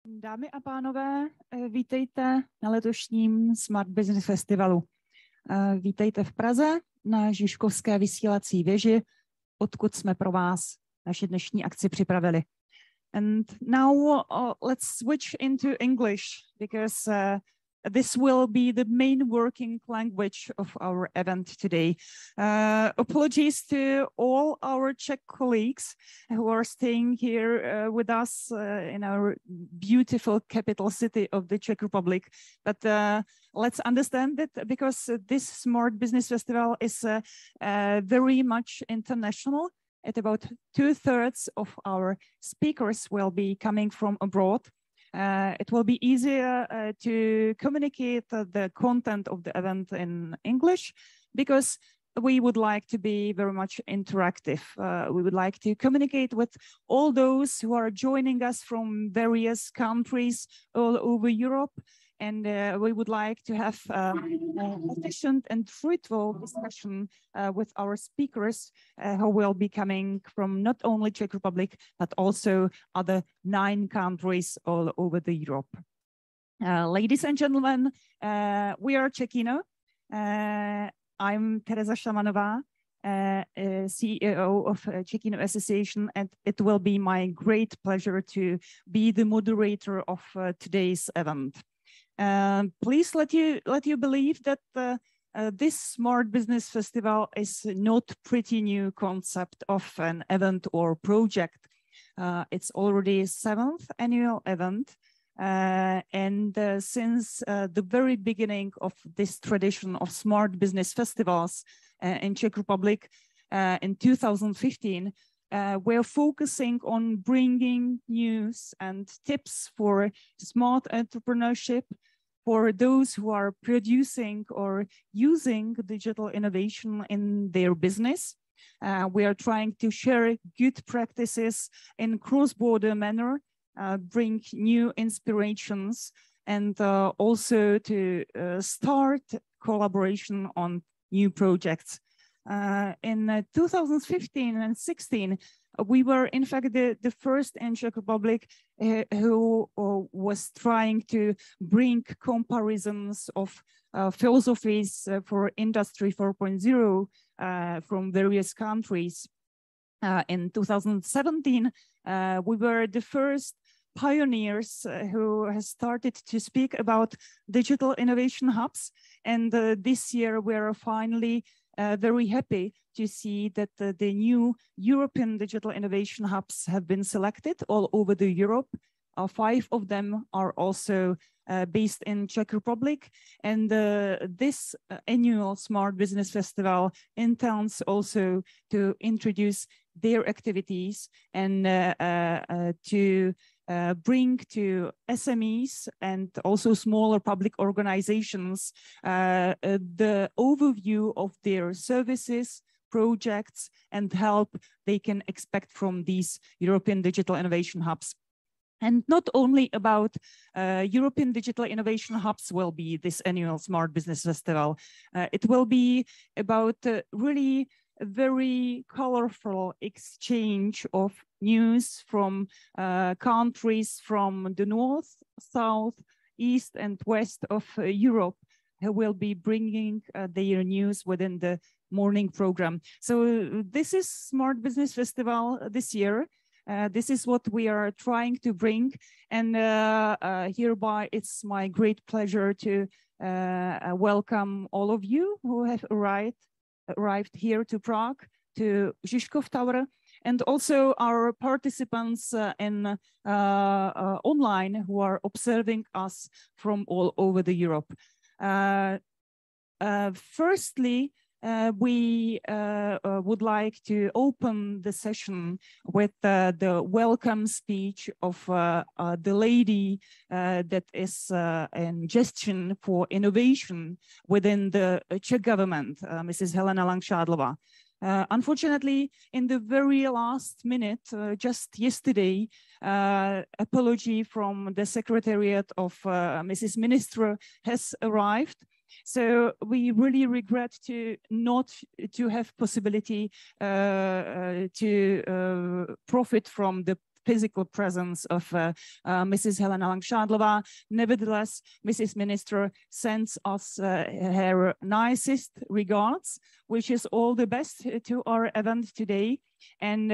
Dámy a pánové, vítejte na letošním Smart Business Festivalu. Vítejte v Praze na Žižkovské vysílací věži, odkud jsme pro vás naši dnešní akci připravili. And now let's switch into English because this will be the main working language of our event today. Apologies to all our Czech colleagues who are staying here with us in our beautiful capital city of the Czech Republic. But let's understand that because this Smart Business Festival is very much international. At about 2/3 of our speakers will be coming from abroad. It will be easier to communicate the content of the event in English because we would like to be very much interactive. We would like to communicate with all those who are joining us from various countries all over Europe. And we would like to have an efficient and fruitful discussion with our speakers who will be coming from not only Czech Republic, but also other 9 countries all over the Europe. Ladies and gentlemen, we are Czechino. I'm Tereza Šamanová, CEO of Czechino Association, and it will be my great pleasure to be the moderator of today's event. Please let you believe that this Smart Business Festival is not pretty new concept of an event or project. It's already 7th annual event. And since the very beginning of this tradition of Smart Business Festivals in Czech Republic in 2015, we're focusing on bringing news and tips for smart entrepreneurship for those who are producing or using digital innovation in their business. We are trying to share good practices in cross-border manner, bring new inspirations, and also to start collaboration on new projects. In 2015 and 16, we were in fact the first in Czech Republic who was trying to bring comparisons of philosophies for Industry 4.0 from various countries. In 2017, we were the first pioneers who has started to speak about digital innovation hubs. And this year, we're finally very happy to see that the new European digital innovation hubs have been selected all over the Europe. 5 of them are also based in Czech Republic. And this annual Smart Business Festival intends also to introduce their activities and to bring to SMEs and also smaller public organizations the overview of their services, projects, and help they can expect from these European Digital Innovation Hubs. And not only about European Digital Innovation Hubs will be this annual Smart Business Festival. It will be about really a very colorful exchange of news from countries from the north, south, east, and west of Europe who will be bringing their news within the morning program. So this is Smart Business Festival this year. This is what we are trying to bring. And hereby, it's my great pleasure to welcome all of you who have arrived here to Prague, to Žižkov Tower, and also our participants in online who are observing us from all over the Europe. Firstly, we would like to open the session with the welcome speech of the lady that is in gestion for innovation within the Czech government, Mrs. Helena Langšádlová. Unfortunately, in the very last minute, just yesterday, apology from the Secretariat of Mrs. Minister has arrived. So we really regret to not to have possibility to profit from the physical presence of Mrs. Helena Langshadlova. Nevertheless, Mrs. Minister sends us her nicest regards, wishes all the best to our event today. And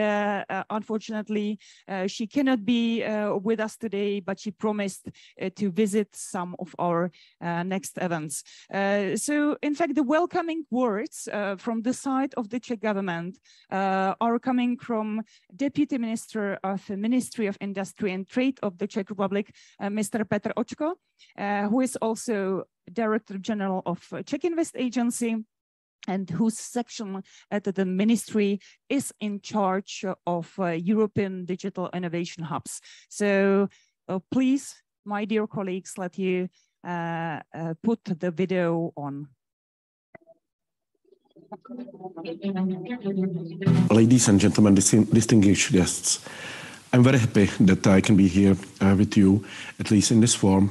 unfortunately, she cannot be with us today, but she promised to visit some of our next events. So, in fact, the welcoming words from the side of the Czech government are coming from Deputy Minister of the Ministry of Industry and Trade of the Czech Republic, Mr. Petr Očko, who is also Director General of Czech Invest Agency, and whose section at the ministry is in charge of European digital innovation hubs. So please, my dear colleagues, let you put the video on. Ladies and gentlemen, distinguished guests, I'm very happy that I can be here with you, at least in this form,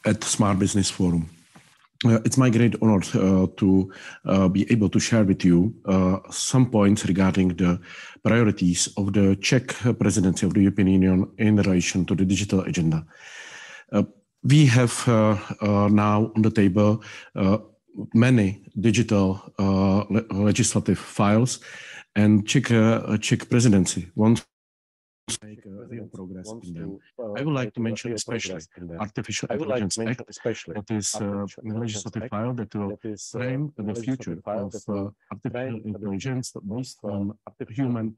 at Smart Business Forum. It's my great honor to be able to share with you some points regarding the priorities of the Czech presidency of the European Union in relation to the digital agenda. We have now on the table many digital legislative files, and Czech presidency wants to make real progress in them. I would like to mention especially Artificial Intelligence Act, that is a legislative file that will frame the future of artificial intelligence based on human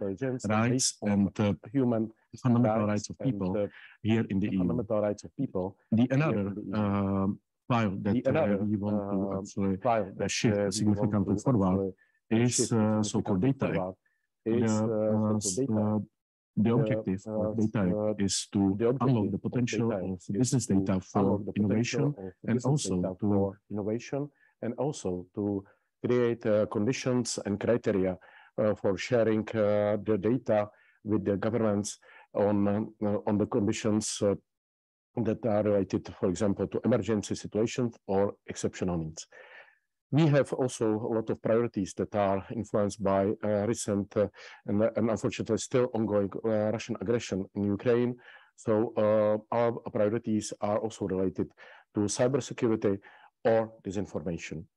rights and fundamental rights of people here in the EU. The another file that we want to actually shift significantly forward is so-called Data Act. The objective of Data Act is to unlock the potential of business data for innovation and also to create conditions and criteria for sharing the data with the governments on the conditions that are related, for example, to emergency situations or exceptional needs. We have also a lot of priorities that are influenced by recent and unfortunately still ongoing Russian aggression in Ukraine. So our priorities are also related to cybersecurity or disinformation.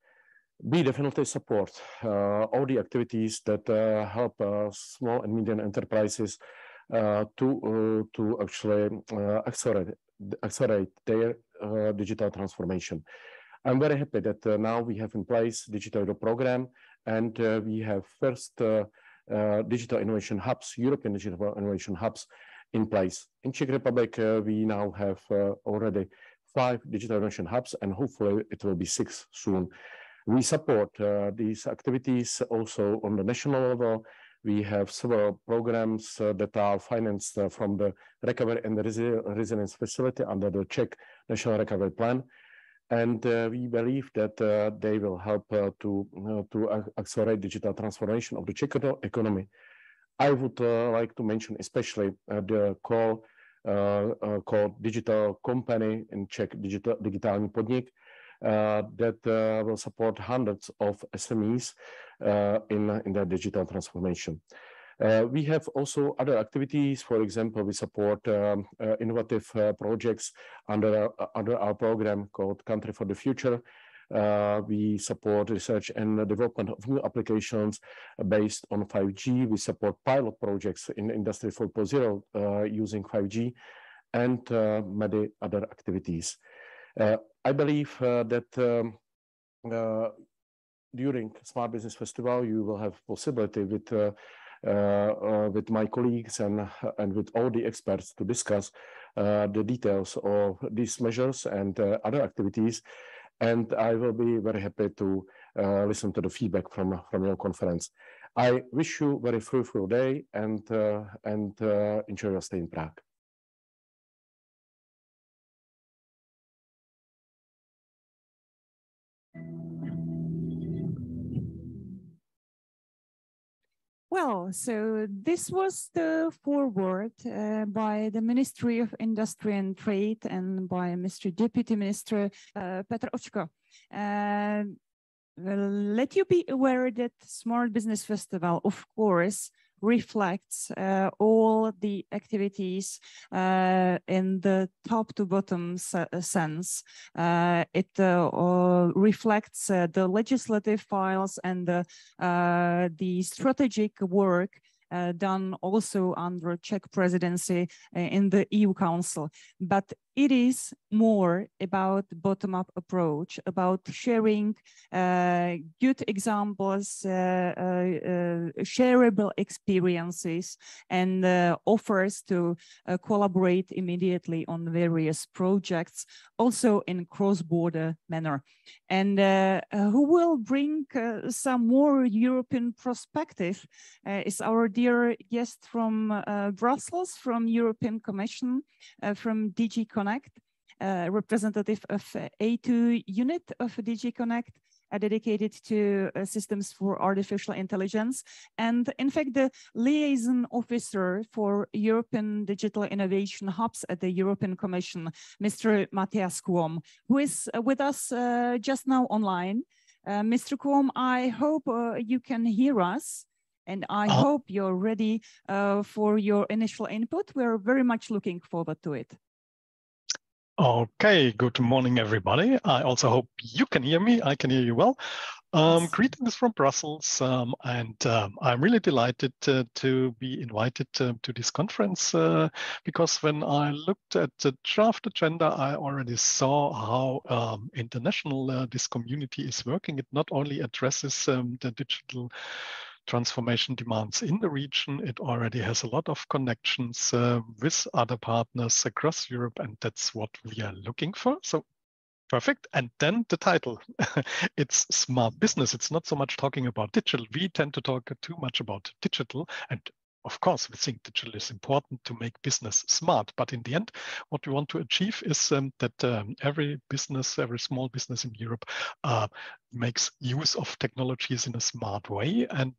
We definitely support all the activities that help small and medium enterprises to actually accelerate their digital transformation. I'm very happy that now we have in place Digital Euro program, and we have first digital innovation hubs, European digital innovation hubs in place. In Czech Republic, we now have already 5 digital innovation hubs, and hopefully it will be 6 soon. We support these activities also on the national level. We have several programs that are financed from the Recovery and Resilience Facility under the Czech National Recovery Plan. And we believe that they will help to accelerate digital transformation of the Czech economy. I would like to mention especially the call called Digital Company in Czech, Digitální podnik, that will support hundreds of SMEs in their digital transformation. We have also other activities. For example, we support innovative projects under our program called Country for the Future. We support research and development of new applications based on 5G. We support pilot projects in Industry 4.0 using 5G and many other activities. I believe that during Smart Business Festival, you will have possibility with my colleagues and with all the experts to discuss the details of these measures and other activities. And I will be very happy to listen to the feedback from your conference. I wish you a very fruitful day and enjoy your stay in Prague. Well, so this was the foreword by the Ministry of Industry and Trade and by Mr. Deputy Minister Petr Očko. Let you be aware that Smart Business Festival, of course, reflects all the activities in the top to bottom sense. It reflects the legislative files and the strategic work done also under Czech presidency in the EU Council. But it is more about bottom-up approach, about sharing good examples, shareable experiences, and offers to collaborate immediately on various projects, also in cross-border manner. And who will bring some more European perspective is our dear guest from Brussels, from European Commission, from DG Connect, representative of A2 unit of DG Connect, dedicated to systems for artificial intelligence, and in fact the liaison officer for European digital innovation hubs at the European Commission, Mr. Matthias Kuom, who is with us just now online. Mr. Kuom, I hope you can hear us, and I hope you're ready for your initial input. We're very much looking forward to it. Okay, good morning, everybody. I also hope you can hear me. I can hear you well. Yes. Greetings from Brussels, and I'm really delighted to be invited to this conference because when I looked at the draft agenda, I already saw how international this community is working. It not only addresses the digital transformation demands in the region, it already has a lot of connections with other partners across Europe, and that's what we are looking for. So perfect. And then the title, it's smart business. It's not so much talking about digital. We tend to talk too much about digital, and of course, we think digital is important to make business smart. But in the end, what we want to achieve is that every business, every small business in Europe makes use of technologies in a smart way. And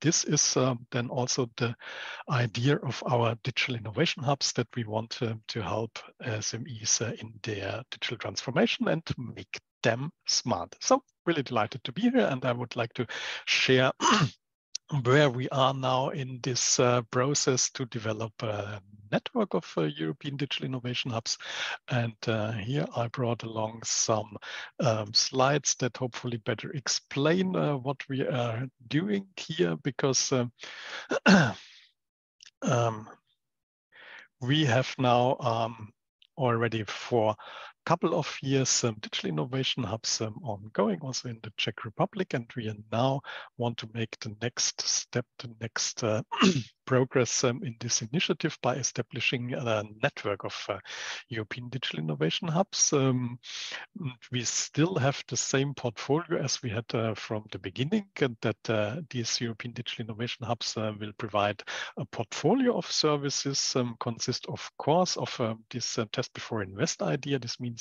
this is then also the idea of our digital innovation hubs, that we want to help SMEs in their digital transformation and make them smart. So really delighted to be here, and I would like to share where we are now in this process to develop a network of European digital innovation hubs. And here I brought along some slides that hopefully better explain what we are doing here, because we have now already for a couple of years digital innovation hubs ongoing also in the Czech Republic, and we now want to make the next step, the next progress in this initiative by establishing a network of European digital innovation hubs. We still have the same portfolio as we had from the beginning, and that these European digital innovation hubs will provide a portfolio of services, consist of course of this test before invest idea. This means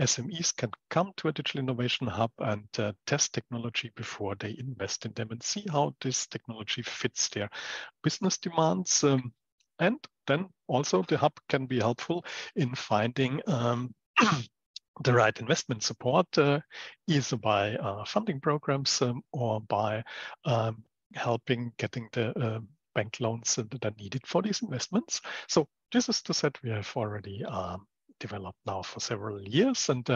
SMEs can come to a digital innovation hub and test technology before they invest in them and see how this technology fits their business demands. And then also the hub can be helpful in finding the right investment support, either by funding programs or by helping getting the bank loans that are needed for these investments. So this is the set we have already developed now for several years. And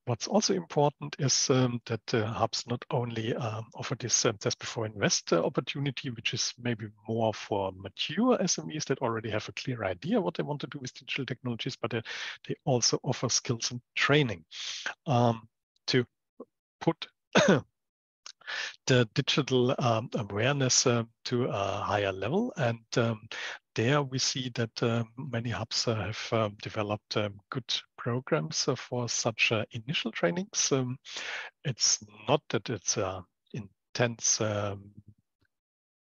what's also important is that hubs not only offer this test before invest opportunity, which is maybe more for mature SMEs that already have a clear idea what they want to do with digital technologies, but they also offer skills and training to put the digital awareness to a higher level. And there we see that many hubs have developed good programs for such initial trainings. It's not that it's intense,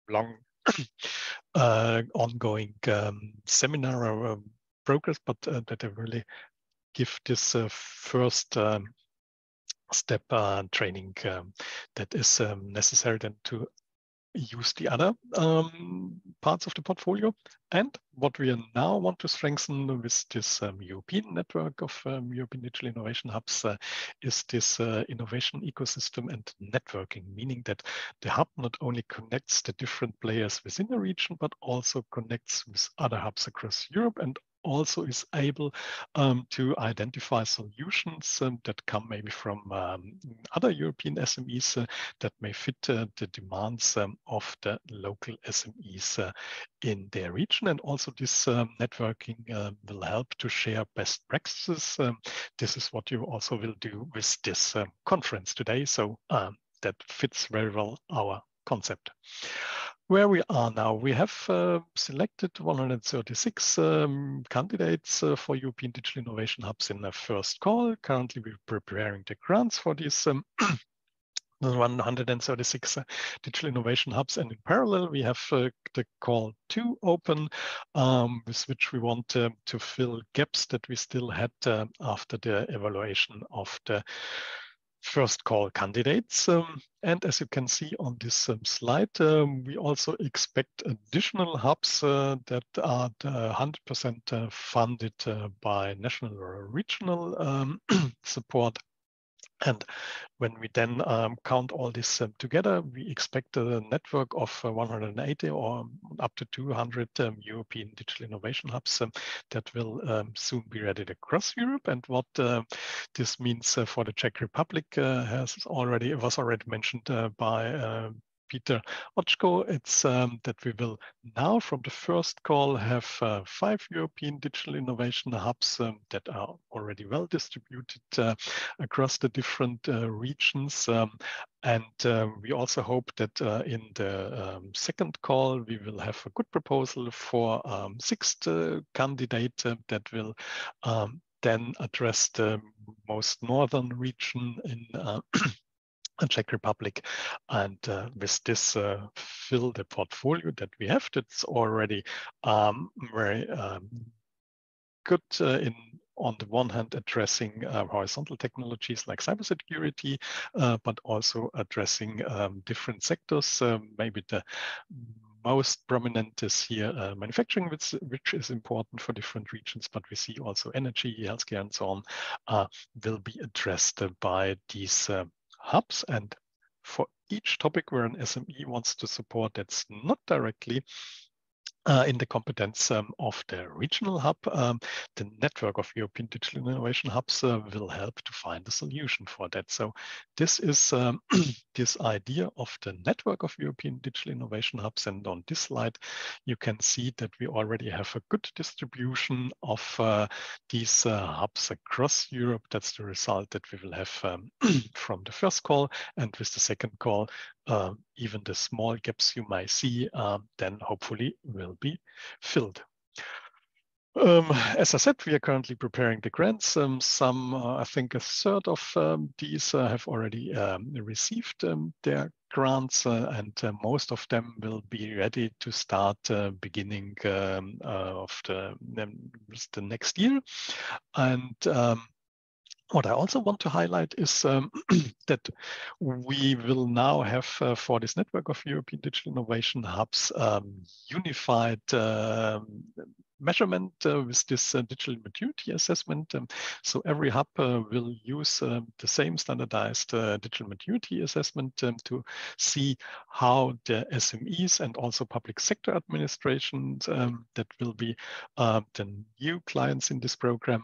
long ongoing seminar or progress, but that they really give this first step training that is necessary then to use the other parts of the portfolio. And what we now want to strengthen with this European network of European Digital Innovation Hubs is this innovation ecosystem and networking, meaning that the hub not only connects the different players within the region, but also connects with other hubs across Europe and also is able to identify solutions that come maybe from other European SMEs that may fit the demands of the local SMEs in their region. And also this networking will help to share best practices. This is what you also will do with this conference today. So that fits very well our concept. Where we are now, we have selected 136 candidates for European Digital Innovation Hubs in the first call. Currently, we're preparing the grants for these 136 digital innovation hubs, and in parallel we have the call 2 open, with which we want to fill gaps that we still had after the evaluation of the first call candidates. And as you can see on this slide, we also expect additional hubs that are 100% funded by national or regional support. And when we then count all this together, we expect a network of 180 or up to 200 European digital innovation hubs that will soon be ready across Europe. And what this means for the Czech Republic was already mentioned by Peter Oczko. It's that we will now from the first call have 5 European digital innovation hubs that are already well distributed across the different regions. And we also hope that in the second call, we will have a good proposal for 6th candidate that will then address the most northern region in Czech Republic, and with this fill the portfolio that we have. That's already very good on the one hand addressing horizontal technologies like cybersecurity, but also addressing different sectors. Maybe the most prominent is here manufacturing, which is important for different regions, but we see also energy, healthcare, and so on will be addressed by these hubs. And for each topic where an SME wants to support that's not directly in the competence of the regional hub, the network of European Digital Innovation Hubs will help to find a solution for that. So this is this idea of the network of European Digital Innovation Hubs. And on this slide, you can see that we already have a good distribution of these hubs across Europe. That's the result that we will have from the first call. And with the second call, even the small gaps you might see, then hopefully will be filled. As I said, we are currently preparing the grants. I think a third of these have already received their grants, and most of them will be ready to start beginning of the next year. And what I also want to highlight is that we will now have for this network of European Digital Innovation Hubs unified measurement with this digital maturity assessment. So every hub will use the same standardized digital maturity assessment to see how the SMEs and also public sector administrations that will be the new clients in this program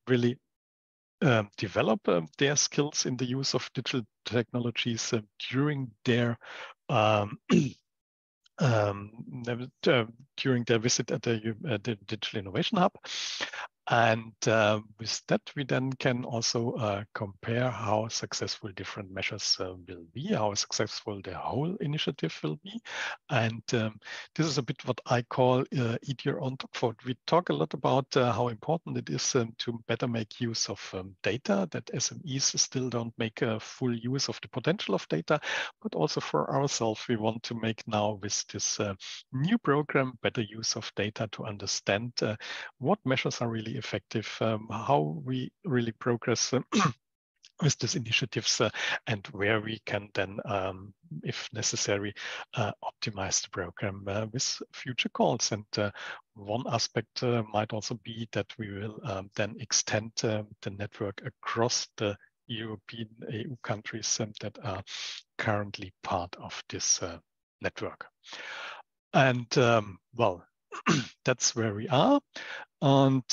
really develop their skills in the use of digital technologies during their during their visit at the Digital Innovation Hub. And with that, we then can also compare how successful different measures will be, how successful the whole initiative will be. And this is a bit what I call eat your own dog food. We talk a lot about how important it is to better make use of data, that SMEs still don't make full use of the potential of data, but also for ourselves, we want to make now with this new program better use of data to understand what measures are really effective, how we really progress with these initiatives and where we can then, if necessary, optimize the program with future calls. And one aspect might also be that we will then extend the network across the European EU countries that are currently part of this network. And well, that's where we are. And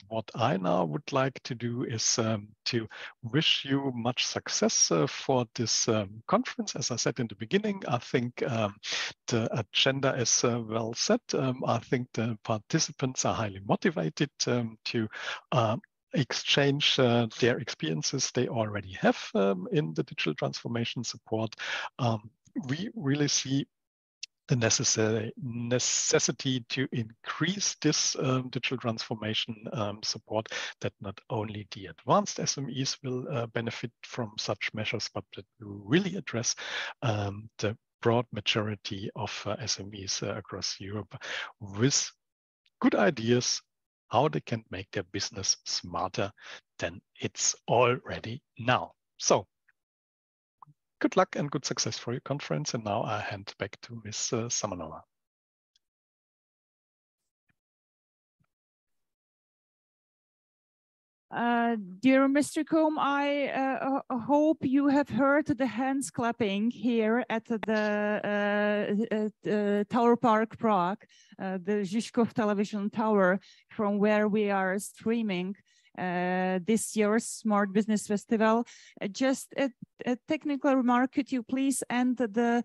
what I now would like to do is to wish you much success for this conference. As I said in the beginning, I think the agenda is well set. I think the participants are highly motivated to exchange their experiences they already have in the digital transformation support. We really see the necessity to increase this digital transformation support, that not only the advanced SMEs will benefit from such measures, but that will really address the broad majority of SMEs across Europe with good ideas how they can make their business smarter than it's already now. So, good luck and good success for your conference. And now I hand back to Ms. Samanova. Dear Mr. Combe, I hope you have heard the hands clapping here at the Tower Park Prague, the Žižkov television tower, from where we are streaming this year's Smart Business Festival. Just a technical remark, could you please end the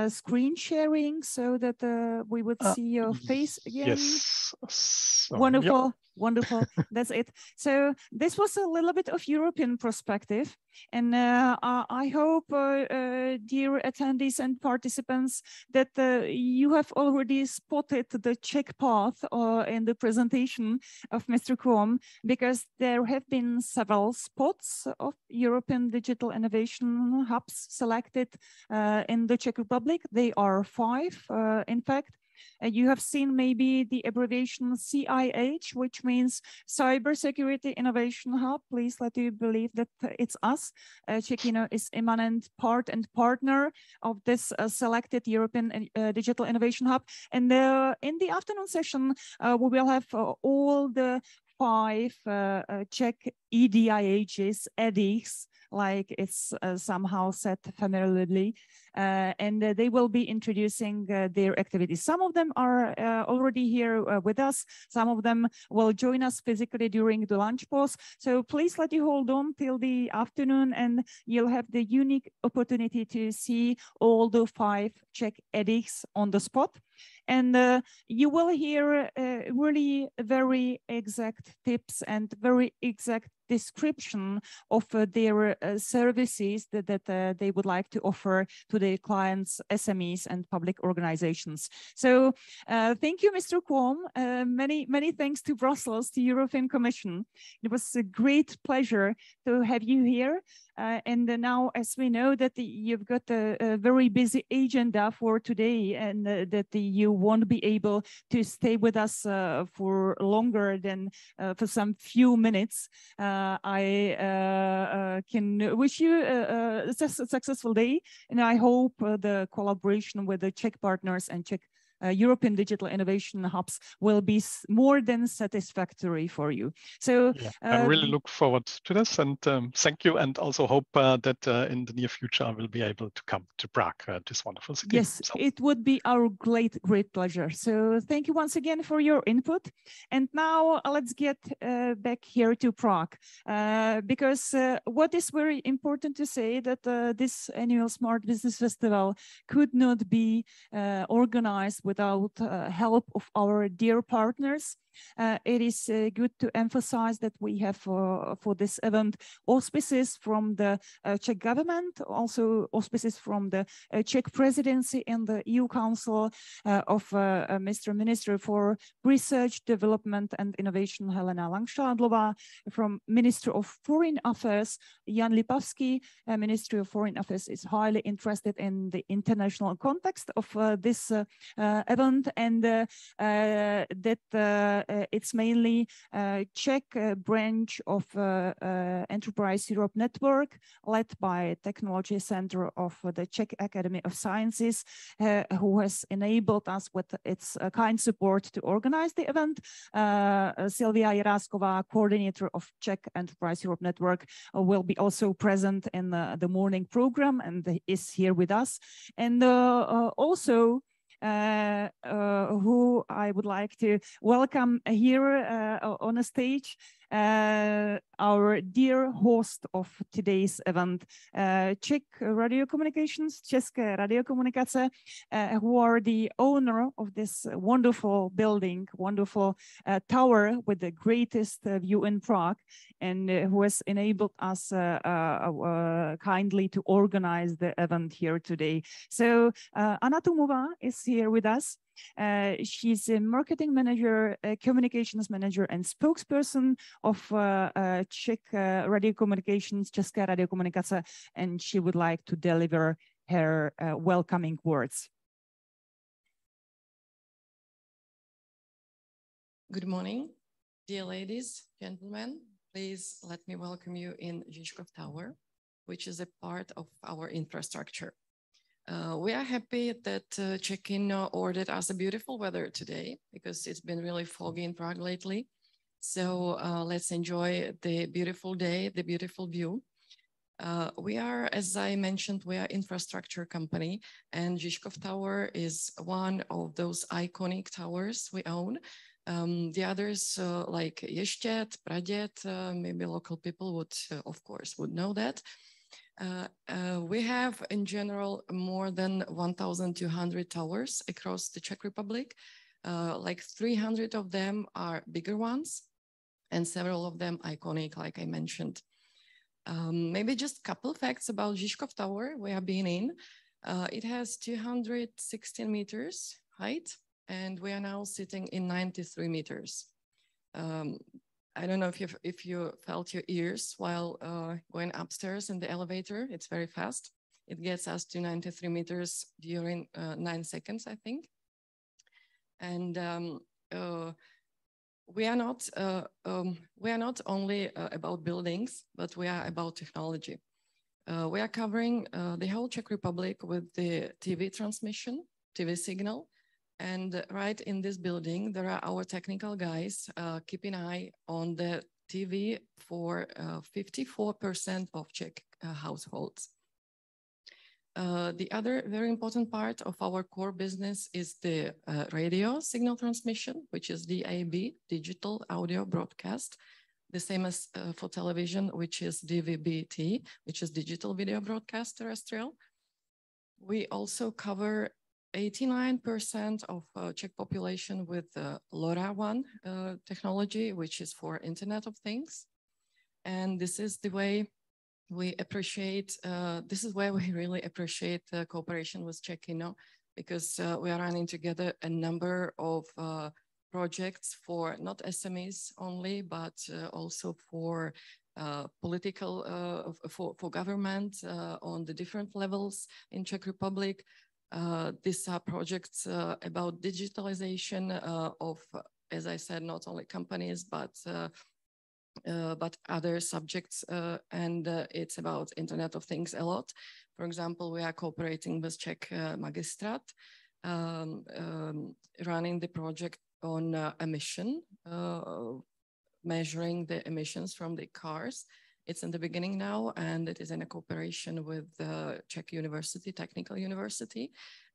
screen sharing so that we would see your face again? Yes. So, wonderful. Yep. Wonderful. That's it. So this was a little bit of European perspective. And I hope, dear attendees and participants, that you have already spotted the Czech path in the presentation of Mr. Combe, because there have been several spots of European digital innovation hubs selected in the Czech Republic. They are 5, in fact. You have seen maybe the abbreviation CIH, which means Cybersecurity Innovation Hub. Please let you believe that it's us. Czechino is immanent part and partner of this selected European Digital Innovation Hub. And in the afternoon session, we will have all the 5 Czech EDIHs, EDIs, like it's somehow said familiarly, and they will be introducing their activities. Some of them are already here with us. Some of them will join us physically during the lunch pause. So please let you hold on till the afternoon, and you'll have the unique opportunity to see all the 5 Czech edits on the spot. And you will hear really very exact tips and very exact description of their services that they would like to offer to their clients, SMEs, and public organizations. So thank you, Mr. Combe. Many thanks to Brussels, to European Commission. It was a great pleasure to have you here. And now, as we know that you've got a very busy agenda for today, and that you won't be able to stay with us for longer than for some few minutes, I can wish you a successful day, and I hope the collaboration with the Czech partners and Czech European Digital Innovation Hubs will be more than satisfactory for you. So yeah, I really look forward to this, and thank you, and also hope that in the near future I will be able to come to Prague, this wonderful city. Yes, so it would be our great pleasure. So thank you once again for your input. And now let's get back here to Prague, because what is very important to say that this annual Smart Business Festival could not be organized without help of our dear partners. It is good to emphasize that we have for this event auspices from the Czech government, also auspices from the Czech presidency and the EU Council of Mr. Minister for Research, Development and Innovation, Helena Langšádlová, from Minister of Foreign Affairs, Jan Lipavsky. Ministry of Foreign Affairs is highly interested in the international context of this event, and that it's mainly Czech branch of Enterprise Europe Network, led by Technology Center of the Czech Academy of Sciences, who has enabled us with its kind support to organize the event. Silvia Jirásková, coordinator of Czech Enterprise Europe Network, will be also present in the morning program and is here with us. And also, who I would like to welcome here on a stage, our dear host of today's event, Czech Radio Communications, České radiokomunikace, who are the owner of this wonderful building, wonderful tower with the greatest view in Prague, and who has enabled us kindly to organize the event here today. So Anna Tumová is here with us. She's a marketing manager, a communications manager, and spokesperson of Czech Radio Communications, České radiokomunikace, and she would like to deliver her welcoming words. Good morning, dear ladies, gentlemen. Please let me welcome you in Žižkov Tower, which is a part of our infrastructure. We are happy that Czech-in ordered us a beautiful weather today because it's been really foggy in Prague lately. So let's enjoy the beautiful day, the beautiful view. We are, as I mentioned, we are infrastructure company, and Žižkov Tower is one of those iconic towers we own. The others like Ještěd, Praděd, maybe local people would, of course, would know that. We have in general more than 1,200 towers across the Czech Republic. Like 300 of them are bigger ones and several of them iconic, like I mentioned. Maybe just a couple facts about Žižkov Tower we have been in. It has 216 meters height, and we are now sitting in 93 meters. I don't know if you felt your ears while going upstairs in the elevator. It's very fast. It gets us to 93 meters during 9 seconds, I think. And we are not only about buildings, but we are about technology. We are covering the whole Czech Republic with the TV transmission, TV signal. And right in this building, there are our technical guys keeping an eye on the TV for 54% of Czech households. The other very important part of our core business is the radio signal transmission, which is DAB, digital audio broadcast. The same as for television, which is DVB-T, which is digital video broadcast terrestrial. We also cover 89% of Czech population with LoRaWAN technology, which is for Internet of Things. And this is the way we appreciate, this is where we really appreciate the cooperation with Czech-Inno, because we are running together a number of projects for not SMEs only, but also for political, for government on the different levels in Czech Republic. These are projects about digitalization of, as I said, not only companies, but other subjects, and it's about Internet of Things a lot. For example, we are cooperating with Czech Magistrat, running the project on emission, measuring the emissions from the cars. It's in the beginning now, and it is in a cooperation with the Czech University, Technical University.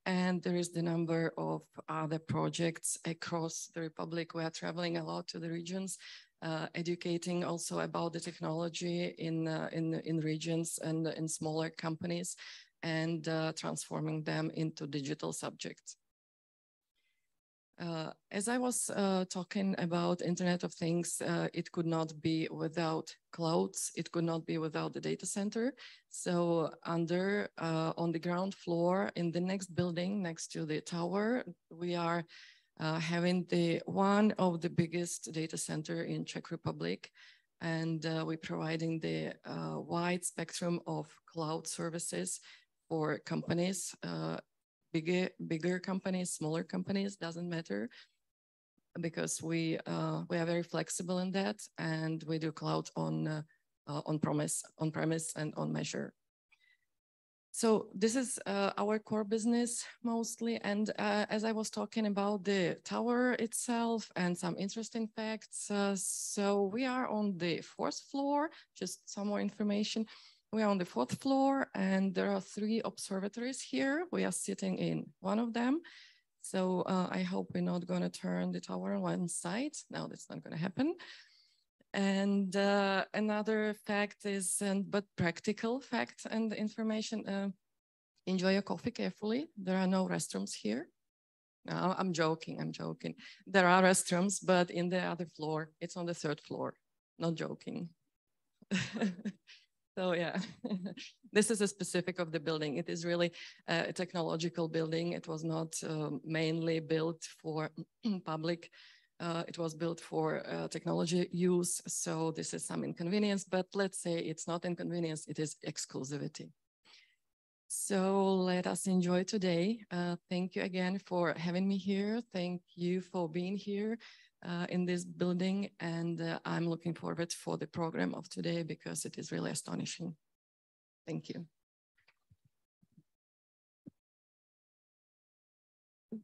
And there is the number of other projects across the Republic. We are traveling a lot to the regions, educating also about the technology in regions and in smaller companies, and transforming them into digital subjects. As I was talking about Internet of Things, it could not be without clouds. It could not be without the data center. So on the ground floor in the next building next to the tower, we are having one of the biggest data center in Czech Republic. And we're providing the wide spectrum of cloud services for companies bigger companies, smaller companies, doesn't matter, because we are very flexible in that, and we do cloud on-premise and on measure. So this is our core business mostly. And as I was talking about the tower itself and some interesting facts, so we are on the 4th floor, just some more information. We are on the 4th floor, and there are 3 observatories here. We are sitting in one of them. So I hope we're not going to turn the tower on one side. No, that's not going to happen. And another fact is, but practical fact and information, enjoy your coffee carefully. There are no restrooms here. No, I'm joking. There are restrooms, but in the other floor, it's on the 3rd floor, not joking. So yeah, this is a specific of the building. It is really a technological building. It was not mainly built for public. It was built for technology use. So this is some inconvenience, but let's say it's not inconvenience, it is exclusivity. So let us enjoy today. Thank you again for having me here. Thank you for being here in this building. And I'm looking forward for the program of today because it is really astonishing. Thank you.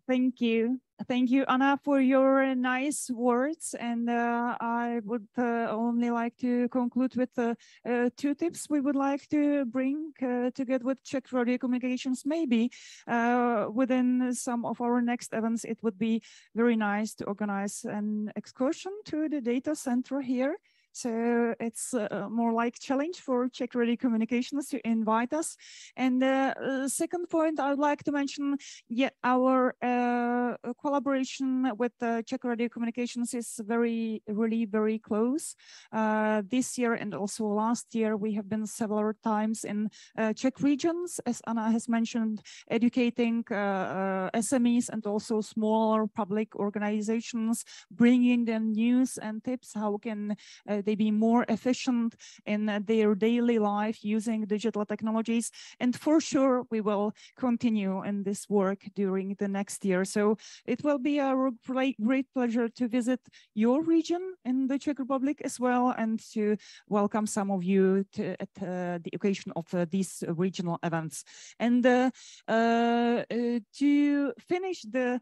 Thank you. Thank you, Anna, for your nice words. And I would only like to conclude with 2 tips we would like to bring together with Czech Radio Communications. Maybe within some of our next events, it would be very nice to organize an excursion to the data center here. So it's more like challenge for Czech Radio Communications to invite us. And second point, I would like to mention, our collaboration with Czech Radio Communications is really very close. This year and also last year, we have been several times in Czech regions, as Anna has mentioned, educating SMEs and also smaller public organizations, bringing them news and tips, how can they be more efficient in their daily life using digital technologies. And for sure, we will continue in this work during the next year. So it will be a great pleasure to visit your region in the Czech Republic as well, and to welcome some of you at the occasion of these regional events. And to finish the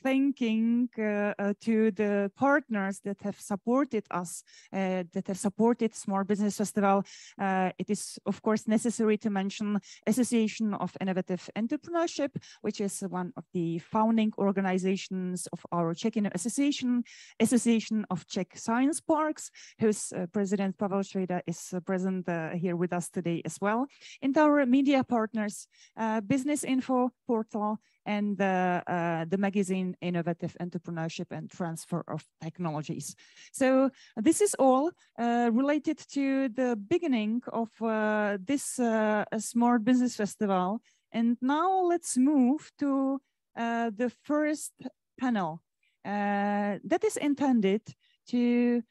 thanking to the partners that have supported us, that have supported Smart Business Festival, it is of course necessary to mention Association of Innovative Entrepreneurship, which is one of the founding organizations of our Czech Association, Association of Czech Science Parks, whose President Pavel Švejda is present here with us today as well, and our media partners, Business Info portal, and the magazine Innovative Entrepreneurship and Transfer of Technologies. So this is all related to the beginning of this Smart Business Festival. And now let's move to the first panel that is intended to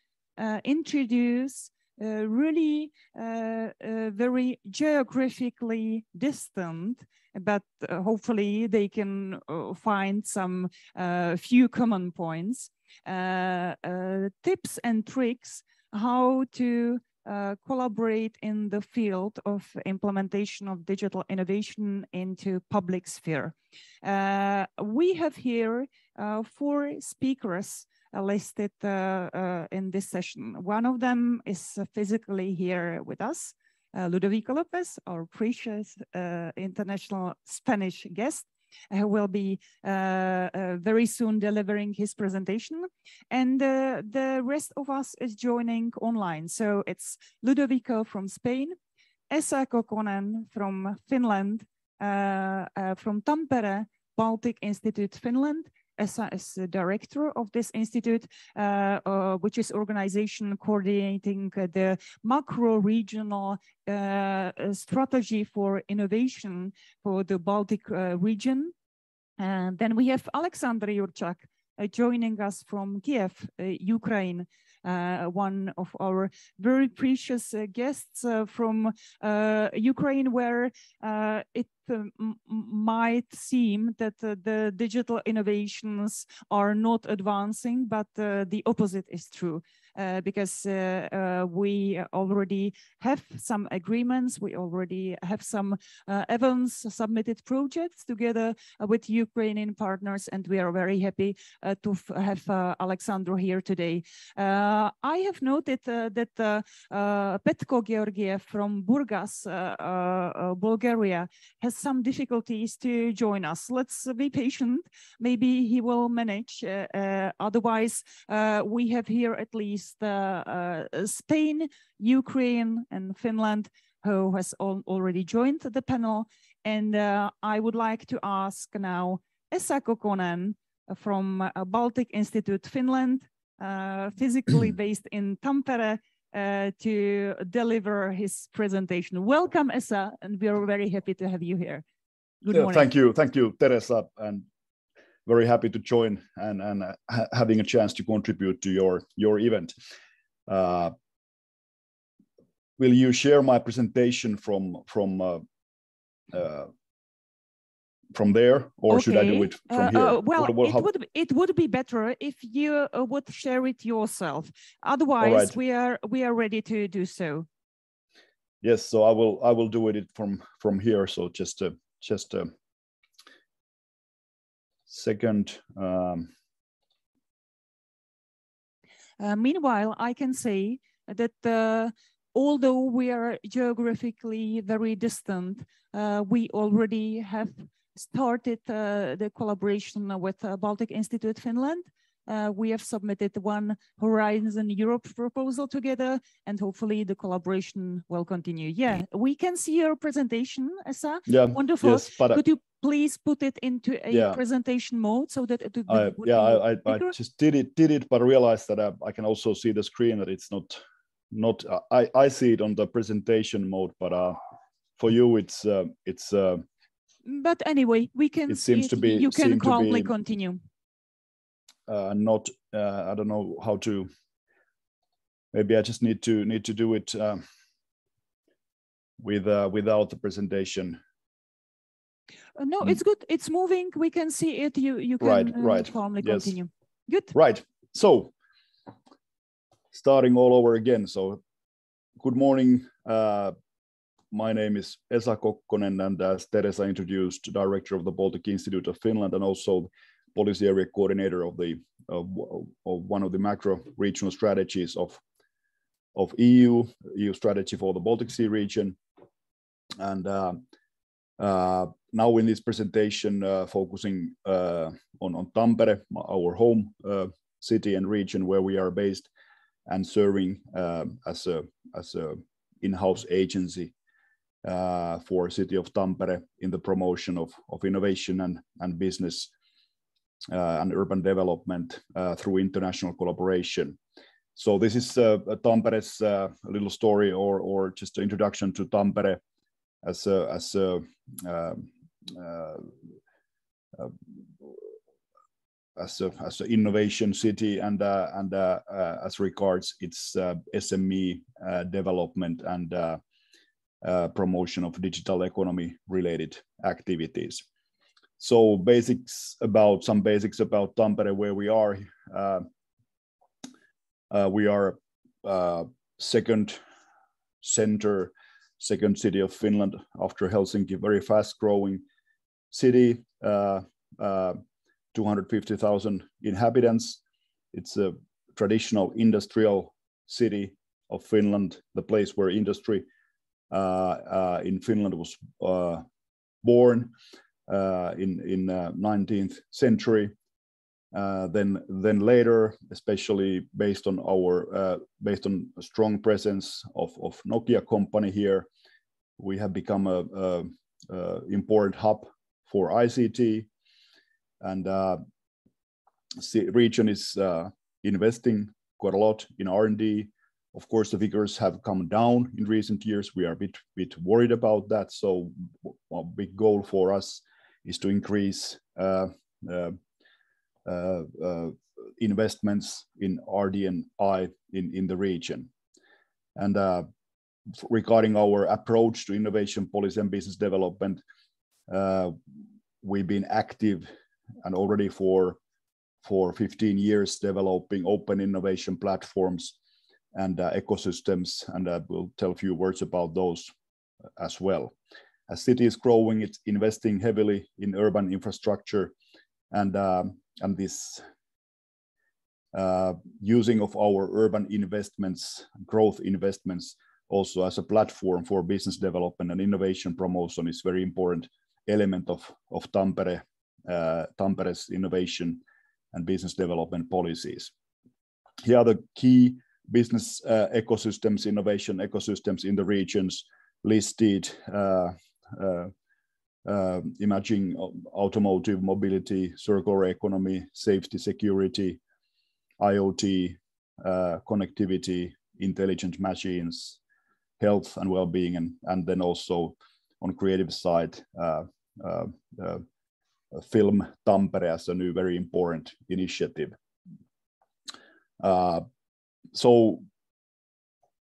introduce really very geographically distant, but hopefully they can find some few common points, tips and tricks how to collaborate in the field of implementation of digital innovation into public sphere. We have here 4 speakers listed in this session. One of them is physically here with us, Ludovico Lopez, our precious international Spanish guest, who will be very soon delivering his presentation. And the rest of us is joining online. So it's Ludovico from Spain, Esa Kokkonen from Finland, from Tampere, Baltic Institute, Finland. Esa is the director of this institute, which is organization coordinating the macro-regional strategy for innovation for the Baltic region. And then we have Alexander Jurčák joining us from Kiev, Ukraine, one of our very precious guests from Ukraine, where it might seem that the digital innovations are not advancing, but the opposite is true. Because we already have some agreements, we already have some events, submitted projects together with Ukrainian partners, and we are very happy to have Alexandru here today. I have noted that Petko Georgiev from Burgas, Bulgaria, has some difficulties to join us. Let's be patient. Maybe he will manage. Otherwise, we have here at least Spain, Ukraine, and Finland, who has already joined the panel. And I would like to ask now Esa Kokkonen from Baltic Institute, Finland, physically based in Tampere, to deliver his presentation. Welcome, Esa, and we are very happy to have you here. Good morning. Thank you, Teresa, and very happy to join and having a chance to contribute to your event. Will you share my presentation from there, or okay, should I do it from here? Well, it would be better if you would share it yourself. Otherwise, right, we are ready to do so. Yes, so I will do it from here. So just a second. Meanwhile, I can say that although we are geographically very distant, we already have started the collaboration with Baltic Institute Finland. We have submitted one Horizon Europe proposal together, and hopefully the collaboration will continue. Yeah, we can see your presentation, Esa. Yeah, wonderful. Yes, but could you please put it into a presentation mode so that it would I just did it, but realized that I can also see the screen, that it's not. I see it on the presentation mode, but for you it's. But anyway, we can. It seems to be. You can calmly continue. Not. I don't know how to. Maybe I just need to do it without the presentation. No, it's good. It's moving. We can see it. You can calmly continue. Good. Right. So starting all over again. So good morning. My name is Esa Kokkonen, and as Teresa introduced, Director of the Baltic Institute of Finland, and also Policy Area Coordinator of one of the macro regional strategies of EU strategy for the Baltic Sea region. And now in this presentation, focusing on Tampere, our home city and region where we are based, and serving as a in-house agency for city of Tampere in the promotion of innovation and business and urban development through international collaboration. So this is Tampere's little story, or just an introduction to Tampere as an innovation city, and as regards its SME development and promotion of digital economy related activities. So some basics about Tampere, where we are. We are second city of Finland after Helsinki, very fast growing city, 250,000 inhabitants. It's a traditional industrial city of Finland, the place where industry in Finland was born in 19th century. Then later, especially based on a strong presence of Nokia company here, we have become a important hub for ICT, and the region is investing quite a lot in R&D. Of course, the figures have come down in recent years. We are a bit worried about that. So a big goal for us is to increase investments in RD&I in the region. And regarding our approach to innovation policy and business development, we've been active and already for 15 years developing open innovation platforms and ecosystems, and we'll tell a few words about those as well. As city is growing, it's investing heavily in urban infrastructure, and this using of our urban investments, growth investments, also as a platform for business development and innovation promotion is very important element of Tampere's innovation and business development policies. Here are the key business ecosystems, innovation ecosystems in the regions listed. Imaging automotive, mobility, circular economy, safety, security, IoT, connectivity, intelligent machines, health and well-being, and then also on creative side, Film Tampere as a new very important initiative. So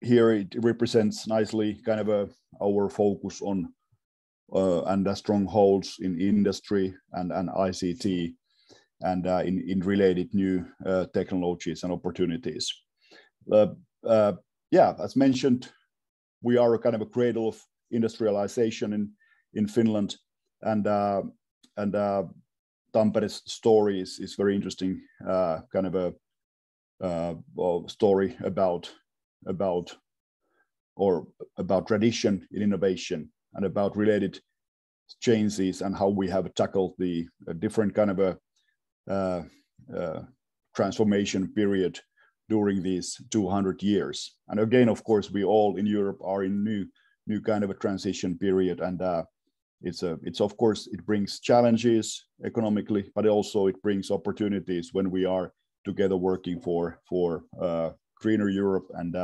here it represents nicely kind of our focus on and strongholds in industry and ICT and in related new technologies and opportunities. Yeah, as mentioned, we are a kind of a cradle of industrialization in Finland, and Tampere's story is very interesting, kind of a story about tradition in innovation and about related changes and how we have tackled the different kind of a transformation period during these 200 years. And again, of course, we all in Europe are in new kind of a transition period, and it's of course it brings challenges economically, but also it brings opportunities when we are together working for greener Europe and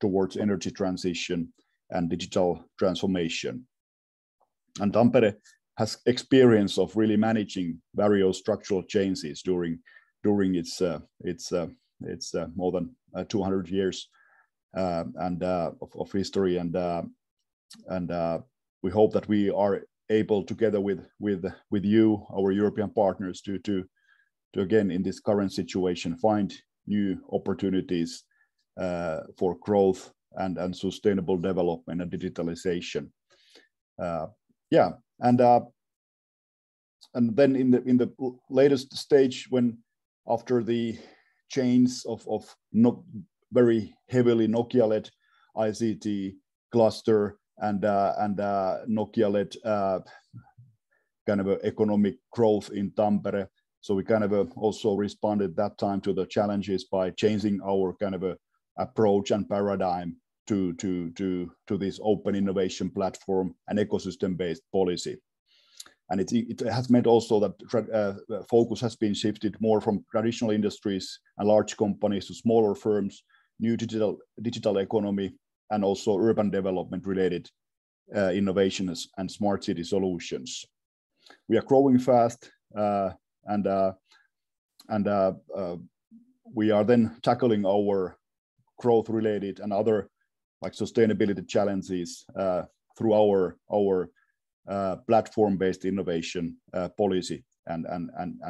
towards energy transition and digital transformation. And Tampere has experience of really managing various structural changes during its more than 200 years of history, and we hope that we are able, together with you, our European partners, to again in this current situation find new opportunities for growth and sustainable development and digitalization. Yeah, and then in the latest stage, when after the change of not very heavily Nokia-led ICT cluster and Nokia-led kind of economic growth in Tampere, so we kind of also responded that time to the challenges by changing our kind of approach and paradigm to this open innovation platform and ecosystem-based policy. And it has meant also that focus has been shifted more from traditional industries and large companies to smaller firms, new digital economy, and also urban development related innovations and smart city solutions. We are growing fast, and we are then tackling our growth related and other like sustainability challenges through our platform-based innovation policy and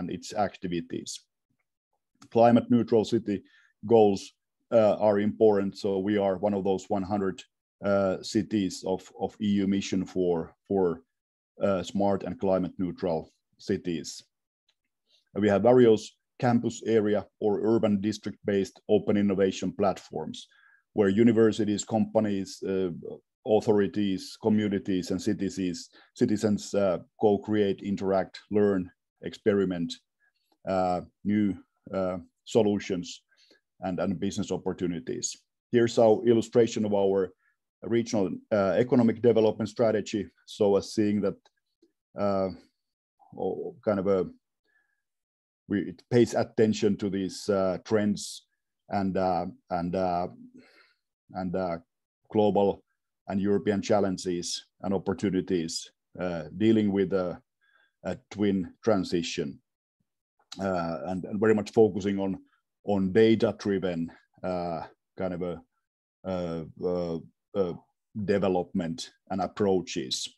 its activities. Climate neutral city goals are important, so we are one of those 100 cities of EU mission for smart and climate neutral cities. We have various campus area or urban district-based open innovation platforms where universities, companies, authorities, communities, and citizens co-create, interact, learn, experiment new solutions and business opportunities. Here's our illustration of our regional economic development strategy. So as seeing that kind of it pays attention to these trends and global and European challenges and opportunities dealing with a twin transition and very much focusing on data-driven kind of development and approaches.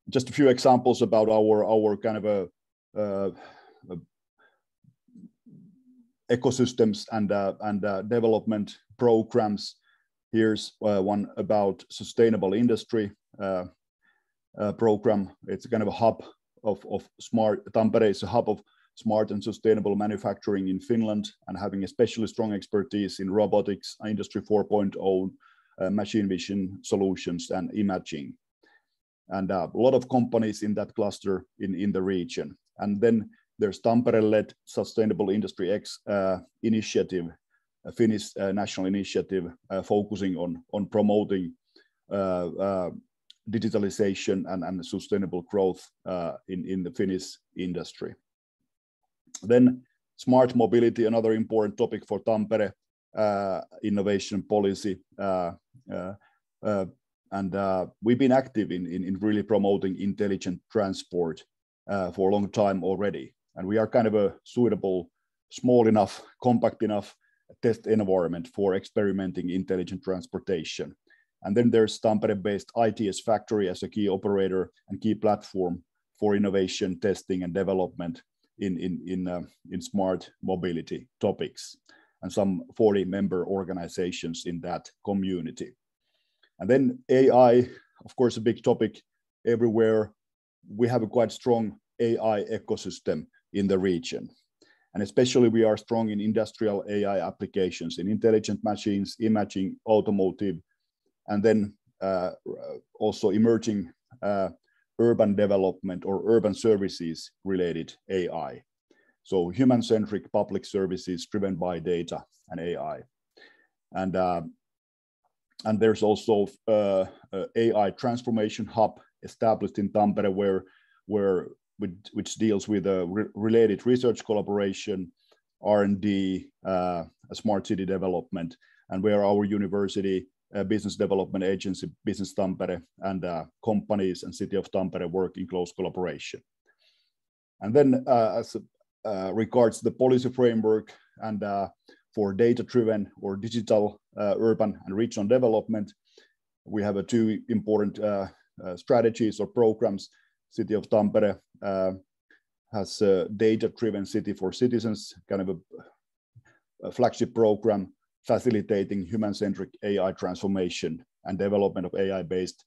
just a few examples about our kind of a ecosystems and development programs. Here's one about sustainable industry program. It's kind of a hub of smart. Tampere is a hub of smart and sustainable manufacturing in Finland, and having especially strong expertise in robotics, Industry 4.0, machine vision solutions, and imaging. And a lot of companies in that cluster in the region. And then there's Tampere-led Sustainable Industry X initiative, a Finnish national initiative focusing on promoting digitalization and sustainable growth in the Finnish industry. Then smart mobility, another important topic for Tampere, innovation policy. And we've been active in really promoting intelligent transport for a long time already. And we are kind of a suitable, small enough, compact enough test environment for experimenting intelligent transportation. And then there's Tampere-based ITS Factory as a key operator and key platform for innovation, testing, and development in smart mobility topics, and some 40 member organizations in that community. And then AI, of course, a big topic everywhere. We have a quite strong AI ecosystem in the region. And especially we are strong in industrial AI applications, in intelligent machines, imaging, automotive, and then also emerging urban development or urban services related AI. So human-centric public services driven by data and AI. And there's also AI transformation hub established in Tampere which deals with related research collaboration, R&D, smart city development, and where our university, business development agency, Business Tampere, and companies and City of Tampere work in close collaboration. And then as regards the policy framework and for data-driven or digital urban and regional development, we have two important strategies or programs. City of Tampere has a data-driven city for citizens, kind of a flagship program facilitating human-centric AI transformation and development of AI-based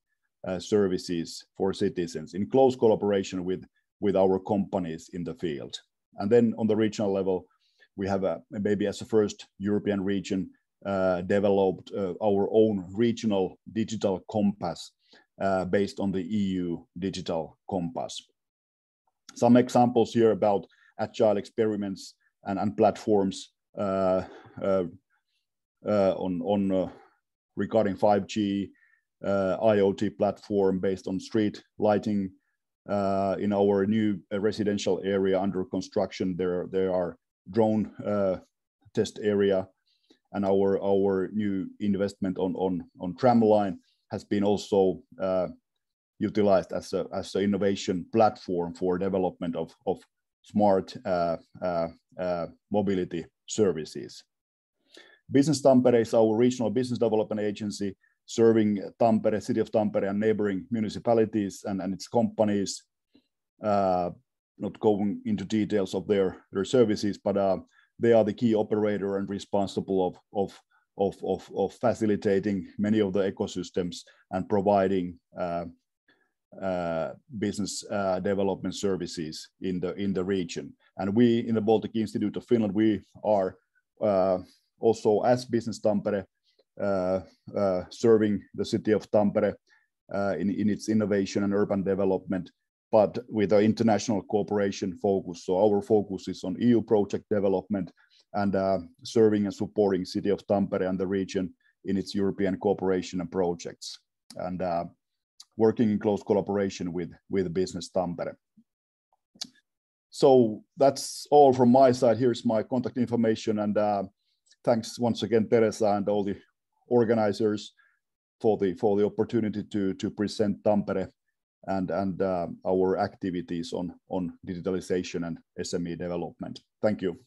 services for citizens in close collaboration with our companies in the field. And then on the regional level, we have maybe as a first European region developed our own regional digital compass based on the EU digital compass. Some examples here about agile experiments and platforms regarding 5G, IoT platform based on street lighting. In our new residential area under construction, there are drone test area, and our new investment on tram line has been also utilized as an innovation platform for development of smart mobility services. Business Tampere is our regional business development agency serving Tampere, City of Tampere, and neighboring municipalities and its companies. Not going into details of their services, but they are the key operator and responsible of facilitating many of the ecosystems and providing business development services in the region. And we in the Baltic Institute of Finland, we are also as Business Tampere serving the City of Tampere in its innovation and urban development, but with an international cooperation focus. So our focus is on EU project development and serving and supporting City of Tampere and the region in its European cooperation and projects, and working in close collaboration with Business Tampere. So that's all from my side. Here's my contact information, and thanks once again, Teresa, and all the organizers for the opportunity to present Tampere and our activities on digitalization and SME development. Thank you.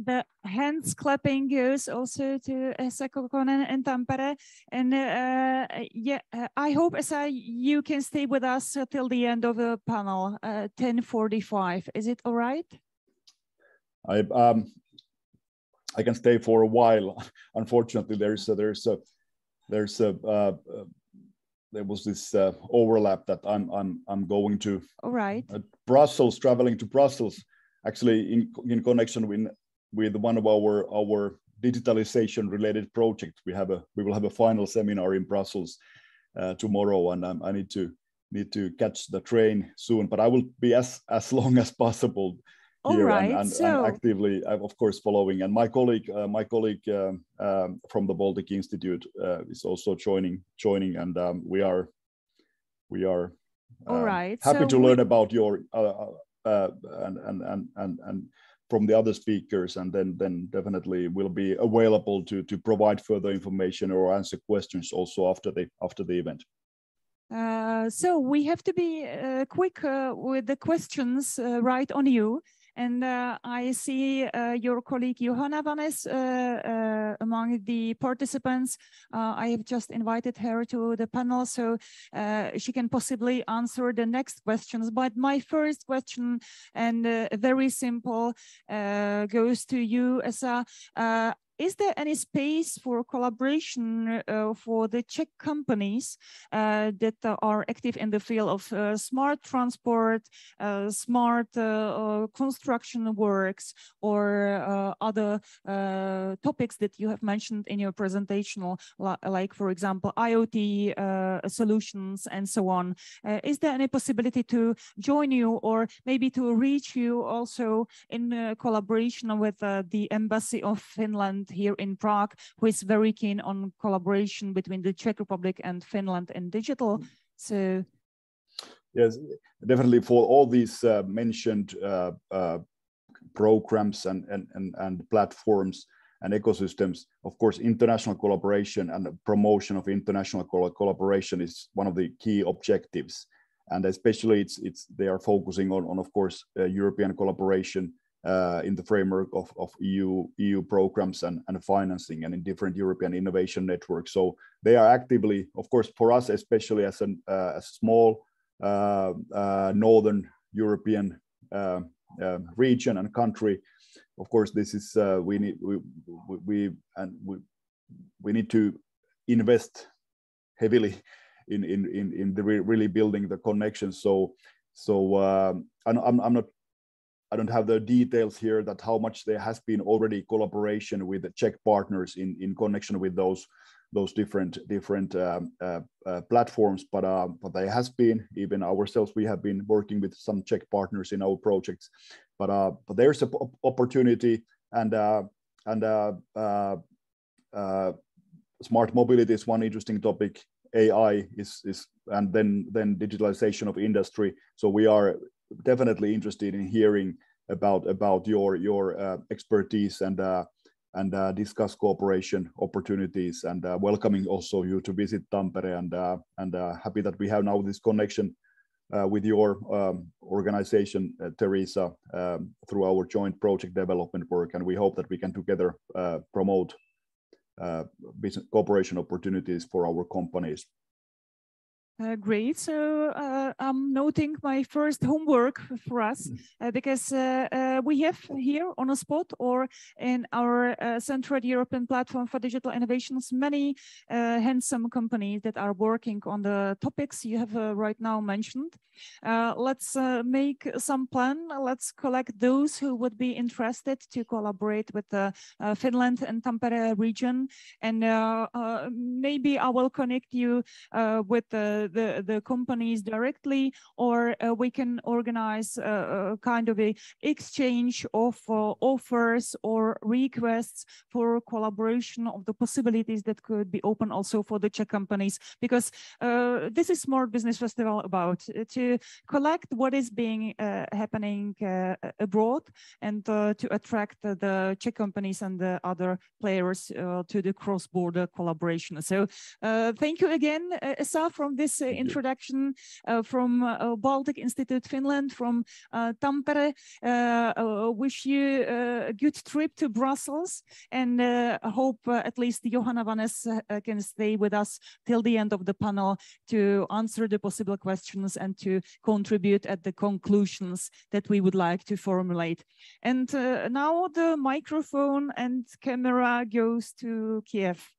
The hands clapping goes also to Esa Kokkonen in Tampere. And I hope, Esa, you can stay with us till the end of the panel, 10:45. Is it all right? I can stay for a while. Unfortunately, there was this overlap that I'm going to Brussels, traveling to Brussels, actually in connection with one of our digitalization related projects. We will have a final seminar in Brussels tomorrow, and I need to catch the train soon. But I will be as long as possible here, and actively, of course, following. And my colleague from the Baltic Institute is also joining, and we are happy to learn about your and from the other speakers, and then definitely will be available to provide further information or answer questions also after the event. So we have to be quick with the questions right on you. And I see your colleague Johanna Vanes among the participants. I have just invited her to the panel, so she can possibly answer the next questions. But my first question, and very simple, goes to you, Esa. Is there any space for collaboration for the Czech companies that are active in the field of smart transport, smart construction works, or other topics that you have mentioned in your presentation, like, for example, IoT solutions and so on? Is there any possibility to join you, or maybe to reach you also in collaboration with the Embassy of Finland here in Prague, who is very keen on collaboration between the Czech Republic and Finland in digital? So yes, definitely for all these mentioned programs and platforms and ecosystems, of course, international collaboration and the promotion of international collaboration is one of the key objectives. And especially they are focusing on of course, European collaboration in the framework of EU programs and financing, and in different European innovation networks. So they are actively, of course, for us, especially as a small Northern European region and country, of course, this is we need to invest heavily in the really building the connections. I don't have the details here that how much there has been already collaboration with the Czech partners in connection with those different platforms, but there has been, even ourselves, we have been working with some Czech partners in our projects, but there's an opportunity, and smart mobility is one interesting topic. AI is and then digitalization of industry. So we are definitely interested in hearing about your expertise and discuss cooperation opportunities, and welcoming also you to visit Tampere, and happy that we have now this connection with your organization, Teresa, through our joint project development work, and we hope that we can together promote business cooperation opportunities for our companies. Great. So I'm noting my first homework for us, because we have here on a spot or in our Central European Platform for Digital Innovations many handsome companies that are working on the topics you have right now mentioned. Let's make some plan. Let's collect those who would be interested to collaborate with the Finland and Tampere region, and maybe I will connect you with the companies directly, or we can organize a kind of a exchange of offers or requests for collaboration of the possibilities that could be open also for the Czech companies, because this is Smart Business Festival about to collect what is being happening abroad, and to attract the Czech companies and the other players to the cross-border collaboration. So thank you again, Esa, from this introduction from Baltic Institute Finland, from Tampere. wish you a good trip to Brussels, and hope at least Johanna Vanes can stay with us till the end of the panel to answer the possible questions and to contribute at the conclusions that we would like to formulate. And now the microphone and camera goes to Kiev,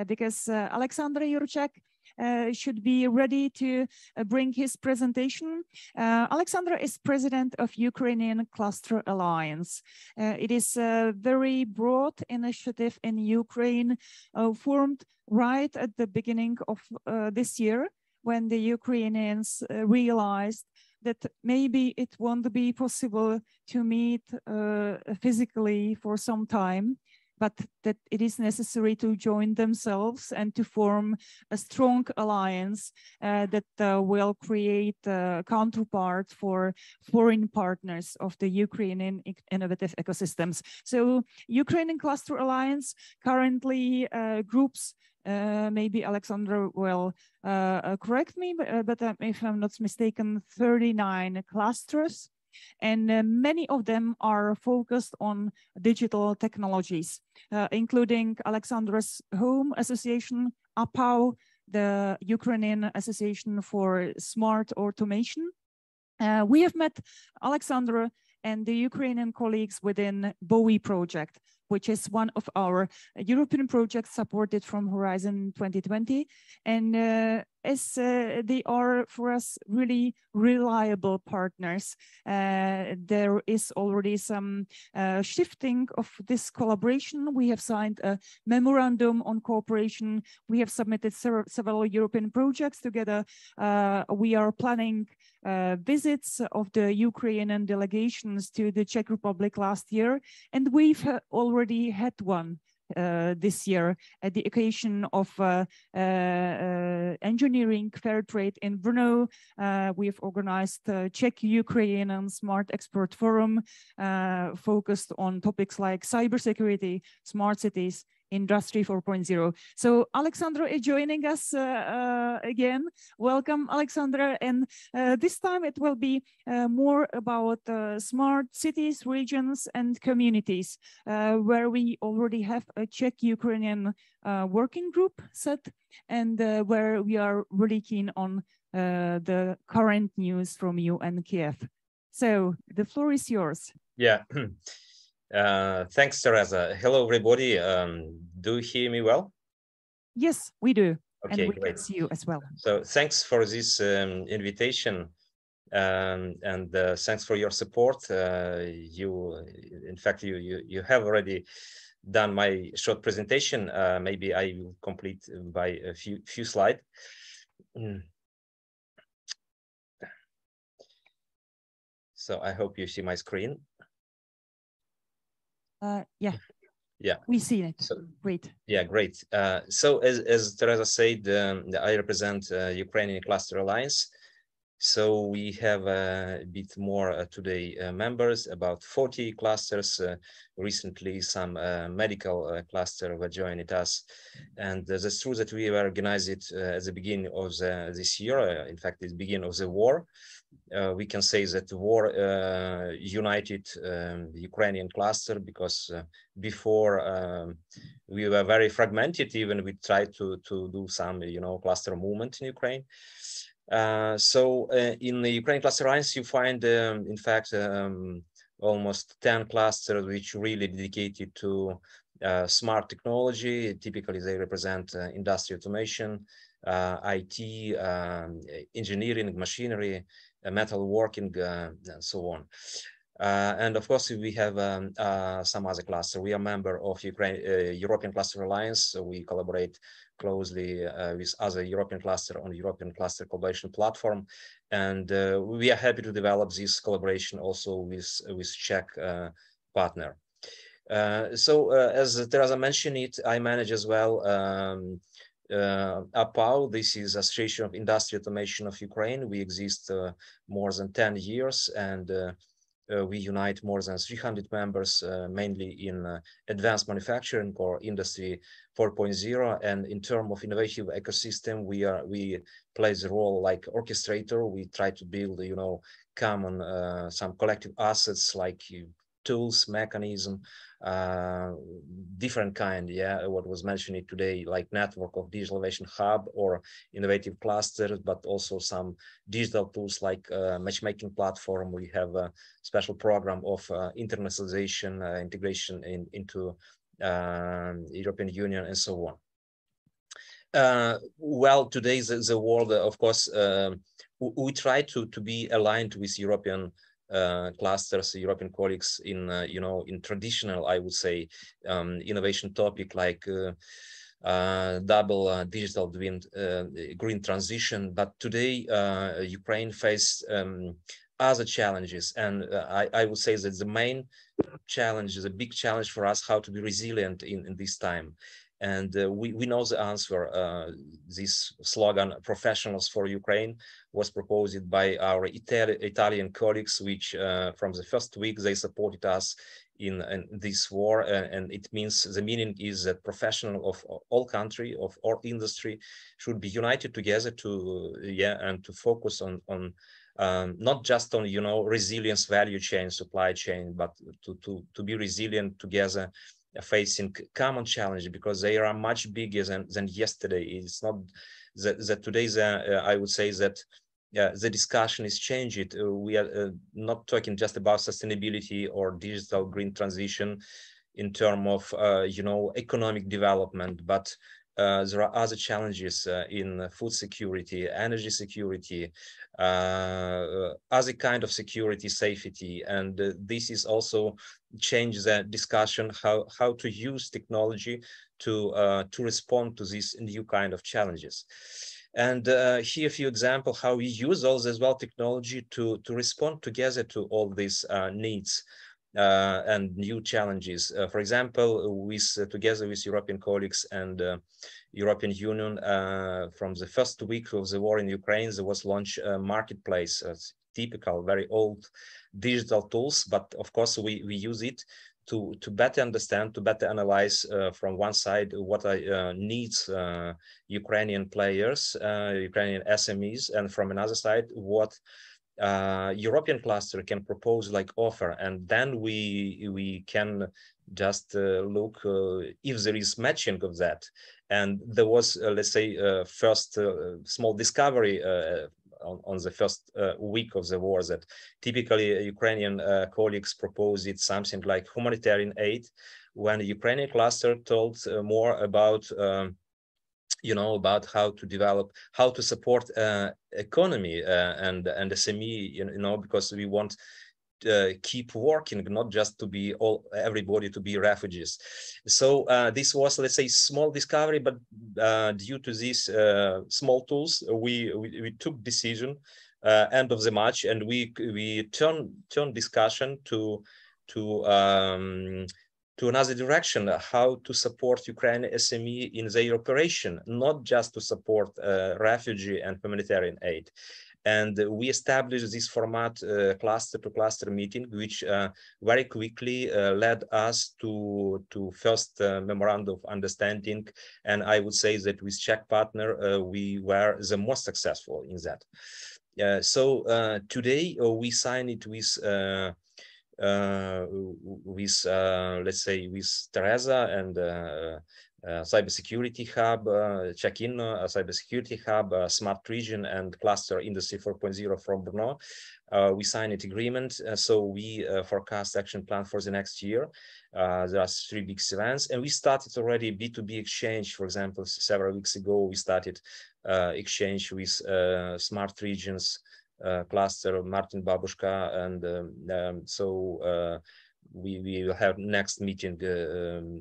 because Alexander Jurčák should be ready to bring his presentation. Alexander is president of Ukrainian Cluster Alliance. It is a very broad initiative in Ukraine, formed right at the beginning of this year, when the Ukrainians realized that maybe it won't be possible to meet physically for some time, but that it is necessary to join themselves and to form a strong alliance that will create a counterpart for foreign partners of the Ukrainian innovative ecosystems. So Ukrainian Cluster Alliance currently groups, maybe Alexander will correct me, but if I'm not mistaken, 39 clusters. And many of them are focused on digital technologies, including Alexandra's Home Association, APAU, the Ukrainian Association for Smart Automation. We have met Alexandra and the Ukrainian colleagues within BOE project, which is one of our European projects supported from Horizon 2020. And as they are for us really reliable partners, there is already some shifting of this collaboration. We have signed a memorandum on cooperation. We have submitted several European projects together. We are planning visits of the Ukrainian delegations to the Czech Republic last year, and we've already had one this year at the occasion of engineering fair trade in Brno. We have organized a Czech-Ukrainian Smart Export Forum focused on topics like cybersecurity, smart cities, Industry 4.0. So Alexandra is joining us again. Welcome, Alexandra. And this time it will be more about smart cities, regions, and communities, where we already have a Czech-Ukrainian working group set, and where we are really keen on the current news from you and Kiev. So the floor is yours. Yeah. Thanks, Teresa. Hello, everybody. Do you hear me well? Yes, we do. Okay, and we great. can see you as well. So thanks for this invitation, and thanks for your support. In fact, you have already done my short presentation. Maybe I will complete by a few slides. So I hope you see my screen. Yeah, we see it. So, great. Yeah, great. So as Teresa said, I represent Ukrainian Cluster Alliance. So we have a bit more today members, about 40 clusters. Recently, some medical cluster were joining us, and that's true that we were organized at the beginning of this year. In fact, it's the beginning of the war. We can say that the war united the Ukrainian cluster, because before we were very fragmented. Even we tried to do some, cluster movement in Ukraine. So in the Ukrainian Cluster Alliance, you find, in fact, almost 10 clusters which really dedicated to smart technology. Typically, they represent industry automation, IT, engineering, machinery, metalworking, and so on. And of course, we have some other cluster. We are a member of European Cluster Alliance, so we collaborate closely with other European cluster on the European Cluster Collaboration Platform. And we are happy to develop this collaboration also with Czech partner. So as Teresa mentioned it, I manage as well APAU. This is Association of Industry Automation of Ukraine. We exist more than 10 years, and we unite more than 300 members, mainly in advanced manufacturing or industry 4.0. And in terms of innovative ecosystem, we play the role like orchestrator. We try to build, common some collective assets like tools, mechanism, different kind, what was mentioned today, like network of digital innovation hub or innovative clusters, but also some digital tools like matchmaking platform. We have a special program of internationalization, integration into European Union and so on. Well, today the world, of course, we try to be aligned with European clusters, European colleagues in in traditional, I would say, innovation topic like double digital green transition. But today Ukraine faced other challenges, and I would say that the main challenge is a big challenge for us, how to be resilient in this time. And we know the answer. This slogan, "Professionals for Ukraine," was proposed by our Italian colleagues, which from the first week they supported us in this war. And it means, the meaning is that professionals of all country, of all industry, should be united together to and to focus on not just on resilience, value chain, supply chain, but to be resilient together, facing common challenge, because they are much bigger than yesterday. It's not that today I would say that the discussion is changed. We are not talking just about sustainability or digital green transition in terms of economic development, but there are other challenges in food security, energy security, other kind of security, safety, and this is also change the discussion how to use technology to respond to these new kind of challenges. And here a few examples how we use also as well technology to respond together to all these needs and new challenges. For example, together with European colleagues and European Union, from the first week of the war in Ukraine, there was launched a marketplace, typical, very old digital tools, but of course we use it to better understand, to better analyze from one side what needs Ukrainian players, Ukrainian SMEs, and from another side what European cluster can propose like offer, and then we can just look if there is matching of that. And there was let's say first small discovery on the first week of the war, that typically Ukrainian colleagues proposed something like humanitarian aid, when the Ukrainian cluster told more about about how to develop, how to support economy and SME, because we want keep working, not just to be everybody to be refugees. So this was, let's say, small discovery, but due to these small tools, we took decision end of the March, and we turn discussion to another direction, how to support Ukrainian SME in their operation, not just to support refugee and humanitarian aid. And we established this format, cluster to cluster meeting, which very quickly led us to first memorandum of understanding. And I would say that with Czech partner, we were the most successful in that. So today we signed it with let's say with Teresa and cybersecurity hub, check-in cybersecurity hub, smart region and cluster industry 4.0 from Brno. We signed an agreement, so we forecast action plan for the next year. There are 3 big events, and we started already B2B exchange. For example, several weeks ago, we started exchange with smart regions cluster, Martin Babushka, and so we will have next meeting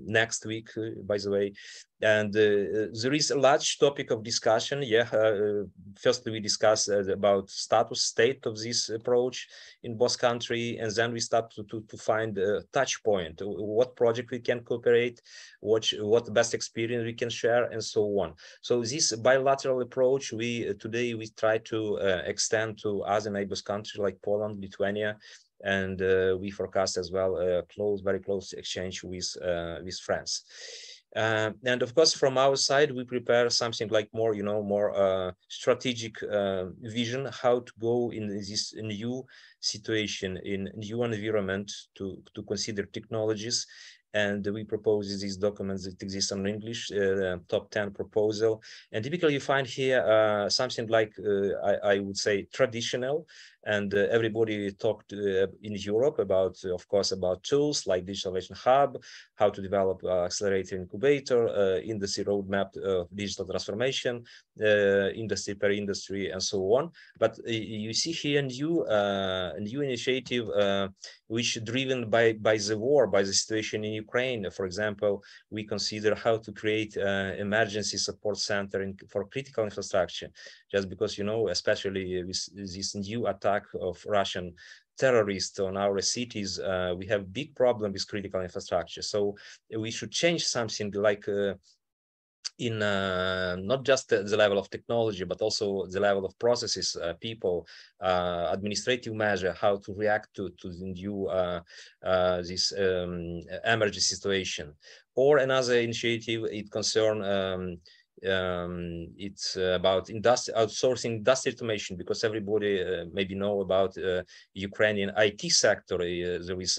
next week, by the way. And there is a large topic of discussion. First we discuss about status state of this approach in both countries, and then we start to find a touch point, what project we can cooperate, what best experience we can share, and so on. So this bilateral approach, today we try to extend to other neighbors countries like Poland, Lithuania, and we forecast as well a very close exchange with France. And of course, from our side, we prepare something like more, more strategic vision, how to go in this new situation, in new environment, to consider technologies. And we propose these documents that exist in English, top 10 proposal. And typically you find here something like, I would say, traditional. And everybody talked in Europe about, of course, about tools like Digital Innovation Hub, how to develop accelerator incubator, industry roadmap of digital transformation, industry per industry, and so on. But you see here a new initiative which driven by the war, by the situation in Ukraine. For example, we consider how to create emergency support center for critical infrastructure, just because, especially with this new attack of Russian terrorists on our cities, we have big problem with critical infrastructure. So we should change something like in not just the level of technology, but also the level of processes, people, administrative measure, how to react to the new this emergency situation. Or another initiative, it concerns it's about outsourcing industrial automation, because everybody maybe know about Ukrainian IT sector. There is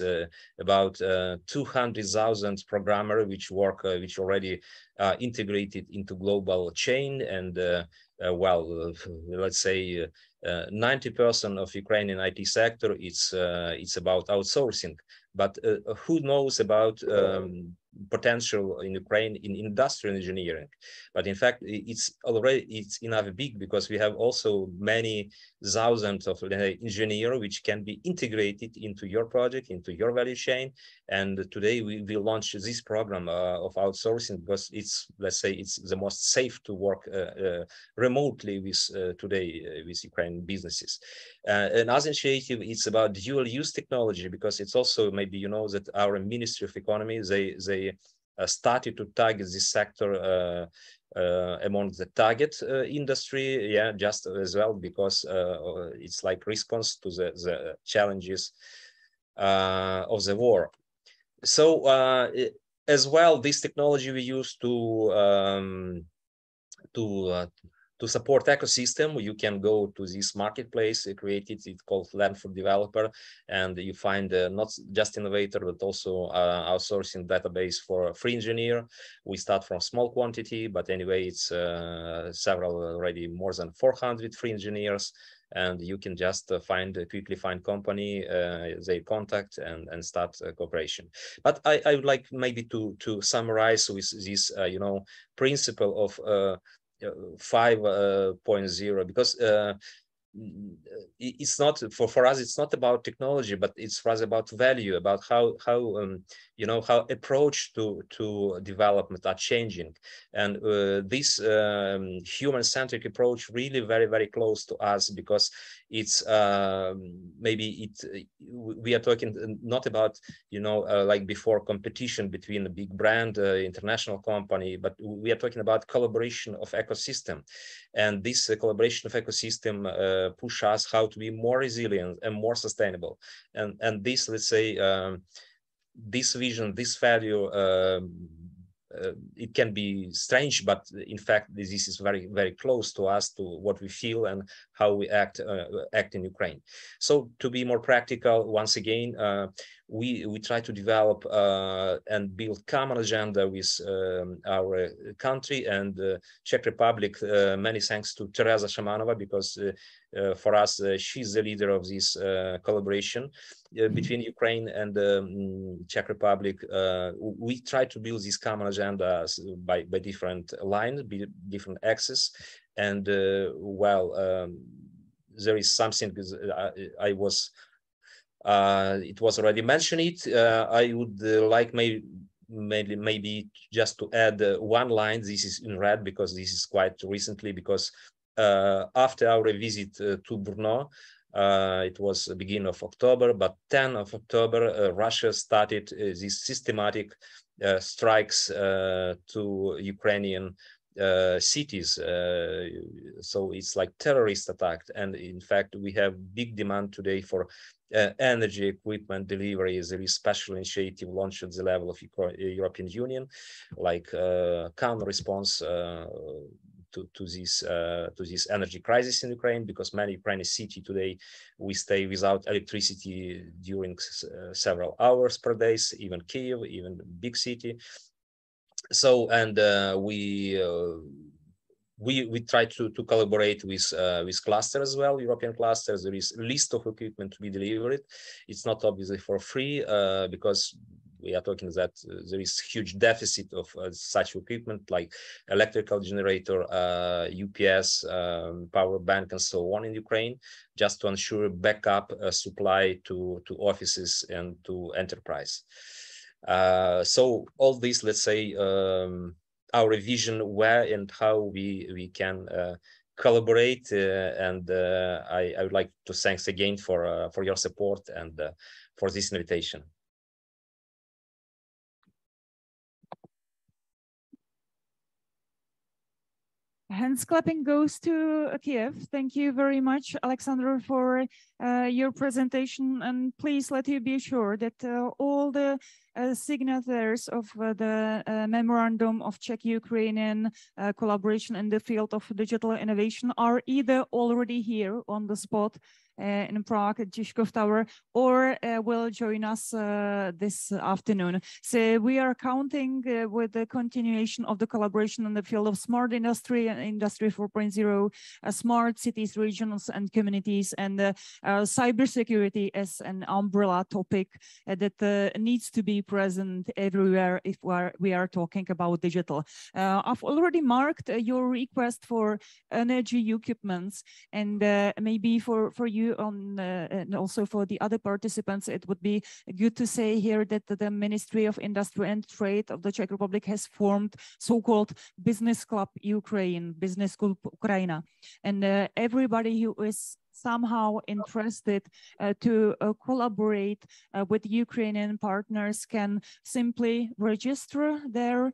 about 200,000 programmers which work, which already integrated into global chain, and well, let's say 90% of Ukrainian IT sector, it's about outsourcing. But who knows about potential in Ukraine in industrial engineering? But in fact, it's enough big, because we have also many thousands of engineers which can be integrated into your project, into your value chain. And today we will launch this program of outsourcing, because it's, let's say, it's the most safe to work remotely with today with Ukrainian businesses. Another initiative, it's about dual use technology, because it's also, maybe you know that our Ministry of Economy, they started to target this sector among the target industry, yeah, just as well, because it's like response to the challenges of the war. So as well, this technology we use to support ecosystem. You can go to this marketplace created, it's called Land for Developer, and you find not just innovator, but also outsourcing database for free engineer. We start from small quantity, but anyway, it's several already, more than 400 free engineers. And you can just quickly find company, they contact and start cooperation. But I would like maybe to summarize with this, principle of 5.0, because it's not for us, it's not about technology, but it's rather about value, about how how approach to development are changing. And this human-centric approach really very close to us, because it's we are talking not about like before, competition between a big brand, international company, but we are talking about collaboration of ecosystem. And this collaboration of ecosystem push us how to be more resilient and more sustainable. And this, let's say, this vision, this value, it can be strange, but in fact, this is very close to us, to what we feel and how we act in Ukraine. So to be more practical, once again, we try to develop and build common agenda with our country. And Czech Republic, many thanks to Teresa Shamanova, because for us, she's the leader of this collaboration between Ukraine and Czech Republic. We try to build this common agenda by different lines, different axes. And well, there is something it was already mentioned. I would like maybe just to add one line. This is in red because this is quite recently, because after our visit to Brno, it was the beginning of October, but 10th of October, Russia started these systematic strikes to Ukrainian cities. So it's like terrorist attack. And in fact, we have big demand today for energy equipment delivery. There is special initiative launched at the level of European Union, like counter response to this energy crisis in Ukraine, because many Ukrainian cities today we stay without electricity during several hours per day, even Kiev, even big city. So, and we try to collaborate with clusters as well, European clusters. There is a list of equipment to be delivered. It's not obviously for free because we are talking that there is huge deficit of such equipment like electrical generator, UPS, power bank, and so on in Ukraine, just to ensure backup supply to offices and to enterprise. So all this, let's say, our vision where and how we can collaborate, and I would like to thanks again for your support and for this invitation. Hands clapping goes to Kiev. Thank you very much, Alexander, for your presentation. And please let you be assured that all the signatories of the memorandum of Czech-Ukrainian collaboration in the field of digital innovation are either already here on the spot in Prague at Žižkov Tower, or will join us this afternoon. So we are counting with the continuation of the collaboration in the field of smart industry and Industry 4.0, smart cities, regions, and communities, and cybersecurity as an umbrella topic that needs to be present everywhere if we are talking about digital. I've already marked your request for energy equipments, and maybe for you and also for the other participants, it would be good to say here that the Ministry of Industry and Trade of the Czech Republic has formed so-called Business Club Ukraine, Business Club Ukraina, and everybody who is somehow interested to collaborate with Ukrainian partners can simply register there,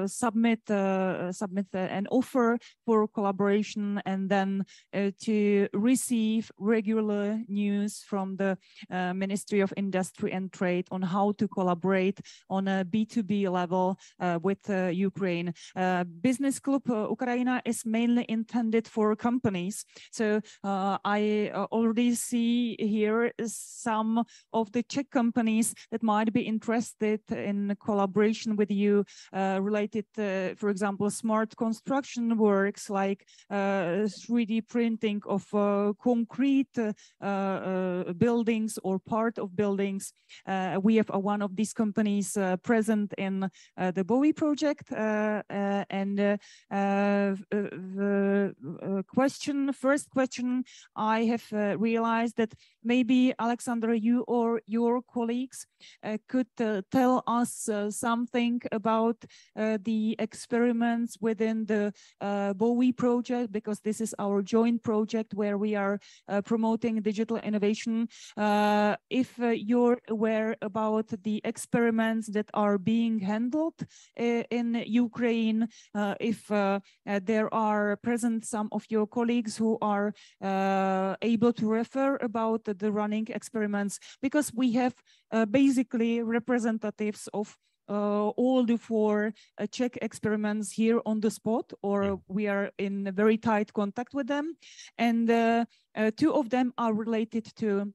submit an offer for collaboration, and then to receive regular news from the Ministry of Industry and Trade on how to collaborate on a B2B level with Ukraine. Business Club Ukraina is mainly intended for companies. So I already see here some of the Czech companies that might be interested in collaboration with you related, for example, smart construction works like 3D printing of concrete buildings or part of buildings. We have one of these companies present in the Bowie project, and the first question, I have realized that maybe Alexander, you or your colleagues could tell us something about the experiments within the Bowie project, because this is our joint project where we are promoting digital innovation. If you're aware about the experiments that are being handled in Ukraine, if there are present some of your colleagues who are able to refer about the running experiments, because we have basically representatives of all the 4 Czech experiments here on the spot, or we are in very tight contact with them, and 2 of them are related to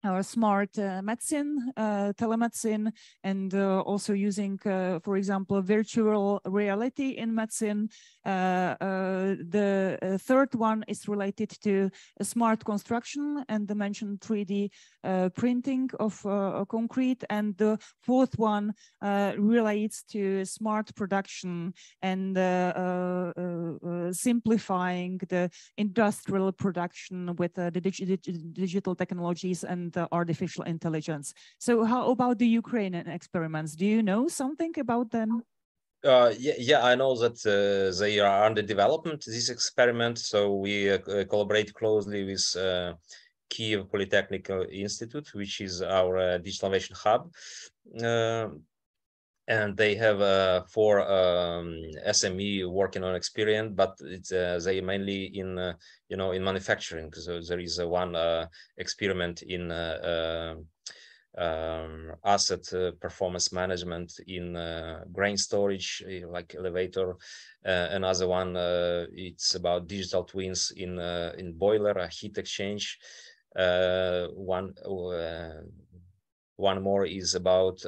our smart medicine, telemedicine, and also using, for example, virtual reality in medicine. The third one is related to smart construction and the mentioned 3D printing of concrete, and the fourth one relates to smart production and simplifying the industrial production with the digital technologies and artificial intelligence. So how about the Ukrainian experiments? Do you know something about them? Yeah, I know that they are under development, this experiment. So we collaborate closely with Kiev Polytechnic Institute, which is our digital innovation hub. and they have 4 SME working on experience, but it's, they mainly in in manufacturing. So there is one experiment in asset performance management in grain storage, like elevator. Another one, it's about digital twins in boiler, heat exchange. One more is about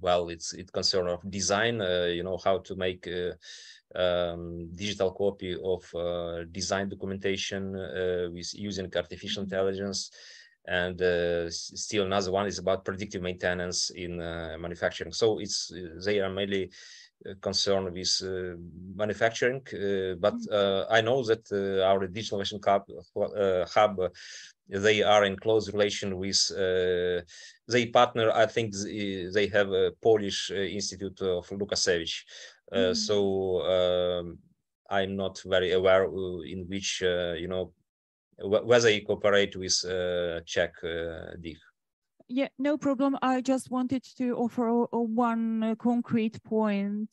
well, it concerns of design, how to make digital copy of design documentation with using artificial intelligence. And still another one is about predictive maintenance in manufacturing. So they are mainly concerned with manufacturing, but I know that our digital innovation hub they are in close relation with they partner. I think they have a Polish Institute of Lukasiewicz. So I'm not very aware in which whether they cooperate with Czech DIG. Yeah, no problem. I just wanted to offer one concrete point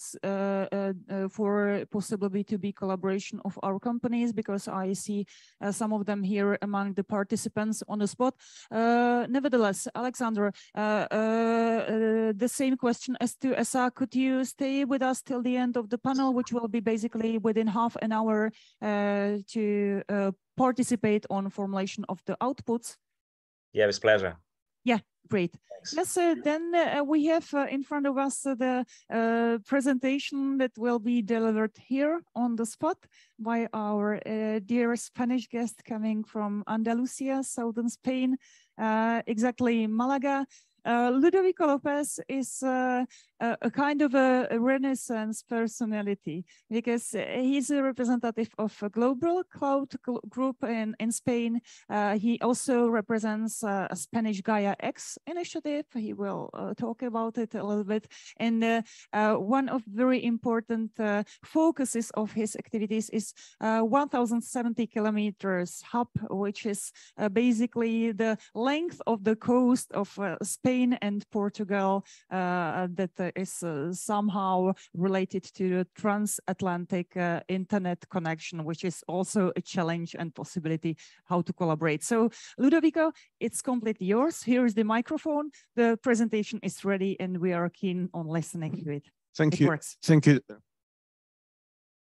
for possibly to be collaboration of our companies, because I see some of them here among the participants on the spot. Nevertheless, Alexander, the same question as to Esa. Could you stay with us till the end of the panel, which will be basically within half an hour to participate on formulation of the outputs? Yeah, with pleasure. Yeah, great. Yes, then we have in front of us the presentation that will be delivered here on the spot by our dear Spanish guest coming from Andalusia, southern Spain, exactly Malaga. Ludovico Lopez is a kind of a Renaissance personality, because he's a representative of a global cloud group in Spain. He also represents a Spanish Gaia X initiative. He will talk about it a little bit. And one of very important focuses of his activities is 1,070 kilometers hub, which is basically the length of the coast of Spain and Portugal that is somehow related to the transatlantic internet connection, which is also a challenge and possibility how to collaborate. So Ludovico, it's completely yours. Here is the microphone. The presentation is ready and we are keen on listening to it. Thank you. Works. Thank you.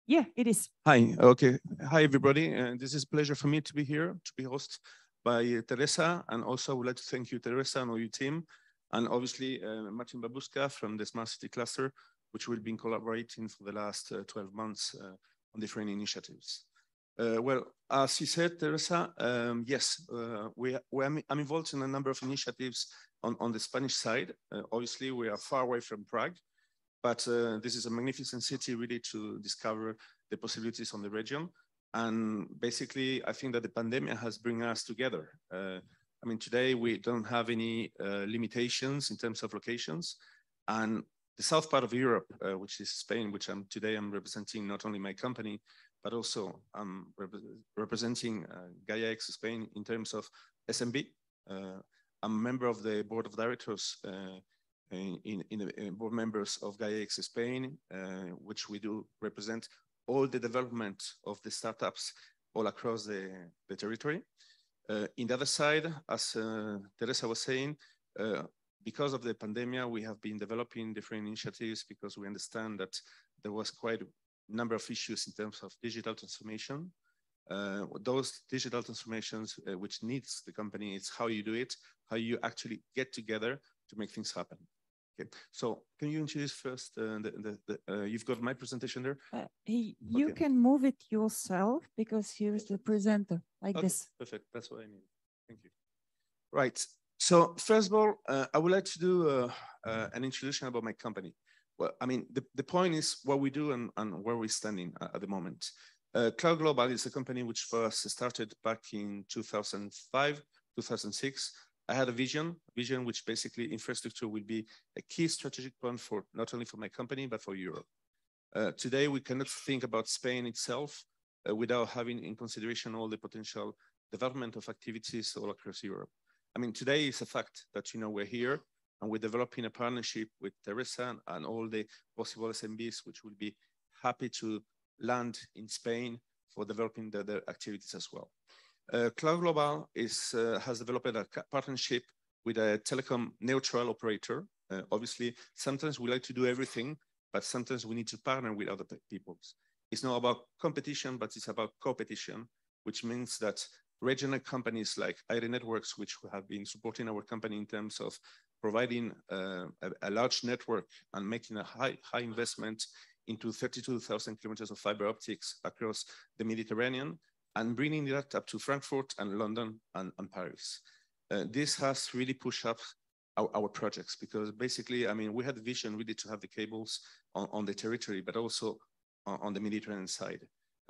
Yeah, it is. Hi. Okay. Hi, everybody. This is a pleasure for me to be here, to be hosted by Teresa. And also I would like to thank you, Teresa, and all your team. And obviously, Martin Babuska from the Smart City Cluster, which we've been collaborating for the last 12 months on different initiatives. Well, as you said, Teresa, yes, I'm involved in a number of initiatives on the Spanish side. Obviously, we are far away from Prague, but this is a magnificent city really to discover the possibilities on the region. And basically, I think that the pandemic has bring us together. I mean, today we don't have any limitations in terms of locations. And the south part of Europe, which is Spain, which today I'm representing not only my company, but also I'm representing Gaia X Spain in terms of SMB. I'm a member of the board of directors in the board members of Gaia X Spain, which we do represent all the development of the startups all across the territory. In the other side, as Teresa was saying, because of the pandemic, we have been developing different initiatives because we understand that there was quite a number of issues in terms of digital transformation. Those digital transformations, which needs the company, it's how you do it, how you actually get together to make things happen. Okay, so can you introduce first, you've got my presentation there? You can move it yourself because here's the presenter, like this. Perfect, that's what I mean. Thank you. Right, so first of all, I would like to do an introduction about my company. Well, I mean, the point is what we do and where we're standing at the moment. Cloud Global is a company which first started back in 2005, 2006. I had a vision which basically infrastructure will be a key strategic point for not only for my company, but for Europe. Today, we cannot think about Spain itself without having in consideration all the potential development of activities all across Europe. I mean, today is a fact that, we're here and we're developing a partnership with Teresa and all the possible SMBs, which will be happy to land in Spain for developing their activities as well. Cloud Global has developed a partnership with a telecom neutral operator. Obviously, sometimes we like to do everything, but sometimes we need to partner with other people. It's not about competition, but it's about competition, which means that regional companies like Aire Networks, which have been supporting our company in terms of providing a large network and making a high investment into 32,000 kilometers of fiber optics across the Mediterranean, and bringing that up to Frankfurt and London and Paris. This has really pushed up our projects, because basically, I mean, we had the vision really to have the cables on the territory, but also on the Mediterranean side.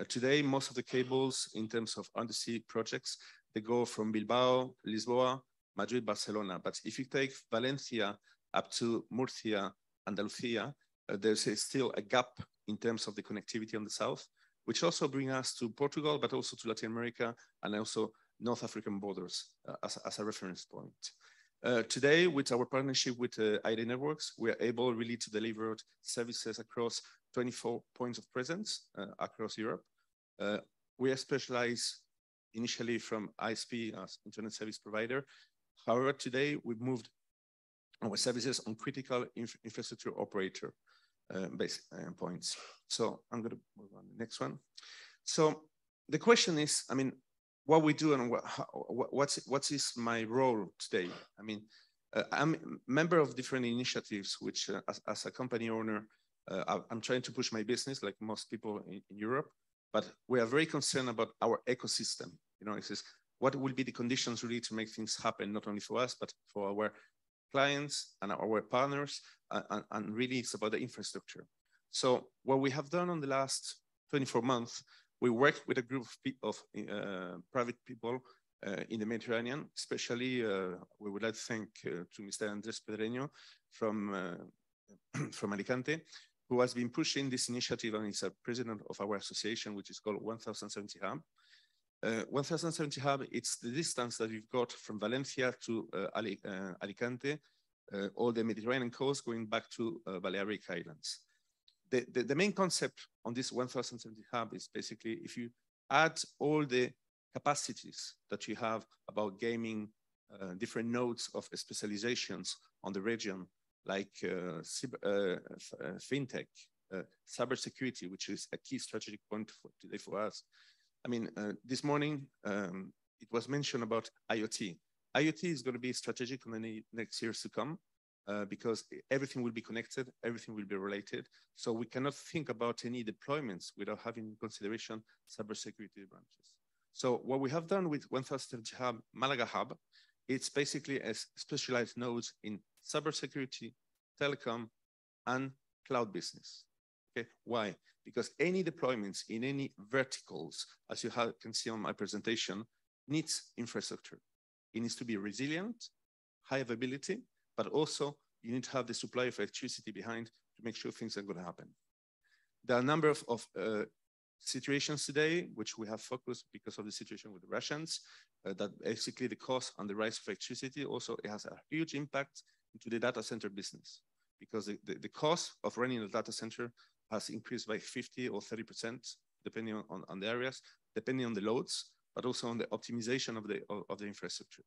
Today, most of the cables in terms of undersea projects, they go from Bilbao, Lisboa, Madrid, Barcelona. But if you take Valencia up to Murcia, Andalusia, there's still a gap in terms of the connectivity on the south, which also brings us to Portugal, but also to Latin America and also North African borders as a reference point. Today, with our partnership with Aire Networks, we are able really to deliver services across 24 points of presence across Europe. We are specialized initially from ISP as Internet Service Provider. However, today we've moved our services on critical infrastructure operator base points. So I'm going to move on to the next one. So the question is, I mean, what we do and what is my role today? I mean, I'm a member of different initiatives, which as a company owner, I'm trying to push my business like most people in Europe, but we are very concerned about our ecosystem. You know, it says, what will be the conditions really to make things happen, not only for us, but for our clients and our partners, and really it's about the infrastructure. So what we have done on the last 24 months, we worked with a group of private people in the Mediterranean, especially we would like to thank to Mr. Andrés Pedreño from Alicante, who has been pushing this initiative and is a president of our association, which is called 1070 Hub. 1070 Hub, it's the distance that we've got from Valencia to Alicante, all the Mediterranean coast going back to Balearic Islands. The main concept on this 1070 Hub is basically if you add all the capacities that you have about gaming, different nodes of specializations on the region, like fintech, cybersecurity, which is a key strategic point today for us. I mean, this morning, it was mentioned about IoT. IoT is going to be strategic in the next years to come because everything will be connected, everything will be related. So we cannot think about any deployments without having in consideration cybersecurity branches. So what we have done with 1070 Hub, Malaga Hub, it's basically a specialized nodes in cybersecurity, telecom, and cloud business. Okay, why? Because any deployments in any verticals, as you can see on my presentation, needs infrastructure. It needs to be resilient, high availability, but also you need to have the supply of electricity behind to make sure things are going to happen. There are a number of situations today, which we have focused because of the situation with the Russians, that basically the cost and the rise of electricity also it has a huge impact into the data center business, because the cost of running a data center has increased by 50 or 30%, depending on the areas, depending on the loads, but also on the optimization of the infrastructure.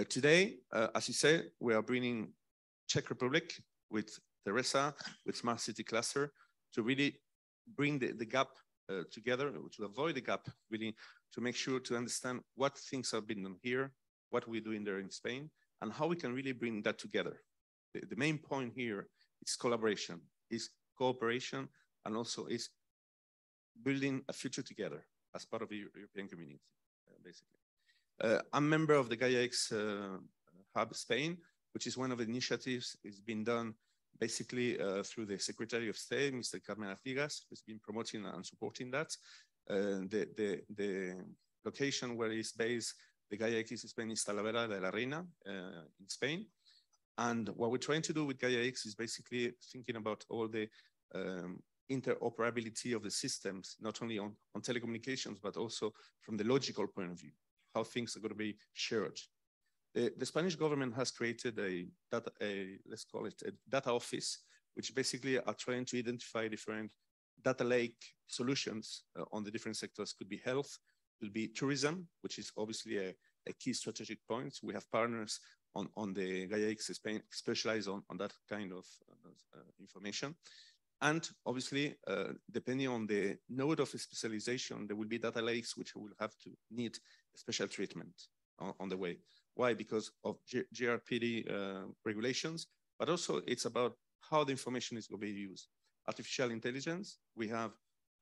Today, as you said, we are bringing Czech Republic with Teresa, with Smart City Cluster, to really bring the gap together, to avoid the gap, really to make sure to understand what things have been done here, what we're doing there in Spain, and how we can really bring that together. The main point here is collaboration, is cooperation, and also is building a future together as part of the European community, basically. I'm a member of the Gaia-X Hub Spain, which is one of the initiatives that's been done basically through the Secretary of State, Mr. Carmen Artigas, who's been promoting and supporting that. The location where it's based, the Gaia-X Spain is Talavera de la Reina in Spain. And what we're trying to do with Gaia-X is basically thinking about all the interoperability of the systems, not only on telecommunications, but also from the logical point of view, how things are going to be shared. The Spanish government has created let's call it a data office, which basically are trying to identify different data lake solutions on the different sectors. Could be health, could be tourism, which is obviously a key strategic point. We have partners on the GaiaX Spain specialized on that kind of information. And obviously, depending on the node of specialization, there will be data lakes which will have to need special treatment on the way. Why? Because of GRPD regulations, but also it's about how the information is going to be used. Artificial intelligence, we have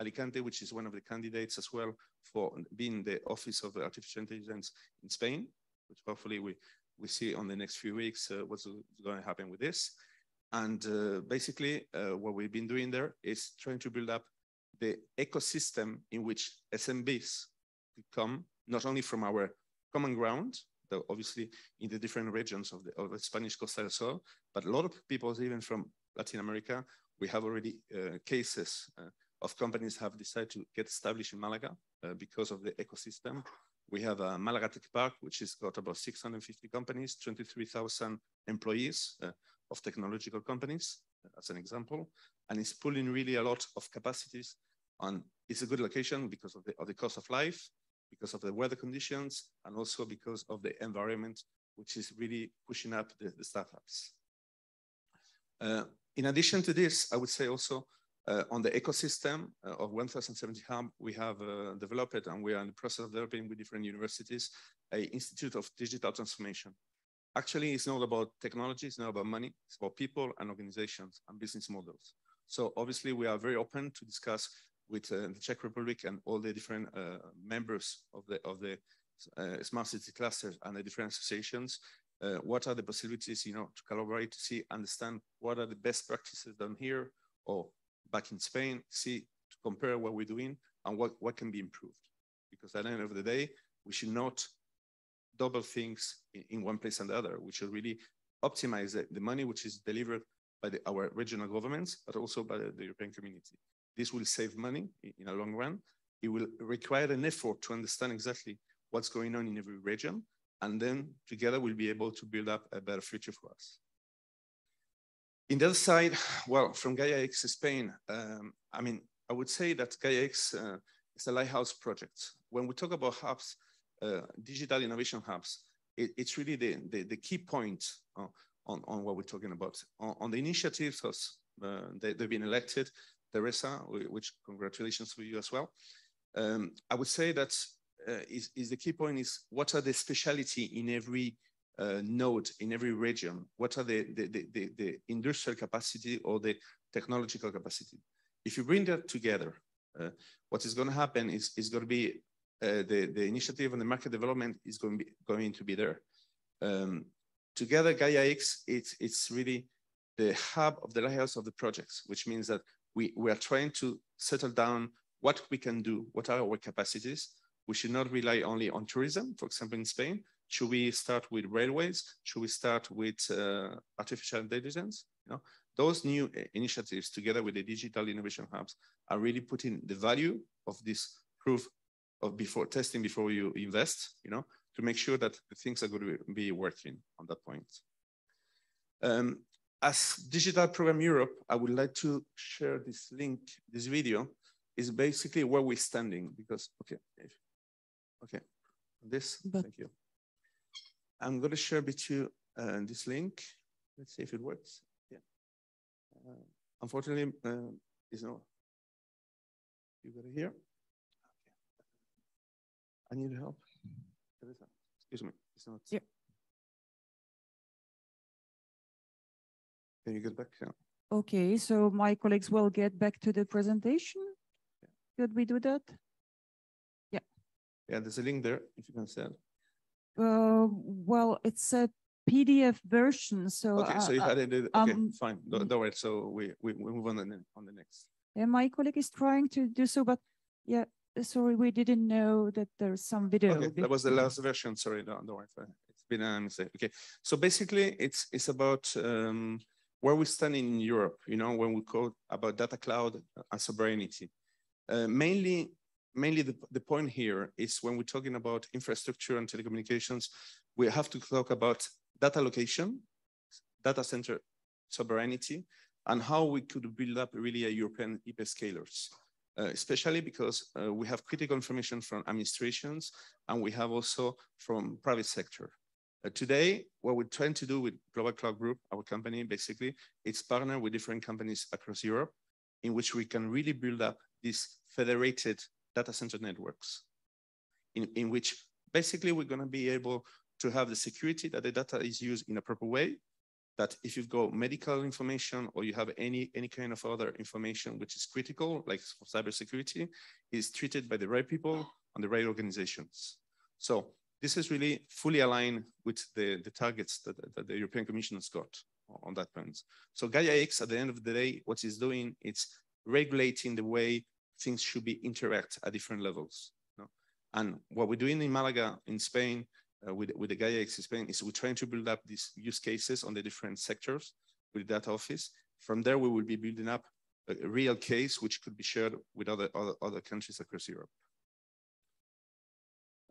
Alicante, which is one of the candidates as well for being the Office of Artificial Intelligence in Spain, which hopefully we see on the next few weeks what's going to happen with this. And basically what we've been doing there is trying to build up the ecosystem in which SMBs could come, not only from our common ground, though obviously in the different regions of the Spanish Costa del Sol, but a lot of people even from Latin America. We have already cases of companies have decided to get established in Malaga because of the ecosystem. We have a Malaga Tech Park, which has got about 650 companies, 23,000 employees of technological companies, as an example, and it's pulling really a lot of capacities on. It's a good location because of the cost of life, because of the weather conditions, and also because of the environment, which is really pushing up the startups. In addition to this, I would say also on the ecosystem of 1070 Hub, we have developed, and we are in the process of developing with different universities, an Institute of Digital Transformation. Actually, it's not about technology, it's not about money, it's about people and organizations and business models. So obviously we are very open to discuss with the Czech Republic and all the different members of the smart city clusters and the different associations. What are the possibilities, to collaborate, to see, understand what are the best practices done here or back in Spain, see, to compare what we're doing and what can be improved. Because at the end of the day, we should not double things in one place and the other. We should really optimize the money which is delivered by our regional governments, but also by the European community. This will save money in a long run. It will require an effort to understand exactly what's going on in every region. And then together we'll be able to build up a better future for us. In the other side, well, from GaiaX Spain, I would say that GaiaX is a lighthouse project. When we talk about hubs, digital innovation hubs, it's really the key point on what we're talking about. On the initiatives, they've been elected, Teresa, which congratulations to you as well. I would say that is the key point is what are the specialty in every node, in every region? What are the industrial capacity or the technological capacity? If you bring that together, what is going to happen is going to be the initiative and the market development is going to be there. Together, GaiaX, it's really the hub of the lighthouse of the projects, which means that we are trying to settle down what we can do, what are our capacities. We should not rely only on tourism, for example, in Spain. Should we start with railways? Should we start with artificial intelligence? Those new initiatives together with the digital innovation hubs are really putting the value of this proof of testing before you invest, to make sure that the things are going to be working on that point. As Digital Program Europe, I would like to share this link. This video is basically where we're standing because, okay, thank you. I'm going to share with you this link. Let's see if it works. Yeah. Unfortunately, it's not. You got it here? Okay. I need help. Excuse me. It's not. Yeah. Can you get back? Yeah. Okay, so my colleagues will get back to the presentation. Yeah. Could we do that? Yeah. Yeah, there's a link there, if you can send. Well, it's a PDF version, so. Okay, so you had it. Okay, fine. Don't worry. So we move on the next. Yeah, my colleague is trying to do so, but yeah, sorry, we didn't know that there's some video. Okay, that was the last version. Sorry, don't worry. It's been a mistake. Okay, so basically, it's about where we stand in Europe. When we talk about data cloud and sovereignty, mainly the point here is when we're talking about infrastructure and telecommunications, we have to talk about data location, data center sovereignty, and how we could build up really a European hyperscalers, especially because we have critical information from administrations, and we have also from private sector. Today, what we're trying to do with Global Cloud Group, our company, basically, it's partner with different companies across Europe, in which we can really build up these federated data center networks, in which basically we're going to be able to have the security that the data is used in a proper way, that if you've got medical information or you have any kind of other information which is critical, like for cybersecurity, is treated by the right people and the right organizations. So this is really fully aligned with the targets that the European Commission has got on that point. So Gaia X, at the end of the day, what it's doing, it's regulating the way things should be interact at different levels. You know? And what we're doing in Malaga, in Spain, with the Gaia X in Spain, is we're trying to build up these use cases on the different sectors with the data office. From there, we will be building up a real case which could be shared with other countries across Europe.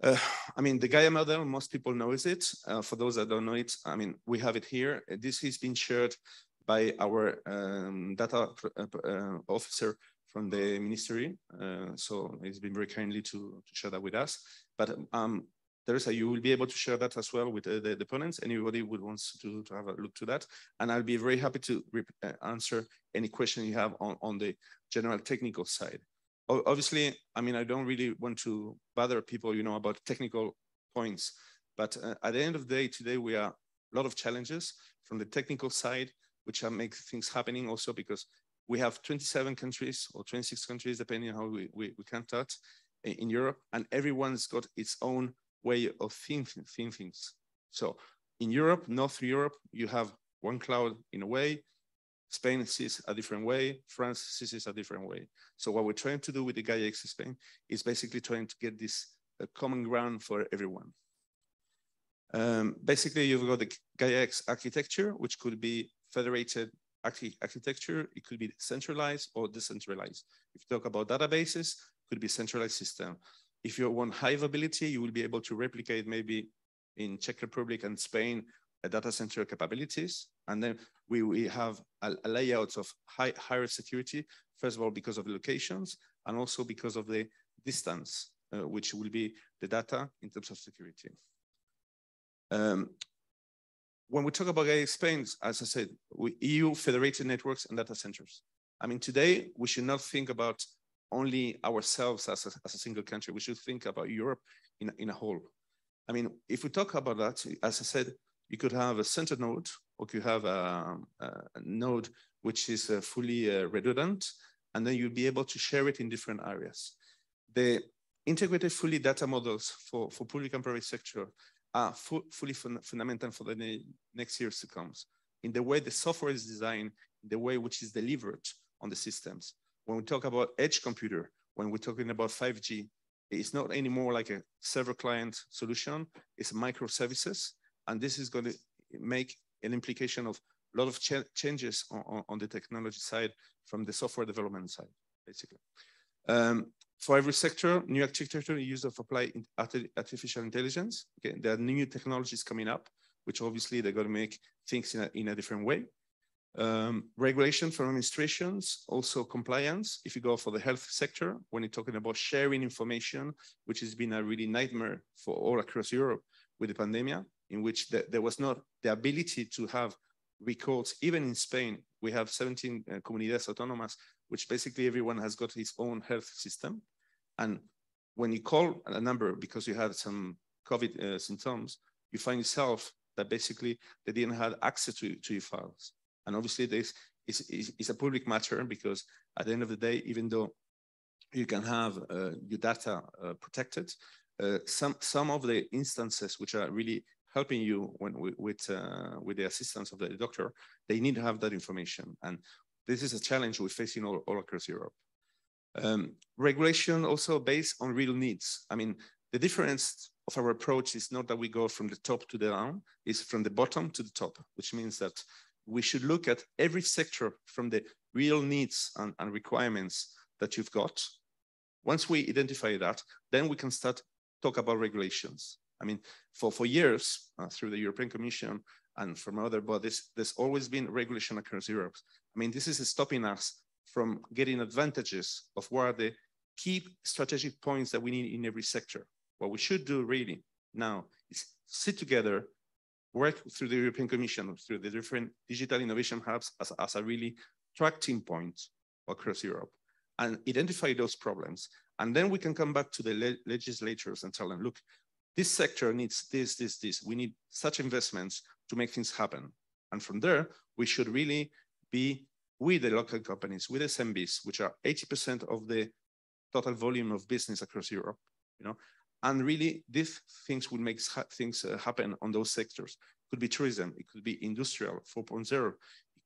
I mean, the Gaia model, most people know it. For those that don't know it, I mean, we have it here. This has been shared by our data officer from the ministry. So he's been very kindly to share that with us. But Teresa, you will be able to share that as well with the opponents. Anybody would want to have a look to that. And I'll be very happy to answer any question you have on the general technical side. Obviously, I mean, I don't really want to bother people, you know, about technical points, but at the end of the day, today we are a lot of challenges from the technical side, which are make things happening also because we have 27 countries or 26 countries, depending on how we count that in Europe, and everyone's got its own way of thinking things. So in Europe, North Europe, you have one cloud in a way. Spain sees a different way, France sees a different way. So what we're trying to do with the Gaia X Spain is basically trying to get this common ground for everyone. Basically, you've got the Gaia X architecture, which could be federated architecture. It could be centralized or decentralized. If you talk about databases, it could be centralized system. If you want high availability, you will be able to replicate maybe in Czech Republic and Spain, data center capabilities. And then we have a layout of higher security, first of all, because of the locations, and also because of the distance, which will be the data in terms of security. When we talk about Gaia Spain, as I said, EU federated networks and data centers. I mean, today, we should not think about only ourselves as a single country. We should think about Europe in a whole. I mean, if we talk about that, as I said, you could have a center node, or you have a node which is fully redundant, and then you'll be able to share it in different areas. The integrated fully data models for public and private sector are fully fundamental for the next years to come. In the way the software is designed, the way which is delivered on the systems. When we talk about edge computer, when we're talking about 5G, it's not anymore like a server client solution, it's microservices. And this is going to make an implication of a lot of changes on the technology side from the software development side, basically. For every sector, new architecture, use of applied artificial intelligence. Okay, there are new technologies coming up, which obviously they're going to make things in a different way. Regulation from administrations, also compliance. If you go for the health sector, when you're talking about sharing information, which has been a really nightmare for all across Europe with the pandemic, in which there was not the ability to have records. Even in Spain, we have 17 comunidades autónomas, which basically everyone has got his own health system. And when you call a number because you had some COVID symptoms, you find yourself that basically they didn't have access to your files. And obviously this is a public matter because at the end of the day, even though you can have your data protected, some of the instances which are really helping you with the assistance of the doctor, they need to have that information. And this is a challenge we're facing all across Europe. Regulation also based on real needs. I mean, the difference of our approach is not that we go from the top to the down, it's from the bottom to the top, which means that we should look at every sector from the real needs and requirements that you've got. Once we identify that, then we can start talk about regulations. I mean, for years, through the European Commission and from other bodies, there's always been regulation across Europe. I mean, this is stopping us from getting advantages of what are the key strategic points that we need in every sector. What we should do really now is sit together, work through the European Commission, through the different digital innovation hubs as a really tracking point across Europe, and identify those problems. And then we can come back to the legislators and tell them, look, this sector needs this, this, this. We need such investments to make things happen. And from there, we should really be with the local companies, with SMBs, which are 80% of the total volume of business across Europe, you know, and really these things will make things happen on those sectors. It could be tourism, it could be industrial 4.0, it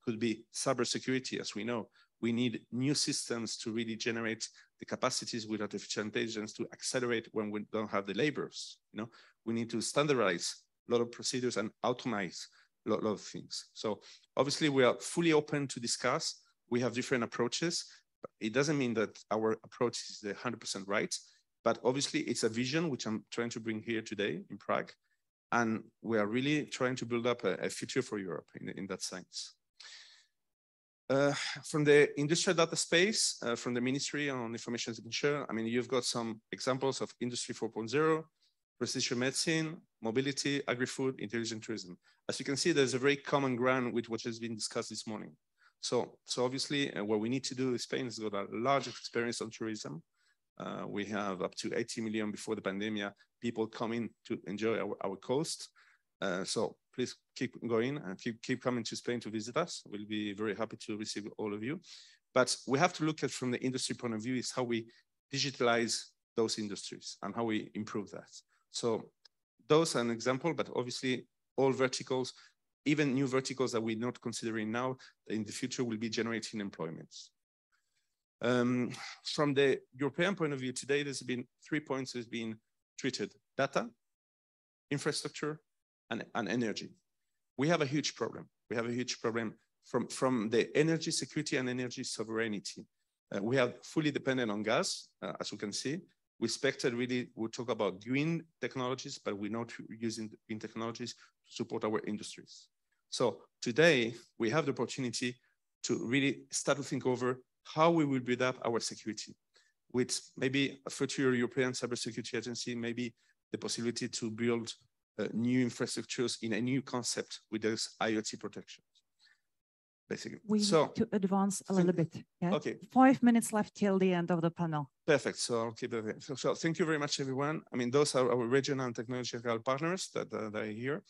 could be cybersecurity. As we know, we need new systems to really generate the capacities with artificial intelligence to accelerate when we don't have the laborers. You know, we need to standardize a lot of procedures and automate a lot of things. So obviously we are fully open to discuss. We have different approaches, but it doesn't mean that our approach is 100% right. But obviously it's a vision which I'm trying to bring here today in Prague. And we are really trying to build up a future for Europe in that sense. From the industrial data space, from the Ministry on Information Signature, I mean, you've got some examples of Industry 4.0, precision medicine, mobility, agri-food, intelligent tourism. As you can see, there's a very common ground with what has been discussed this morning. So obviously, what we need to do is Spain has got a large experience on tourism. We have up to 80 million before the pandemic, people coming to enjoy our coast. So please keep going and keep coming to Spain to visit us. We'll be very happy to receive all of you. But we have to look at from the industry point of view is how we digitalize those industries and how we improve that. So those are an example, but obviously all verticals, even new verticals that we're not considering now, in the future will be generating employments. From the European point of view, today there's been 3 points that's been treated: data, infrastructure, and energy. We have a huge problem. We have a huge problem from the energy security and energy sovereignty. We are fully dependent on gas, as you can see. We expected really, we'll talk about green technologies, but we're not using green technologies to support our industries. So today we have the opportunity to really start to think over how we will build up our security with maybe a future European cybersecurity agency, maybe the possibility to build new infrastructures in a new concept with those IoT protections. Basically. We need to advance a little bit. Yeah? Okay. 5 minutes left till the end of the panel. Perfect. So I'll keep it. So thank you very much, everyone. I mean, those are our regional and technological partners that are here.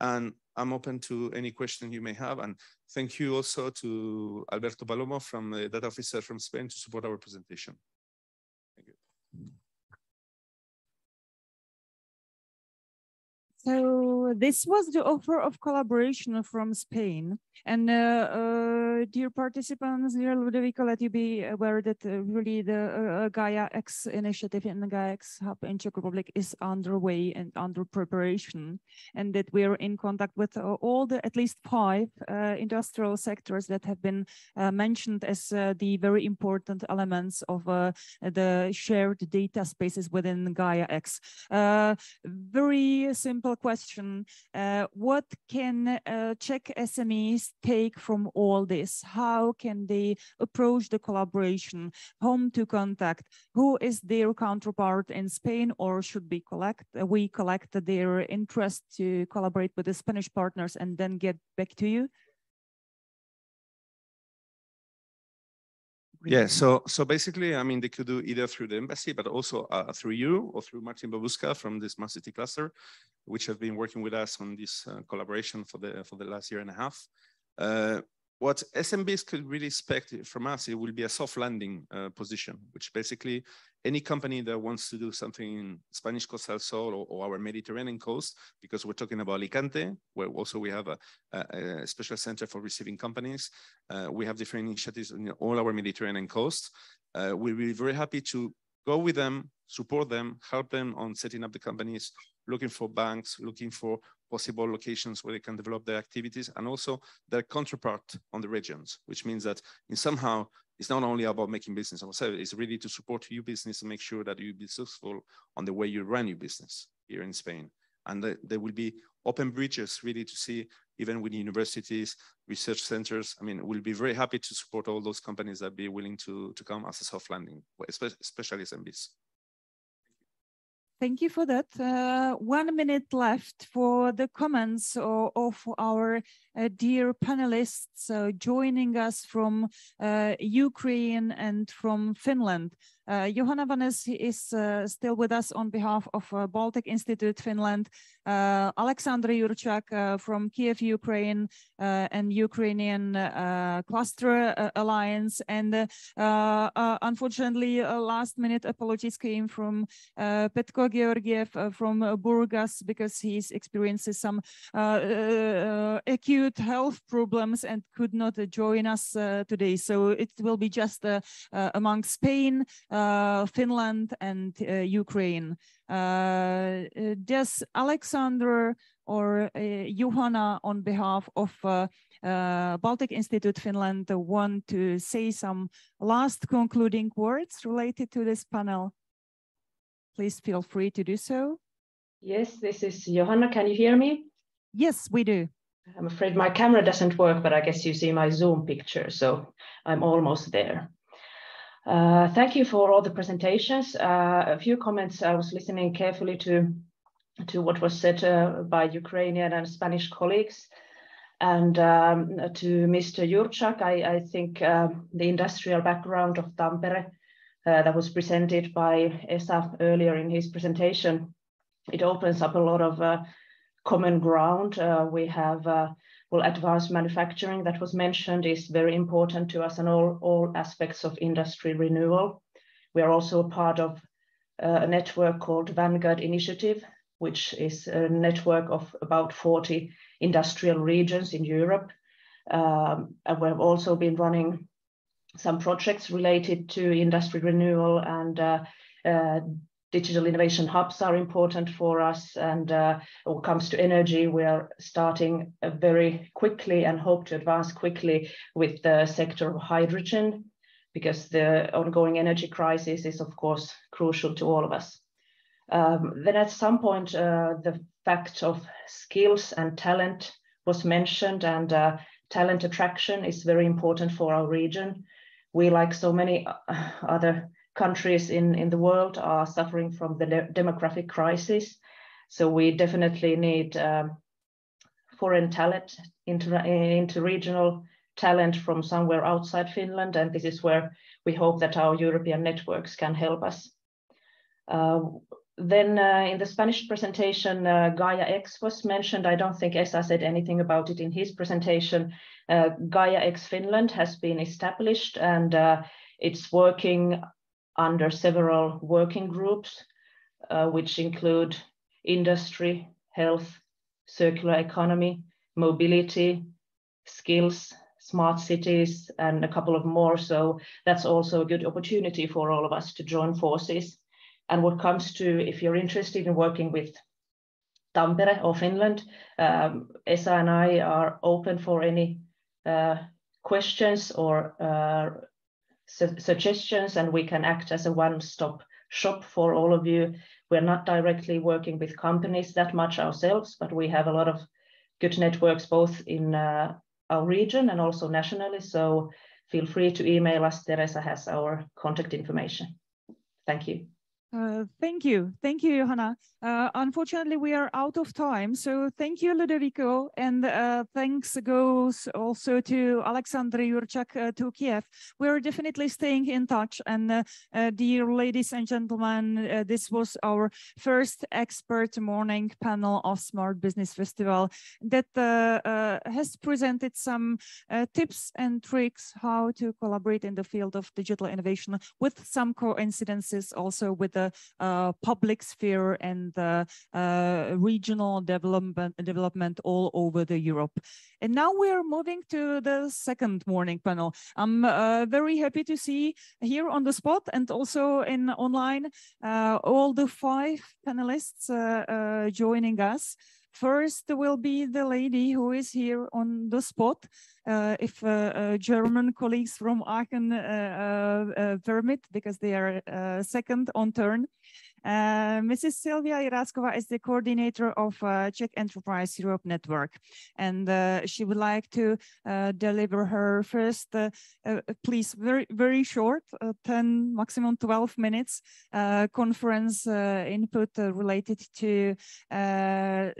And I'm open to any question you may have. And thank you also to Alberto Palomo, from the data officer from Spain, to support our presentation. Thank you. So this was the offer of collaboration from Spain. And dear participants, dear Ludovico, let you be aware that really the Gaia X initiative in the Gaia X Hub in Czech Republic is underway and under preparation. And that we're in contact with all the at least 5 industrial sectors that have been mentioned as the very important elements of the shared data spaces within Gaia X. Very simple question. What can Czech SMEs take from all this? How can they approach the collaboration? Whom to contact? Who is their counterpart in Spain, or should we collect their interest to collaborate with the Spanish partners and then get back to you? Yeah, so basically, I mean, they could do either through the embassy, but also through you or through Martin Babuška from the Smart City Cluster, which have been working with us on this collaboration for the last year and a half. What SMBs could really expect from us, it will be a soft landing position, which basically any company that wants to do something in Spanish Coast del Sol or our Mediterranean coast, because we're talking about Alicante, where also we have a special center for receiving companies. We have different initiatives in all our Mediterranean coast. We'll be very happy to go with them, support them, help them on setting up the companies, looking for banks, looking for possible locations where they can develop their activities, and also their counterpart on the regions, which means that in somehow it's not only about making business ourselves, it's really to support your business and make sure that you be successful on the way you run your business here in Spain. And there will be open bridges really to see, even with universities, research centers. I mean, we'll be very happy to support all those companies that be willing to come as a soft landing, especially SMBs. Thank you for that. 1 minute left for the comments of our dear panelists joining us from Ukraine and from Finland. Johanna Vanes is still with us on behalf of Baltic Institute Finland, Alexander Jurchak from Kiev, Ukraine, and Ukrainian Cluster Alliance. And unfortunately, last minute apologies came from Petko Georgiev from Burgas, because he's experiencing some acute health problems and could not join us today. So it will be just among Spain, Finland and Ukraine. Does Alexander or Johanna, on behalf of Baltic Institute Finland, want to say some last concluding words related to this panel? Please feel free to do so. Yes, this is Johanna. Can you hear me? Yes, we do. I'm afraid my camera doesn't work, but I guess you see my Zoom picture, so I'm almost there. Thank you for all the presentations. A few comments. I was listening carefully to what was said by Ukrainian and Spanish colleagues. And to Mr. Jurchak, I think the industrial background of Tampere that was presented by Esa earlier in his presentation, it opens up a lot of common ground. We have advanced manufacturing that was mentioned is very important to us, and all aspects of industry renewal. We are also a part of a network called Vanguard Initiative, which is a network of about 40 industrial regions in Europe. And we have also been running some projects related to industry renewal, and digital innovation hubs are important for us. And when it comes to energy, we are starting very quickly and hope to advance quickly with the sector of hydrogen, because the ongoing energy crisis is, of course, crucial to all of us. Then at some point, the fact of skills and talent was mentioned, and talent attraction is very important for our region. We, like so many other countries in the world, are suffering from the demographic crisis. So we definitely need foreign talent, interregional talent from somewhere outside Finland. And this is where we hope that our European networks can help us. Then in the Spanish presentation, Gaia X was mentioned. I don't think Esa said anything about it in his presentation. Gaia X Finland has been established, and it's working under several working groups, which include industry, health, circular economy, mobility, skills, smart cities, and a couple of more. So that's also a good opportunity for all of us to join forces. And what comes to, if you're interested in working with Tampere or Finland, Esa and I are open for any questions or suggestions, and we can act as a one-stop shop for all of you. We're not directly working with companies that much ourselves, but we have a lot of good networks both in our region and also nationally. So feel free to email us. Teresa has our contact information. Thank you. Thank you, Johanna. Unfortunately, we are out of time. So thank you, Ludovico, and thanks goes also to Alexander Jurchak to Kiev. We're definitely staying in touch. And dear ladies and gentlemen, this was our first expert morning panel of Smart Business Festival that has presented some tips and tricks how to collaborate in the field of digital innovation, with some coincidences also with the public sphere and regional development all over the Europe. And now we're moving to the second morning panel. I'm very happy to see here on the spot and also in online all the 5 panelists joining us. First will be the lady who is here on the spot, if German colleagues from Aachen permit, because they are second on turn. Mrs. Silvia Iraskova is the coordinator of Czech Enterprise Europe Network, and she would like to deliver her first, please, very short, 10, maximum 12 minutes conference input related to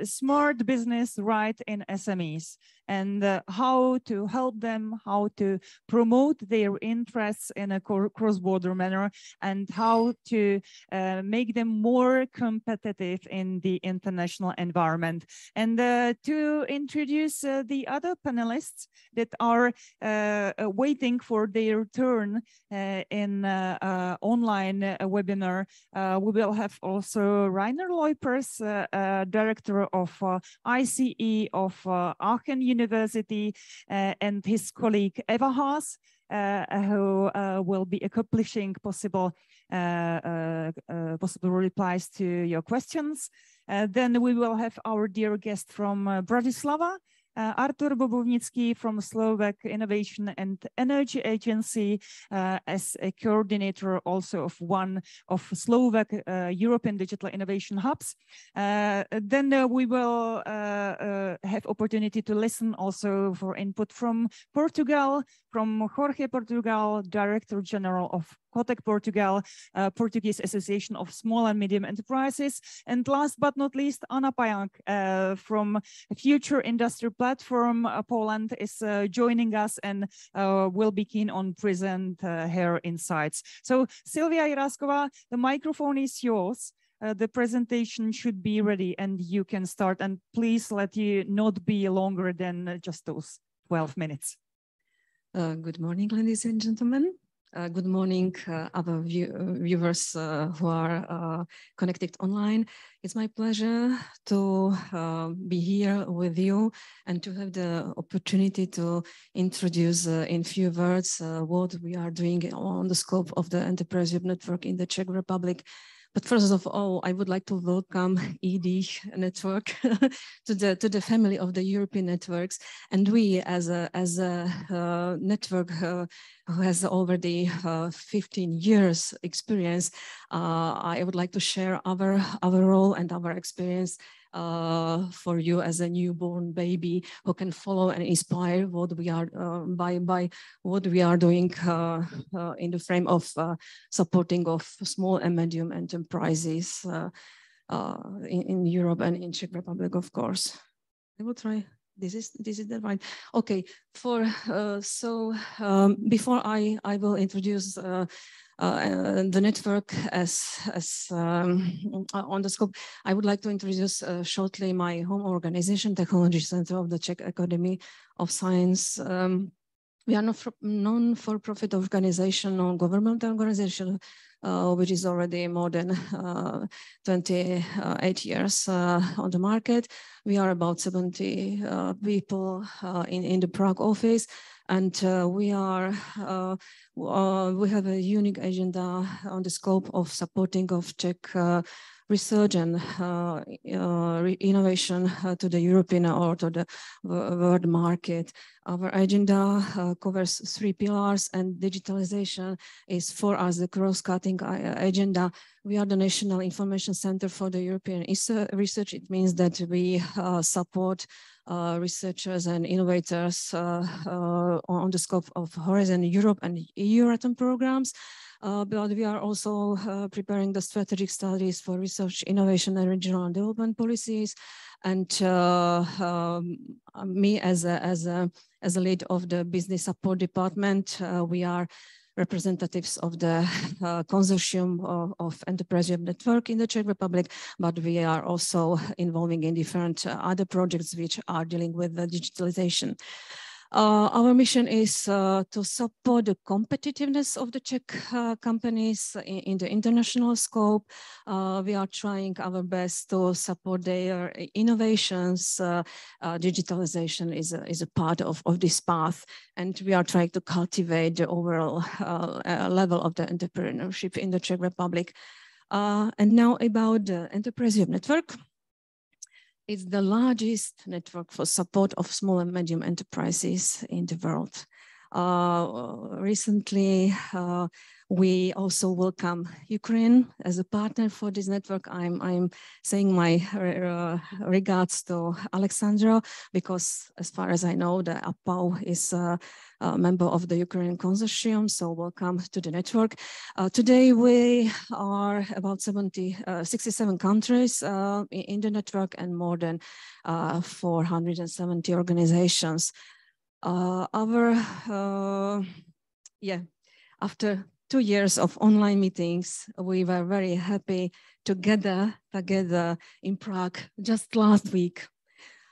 smart business right in SMEs, and how to help them, how to promote their interests in a cross-border manner, and how to make them more competitive in the international environment. And to introduce the other panelists that are waiting for their turn in online webinar, we will have also Rainer Leupers, director of ICE of Aachen University, and his colleague Eva Haas, who will be accomplishing possible replies to your questions. Then we will have our dear guest from Bratislava, Artur Bobovnický from Slovak Innovation and Energy Agency, as a coordinator also of one of Slovak European Digital Innovation Hubs. Then we will have opportunity to listen also for input from Portugal, from Jorge Portugal, Director General of COTEC Portugal, Portuguese Association of Small and Medium Enterprises. And last but not least, Anna Pajak from Future Industry Platform Poland is joining us and will be keen on present her insights. So Silvia Iraskova, the microphone is yours. The presentation should be ready and you can start, and please let you not be longer than just those 12 minutes. Good morning, ladies and gentlemen. Good morning, other viewers who are connected online. It's my pleasure to be here with you and to have the opportunity to introduce in few words what we are doing on the scope of the Enterprise Europe Network in the Czech Republic. But first of all, I would like to welcome ED Network to the family of the European networks. And we, as a network who has already 15 years experience, I would like to share our role and our experience for you as a newborn baby who can follow and inspire what we are by what we are doing in the frame of supporting of small and medium enterprises in Europe and in Czech Republic, of course. I will try. This is the right. Okay. Before I will introduce the network as on the scope, I would like to introduce shortly my home organization, Technology Center of the Czech Academy of Science. We are non-for-profit organization, non-government organization, which is already more than 28 years on the market. We are about 70 people in the Prague office, and we have a unique agenda on the scope of supporting of Czech research and innovation to the European or to the world market. Our agenda covers 3 pillars, and digitalization is for us the cross-cutting agenda. We are the National Information Center for the European Research. It means that we support researchers and innovators on the scope of Horizon Europe and Euratom programs. But we are also preparing the strategic studies for research, innovation, and regional development policies. And me as a lead of the business support department, we are representatives of the consortium of Enterprise Europe Network in the Czech Republic, but we are also involving in different other projects which are dealing with the digitalization. Our mission is to support the competitiveness of the Czech companies in the international scope. We are trying our best to support their innovations. Digitalization is a part of this path, and we are trying to cultivate the overall level of the entrepreneurship in the Czech Republic. And now about the Enterprise Europe Network. It's the largest network for support of small and medium enterprises in the world. Recently, we also welcome Ukraine as a partner for this network. I'm saying my regards to Alexandra, because as far as I know, the APAU is a member of the Ukrainian consortium, so welcome to the network. Today we are about 67 countries in the network and more than 470 organizations. After 2 years of online meetings, we were very happy to gather together in Prague just last week.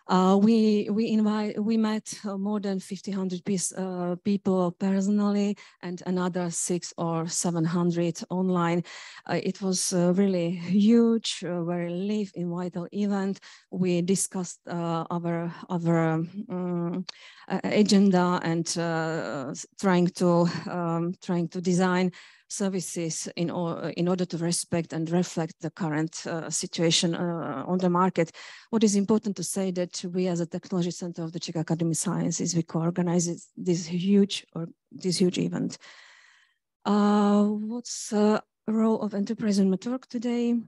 We met more than 1,500 people personally and another 600 or 700 online. It was really huge, very live and vital event. We discussed our agenda and trying to design services in order to respect and reflect the current situation on the market. What is important to say that we as a Technology Center of the Czech Academy of Sciences, we co-organize this huge event. What's the role of Enterprise and Network today?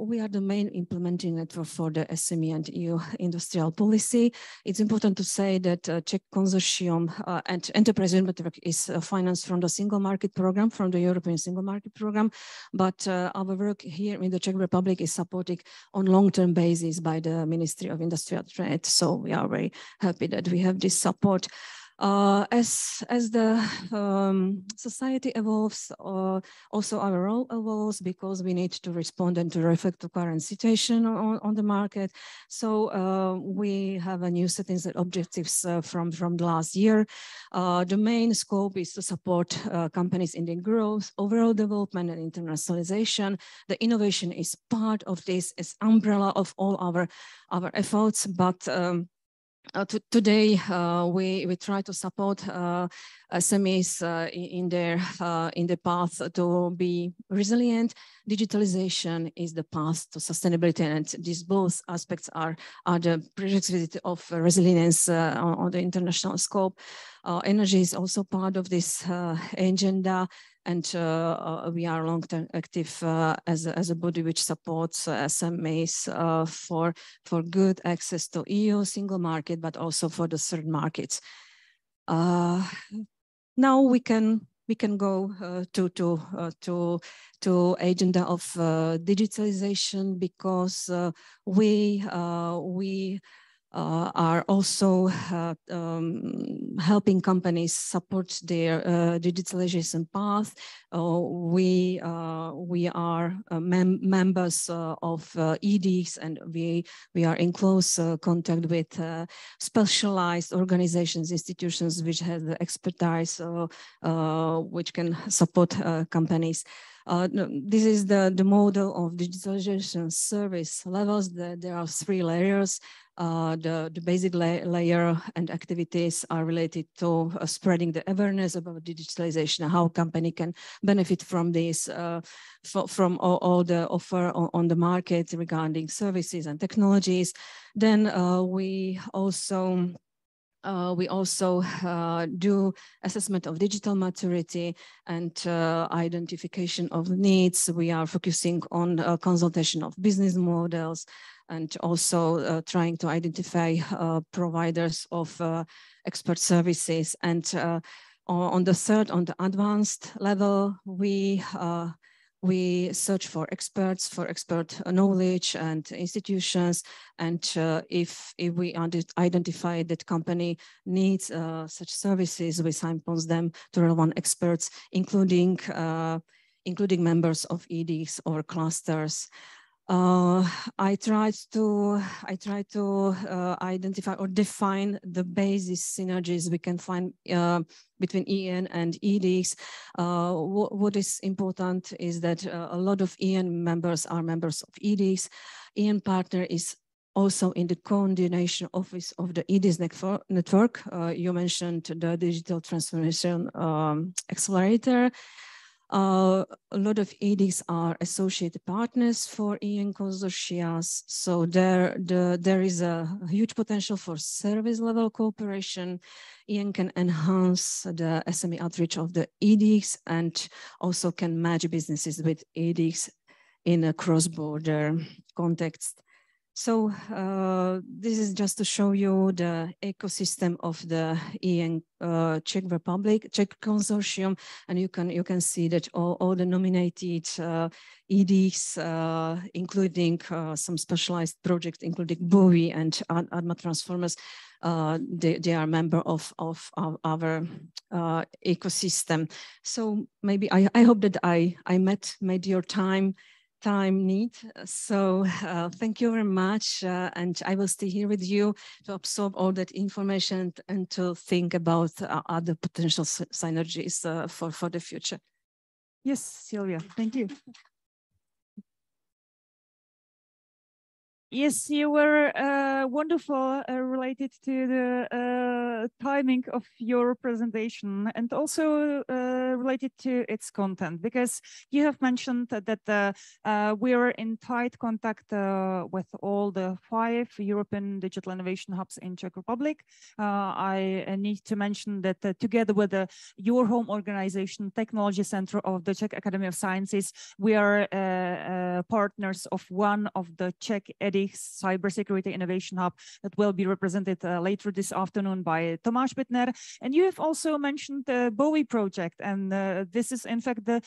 We are the main implementing network for the SME and EU industrial policy. It's important to say that Czech Consortium and Enterprise Network is financed from the Single Market Program, from the European Single Market Program, but our work here in the Czech Republic is supported on long-term basis by the Ministry of Industrial Trade. So we are very happy that we have this support. As the society evolves, also our role evolves, because we need to respond and to reflect the current situation on the market. So we have a new settings and objectives from the last year. The main scope is to support companies in their growth, overall development and internationalization. The innovation is part of this, as umbrella of all our efforts, but today, we try to support SMEs in the path to be resilient. Digitalization is the path to sustainability, and these both aspects are the prerequisite of resilience on the international scope. Energy is also part of this agenda, and we are long-term active as a body which supports SMEs for good access to EU single market, but also for the third markets. Now we can go to agenda of digitalization, because we are also helping companies support their digitalization path. We are members of EDIs, and we are in close contact with specialized organizations, institutions which have the expertise which can support companies. This is the model of digitalization service levels. There are 3 layers. The basic layer and activities are related to spreading the awareness about digitalization, how company can benefit from this, from all the offer on the market regarding services and technologies. Then we also do assessment of digital maturity and identification of needs. We are focusing on consultation of business models, and also trying to identify providers of expert services. And on the advanced level, we search for experts, for expert knowledge and institutions. And if we identify that company needs such services, we signpost them to relevant experts, including members of EDs or clusters. I tried to identify or define the basic synergies we can find between EN and EDs. What is important is that a lot of EN members are members of EDs. EN partner is also in the coordination office of the EDs network. You mentioned the Digital Transformation Accelerator. A lot of EDICs are associated partners for EN consortia, so there is a huge potential for service level cooperation. EN can enhance the SME outreach of the EDICs and also can match businesses with EDICs in a cross-border context. So this is just to show you the ecosystem of the EN Czech Republic, Czech Consortium, and you can see that all the nominated EDs, including some specialized projects, including BOWI and ADMA Transformers, they are member of our ecosystem. So maybe I hope that I made your time need. So thank you very much. And I will stay here with you to absorb all that information and to think about other potential synergies for the future. Yes, Sylvia, thank you. Yes, you were wonderful related to the timing of your presentation and also related to its content, because you have mentioned that we are in tight contact with all the 5 European Digital Innovation Hubs in Czech Republic. I need to mention that together with your home organization, Technology Center of the Czech Academy of Sciences, we are partners of one of the Czech Cybersecurity Innovation Hub that will be represented later this afternoon by Tomáš Bittner. And you have also mentioned the BOWI project, and this is in fact the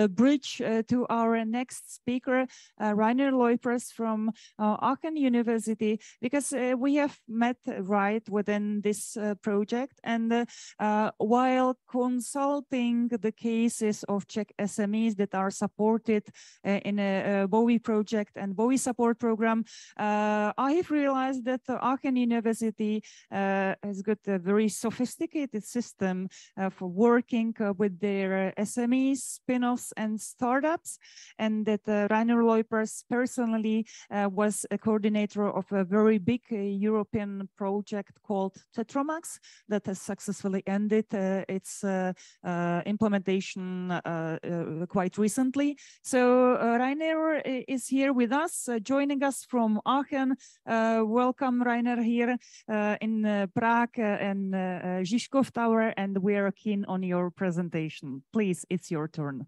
bridge to our next speaker, Rainer Leupers from Aachen University, because we have met right within this project. And while consulting the cases of Czech SMEs that are supported in a BOWI project and BOWI support program, I have realized that Aachen University has got a very sophisticated system for working with their SMEs, spin-offs and startups, and that Rainer Leupers personally was a coordinator of a very big European project called Tetramax that has successfully ended its implementation quite recently. So Rainer is here with us, joining us from Aachen. Welcome, Rainer, here in Prague and Žižkov Tower, and we are keen on your presentation. Please, it's your turn.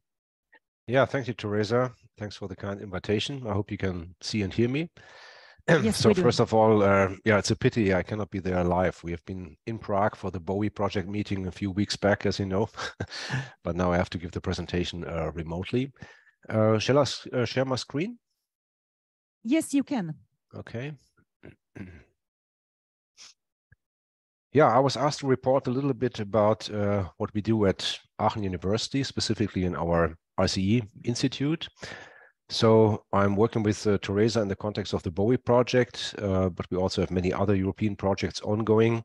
Yeah, thank you, Teresa. Thanks for the kind invitation. I hope you can see and hear me. Yes, so first of all, yeah, it's a pity I cannot be there live. We have been in Prague for the BOWI project meeting a few weeks back, as you know, but now I have to give the presentation remotely. Shall I share my screen? Yes, you can. Okay. Yeah, I was asked to report a little bit about what we do at Aachen University, specifically in our RCE Institute. So I'm working with Teresa in the context of the BOWI project, but we also have many other European projects ongoing.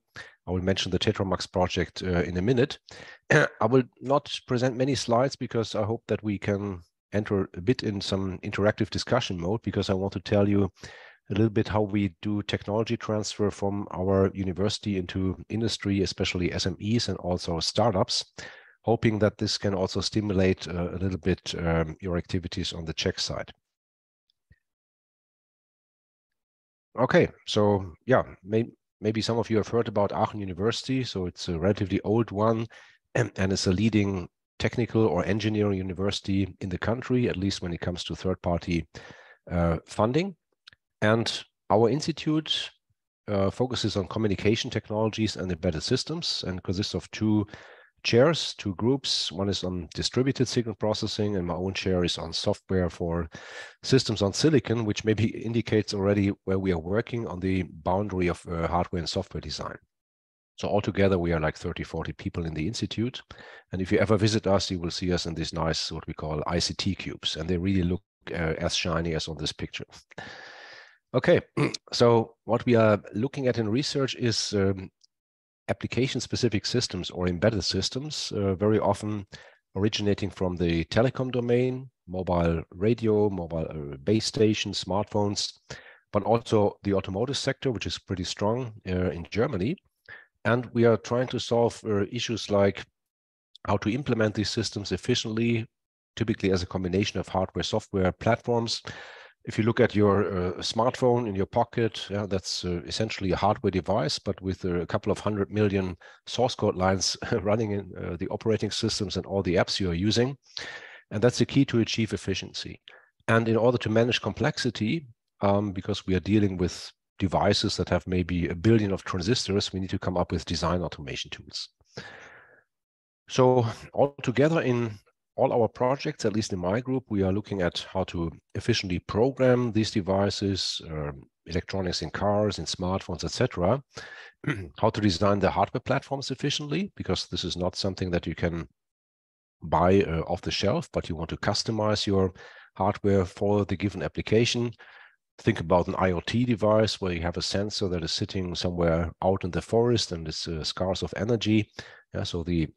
I will mention the Tetramax project in a minute. I will not present many slides because I hope that we can enter a bit in some interactive discussion mode, because I want to tell you a little bit how we do technology transfer from our university into industry, especially SMEs and also startups, hoping that this can also stimulate a little bit your activities on the Czech side. Okay, so yeah, maybe some of you have heard about Aachen University. So it's a relatively old one, and it's a leading technical or engineering university in the country, at least when it comes to third-party funding. And our institute focuses on communication technologies and embedded systems and consists of 2 chairs, 2 groups. One is on distributed signal processing, and my own chair is on software for systems on silicon, which maybe indicates already where we are working on the boundary of hardware and software design. So altogether, we are like 30, 40 people in the institute. And if you ever visit us, you will see us in these nice, what we call ICT cubes, and they really look as shiny as on this picture. Okay, so what we are looking at in research is application-specific systems or embedded systems, very often originating from the telecom domain, mobile radio, mobile base stations, smartphones, but also the automotive sector, which is pretty strong in Germany. And we are trying to solve issues like how to implement these systems efficiently, typically as a combination of hardware, software platforms. If you look at your smartphone in your pocket, yeah, that's essentially a hardware device, but with a couple of 100 million source code lines running in the operating systems and all the apps you're using. And that's the key to achieve efficiency. And in order to manage complexity, because we are dealing with devices that have maybe 1 billion of transistors, we need to come up with design automation tools. So altogether in all our projects, at least in my group, we are looking at how to efficiently program these devices, electronics in cars, in smartphones, etc. How to design the hardware platforms efficiently, because this is not something that you can buy off the shelf, but you want to customize your hardware for the given application. Think about an IoT device where you have a sensor that is sitting somewhere out in the forest and is scarce of energy. Yeah, so the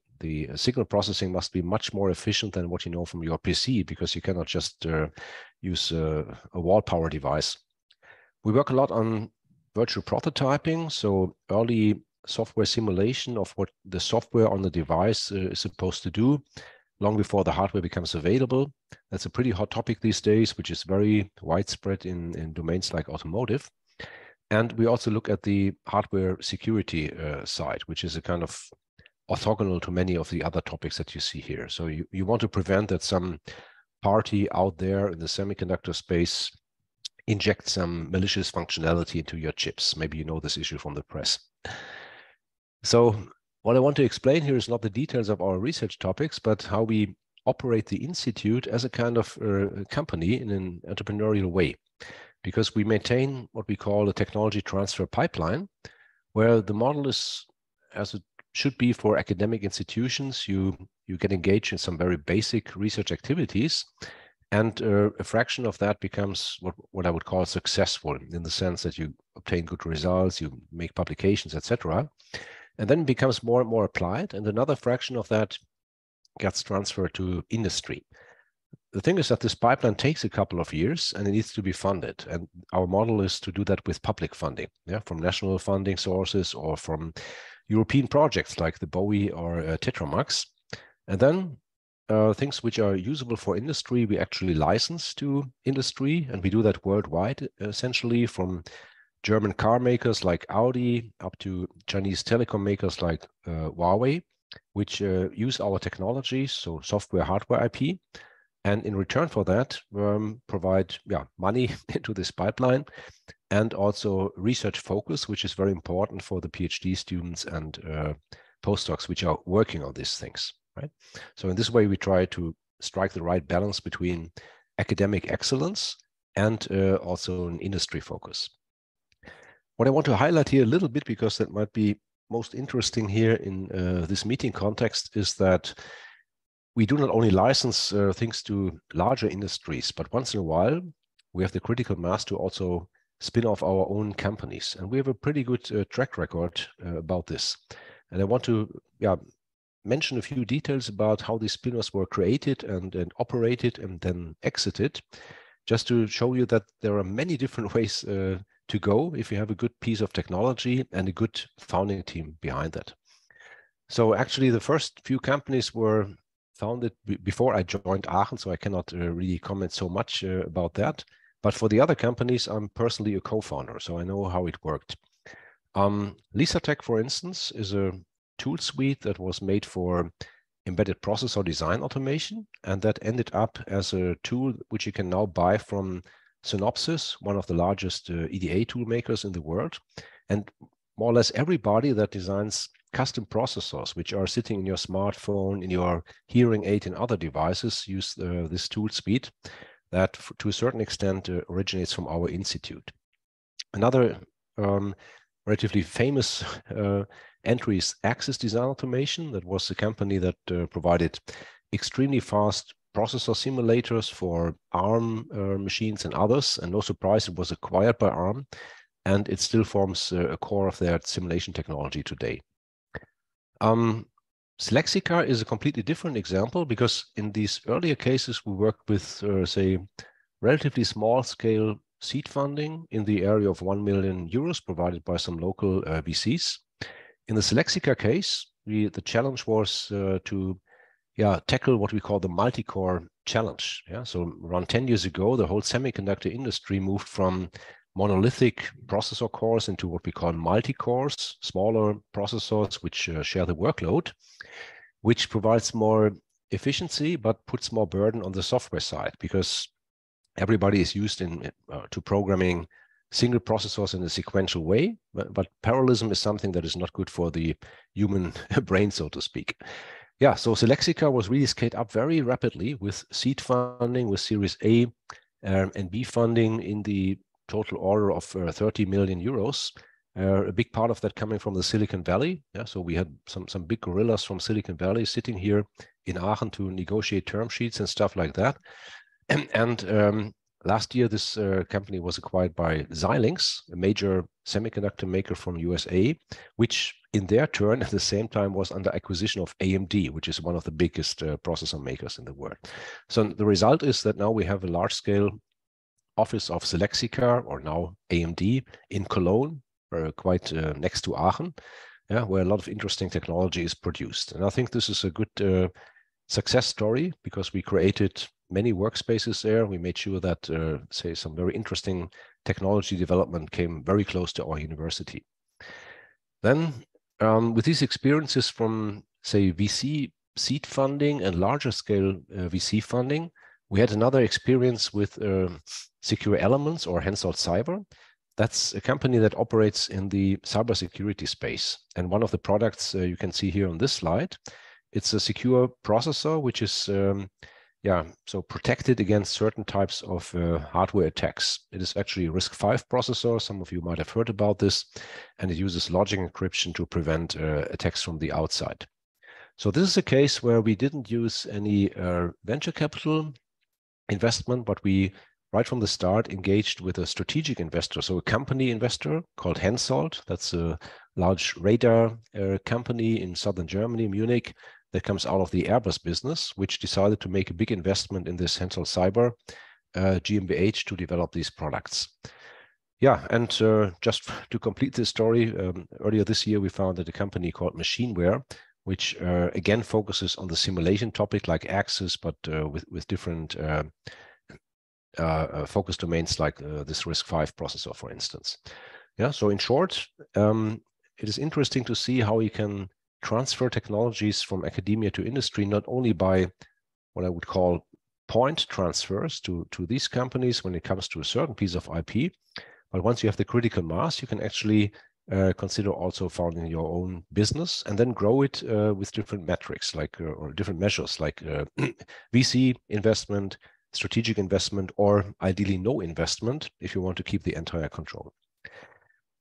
signal processing must be much more efficient than what you know from your PC, because you cannot just use a wall power device. We work a lot on virtual prototyping, so early software simulation of what the software on the device is supposed to do long before the hardware becomes available. That's a pretty hot topic these days, which is very widespread in domains like automotive. And we also look at the hardware security side, which is a kind of orthogonal to many of the other topics that you see here. So you want to prevent that some party out there in the semiconductor space inject some malicious functionality into your chips. Maybe you know this issue from the press. So what I want to explain here is not the details of our research topics, but how we operate the institute as a kind of company in an entrepreneurial way, because we maintain what we call a technology transfer pipeline, where the model is, as it should be for academic institutions, you get engaged in some very basic research activities, and a fraction of that becomes what I would call successful, in the sense that you obtain good results, you make publications, etc. And then it becomes more and more applied, and another fraction of that gets transferred to industry. The thing is that this pipeline takes a couple of years and it needs to be funded. And our model is to do that with public funding, yeah, from national funding sources or from European projects like the Bowie or Tetramax. And then things which are usable for industry, we actually license to industry, and we do that worldwide, essentially from German car makers like Audi up to Chinese telecom makers like Huawei, which use our technologies, so software, hardware, IP, and in return for that, provide money into this pipeline, and also research focus, which is very important for the PhD students and postdocs which are working on these things, right? So in this way, we try to strike the right balance between academic excellence and also an industry focus. What I want to highlight here a little bit, because that might be most interesting here in this meeting context, is that we do not only license things to larger industries, but once in a while, we have the critical mass to also spin off our own companies. And we have a pretty good track record about this. And I want to mention a few details about how these spin-offs were created and operated and then exited, just to show you that there are many different ways to go if you have a good piece of technology and a good founding team behind that. So actually, the first few companies were founded before I joined Aachen, so I cannot really comment so much about that. But for the other companies, I'm personally a co-founder, so I know how it worked. LisaTech, for instance, is a tool suite that was made for embedded processor design automation, and that ended up as a tool which you can now buy from Synopsys, one of the largest EDA tool makers in the world. And more or less everybody that designs custom processors, which are sitting in your smartphone, in your hearing aid, and other devices, use this tool suite that, to a certain extent, originates from our institute. Another relatively famous entry is Axis Design Automation. That was a company that provided extremely fast processor simulators for ARM machines and others. And no surprise, it was acquired by ARM, and it still forms a core of their simulation technology today. Slexica is a completely different example, because in these earlier cases, we worked with, say, relatively small scale seed funding in the area of 1 million euros provided by some local VCs. In the Slexica case, the challenge was to tackle what we call the multi-core challenge. So around 10 years ago, the whole semiconductor industry moved from monolithic processor cores into what we call multi-cores, smaller processors which share the workload, which provides more efficiency but puts more burden on the software side, because everybody is used to programming single processors in a sequential way, but parallelism is something that is not good for the human brain, so to speak. So Selexica was really scaled up very rapidly with seed funding, with Series A and B funding in the total order of 30 million euros. A big part of that coming from the Silicon Valley. So we had some big gorillas from Silicon Valley sitting here in Aachen to negotiate term sheets and stuff like that. And last year, this company was acquired by Xilinx, a major semiconductor maker from USA, which in their turn at the same time was under acquisition of AMD, which is one of the biggest processor makers in the world. So the result is that now we have a large-scale office of Selexica, or now AMD, in Cologne, quite next to Aachen, where a lot of interesting technology is produced. And I think this is a good success story, because we created many workspaces there. We made sure that, say, some very interesting technology development came very close to our university. Then, with these experiences from, say, VC seed funding and larger scale VC funding, we had another experience with Secure Elements, or Hensoldt Cyber. That's a company that operates in the cybersecurity space. And one of the products you can see here on this slide, it's a secure processor, which is so protected against certain types of hardware attacks. It is actually a RISC-V processor. Some of you might have heard about this, and it uses logic encryption to prevent attacks from the outside. So this is a case where we didn't use any venture capital investment, but we, right from the start, engaged with a strategic investor, so a company investor called Hensoldt. That's a large radar company in southern Germany, Munich, that comes out of the Airbus business, which decided to make a big investment in this Hensoldt Cyber GmbH to develop these products. And just to complete this story, earlier this year, we founded a company called Machineware, which again focuses on the simulation topic like Axis, but with different focus domains like this RISC-V processor, for instance. So in short, it is interesting to see how you can transfer technologies from academia to industry, not only by what I would call point transfers to these companies when it comes to a certain piece of IP, but once you have the critical mass, you can actually consider also founding your own business and then grow it with different metrics, like or different measures, like VC investment, strategic investment, or ideally no investment if you want to keep the entire control.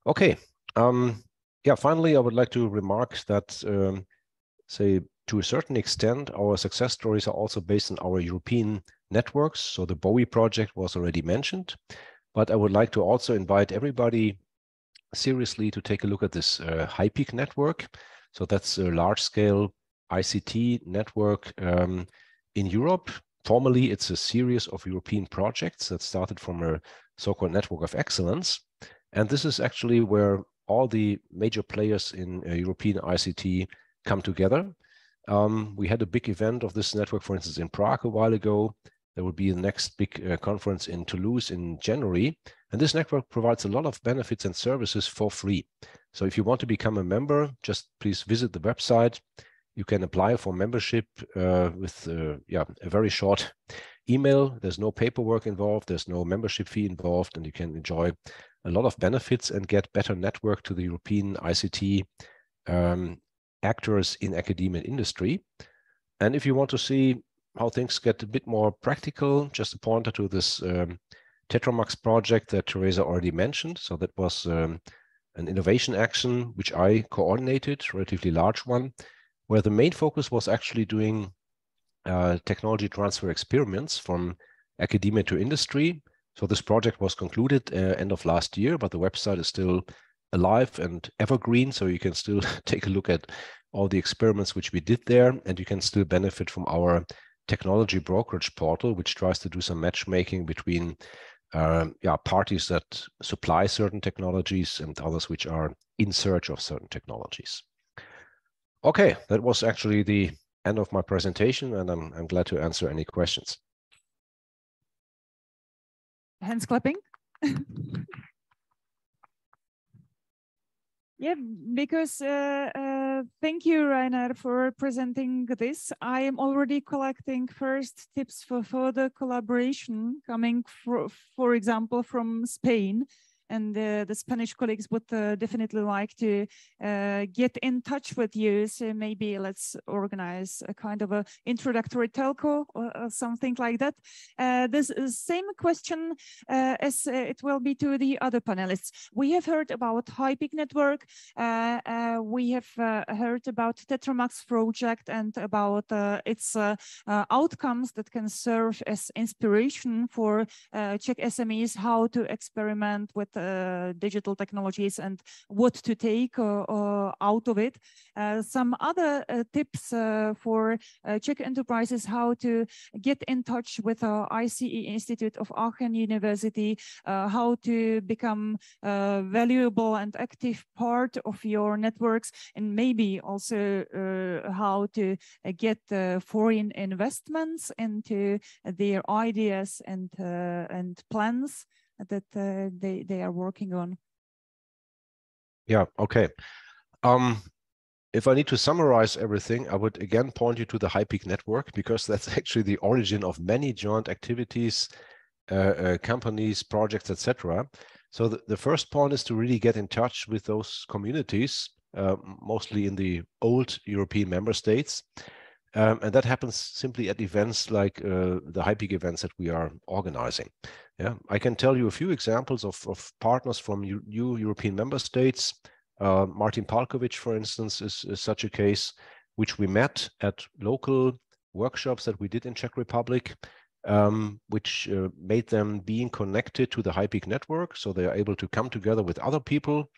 Okay. Finally, I would like to remark that, say, to a certain extent, our success stories are also based on our European networks. So the BOWI project was already mentioned, but I would like to also invite everybody seriously to take a look at this HiPeak network. So that's a large-scale ICT network in Europe. Formally, it's a series of European projects that started from a so-called network of excellence. And this is actually where all the major players in European ICT come together. We had a big event of this network, for instance, in Prague a while ago. There will be the next big conference in Toulouse in January. And this network provides a lot of benefits and services for free. So if you want to become a member, just please visit the website. You can apply for membership with a very short email. There's no paperwork involved. There's no membership fee involved, and you can enjoy a lot of benefits and get better network to the European ICT actors in academia and industry. And if you want to see how things get a bit more practical, just a pointer to this Tetramax project that Teresa already mentioned. So that was an innovation action which I coordinated, relatively large one, where the main focus was actually doing technology transfer experiments from academia to industry. So this project was concluded end of last year, but the website is still alive and evergreen. So you can still take a look at all the experiments which we did there, and you can still benefit from our technology brokerage portal, which tries to do some matchmaking between parties that supply certain technologies and others which are in search of certain technologies. Okay, that was actually the end of my presentation, and I'm glad to answer any questions. Hands clapping. Yeah, because thank you, Rainer, for presenting this. I am already collecting first tips for further collaboration coming, for example, from Spain. And the Spanish colleagues would definitely like to get in touch with you. So maybe let's organize a kind of a introductory telco or something like that. This same question as it will be to the other panelists. We have heard about HiPeak network. We have heard about Tetramax project and about its outcomes that can serve as inspiration for Czech SMEs how to experiment with digital technologies and what to take out of it. Some other tips for Czech enterprises how to get in touch with ICE Institute of Aachen University, how to become a valuable and active part of your networks, and maybe also how to get foreign investments into their ideas and plans that they are working on. Yeah, okay. If I need to summarize everything, I would again point you to the HiPeak network, because that's actually the origin of many joint activities, companies, projects, etc. So the first point is to really get in touch with those communities, mostly in the old European member states. And that happens simply at events like the HiPeak events that we are organizing. Yeah, I can tell you a few examples of partners from new European member states. Martin Palkovic, for instance, is such a case, which we met at local workshops that we did in Czech Republic, which made them being connected to the HiPeak network. So they are able to come together with other people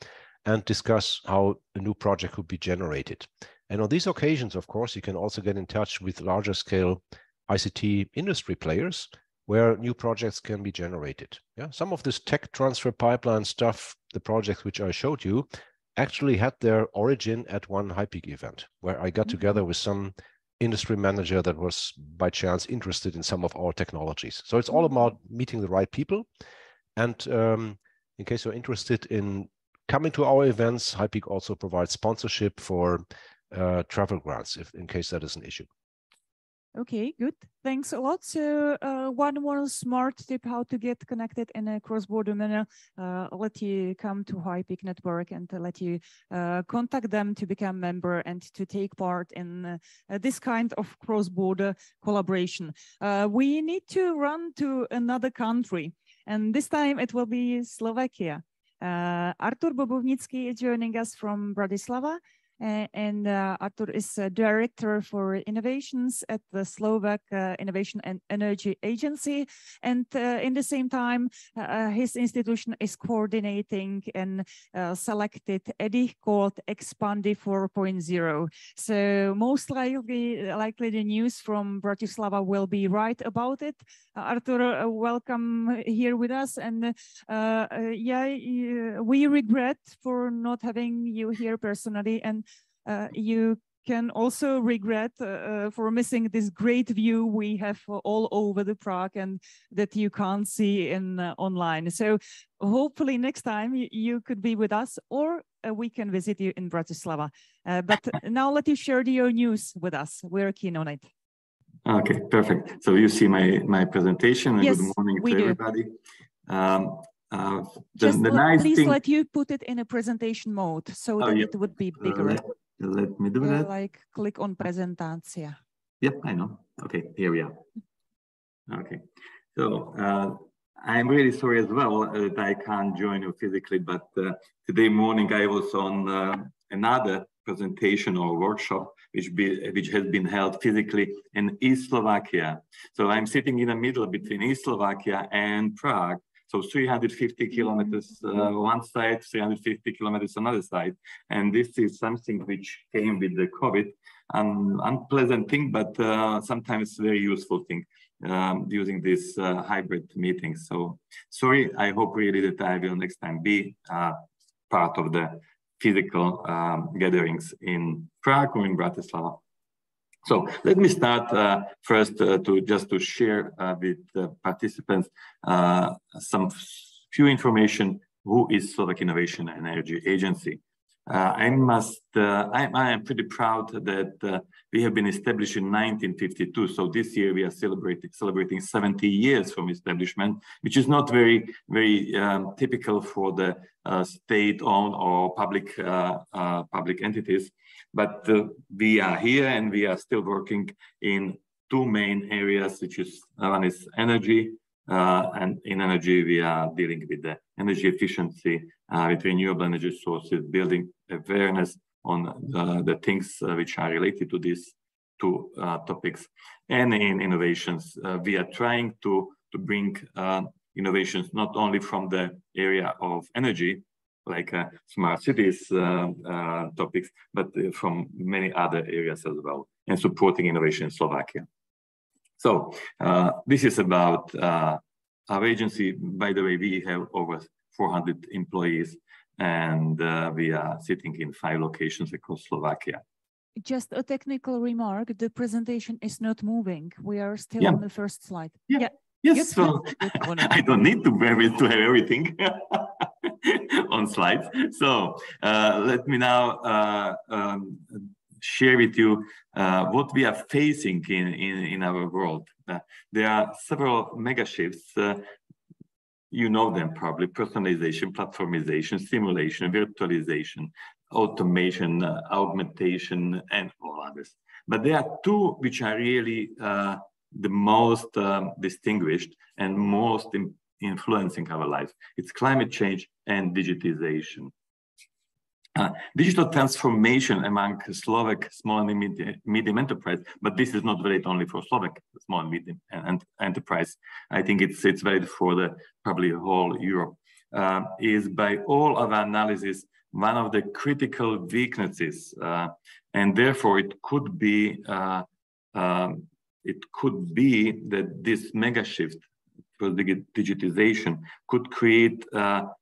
and discuss how a new project could be generated. And on these occasions, of course, you can also get in touch with larger scale ICT industry players where new projects can be generated. Yeah, some of this tech transfer pipeline stuff, the projects which I showed you, actually had their origin at one HiPeak event where I got together with some industry manager that was by chance interested in some of our technologies. So it's all about meeting the right people. And in case you're interested in coming to our events, HiPeak also provides sponsorship for travel grants, in case that is an issue. Okay, good. Thanks a lot. So one more smart tip how to get connected in a cross-border manner, let you come to HiPeak network and let you contact them to become member and to take part in this kind of cross-border collaboration. We need to run to another country, and this time it will be Slovakia. Artur Bobovnický is joining us from Bratislava. And Artur is Director for Innovations at the Slovak Innovation and Energy Agency. And in the same time, his institution is coordinating an selected EDI called Expandi 4.0. So most likely the news from Bratislava will be right about it. Artur, welcome here with us. And we regret for not having you here personally. And you can also regret for missing this great view we have all over the Prague and that you can't see in online. So hopefully next time you could be with us, or we can visit you in Bratislava. But now let you share your news with us. We're keen on it. Okay, perfect. So you see my presentation. And yes, good morning to everybody. Please let you put it in a presentation mode so that it would be bigger. Let me do that. Like click on presentation. Yep, I know. Okay, here we are. Okay, so I'm really sorry as well that I can't join you physically, but today morning I was on another presentation or workshop which has been held physically in East Slovakia. So I'm sitting in the middle between East Slovakia and Prague. So 350 kilometers one side, 350 kilometers another side. And this is something which came with the COVID, an unpleasant thing, but sometimes very useful thing, using this hybrid meetings. So sorry, I hope really that I will next time be part of the physical gatherings in Prague or in Bratislava. So let me start first to share with the participants some few information. Who is Slovak Innovation and Energy Agency? I am pretty proud that we have been established in 1952. So this year we are celebrating 70 years from establishment, which is not very typical for the state-owned or public entities. But we are here and we are still working in two main areas, which is one is energy, and in energy we are dealing with the energy efficiency with renewable energy sources, building awareness on the things which are related to these two topics. And in innovations, we are trying to bring innovations not only from the area of energy, like smart cities topics, but from many other areas as well, and supporting innovation in Slovakia. So this is about our agency. By the way, we have over 400 employees, and we are sitting in 5 locations across Slovakia. Just a technical remark, the presentation is not moving. We are still on the first slide. Yeah. Yes, so I don't need to have everything on slides. So let me now share with you what we are facing in our world. There are several mega shifts. You know them probably: personalization, platformization, simulation, virtualization, automation, augmentation, and all others. But there are two which are really the most distinguished and most influencing our lives. It's climate change and digitization. Digital transformation among Slovak small and medium enterprise, but this is not valid only for Slovak small and medium enterprise. I think it's valid for the probably whole Europe. Is by all of our analysis one of the critical weaknesses, and therefore it could be that this mega shift for digitization could create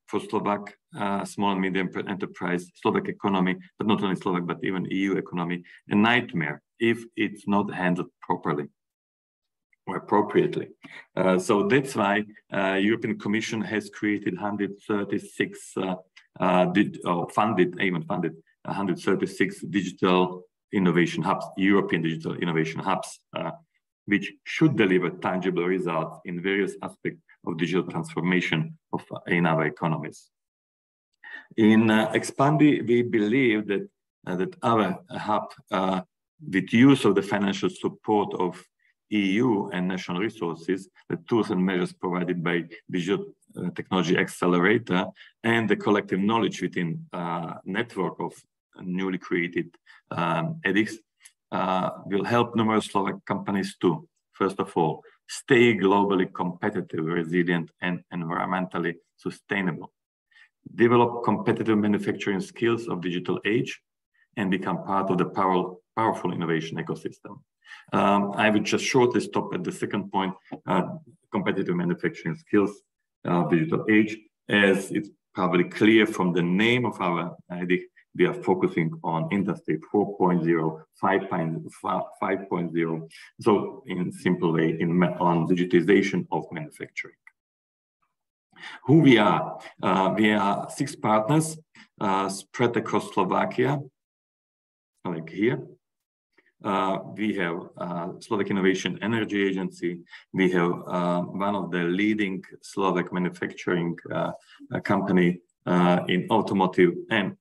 for Slovak small and medium enterprise, Slovak economy, but not only Slovak, but even EU economy, a nightmare if it's not handled properly or appropriately. So that's why European Commission has created 136 funded 136 digital innovation hubs, European digital innovation hubs, which should deliver tangible results in various aspects of digital transformation in our economies. In Expandi, we believe that our hub, with use of the financial support of EU and national resources, the tools and measures provided by Digital Technology Accelerator, and the collective knowledge within network of newly created edX, will help numerous Slovak companies to, first of all, stay globally competitive, resilient, and environmentally sustainable, develop competitive manufacturing skills of digital age, and become part of the powerful innovation ecosystem. I would just shortly stop at the second point, competitive manufacturing skills of digital age, as it's probably clear from the name of our idea. We are focusing on Industry 4.0, 5.0. So in simple way, on digitization of manufacturing. Who we are? We are 6 partners spread across Slovakia, like here. We have Slovak Innovation Energy Agency. We have one of the leading Slovak manufacturing company in automotive and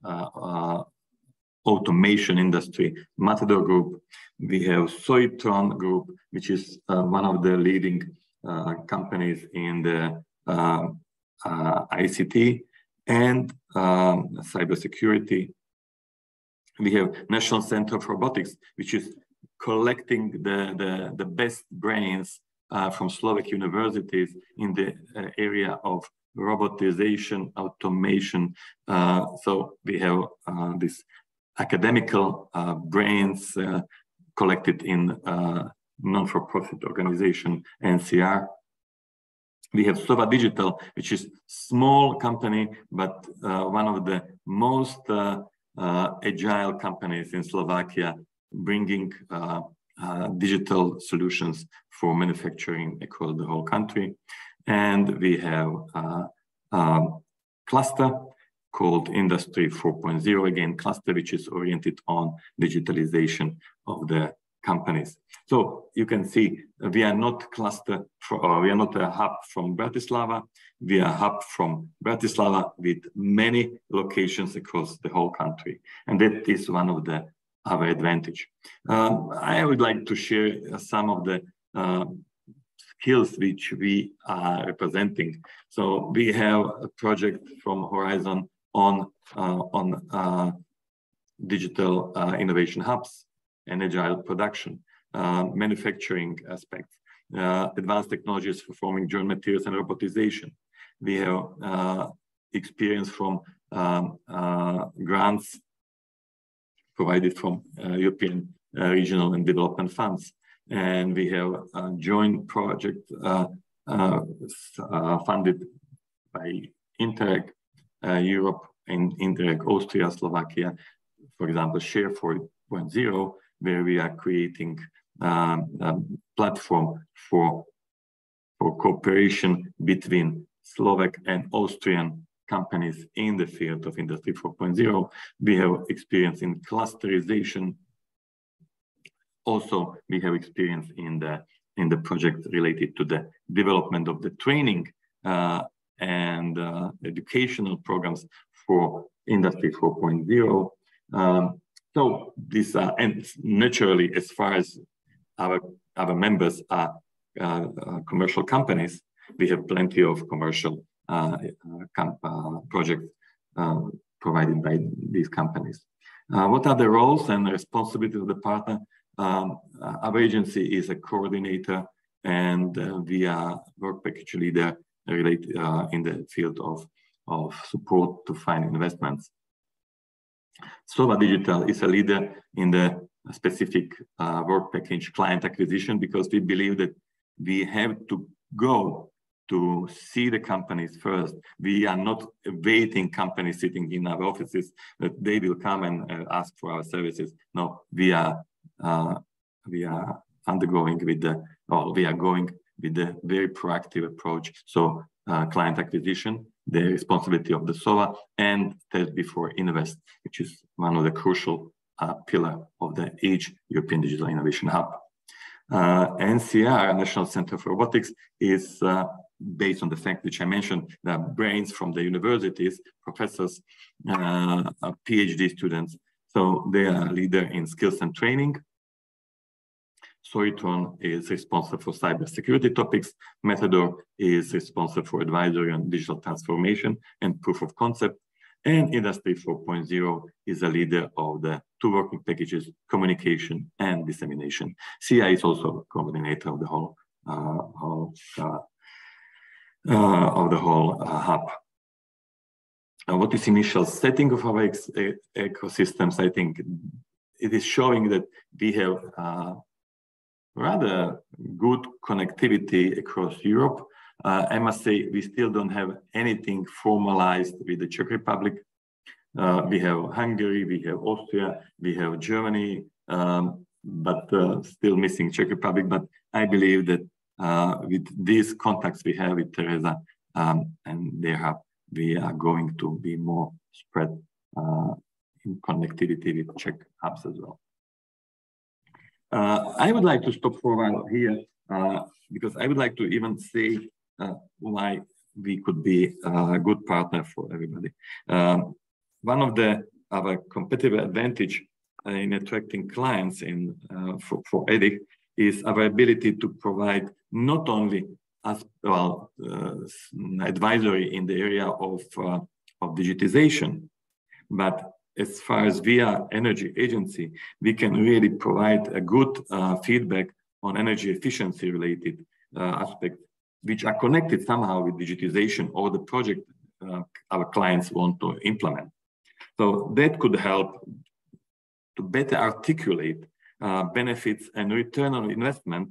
automation industry, Matador Group. We have Soitron Group, which is one of the leading companies in the ICT and cybersecurity. We have National Center of Robotics, which is collecting the best brains from Slovak universities in the area of robotization, automation. So we have this academical brains collected in non-for-profit organization NCR. We have Sova Digital, which is small company, but one of the most agile companies in Slovakia, bringing digital solutions for manufacturing across the whole country. And we have a cluster called Industry 4.0, again, cluster which is oriented on digitalization of the companies. So you can see we are not cluster, we are not a hub from Bratislava. We are a hub from Bratislava with many locations across the whole country. And that is one of our advantage. I would like to share some of the skills which we are representing. So we have a project from Horizon on digital innovation hubs and agile production, manufacturing aspects, advanced technologies for forming joint materials and robotization. We have experience from grants provided from European regional and development funds. And we have a joint project funded by Interreg Europe and Interreg Austria, Slovakia, for example, Share 4.0, where we are creating a platform for cooperation between Slovak and Austrian companies in the field of Industry 4.0. We have experience in clusterization. Also, we have experience in the project related to the development of the training and educational programs for Industry 4.0. So these are, and naturally, as far as our members are commercial companies, we have plenty of commercial projects provided by these companies. What are the roles and responsibilities of the partner? Our agency is a coordinator, and we are work package leader related in the field of support to find investments. Sova Digital is a leader in the specific work package client acquisition, because we believe that we have to go to see the companies first. We are not waiting companies sitting in our offices that they will come and ask for our services. No, we are undergoing with we are going with the very proactive approach. So client acquisition, the responsibility of the SOVA, and test before invest, which is one of the crucial pillar of each European Digital Innovation Hub. NCR, National Center for Robotics, is based on the fact which I mentioned, that brains from the universities, professors, PhD students. So they are a leader in skills and training. Soitron is responsible for cybersecurity topics. Methodor is responsible for advisory on digital transformation and proof of concept. And Industry 4.0 is a leader of the two working packages, communication and dissemination. CI is also a coordinator of the whole hub. What is initial setting of our ecosystems? I think it is showing that we have rather good connectivity across Europe. I must say we still don't have anything formalized with the Czech Republic. We have Hungary, we have Austria, we have Germany, but still missing Czech Republic. But I believe that with these contacts we have with Teresa and their hub, we are going to be more spread in connectivity with Czech hubs as well. I would like to stop for a while here because I would like to even say why we could be a good partner for everybody. One of our competitive advantage in attracting clients for EDIC is our ability to provide not only advisory in the area of digitization, but as far as we are energy agency, we can really provide a good feedback on energy efficiency related aspects, which are connected somehow with digitization or the project our clients want to implement. So that could help to better articulate benefits and return on investment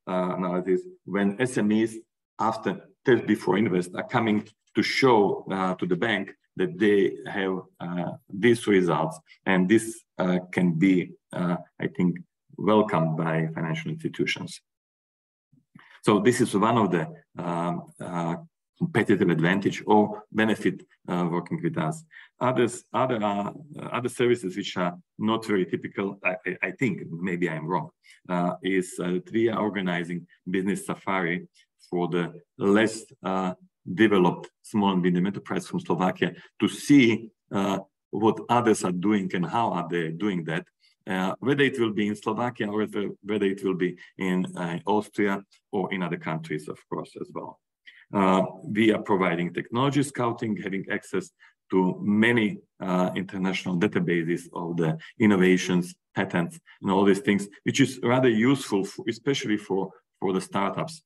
analysis when SMEs after test before invest are coming to show to the bank that they have these results, and this can be, I think, welcomed by financial institutions. So this is one of the competitive advantage or benefit working with us. Other services which are not very typical, I think, maybe I'm wrong, is we are organizing business safari for the less developed small and medium enterprise from Slovakia to see what others are doing and how are they doing that. Whether it will be in Slovakia or whether it will be in Austria or in other countries, of course, as well. We are providing technology scouting, having access to many international databases of the innovations, patents, and all these things, which is rather useful, especially for the startups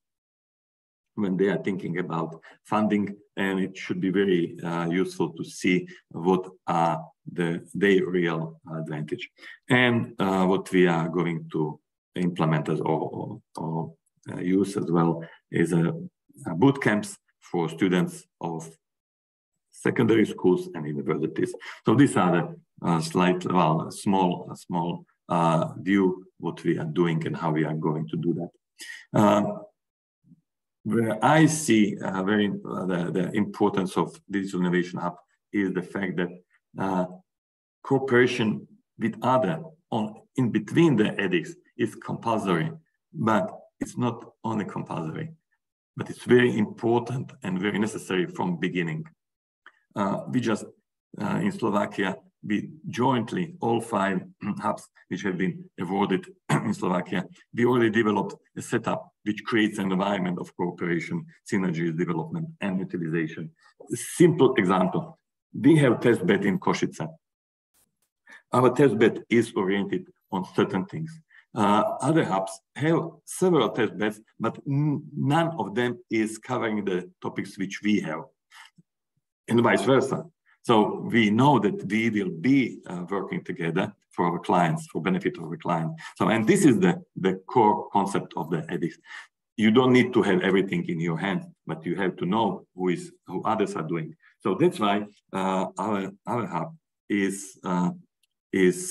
when they are thinking about funding, and it should be very useful to see what are their real advantage. And what we are going to implement as or use as well is boot camps for students of secondary schools and universities. So these are the small view what we are doing and how we are going to do that. Where I see the importance of Digital Innovation Hub is the fact that cooperation with other in between the edX is compulsory, but it's not only compulsory, but it's very important and very necessary from beginning. We just, in Slovakia, we jointly, all 5 hubs which have been awarded in Slovakia, we already developed a setup which creates an environment of cooperation, synergies, development, and utilization. A simple example, we have test bed in Košice. Our test bed is oriented on certain things. Other hubs have several test beds, but none of them is covering the topics which we have, and vice versa. So we know that we will be working together for our clients, for benefit of our clients. So, and this is the core concept of the edX. You don't need to have everything in your hands, but you have to know who others are doing. So that's why our hub is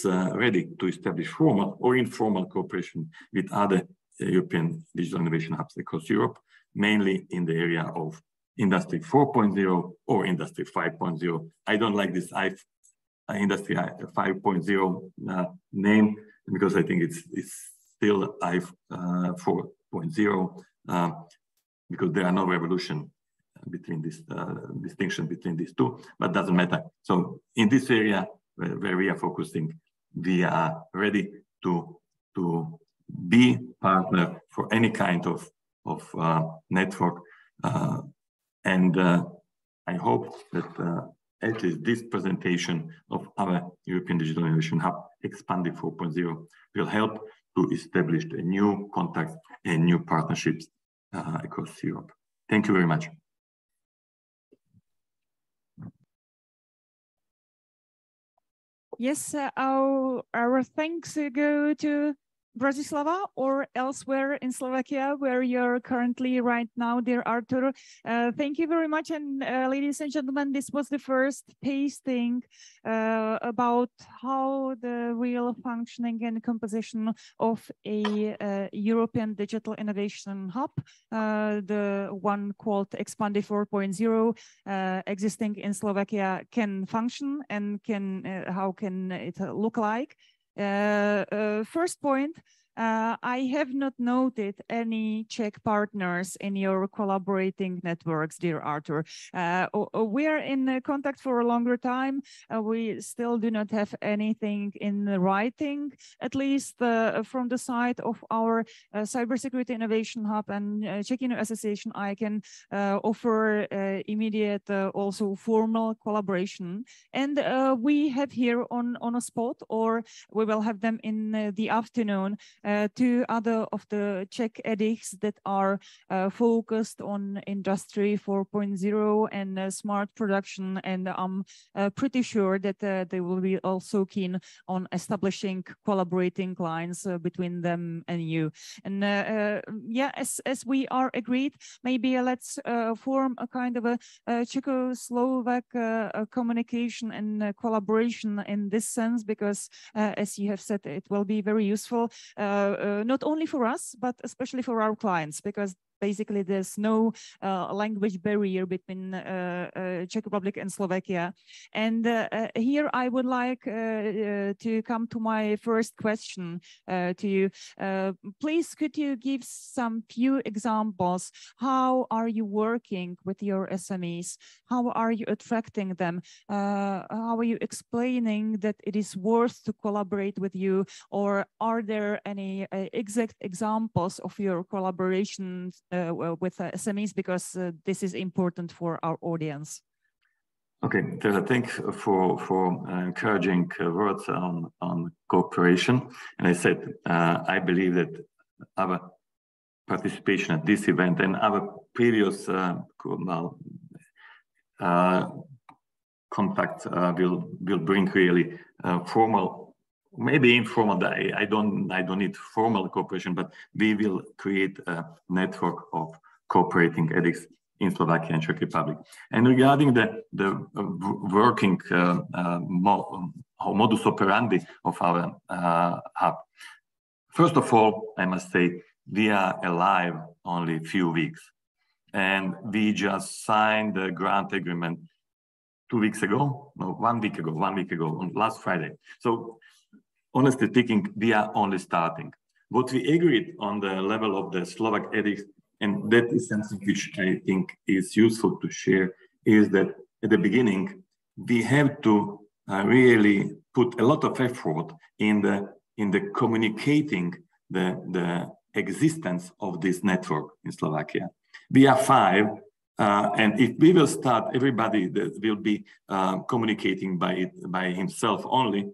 ready to establish formal or informal cooperation with other European digital innovation hubs across Europe, mainly in the area of Industry 4.0 or Industry 5.0. I don't like this Industry 5.0 name because I think it's still 4.0 because there are no revolution between this distinction between these two, but doesn't matter. So in this area where we are focusing, we are ready to be partner for any kind of network. And I hope that at least this presentation of our European Digital Innovation Hub, Expanding 4.0, will help to establish a new contacts and new partnerships across Europe. Thank you very much. Yes, our thanks go to Bratislava or elsewhere in Slovakia, where you're currently right now, dear Artur. Thank you very much. And ladies and gentlemen, this was the first tasting about how the real functioning and composition of a European Digital Innovation Hub, the one called Expandi 4.0, existing in Slovakia, can function and how can it look like. First point, I have not noted any Czech partners in your collaborating networks, dear Artur. We are in contact for a longer time. We still do not have anything in writing, at least from the side of our Cybersecurity Innovation Hub and Czech Association. I can offer immediate, also formal collaboration. And we have here on a spot, or we will have them in the afternoon, two other of the Czech edX that are focused on Industry 4.0 and smart production, and I'm pretty sure that they will be also keen on establishing collaborating lines between them and you. And yeah, as we are agreed, maybe let's form a kind of a Czechoslovak communication and collaboration in this sense, because as you have said, it will be very useful, not only for us, but especially for our clients, because basically there's no language barrier between Czech Republic and Slovakia. And here I would like to come to my first question to you. Please, could you give some few examples? How are you working with your SMEs? How are you attracting them? How are you explaining that it is worth to collaborate with you? Or are there any exact examples of your collaborations with SMEs, because this is important for our audience? Okay, thanks for encouraging words on cooperation. And I said, I believe that our participation at this event and our previous contact will bring really formal, maybe informal. I don't need formal cooperation, but we will create a network of cooperating edX in Slovakia and Czech Republic. And regarding the working modus operandi of our hub, first of all, I must say we are alive only a few weeks, and we just signed the grant agreement 2 weeks ago, no, 1 week ago, on last Friday. So honestly speaking, we are only starting. What we agreed on the level of the Slovak edX, and that is something which I think is useful to share, is that at the beginning, we have to really put a lot of effort in the communicating the existence of this network in Slovakia. We are 5, and if we will start, everybody that will be communicating by himself only,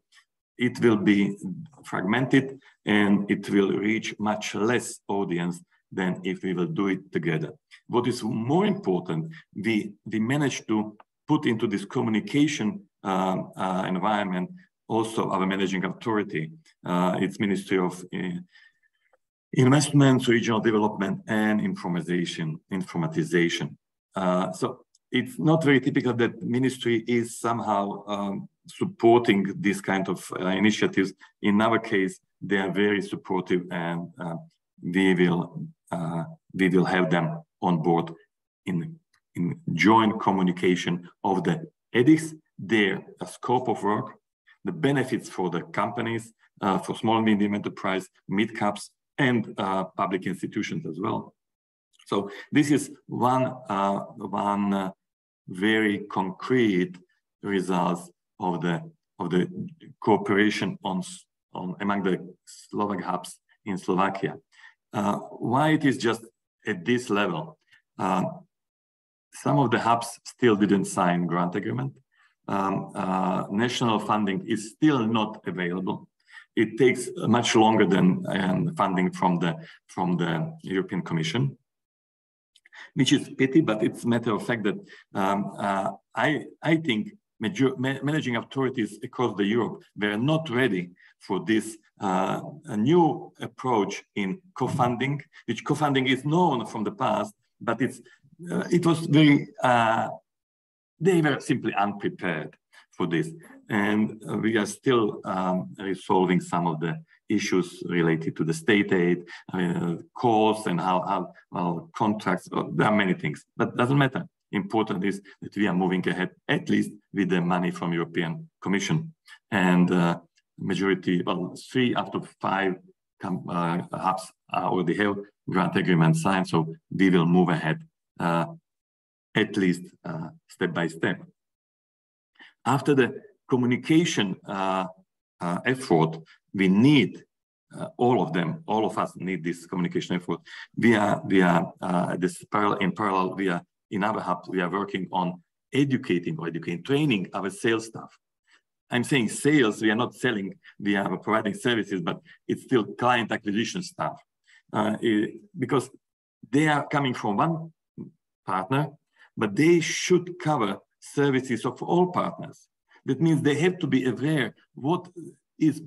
it will be fragmented and it will reach much less audience than if we will do it together. What is more important, we managed to put into this communication environment also our managing authority, its Ministry of Investments, Regional Development, and Informatization. So it's not very typical that ministry is somehow supporting this kind of initiatives. In our case, they are very supportive, and we will have them on board in joint communication of the edX, their scope of work, the benefits for the companies, for small and medium enterprise, mid-caps, and public institutions as well. So this is one very concrete results of the cooperation among the Slovak hubs in Slovakia. Why it is just at this level? Some of the hubs still didn't sign grant agreement. National funding is still not available. It takes much longer than funding from the European Commission, which is pity, but it's a matter of fact that I think managing authorities across the Europe were not ready for this a new approach in co-funding, which co-funding is known from the past, but it was very, they were simply unprepared for this. And we are still resolving some of the issues related to the state aid, costs, and how contracts, there are many things, but doesn't matter. Important is that we are moving ahead, at least with the money from European Commission. And majority, well, 3 up to 5 hubs already have grant agreement signed, so we will move ahead at least step by step. After the communication effort, we need all of them. All of us need this communication effort. We are in parallel. We are in our hub. We are working on training our sales staff. I'm saying sales, we are not selling, we are providing services, but it's still client acquisition staff. Because they are coming from one partner, but they should cover services of all partners. That means they have to be aware what is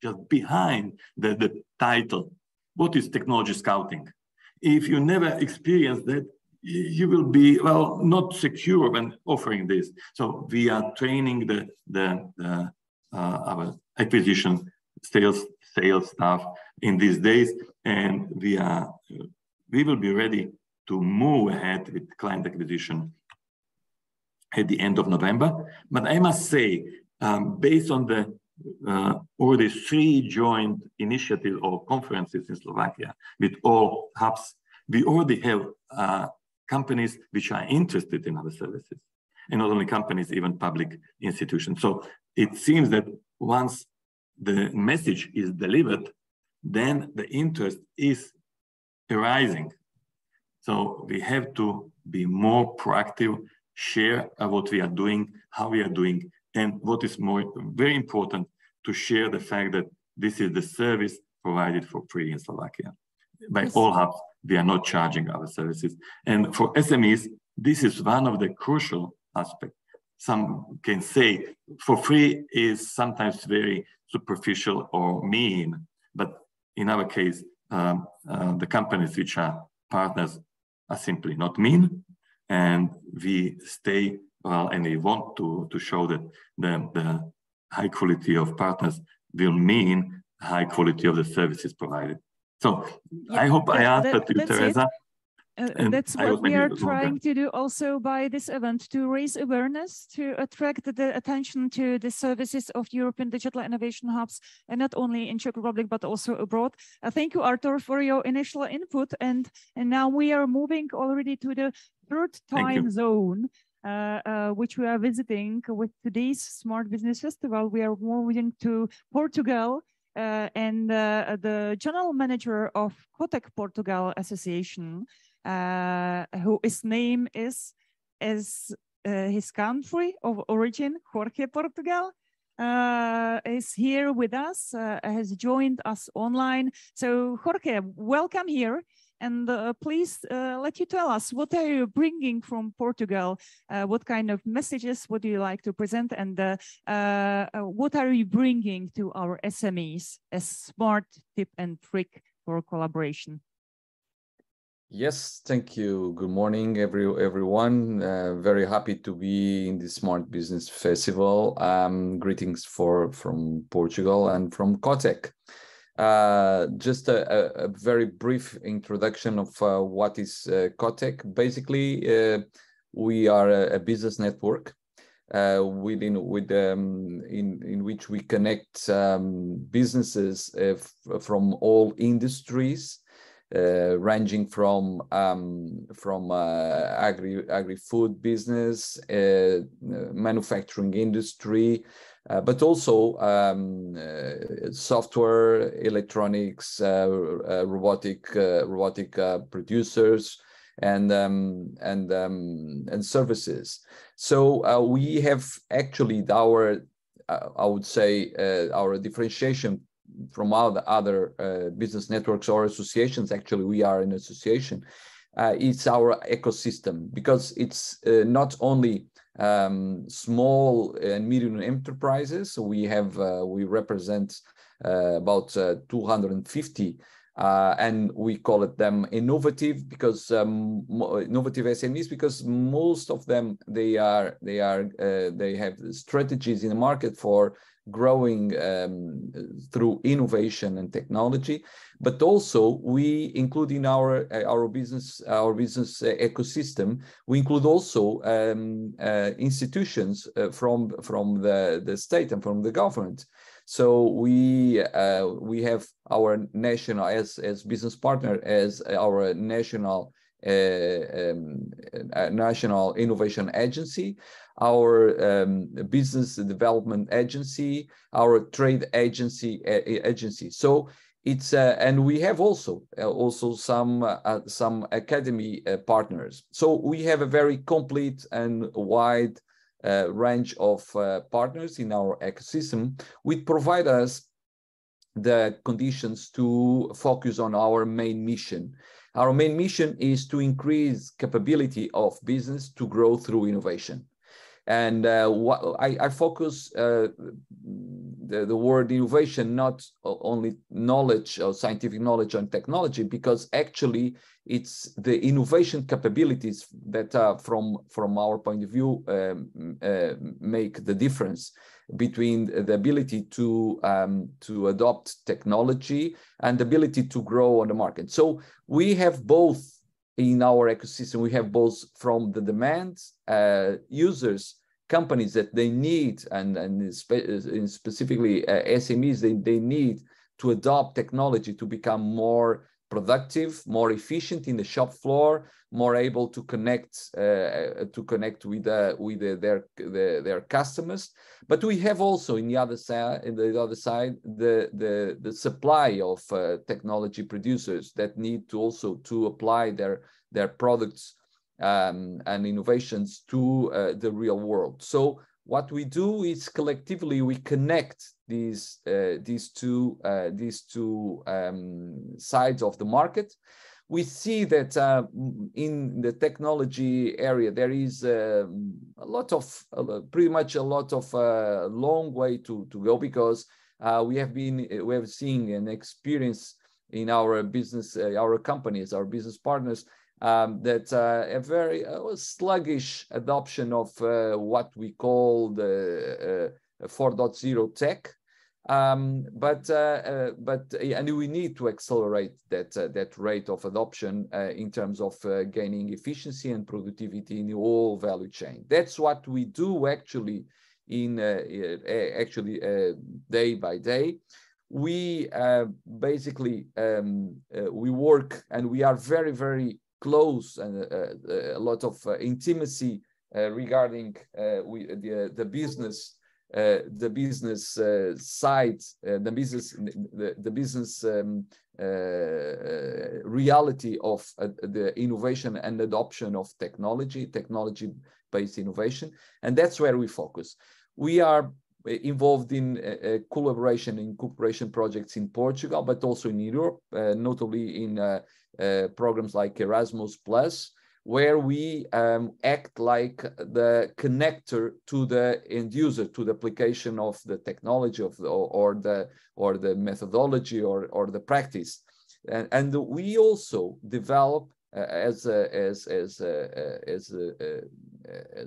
just behind the title. What is technology scouting? If you never experience that, you will be, well, not secure when offering this. So we are training our acquisition sales staff in these days, and we will be ready to move ahead with client acquisition at the end of November. But I must say, based on the already 3 joint initiatives or conferences in Slovakia with all hubs, we already have companies which are interested in our services, and not only companies, even public institutions. So it seems that once the message is delivered, then the interest is arising. So we have to be more proactive, share what we are doing, how we are doing, and what is very important, to share the fact that this is the service provided for free in Slovakia. By all hubs, we are not charging our services. And for SMEs, this is one of the crucial aspects. Some can say for free is sometimes very superficial or mean, but in our case, the companies which are partners are simply not mean, and we stay well, and we want to show that the high quality of partners will mean high quality of the services provided. So I hope I answered you, Teresa. That's what we are trying to do also by this event, to raise awareness, to attract the attention to the services of European Digital Innovation Hubs, and not only in Czech Republic, but also abroad. Thank you, Artur, for your initial input. And now we are moving already to the 3rd time zone, which we are visiting with today's Smart Business Festival. We are moving to Portugal. And the general manager of Cotec Portugal Association, whose name is as his country of origin, Jorge Portugal, is here with us, has joined us online. So Jorge, welcome here. And please let you tell us, what are you bringing from Portugal? What kind of messages would you like to present? And what are you bringing to our SMEs as smart tip and trick for collaboration? Yes, thank you. Good morning, everyone. Very happy to be in the Smart Business Festival. Greetings from Portugal and from Cotec. Just a very brief introduction of what is Cotec. Basically, we are a business network in which we connect businesses from all industries, ranging from agri-food business, manufacturing industry, but also software, electronics, robotic producers, and services. So we have actually our, I would say, our differentiation from all the other business networks or associations. Actually, we are an association. It's our ecosystem, because it's not only small and medium enterprises. So we represent about 250, and we call it them innovative, because innovative SMEs, because most of them they have strategies in the market for growing through innovation and technology. But also we include in our business ecosystem, we include also institutions from the state and from the government. So we have our national as business partner as our national innovation agency, our business development agency, our trade agency. So it's and we have also some academy partners. So we have a very complete and wide range of partners in our ecosystem, which provide us the conditions to focus on our main mission. Our main mission is to increase capability of business to grow through innovation. And I focus the word innovation, not only knowledge or scientific knowledge on technology, because actually it's the innovation capabilities that from our point of view make the difference between the ability to adopt technology and the ability to grow on the market. So we have both in our ecosystem. We have both from the demand users, companies that they need, and specifically SMEs, they need to adopt technology to become more productive, more efficient in the shop floor, more able to connect with their customers. But we have also in the other side, the supply of technology producers that need to also to apply their products and innovations to the real world. So what we do is collectively we connect these two sides of the market. We see that in the technology area there is pretty much a lot of long way to go, because we have seen and experienced in our business, our companies, our business partners, that a very sluggish adoption of what we call the 4.0 tech, but we need to accelerate that rate of adoption in terms of gaining efficiency and productivity in the whole value chain. That's what we do actually day by day. We basically we work and we are very, very close, and a lot of intimacy regarding the business side, the business reality of the innovation and adoption of technology-based innovation, and that's where we focus. We are involved in cooperation projects in Portugal, but also in Europe, notably in programs like Erasmus+, where we act like the connector to the end user, to the application of the technology or the methodology or the practice, and we also develop as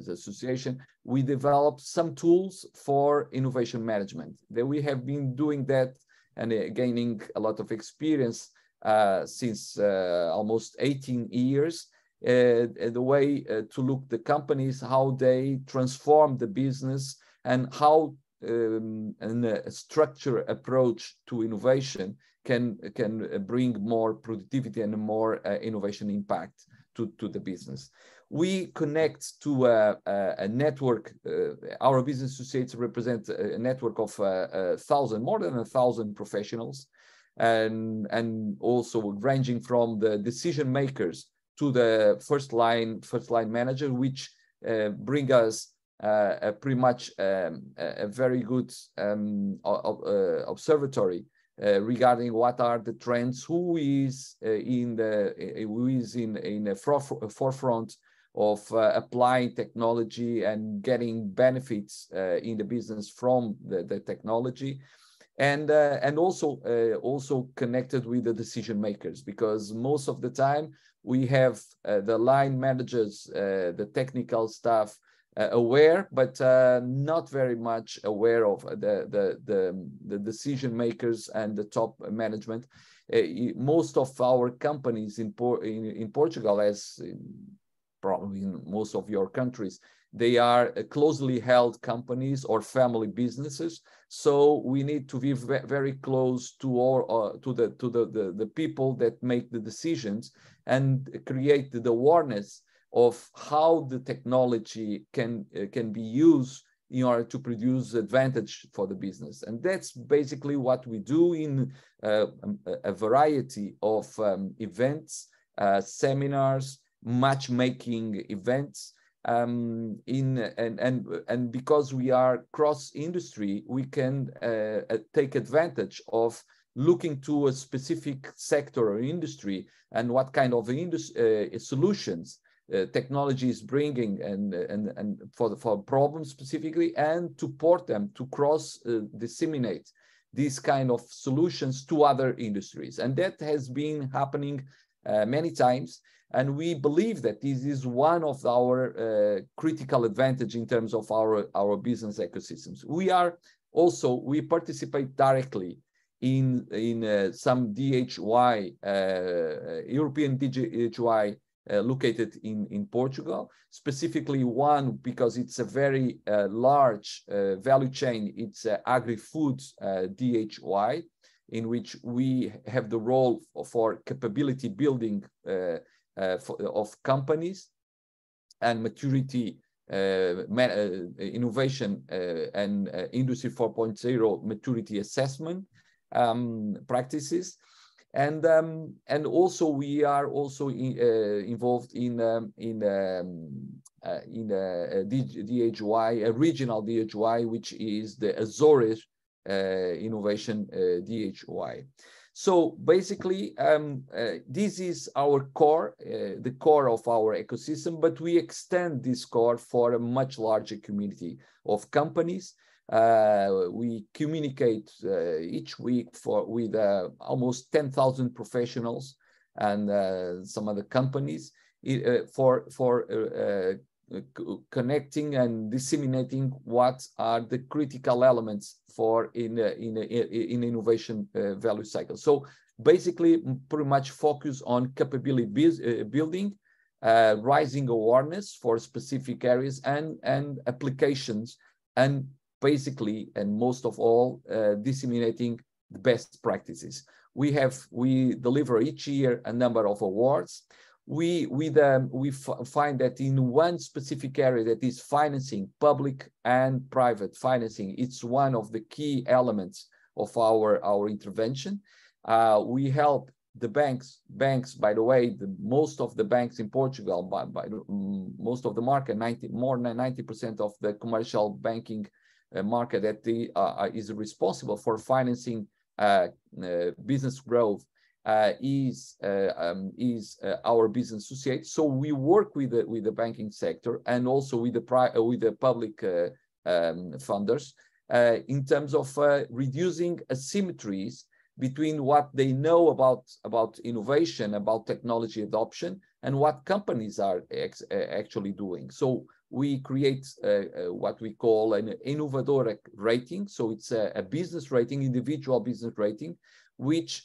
association, we develop some tools for innovation management. That we have been doing that and gaining a lot of experience since almost 18 years. The way to look the companies, how they transform the business, and how a structured approach to innovation can bring more productivity and more innovation impact to the business. We connect to a network. Our business associates represent a network of more than 1,000 professionals, and also ranging from the decision makers to the first line manager, which bring us pretty much a very good observatory regarding what are the trends, who is in the forefront of applying technology and getting benefits in the business from the technology, and also connected with the decision makers, because most of the time we have the line managers, the technical staff aware, but not very much aware of the decision makers and the top management. Most of our companies in Portugal, as probably in most of your countries, they are closely held companies or family businesses. So we need to be very close to the people that make the decisions and create the awareness of how the technology can be used in order to produce advantage for the business. And that's basically what we do in a variety of events, seminars, matchmaking events, And because we are cross industry, we can take advantage of looking to a specific sector or industry and what kind of solutions technology is bringing and for problems specifically, and to port them to cross disseminate these kind of solutions to other industries. And that has been happening many times. And we believe that this is one of our critical advantage in terms of our business ecosystems. We participate directly in some DHY, European DHY located in Portugal, specifically one because it's a very large value chain. It's agri-food DHY, in which we have the role for capability building of companies and maturity, innovation and Industry 4.0 maturity assessment practices. And also we are also involved in DHY, a regional DHY, which is the Azores Innovation DHY. So basically, this is our core, the core of our ecosystem, but we extend this core for a much larger community of companies. We communicate each week with almost 10,000 professionals and some other companies for connecting and disseminating what are the critical elements for in innovation value cycle. So basically, pretty much focus on capability building, rising awareness for specific areas and applications, and basically, and most of all, disseminating the best practices. We deliver each year a number of awards. We find that in one specific area, that is financing, public and private financing, it's one of the key elements of our intervention. We help the banks, by the way, most of the banks in Portugal, by most of the market, more than 90% of the commercial banking market that is responsible for financing business growth is our business associates. So we work with the banking sector and also with the public funders in terms of reducing asymmetries between what they know about innovation, about technology adoption, and what companies are actually doing. So we create what we call an innovador rating. So it's a business rating, individual business rating, which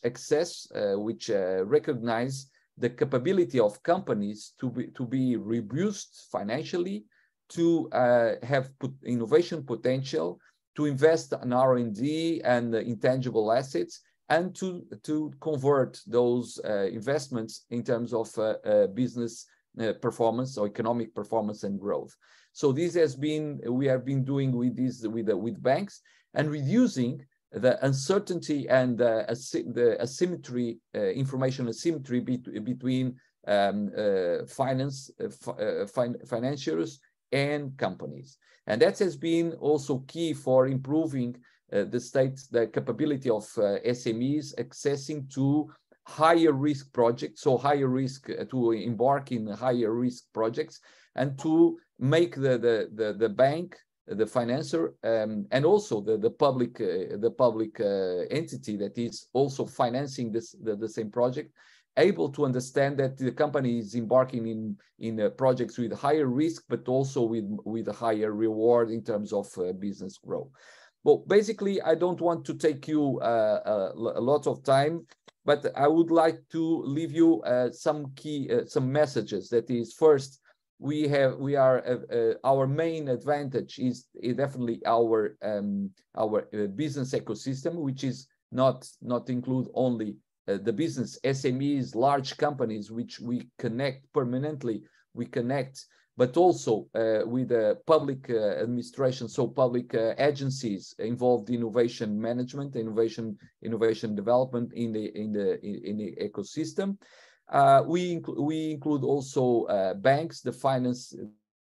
recognize the capability of companies to be robust financially, to have innovation potential, to invest in R&D and intangible assets, and to convert those investments in terms of business performance or economic performance and growth. So this we have been doing with banks and reducing the uncertainty and the asymmetry, information asymmetry between financiers and companies. And that has been also key for improving the capability of SMEs accessing to higher risk projects, so higher risk to embark in higher risk projects, and to make the bank, the financer, and also the public entity that is also financing the same project, able to understand that the company is embarking in projects with higher risk, but also with a higher reward in terms of business growth. Well, basically, I don't want to take you a lot of time, but I would like to leave you some messages. That is, first, our main advantage is definitely our business ecosystem, which is not include only the business SMEs, large companies, which we connect permanently. We connect, but also with the public administration, so public agencies involved in innovation management, innovation development in the ecosystem. We include also banks, the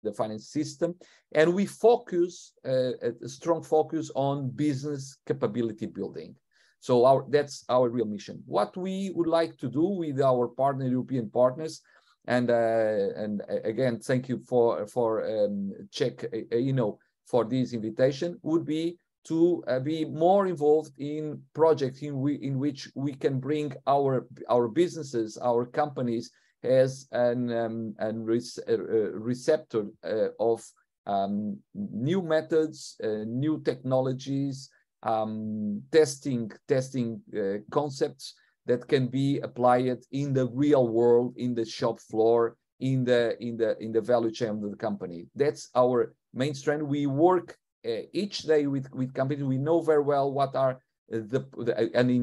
the finance system, and we focus a strong focus on business capability building. So that's our real mission. What we would like to do with our European partners, and again, thank you for Czech, for this invitation, would be to be more involved in projects in which we can bring our businesses, our companies as a receptor of new methods, new technologies, testing concepts that can be applied in the real world, in the shop floor, in the value chain of the company. That's our main strength. We work each day with companies. We know very well what are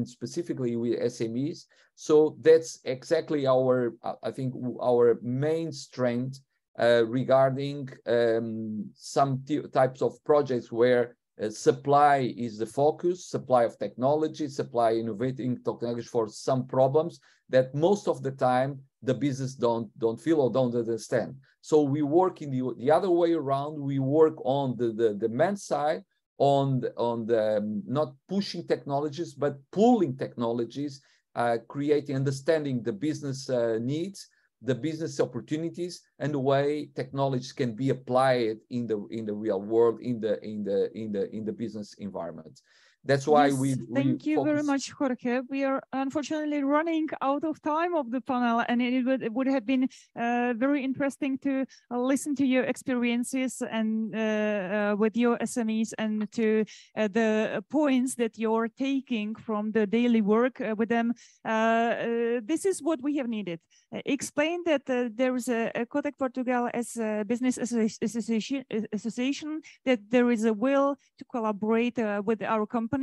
specifically with SMEs. So that's exactly I think our main strength regarding some types of projects where supply is the focus, supply of technology, supply innovating technology for some problems that most of the time the business don't feel or don't understand. So we work in the other way around. We work on the demand side, on the not pushing technologies, but pulling technologies, creating, understanding the business needs, the business opportunities, and the way technologies can be applied in the real world, in the business environment. That's why thank you very much, Jorge. We are unfortunately running out of time of the panel, and it would have been very interesting to listen to your experiences and with your SMEs, and to the points that you're taking from the daily work with them. This is what we have needed. Explain that there is a Codec Portugal as a business association, that there is a will to collaborate with our companies,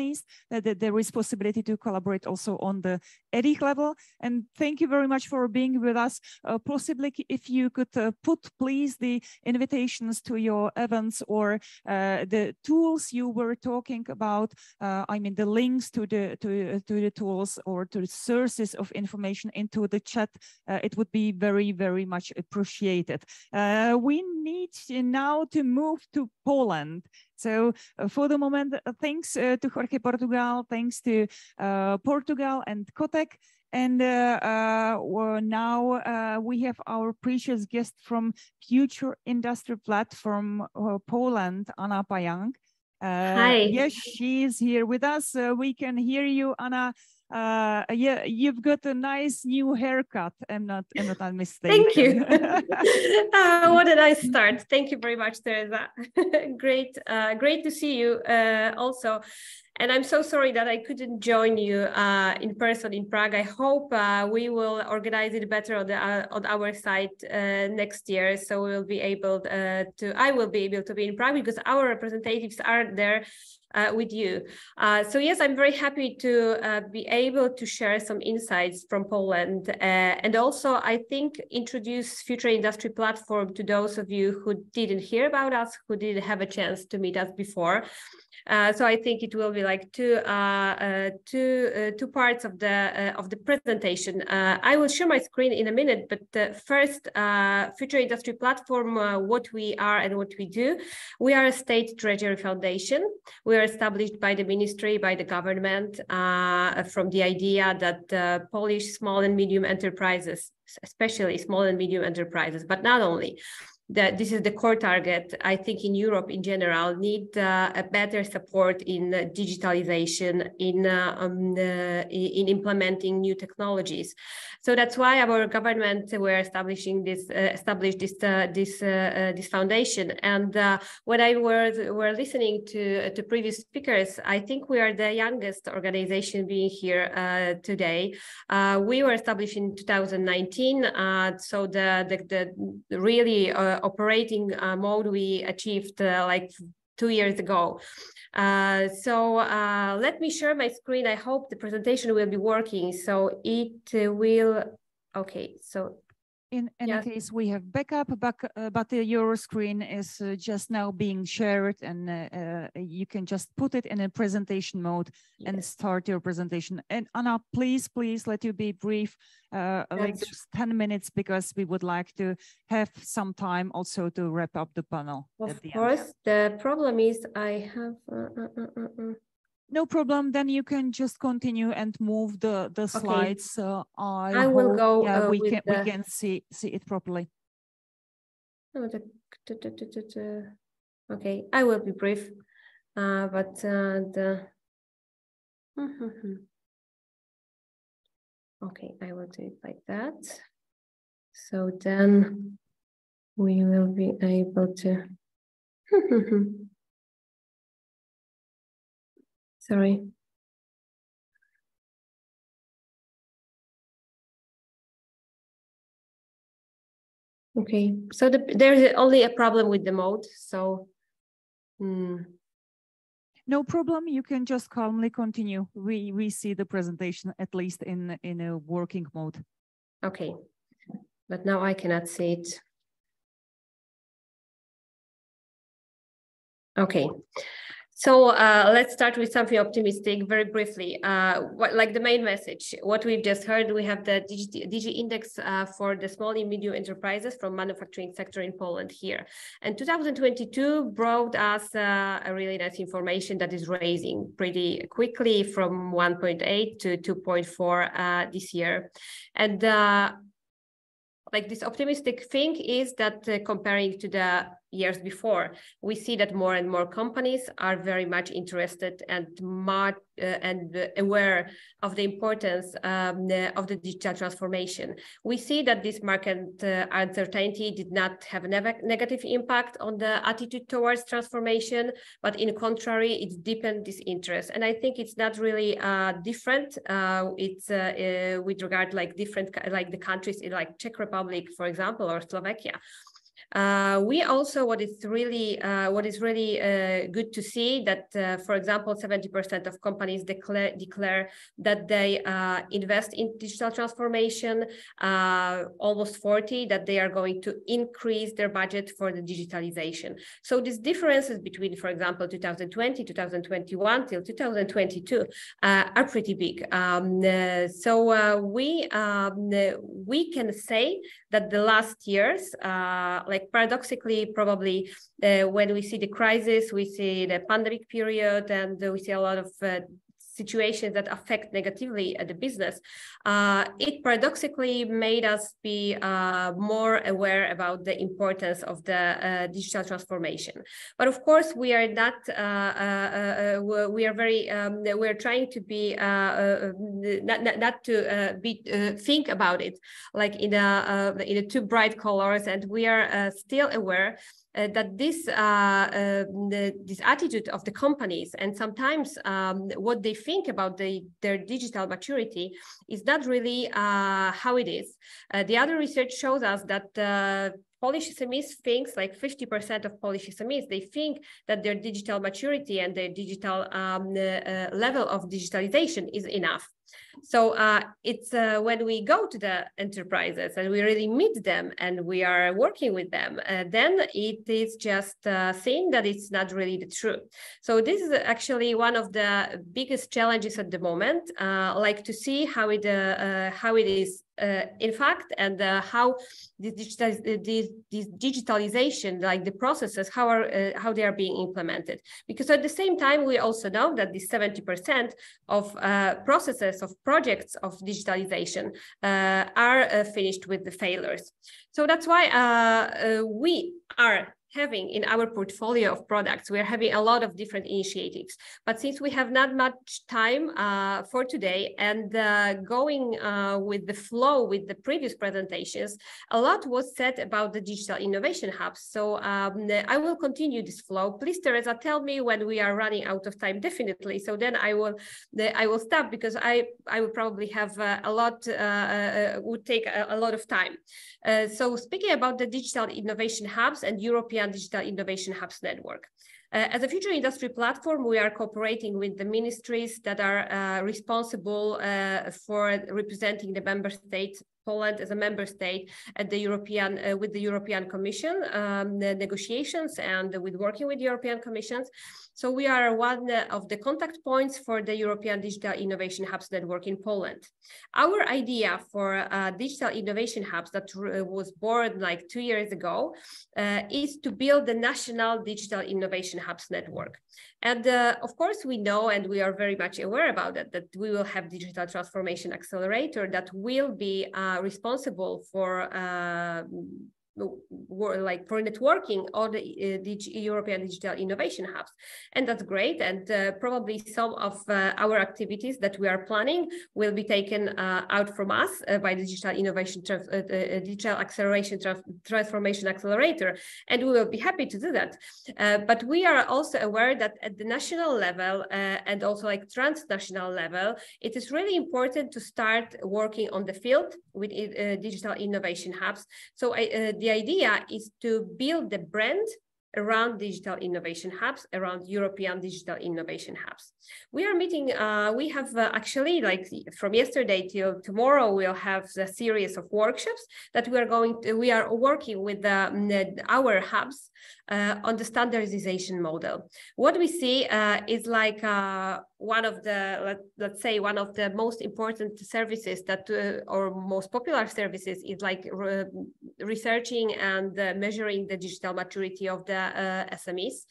that there is possibility to collaborate also on the EDIC level. And thank you very much for being with us. Possibly if you could put please the invitations to your events or the tools you were talking about, I mean the links to the tools or to the sources of information into the chat, it would be very, very much appreciated. We need now to move to Poland. So for the moment, thanks to Jorge Portugal, thanks to Portugal and Codec. And now we have our precious guest from Future Industry Platform Poland, Anna Pajang. Hi. Yes, she is here with us. We can hear you, Anna. Yeah, you've got a nice new haircut. I'm not mistaken. Thank you. What did I start? Thank you very much, Teresa. Great to see you also. And I'm so sorry that I couldn't join you in person in Prague. I hope we will organize it better on our side next year. So we'll be able I will be able to be in Prague because our representatives are there with you. So yes, I'm very happy to be able to share some insights from Poland, and also I think introduce Future Industry Platform to those of you who didn't hear about us, who didn't have a chance to meet us before. So I think it will be like two parts of the presentation. I will share my screen in a minute, but first, Future Industry Platform, what we are and what we do. We are a state treasury foundation. We are established by the ministry, by the government, from the idea that Polish small and medium enterprises, especially small and medium enterprises, but not only, that this is the core target, I think, in Europe in general, need a better support in digitalization, in implementing new technologies. So that's why our government were established this foundation. And when I were listening to previous speakers, I think we are the youngest organization being here today. We were established in 2019, so the really operating mode we achieved like 2 years ago. So let me share my screen. I hope the presentation will be working. So it will, okay, so in any case, we have backup, but your screen is just now being shared, and you can just put it in a presentation mode and start your presentation. And Anna, please let you be brief, like just 10 minutes, because we would like to have some time also to wrap up the panel. Of course, the problem is I have... No problem. Then you can just continue and move the slides. I will go. Yeah, we can see it properly. Okay, I will be brief. Okay, I will do it like that. So then we will be able to. Sorry. Okay, so there's only a problem with the mode, so. No problem, you can just calmly continue. We see the presentation at least in a working mode. Okay, but now I cannot see it. Okay. So let's start with something optimistic very briefly. Like the main message, what we've just heard, we have the DG index for the small and medium enterprises from manufacturing sector in Poland here. And 2022 brought us a really nice information that is raising pretty quickly from 1.8 to 2.4 this year. And like this optimistic thing is that comparing to the years before, we see that more and more companies are very much interested and aware of the importance of the digital transformation. We see that this market uncertainty did not have a negative impact on the attitude towards transformation, but in contrary, it deepened this interest. And I think it's not really different. It's with regard like different, like the countries in like Czech Republic, for example, or Slovakia. We also, what is really good to see that, for example, 70% of companies declare that they invest in digital transformation, almost 40% that they are going to increase their budget for the digitalization. So these differences between, for example, 2020, 2021 till 2022 are pretty big. We can say that the last years, like paradoxically, probably when we see the crisis, we see the pandemic period, and we see a lot of situations that affect negatively the business, it paradoxically made us be more aware about the importance of the digital transformation. But of course, we are not. We are very. We are trying to be not to think about it like in a too bright colors, and we are still aware that this attitude of the companies and sometimes what they think about their digital maturity is not really how it is. The other research shows us that Polish SMEs thinks like 50% of Polish SMEs, they think that their digital maturity and their digital level of digitalization is enough. So it's when we go to the enterprises and we really meet them and we are working with them, then it is just seen that it's not really the truth. So this is actually one of the biggest challenges at the moment, like to see how it is in fact, and how this digitalization, like the processes, how they are being implemented. Because at the same time, we also know that this 70% of processes of projects of digitalization are finished with the failures. So that's why we are having in our portfolio of products, we're having a lot of different initiatives. But since we have not much time for today and going with the flow with the previous presentations, a lot was said about the digital innovation hubs. So I will continue this flow. Please, Teresa, tell me when we are running out of time, definitely. So then I will stop, because I will probably have a lot, would take a lot of time. So speaking about the digital innovation hubs and European Digital Innovation Hubs Network. As a future industry platform, we are cooperating with the ministries that are responsible for representing the member states Poland as a member state at the European with the European Commission the negotiations and with working with European Commissions. So we are one of the contact points for the European Digital Innovation Hubs network in Poland. Our idea for digital innovation hubs that was born like 2 years ago is to build the national digital innovation hubs network. And of course, we know and we are very much aware about it, that we will have digital transformation accelerator that will be responsible for networking all the European digital innovation hubs, and that's great. And probably some of our activities that we are planning will be taken out from us by the digital innovation digital acceleration transformation accelerator, and we will be happy to do that. But we are also aware that at the national level and also like transnational level, it is really important to start working on the field with digital innovation hubs. So the idea is to build the brand around digital innovation hubs, around European digital innovation hubs. We are meeting, we have actually, like from yesterday till tomorrow, we'll have a series of workshops that we are working with our hubs on the standardization model. What we see is like one of the, let's say, one of the most important services that, or most popular services is like researching and measuring the digital maturity of the SMEs,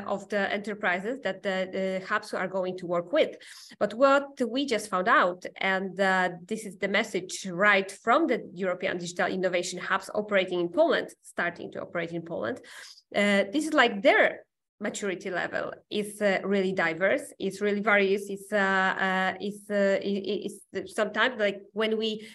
of the enterprises that the hubs are going to work with. But what we just found out, and this is the message right from the European Digital Innovation Hubs operating in Poland, starting to operate in Poland, this is like their maturity level is really diverse. It's really various. It's sometimes like when we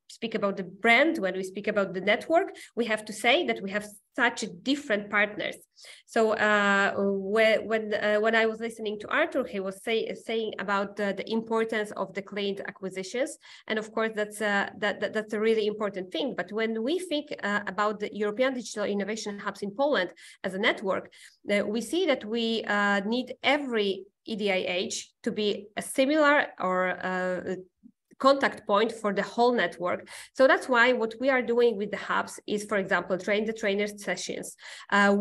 speak about the brand, when we speak about the network, we have to say that we have such different partners. So when I was listening to Artur, he was saying about the importance of the client acquisitions, and of course that's a really important thing. But when we think about the European Digital Innovation Hubs in Poland as a network, we see that we need every EDIH to be a similar or contact point for the whole network. So that's why what we are doing with the hubs is, for example, train the trainers sessions.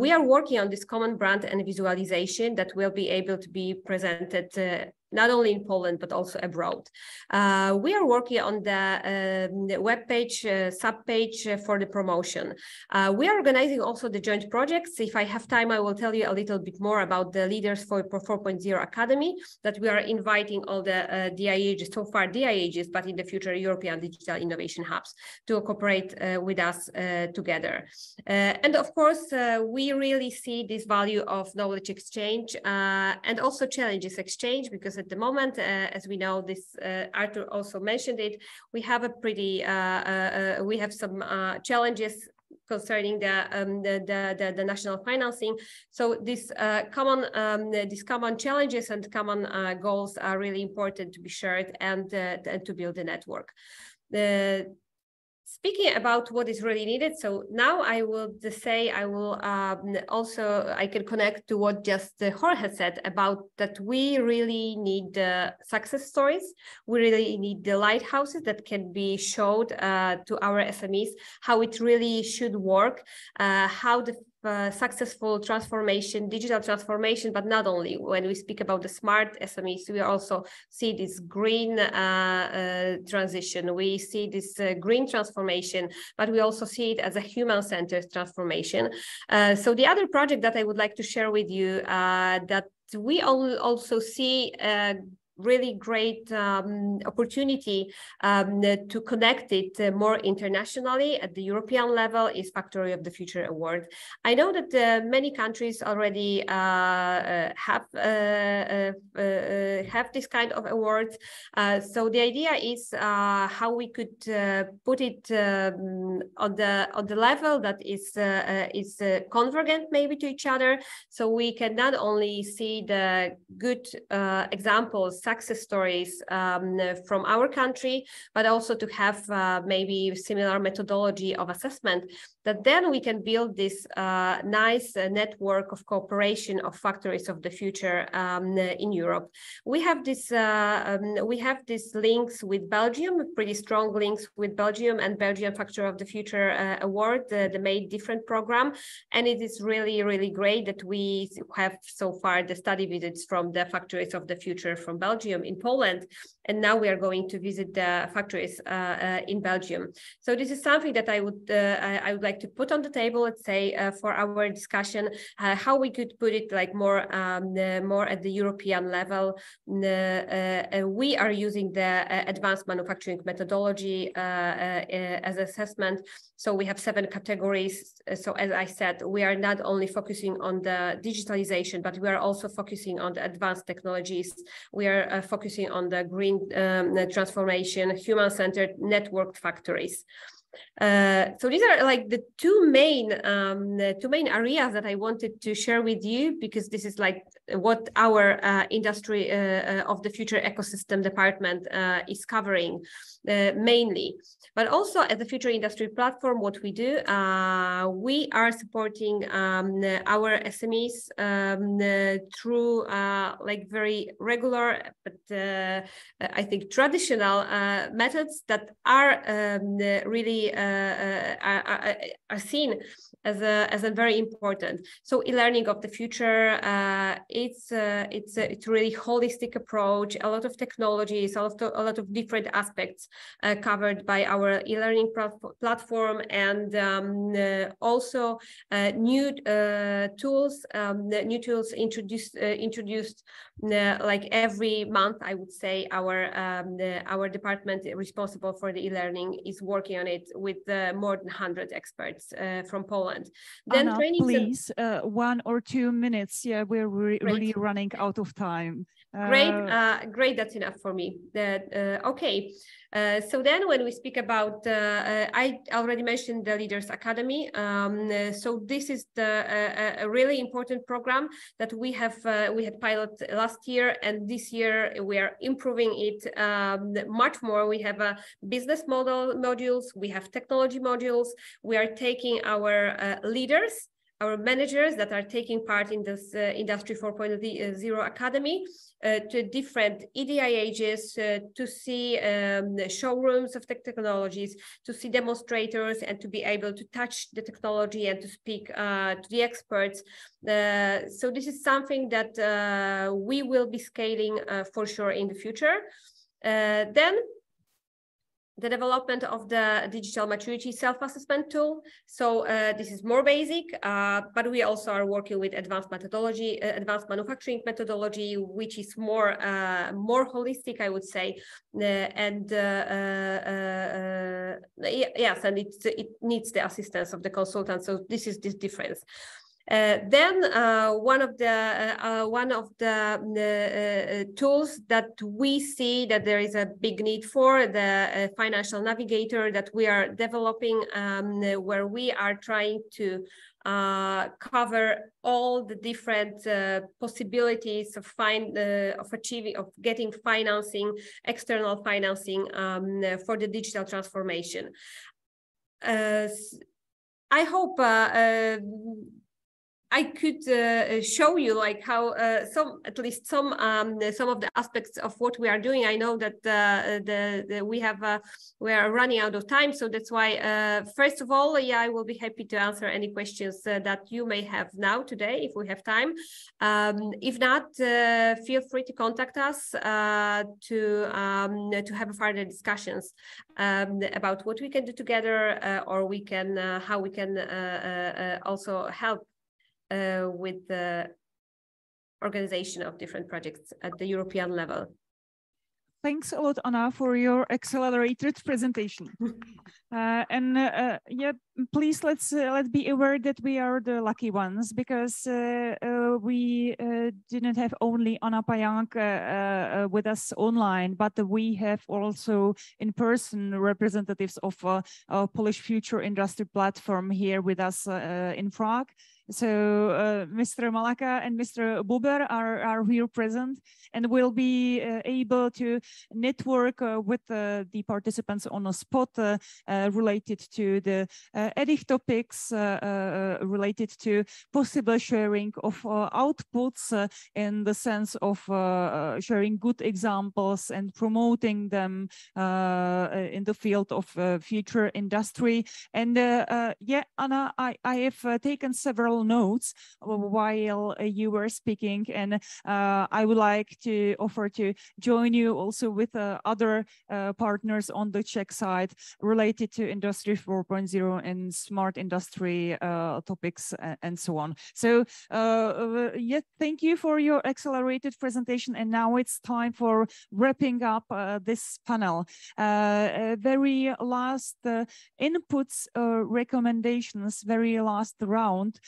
We are working on this common brand and visualization that will be able to be presented not only in Poland, but also abroad. We are working on the web page, sub-page for the promotion. We are organizing also the joint projects. If I have time, I will tell you a little bit more about the Leaders for 4.0 Academy that we are inviting all the DIHs, so far DIHs, but in the future European Digital Innovation Hubs to cooperate with us together. And of course, we really see this value of knowledge exchange and also challenges exchange, because at the moment, as we know, this Artur also mentioned it, we have a pretty, we have some challenges concerning the national financing. So these common challenges and common goals are really important to be shared and to build a network. Speaking about what is really needed, so now I will say I will also I can connect to what just Jorge said about that we really need success stories. We really need the lighthouses that can be showed to our SMEs how it really should work, how the successful transformation, digital transformation, but not only. When we speak about the smart SMEs, we also see this green transition. We see this green transformation, but we also see it as a human-centered transformation. So the other project that I would like to share with you that we also see really great opportunity to connect it more internationally at the European level is Factory of the Future Award. I know that many countries already have this kind of awards. So the idea is how we could put it on the level that is convergent maybe to each other, so we can not only see the good examples, success stories from our country, but also to have maybe similar methodology of assessment, that then we can build this nice network of cooperation of factories of the future in Europe. We have these links with Belgium, pretty strong links with Belgium and Belgian Factory of the Future Award, the Made Different program, and it is really, really great that we have so far the study visits from the factories of the future from Belgium in Poland, and now we are going to visit the factories in Belgium. So this is something that I would like to put on the table, let's say, for our discussion, how we could put it like more at the European level. We are using the advanced manufacturing methodology as assessment. So we have 7 categories. So as I said, we are not only focusing on the digitalization, but we are also focusing on the advanced technologies. We are focusing on the green transformation, human-centered networked factories. So these are like the two main areas that I wanted to share with you, because this is like what our industry of the future ecosystem department is covering mainly. But also at the Future Industry Platform, what we do, we are supporting our SMEs through like very regular, but I think traditional methods that are really are seen as a very important. So e-learning of the future, it's a really holistic approach, a lot of technologies, a lot of different aspects covered by our e-learning platform, and also new tools introduced like every month. I would say our department responsible for the e-learning is working on it with more than 100 experts from Poland. Then Anna, please, 1 or 2 minutes. Yeah, we're really running out of time. Great, that's enough for me. Okay, so then when we speak about, I already mentioned the Leaders Academy. So this is a really important program that we had pilot last year, and this year we are improving it much more. We have business modules, we have technology modules. We are taking our leaders, our managers that are taking part in this Industry 4.0 Academy to different EDIHs to see showrooms of technologies, to see demonstrators, and to be able to touch the technology and to speak to the experts. So this is something that we will be scaling for sure in the future. Then the development of the digital maturity self-assessment tool. So this is more basic, but we also are working with advanced methodology, advanced manufacturing methodology, which is more holistic, I would say. And yes, and it needs the assistance of the consultant. So this is this difference. Then one of the tools that we see that there is a big need for, the financial navigator that we are developing, where we are trying to cover all the different possibilities of getting financing, external financing for the digital transformation. I hope I could show you like how at least some of the aspects of what we are doing. I know that we are running out of time, so that's why first of all, yeah, I will be happy to answer any questions that you may have now today if we have time. If not, feel free to contact us to have further discussions about what we can do together, or we can how we can also help with the organization of different projects at the European level. Thanks a lot, Anna, for your accelerated presentation. Yeah, please let's be aware that we are the lucky ones, because we didn't have only Anna Pajang with us online, but we have also in-person representatives of Polish Future Industry Platform here with us in Prague. So Mr. Malaka and Mr. Buber are here present and will be able to network with the participants on a spot related to the edit topics, related to possible sharing of outputs in the sense of sharing good examples and promoting them in the field of future industry. And yeah, Anna, I have taken several notes while you were speaking, and I would like to offer to join you also with other partners on the Czech side related to Industry 4.0 and smart industry topics and so on. So yeah, thank you for your accelerated presentation. And now it's time for wrapping up this panel. Very last inputs, recommendations, very last round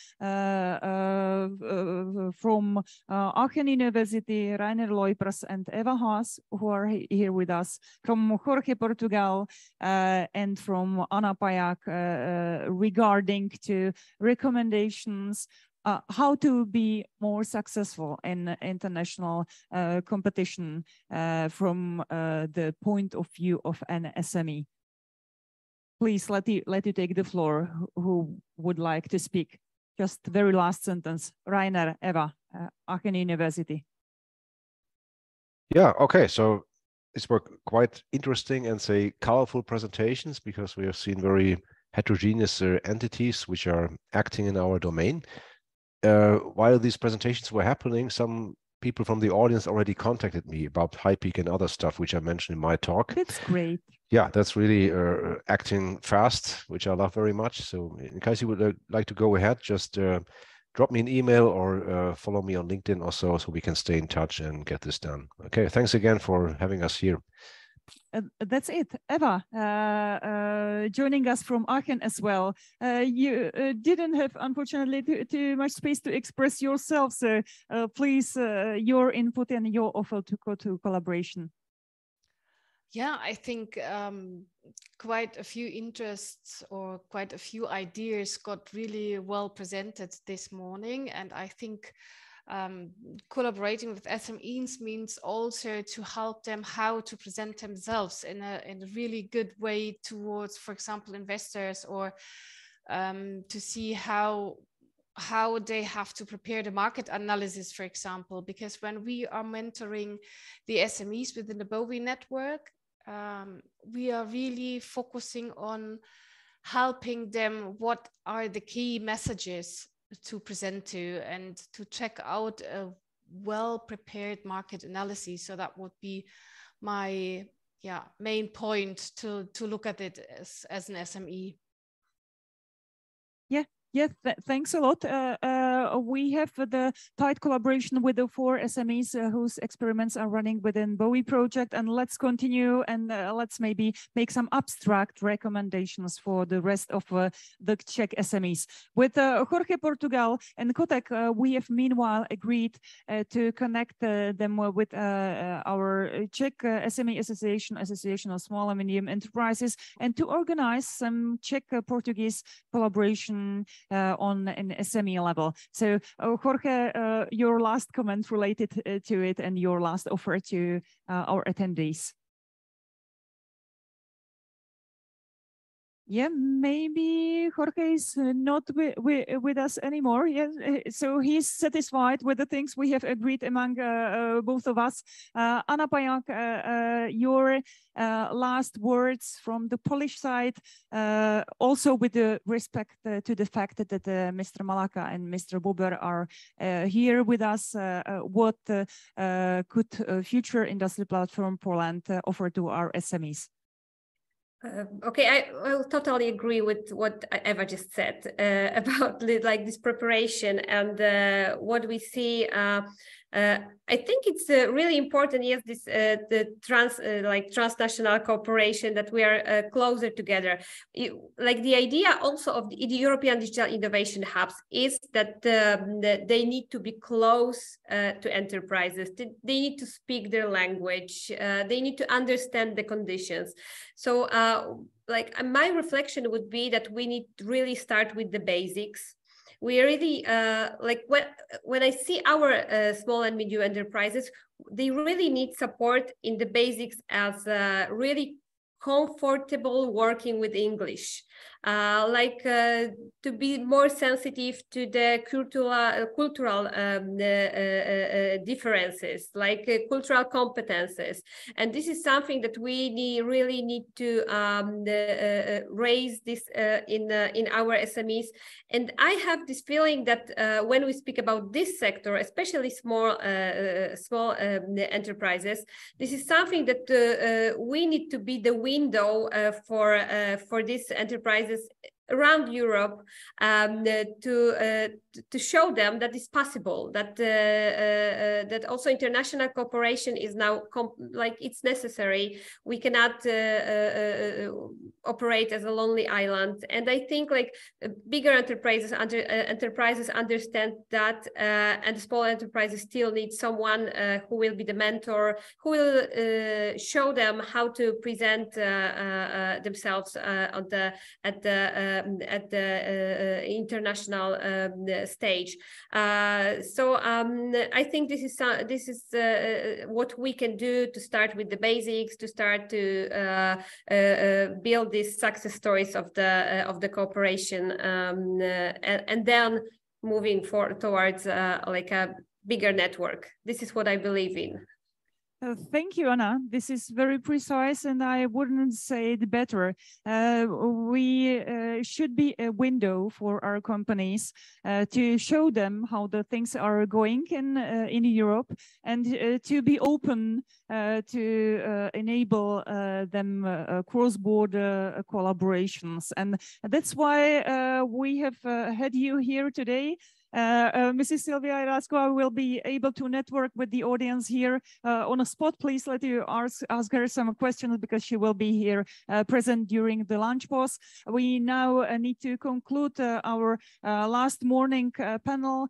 from Aachen University, Rainer Leupers and Eva Haas, who are here with us, from Jorge Portugal and from Anna Payak regarding to recommendations how to be more successful in international competition from the point of view of an SME. Please let you take the floor. Who would like to speak? Just the very last sentence. Rainer, Eva, Aachen University. Yeah, okay. So these were quite interesting and say colorful presentations because we have seen very heterogeneous entities which are acting in our domain. While these presentations were happening, some people from the audience already contacted me about HighPeak and other stuff, which I mentioned in my talk. That's great. Yeah, that's really acting fast, which I love very much. So in case you would like to go ahead, just drop me an email or follow me on LinkedIn also, so we can stay in touch and get this done. Okay, thanks again for having us here. That's it. Eva, joining us from Aachen as well. You didn't have, unfortunately, too much space to express yourself, so please, your input and your offer to go to collaboration. Yeah, I think quite a few interests or quite a few ideas got really well presented this morning. And I think collaborating with SMEs means also to help them how to present themselves in a really good way towards, for example, investors, or to see how they have to prepare the market analysis, for example, because when we are mentoring the SMEs within the BOWI network, we are really focusing on helping them what are the key messages to present to and to check out a well-prepared market analysis. So that would be my main point to look at it as an SME. Yeah, thanks a lot. We have the tight collaboration with the 4 SMEs whose experiments are running within BOWI project, and let's continue and let's maybe make some abstract recommendations for the rest of the Czech SMEs. With Jorge Portugal and Kotek, we have meanwhile agreed to connect them with our Czech SME Association of Small and Medium Enterprises, and to organize some Czech-Portuguese collaboration on an SME level. So Jorge, your last comment related to it and your last offer to our attendees. Yeah, maybe Jorge is not with us anymore. Yeah, so he's satisfied with the things we have agreed among both of us. Anna Payak, your last words from the Polish side, also with the respect to the fact that Mr. Malaka and Mr. Buber are here with us. What could Future Industry Platform Poland offer to our SMEs? Okay, I will totally agree with what Eva just said about like this preparation and what we see. I think it's really important, yes, this the transnational cooperation, that we are closer together. Like the idea also of the European Digital Innovation Hubs is that they need to be close to enterprises. They need to speak their language. They need to understand the conditions. So like my reflection would be that we need to really start with the basics. we really like when I see our small and medium enterprises, they really need support in the basics as really comfortable working with English, to be more sensitive to the cultural differences, like cultural competences. And this is something that we really need to raise this in our SMEs. And I have this feeling that when we speak about this sector, especially small enterprises, this is something that we need to be the window for these enterprises around Europe, to show them that it's possible, that that also international cooperation is now like it's necessary. We cannot operate as a lonely island. And I think like bigger enterprises understand that, and small enterprises still need someone who will be the mentor, who will show them how to present themselves at the international stage. So I think this is what we can do to start with the basics, to start to build these success stories of the cooperation, and then moving towards like a bigger network. This is what I believe in. Thank you, Anna. This is very precise, and I wouldn't say it better. We should be a window for our companies to show them how the things are going in Europe, and to be open to enable them cross-border collaborations. And that's why we have had you here today. Mrs. Silvia Iraskova will be able to network with the audience here on a spot. Please let you ask her some questions, because she will be here present during the lunch pause. We now need to conclude our last morning panel.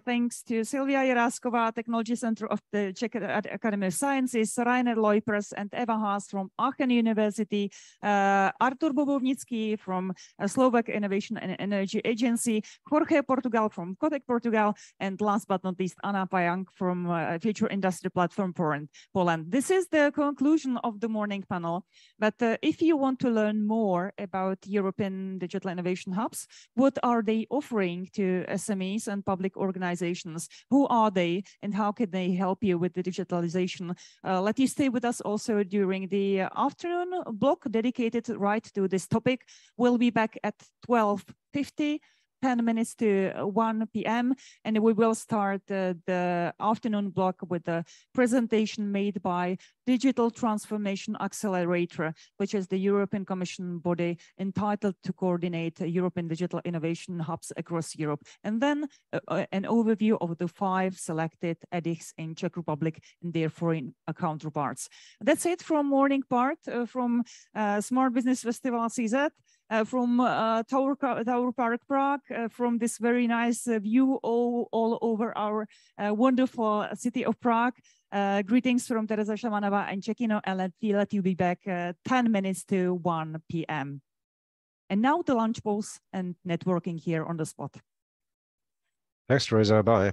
Thanks to Silvia Iraskova, Technology Center of the Czech Academy of Sciences, Rainer Leupers and Eva Haas from Aachen University, Artur Bobovnický from Slovak Innovation and Energy Agency, Jorge Portugal from Kotek Portugal, and last but not least, Anna Pajang from Future Industry Platform Poland. This is the conclusion of the morning panel. But if you want to learn more about European Digital Innovation Hubs, what are they offering to SMEs and public organizations? Who are they, and how can they help you with the digitalization? Let you stay with us also during the afternoon block dedicated right to this topic. We'll be back at 12:50. 10 minutes to 1 p.m. and we will start the afternoon block with a presentation made by Digital Transformation Accelerator, which is the European Commission body entitled to coordinate European digital innovation hubs across Europe. And then an overview of the 5 selected EDIHs in Czech Republic and their foreign counterparts. That's it from morning part, from Smart Business Festival CZ. From Tower Park Prague, from this very nice view all over our wonderful city of Prague. Greetings from Teresa Shamanova and Czechino, and let you be back 10 minutes to 1 p.m. And now the lunch pause and networking here on the spot. Thanks, Teresa. Bye.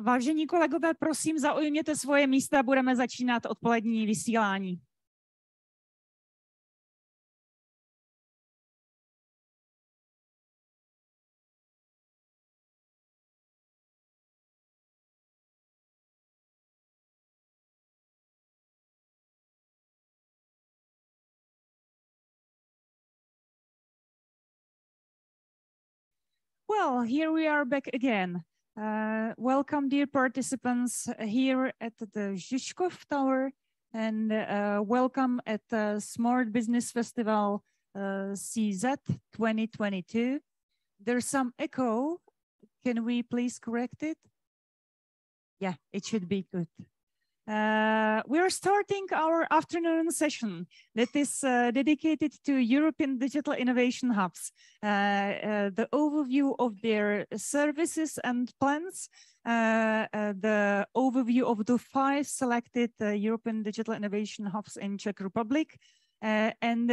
Vážení kolegové, prosím, zaujměte svoje místa, budeme začínat odpolední vysílání. Well, here we are back again. Welcome, dear participants, here at the Žižkov Tower, and welcome at the Smart Business Festival CZ 2022. There's some echo. Can we please correct it? Yeah, it should be good. We are starting our afternoon session that is dedicated to European Digital Innovation Hubs, the overview of their services and plans, the overview of the 5 selected European Digital Innovation Hubs in Czech Republic. And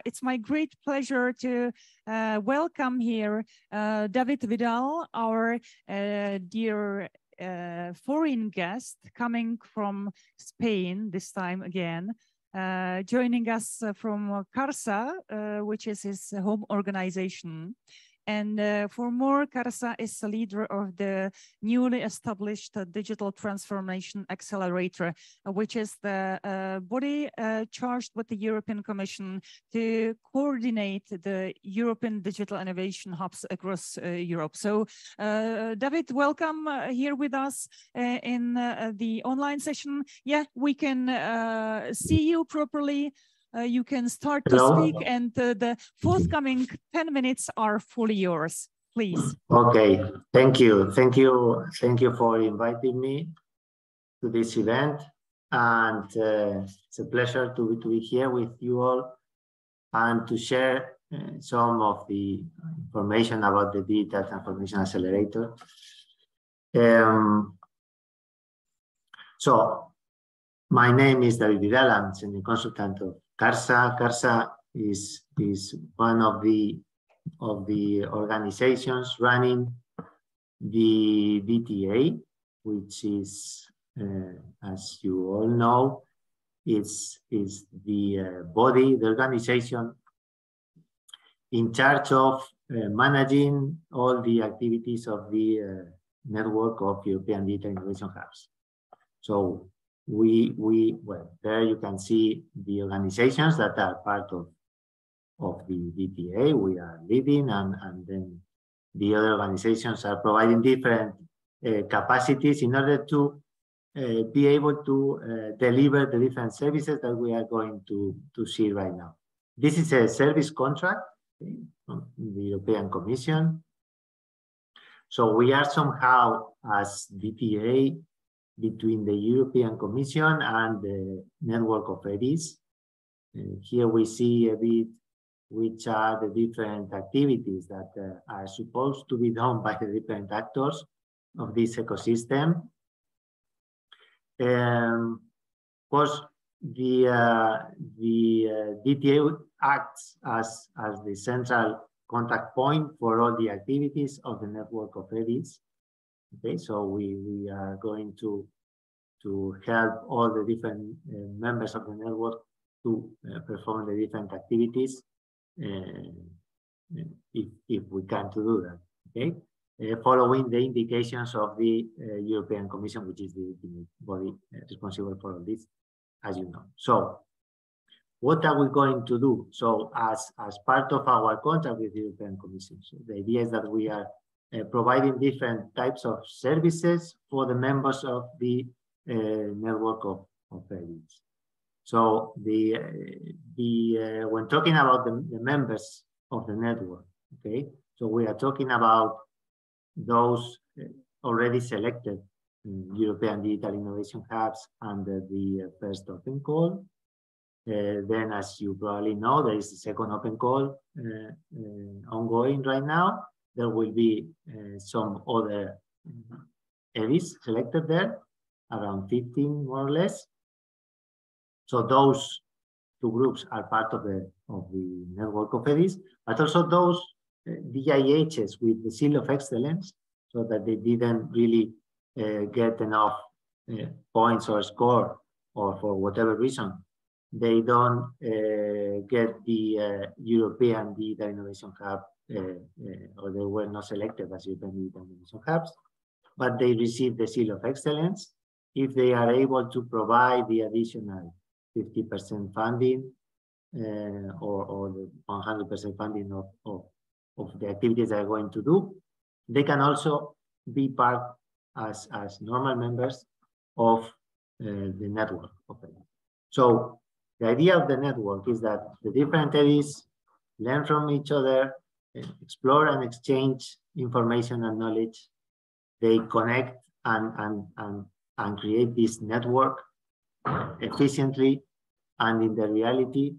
it's my great pleasure to welcome here David Vidal, our dear foreign guest coming from Spain this time again, joining us from CARSA, which is his home organization. And for more, CARSA is the leader of the newly established Digital Transformation Accelerator, which is the body charged with the European Commission to coordinate the European Digital Innovation Hubs across Europe. So, David, welcome here with us in the online session. Yeah, we can see you properly. You can start to speak, and the forthcoming 10 minutes are fully yours. Please. Okay, thank you. Thank you for inviting me to this event. And it's a pleasure to be here with you all and to share some of the information about the Digital Transformation Accelerator. So, my name is David Vidal. I'm a consultant of CARSA. CARSA is one of the organizations running the DTA, which is, as you all know, is the body, the organization in charge of managing all the activities of the network of European Digital Innovation Hubs. So well, there you can see the organizations that are part of the DTA we are leading, and then the other organizations are providing different capacities in order to be able to deliver the different services that we are going to see right now. This is a service contract from the European Commission. So we are somehow, as DTA, between the European Commission and the network of EDIs. Here we see a bit which are the different activities that are supposed to be done by the different actors of this ecosystem. Of course, the DTA acts as the central contact point for all the activities of the network of EDIs. Okay, so we are going to help all the different members of the network to perform the different activities if we can to do that. Okay, following the indications of the European Commission, which is the ultimate body responsible for all this, as you know. So, what are we going to do? So, as part of our contract with the European Commission, so the idea is that we are providing different types of services for the members of the network of EDIs. So when talking about the members of the network, okay, so we are talking about those already selected European Digital Innovation Hubs under the first open call. Then, as you probably know, there is a second open call ongoing right now. There will be some other EDIs selected there, around 15 more or less. So those two groups are part of the network of EDIs, but also those DIHs with the seal of excellence, so that they didn't really get enough points or score, or for whatever reason, they don't get the European Digital Innovation Hub, or they were not selected as European Digital Innovation Hubs, but they receive the Seal of Excellence if they are able to provide the additional 50% funding or the 100% funding of the activities they are going to do. They can also be part as normal members of the network. So the idea of the network is that the different entities learn from each other, explore and exchange information and knowledge. They connect and create this network efficiently and in the reality.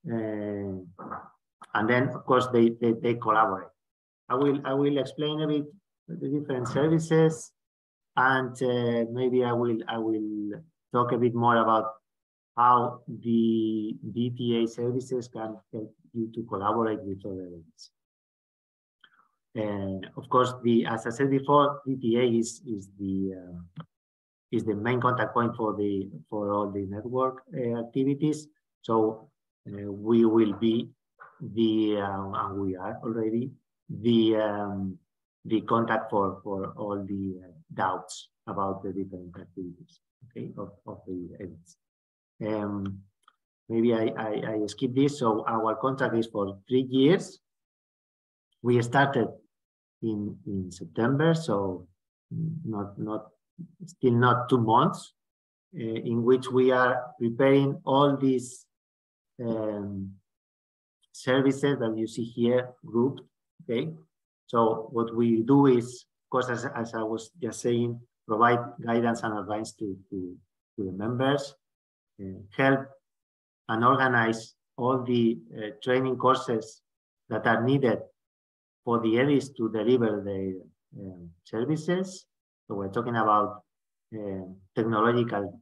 And then, of course, they collaborate. I will explain a bit the different services, and maybe I will talk a bit more about how the DTA services can help you to collaborate with other entities. And of course, as I said before, DTA is the main contact point for all the network activities. So we will be and we are already the contact for all the doubts about the different activities, okay, of the events. Maybe I skip this. So our contract is for 3 years. We started in September, so still not 2 months, in which we are preparing all these services that you see here grouped. Okay, so what we do is, of course, as I was just saying, provide guidance and advice to the members, help and organize all the training courses that are needed for the areas to deliver the services. So we're talking about technological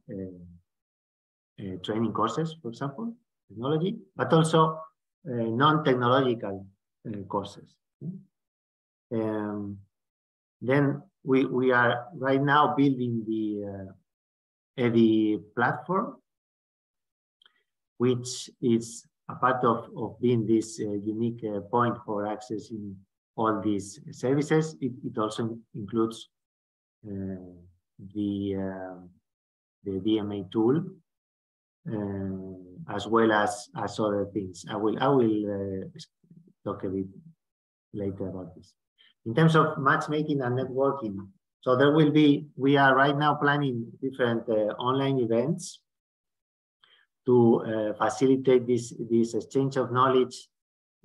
training courses, for example, technology, but also non-technological courses. Then we are right now building the EDI platform, which is a part of being this unique point for accessing all these services. It also includes the DMA tool, as well as other things. I will talk a bit later about this. In terms of matchmaking and networking, so we are right now planning different online events to facilitate this exchange of knowledge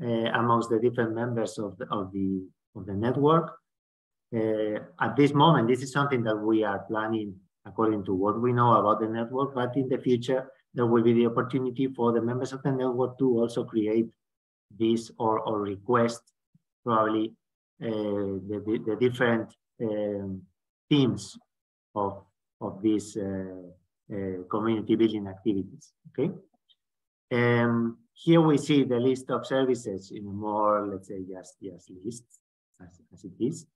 amongst the different members of the network. At this moment, this is something that we are planning according to what we know about the network, but in the future, there will be the opportunity for the members of the network to also create this or request probably the different themes of these community building activities, okay? Here we see the list of services in a more, let's say, just list as it is.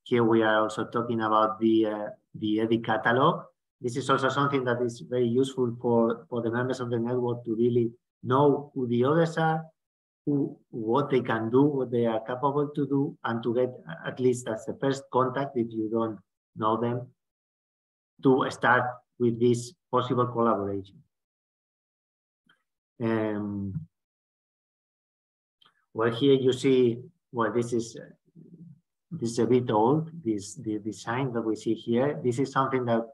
Here we are also talking about the EDI catalog. This is also something that is very useful for the members of the network to really know who the others are, what they can do, what they are capable to do, and to get at least as the first contact, if you don't know them, to start with this possible collaboration. Well, here you see, well, this is a bit old, the design that we see here. This is something that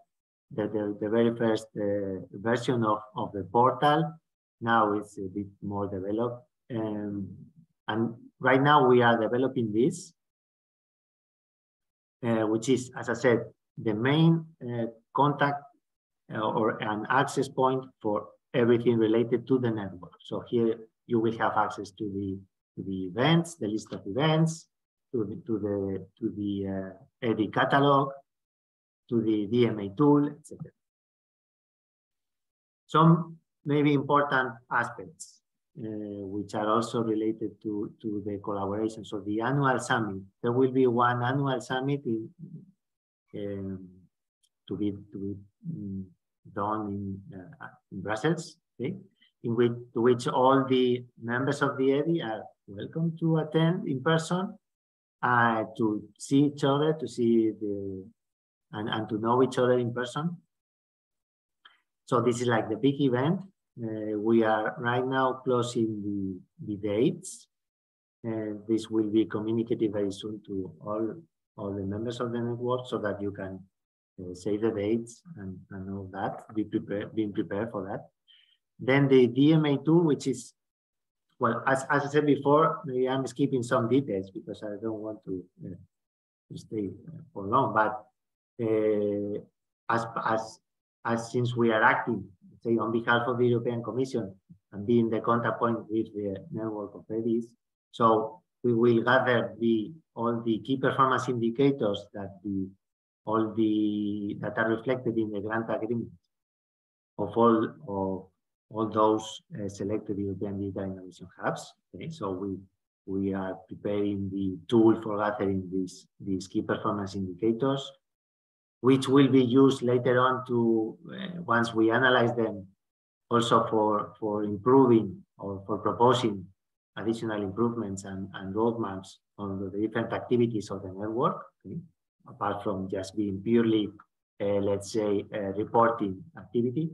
the very first version of the portal. Now it's a bit more developed. And right now we are developing this, which is, as I said, the main contact or an access point for everything related to the network. So here you will have access to the events, the list of events, to the EDI catalog, to the DMA tool, etc. Some maybe important aspects which are also related to the collaboration. So the annual summit, there will be one annual summit to be done in Brussels, okay? To which all the members of the EDI are welcome to attend in person, to see each other, to see and to know each other in person. So this is like the big event. We are right now closing the dates. This will be communicated very soon to all the members of the network so that you can save the dates and all that, being prepared for that. Then the DMA tool, which is, well, as I said before, maybe I'm skipping some details because I don't want to stay for long, but as since we are acting, say, on behalf of the European Commission and being the contact point with the network of EDIs, so we will gather all the key performance indicators that are reflected in the grant agreement of all those selected European Digital Innovation Hubs. Okay, so we are preparing the tool for gathering these key performance indicators, which will be used later on to, once we analyze them, also for improving or for proposing additional improvements and roadmaps on the different activities of the network, okay? Apart from just being purely, let's say, a reporting activity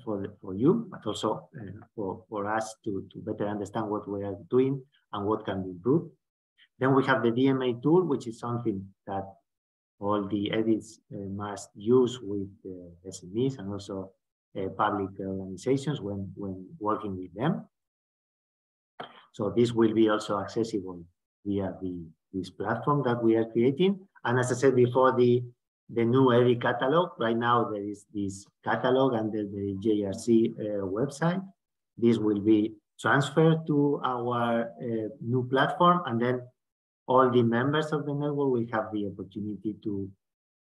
for you, but also for us to better understand what we are doing and what can be improved. Then we have the DMA tool, which is something that all the EDIs must use with SMEs and also public organizations when working with them. So this will be also accessible via this platform that we are creating. And as I said before, the new EDI catalog, right now there is this catalog under the JRC website. This will be transferred to our new platform, and then all the members of the network will have the opportunity to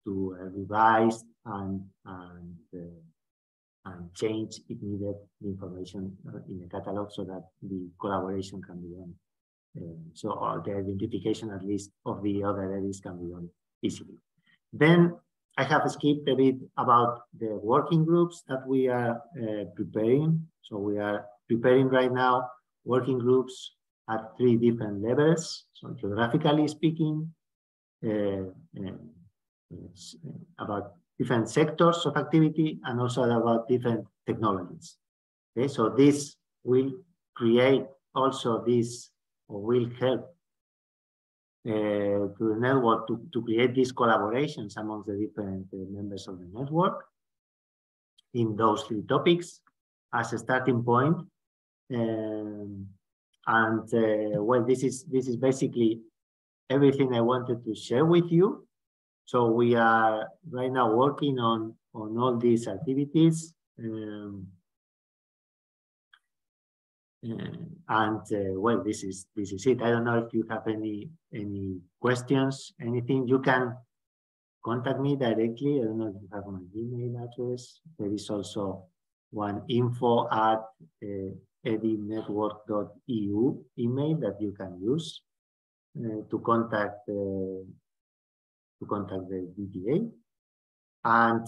revise and change, if needed, the information in the catalog so that the collaboration can be done. So the identification, at least, of the other EDIs can be done easily. Then I have skipped a bit about the working groups that we are preparing. So we are preparing right now working groups at 3 different levels. So geographically speaking, about different sectors of activity and also about different technologies. Okay, so this will create also this, or will help to the network to create these collaborations amongst the different members of the network in those 3 topics as a starting point. Well, this is basically everything I wanted to share with you. So we are right now working on all these activities, well, this is it. I don't know if you have any questions, anything. You can contact me directly. I don't know if you have my email address. There is also one info@edinetwork.eu email that you can use to contact the DTA. And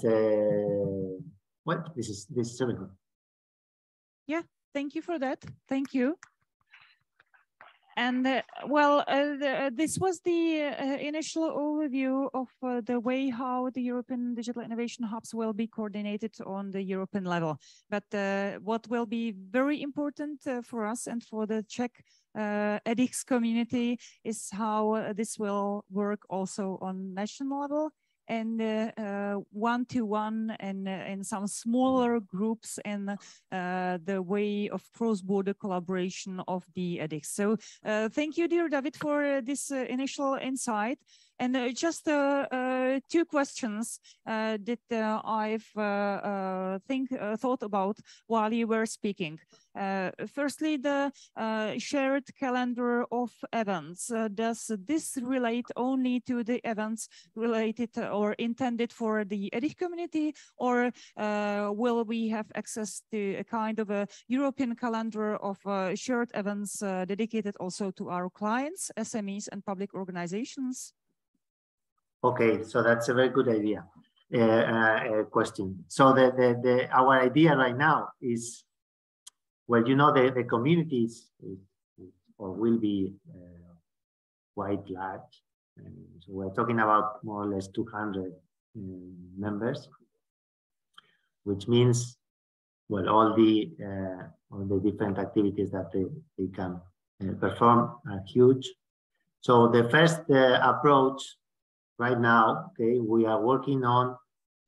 well, this is everything. Yeah, thank you for that. Thank you. And well, this was the initial overview of the way how the European Digital Innovation Hubs will be coordinated on the European level. But what will be very important for us and for the Czech edX community is how this will work also on national level, and one-to-one and in some smaller groups in the way of cross-border collaboration of the edX. So thank you, dear David, for this initial insight. And just 2 questions that I've thought about while you were speaking. Firstly, the shared calendar of events. Does this relate only to the events related or intended for the EDIC community, or will we have access to a kind of a European calendar of shared events dedicated also to our clients, SMEs, and public organizations? Okay, so that's a very good idea. Question. So our idea right now is, well, you know, the community is or will be quite large. So we're talking about more or less 200 members, which means, well, all the different activities that they can perform are huge. So the first approach right now, okay, we are working on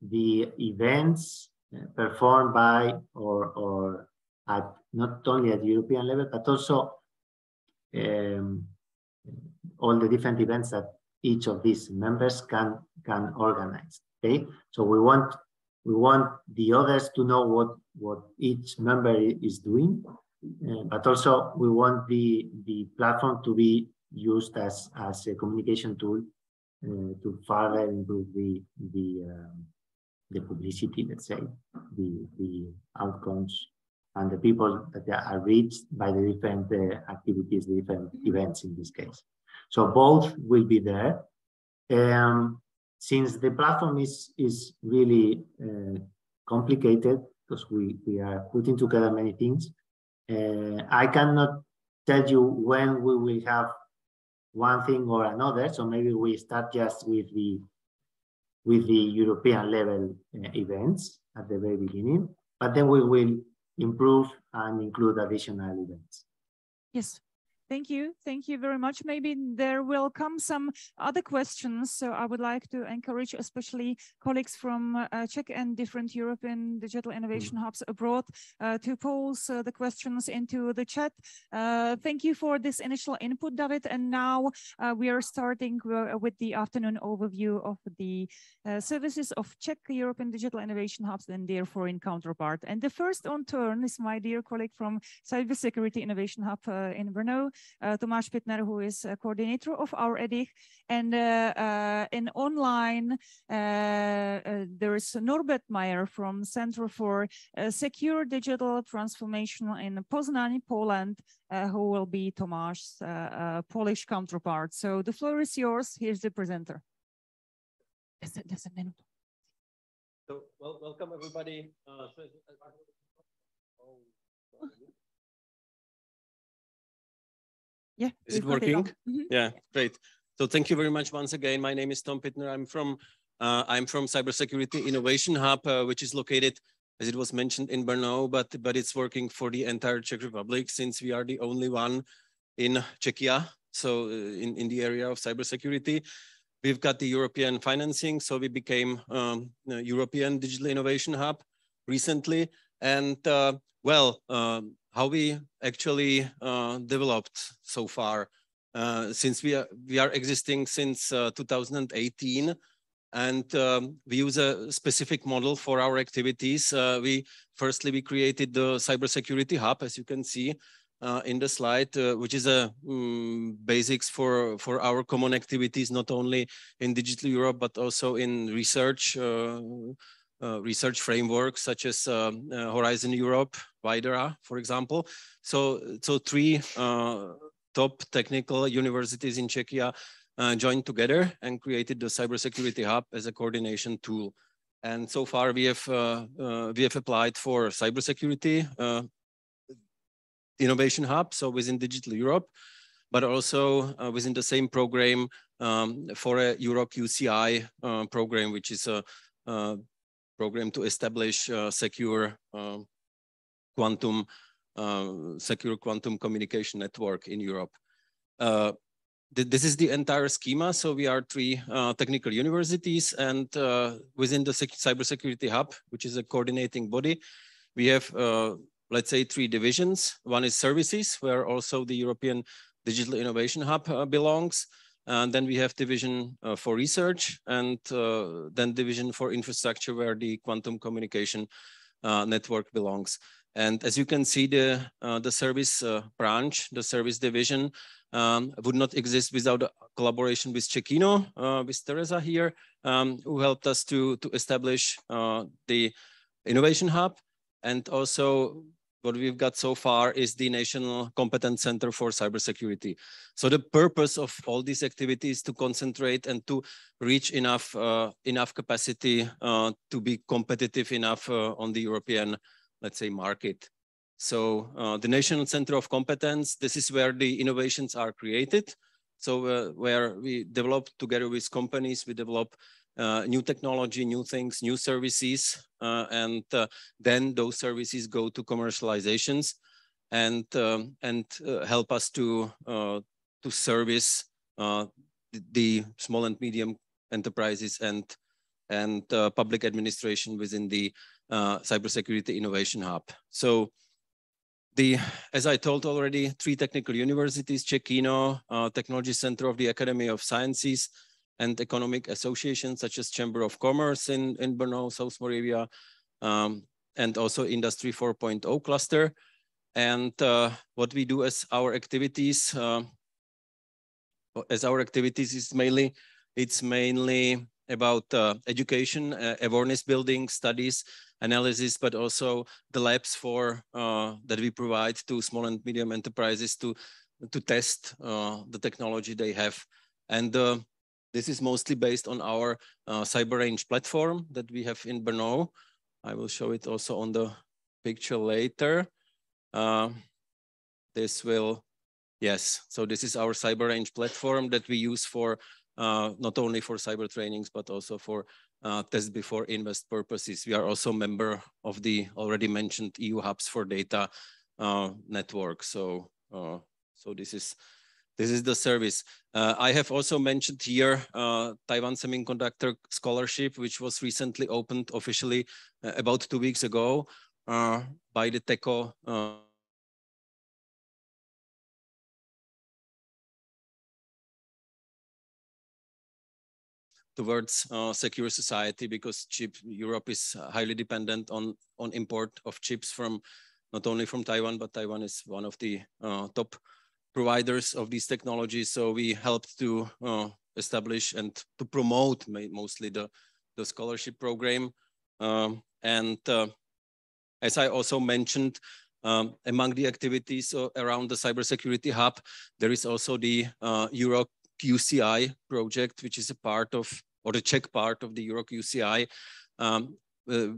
the events performed by or at not only at the European level, but also all the different events that each of these members can organize. Okay, so we want the others to know what each member is doing, but also we want the platform to be used as a communication tool to further improve the publicity, let's say, the outcomes, and the people that are reached by the different activities, the different events in this case. So both will be there. Since the platform is really complicated, because we are putting together many things, I cannot tell you when we will have one thing or another. So maybe we start just with the European level events at the very beginning, but then we will improve and include additional events. Yes. Thank you. Thank you very much. Maybe there will come some other questions. So I would like to encourage especially colleagues from Czech and different European digital innovation hubs abroad to pose the questions into the chat. Thank you for this initial input, David. And now we are starting with the afternoon overview of the services of Czech European digital innovation hubs and their foreign counterpart. And the first on turn is my dear colleague from Cybersecurity Innovation Hub in Brno, Tomáš Pitner, who is a coordinator of our EDIC. And in online, there is Norbert Meyer from Center for Secure Digital Transformation in Poznań, Poland, who will be Tomáš's Polish counterpart. So the floor is yours. Here's the presenter. Just a minute. So, welcome everybody. Yeah, is it working? Yeah, great. So thank you very much once again. My name is Tom Pitner. I'm from Cybersecurity Innovation Hub, which is located, as it was mentioned, in Brno, but it's working for the entire Czech Republic, since we are the only one in Czechia. So in the area of cybersecurity, we've got the European financing, so we became European Digital Innovation Hub recently. And how we actually developed so far, since we are existing since 2018, and we use a specific model for our activities. Firstly, we created the Cybersecurity Hub, as you can see in the slide, which is a basics for our common activities, not only in Digital Europe, but also in research frameworks such as Horizon Europe, Videra, for example. So three top technical universities in Czechia joined together and created the Cybersecurity Hub as a coordination tool. And so far we have applied for cybersecurity innovation hub, so within Digital Europe, but also within the same program for a Euro QCI program, which is a program to establish secure quantum communication network in Europe. This is the entire schema. So we are three technical universities, and within the Cybersecurity Hub, which is a coordinating body, we have, let's say, three divisions. One is services, where also the European Digital Innovation Hub belongs. And then we have division for research, and then division for infrastructure, where the quantum communication network belongs. And as you can see, the service branch, the service division, would not exist without a collaboration with Czechino, with Teresa here, who helped us to establish the Innovation Hub. And also what we've got so far is the National Competence Center for Cybersecurity. So the purpose of all these activities is to concentrate and to reach enough capacity to be competitive enough on the European, let's say, market. So the National Center of Competence, this is where the innovations are created. So where we develop together with companies, we develop new technology, new things, new services, and then those services go to commercializations and help us to service the small and medium enterprises and public administration within the Cybersecurity Innovation Hub. So as I told already, 3 technical universities, Czechino, Technology Center of the Academy of Sciences, and economic associations such as Chamber of Commerce in Brno, South Moravia, and also Industry 4.0 cluster. And what we do as our activities is mainly about education, awareness building, studies, analysis, but also the labs that we provide to small and medium enterprises to test the technology they have. And this is mostly based on our cyber range platform that we have in Brno. I will show it also on the picture later. So this is our cyber range platform that we use for not only for cyber trainings, but also for test before invest purposes. We are also a member of the already mentioned EU Hubs for Data network. So this is the service. I have also mentioned here Taiwan Semiconductor Scholarship, which was recently opened officially about 2 weeks ago by the TECO towards secure society, because Europe is highly dependent on import of chips from not only from Taiwan, but Taiwan is one of the top providers of these technologies. So we helped to establish and to promote mostly the scholarship program. As I also mentioned, among the activities around the Cybersecurity Hub, there is also the Euro QCI project, which is a part of, or the Czech part of the Euro QCI,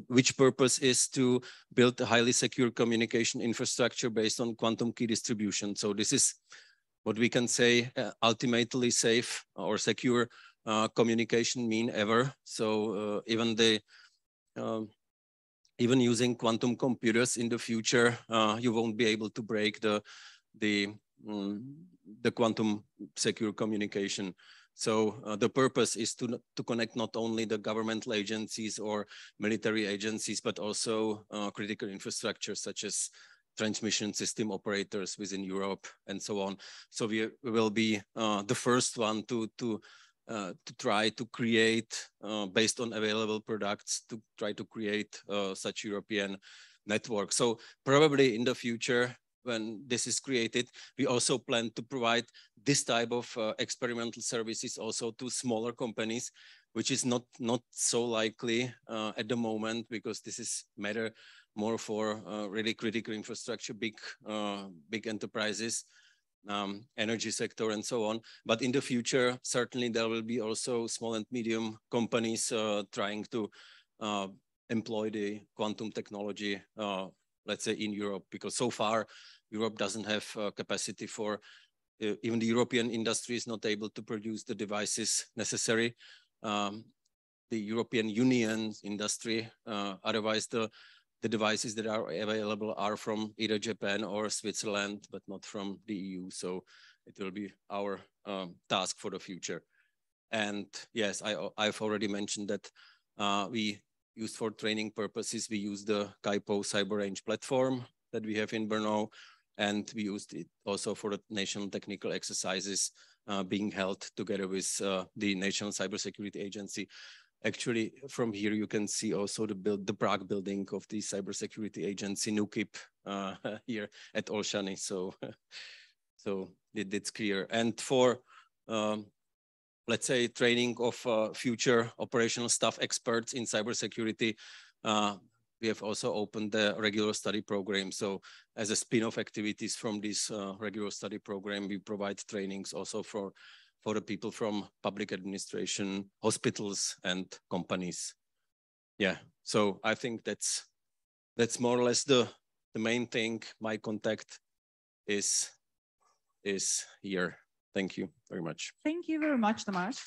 which purpose is to build a highly secure communication infrastructure based on quantum key distribution. So this is what we can say ultimately safe or secure communication mean ever. So even using quantum computers in the future, you won't be able to break the quantum secure communication. So the purpose is to connect not only the governmental agencies or military agencies, but also critical infrastructure such as transmission system operators within Europe and so on. So we will be the first one to try to create, based on available products, to try to create such European network. So probably in the future, when this is created, we also plan to provide this type of experimental services also to smaller companies, which is not so likely at the moment, because this is matter more for really critical infrastructure, big enterprises, energy sector and so on. But in the future, certainly there will be also small and medium companies trying to employ the quantum technology, let's say in Europe, because so far Europe doesn't have capacity for, even the European industry is not able to produce the devices necessary. The European Union industry, otherwise the devices that are available are from either Japan or Switzerland, but not from the EU. So it will be our task for the future. And yes, I've already mentioned that we use for training purposes, we use the KAIPO Cyber Range platform that we have in Brno, and we used it also for the national technical exercises being held together with the National Cybersecurity Agency. Actually, from here you can see also the Prague building of the Cybersecurity Agency, NUKIP, here at Olszany. So it's clear. And for let's say training of future operational staff experts in cybersecurity, we have also opened the regular study program. So as a spin-off activities from this regular study program, we provide trainings also for the people from public administration, hospitals, and companies. Yeah, so I think that's more or less the main thing. My contact is here. Thank you very much. Thank you very much, Tomáš.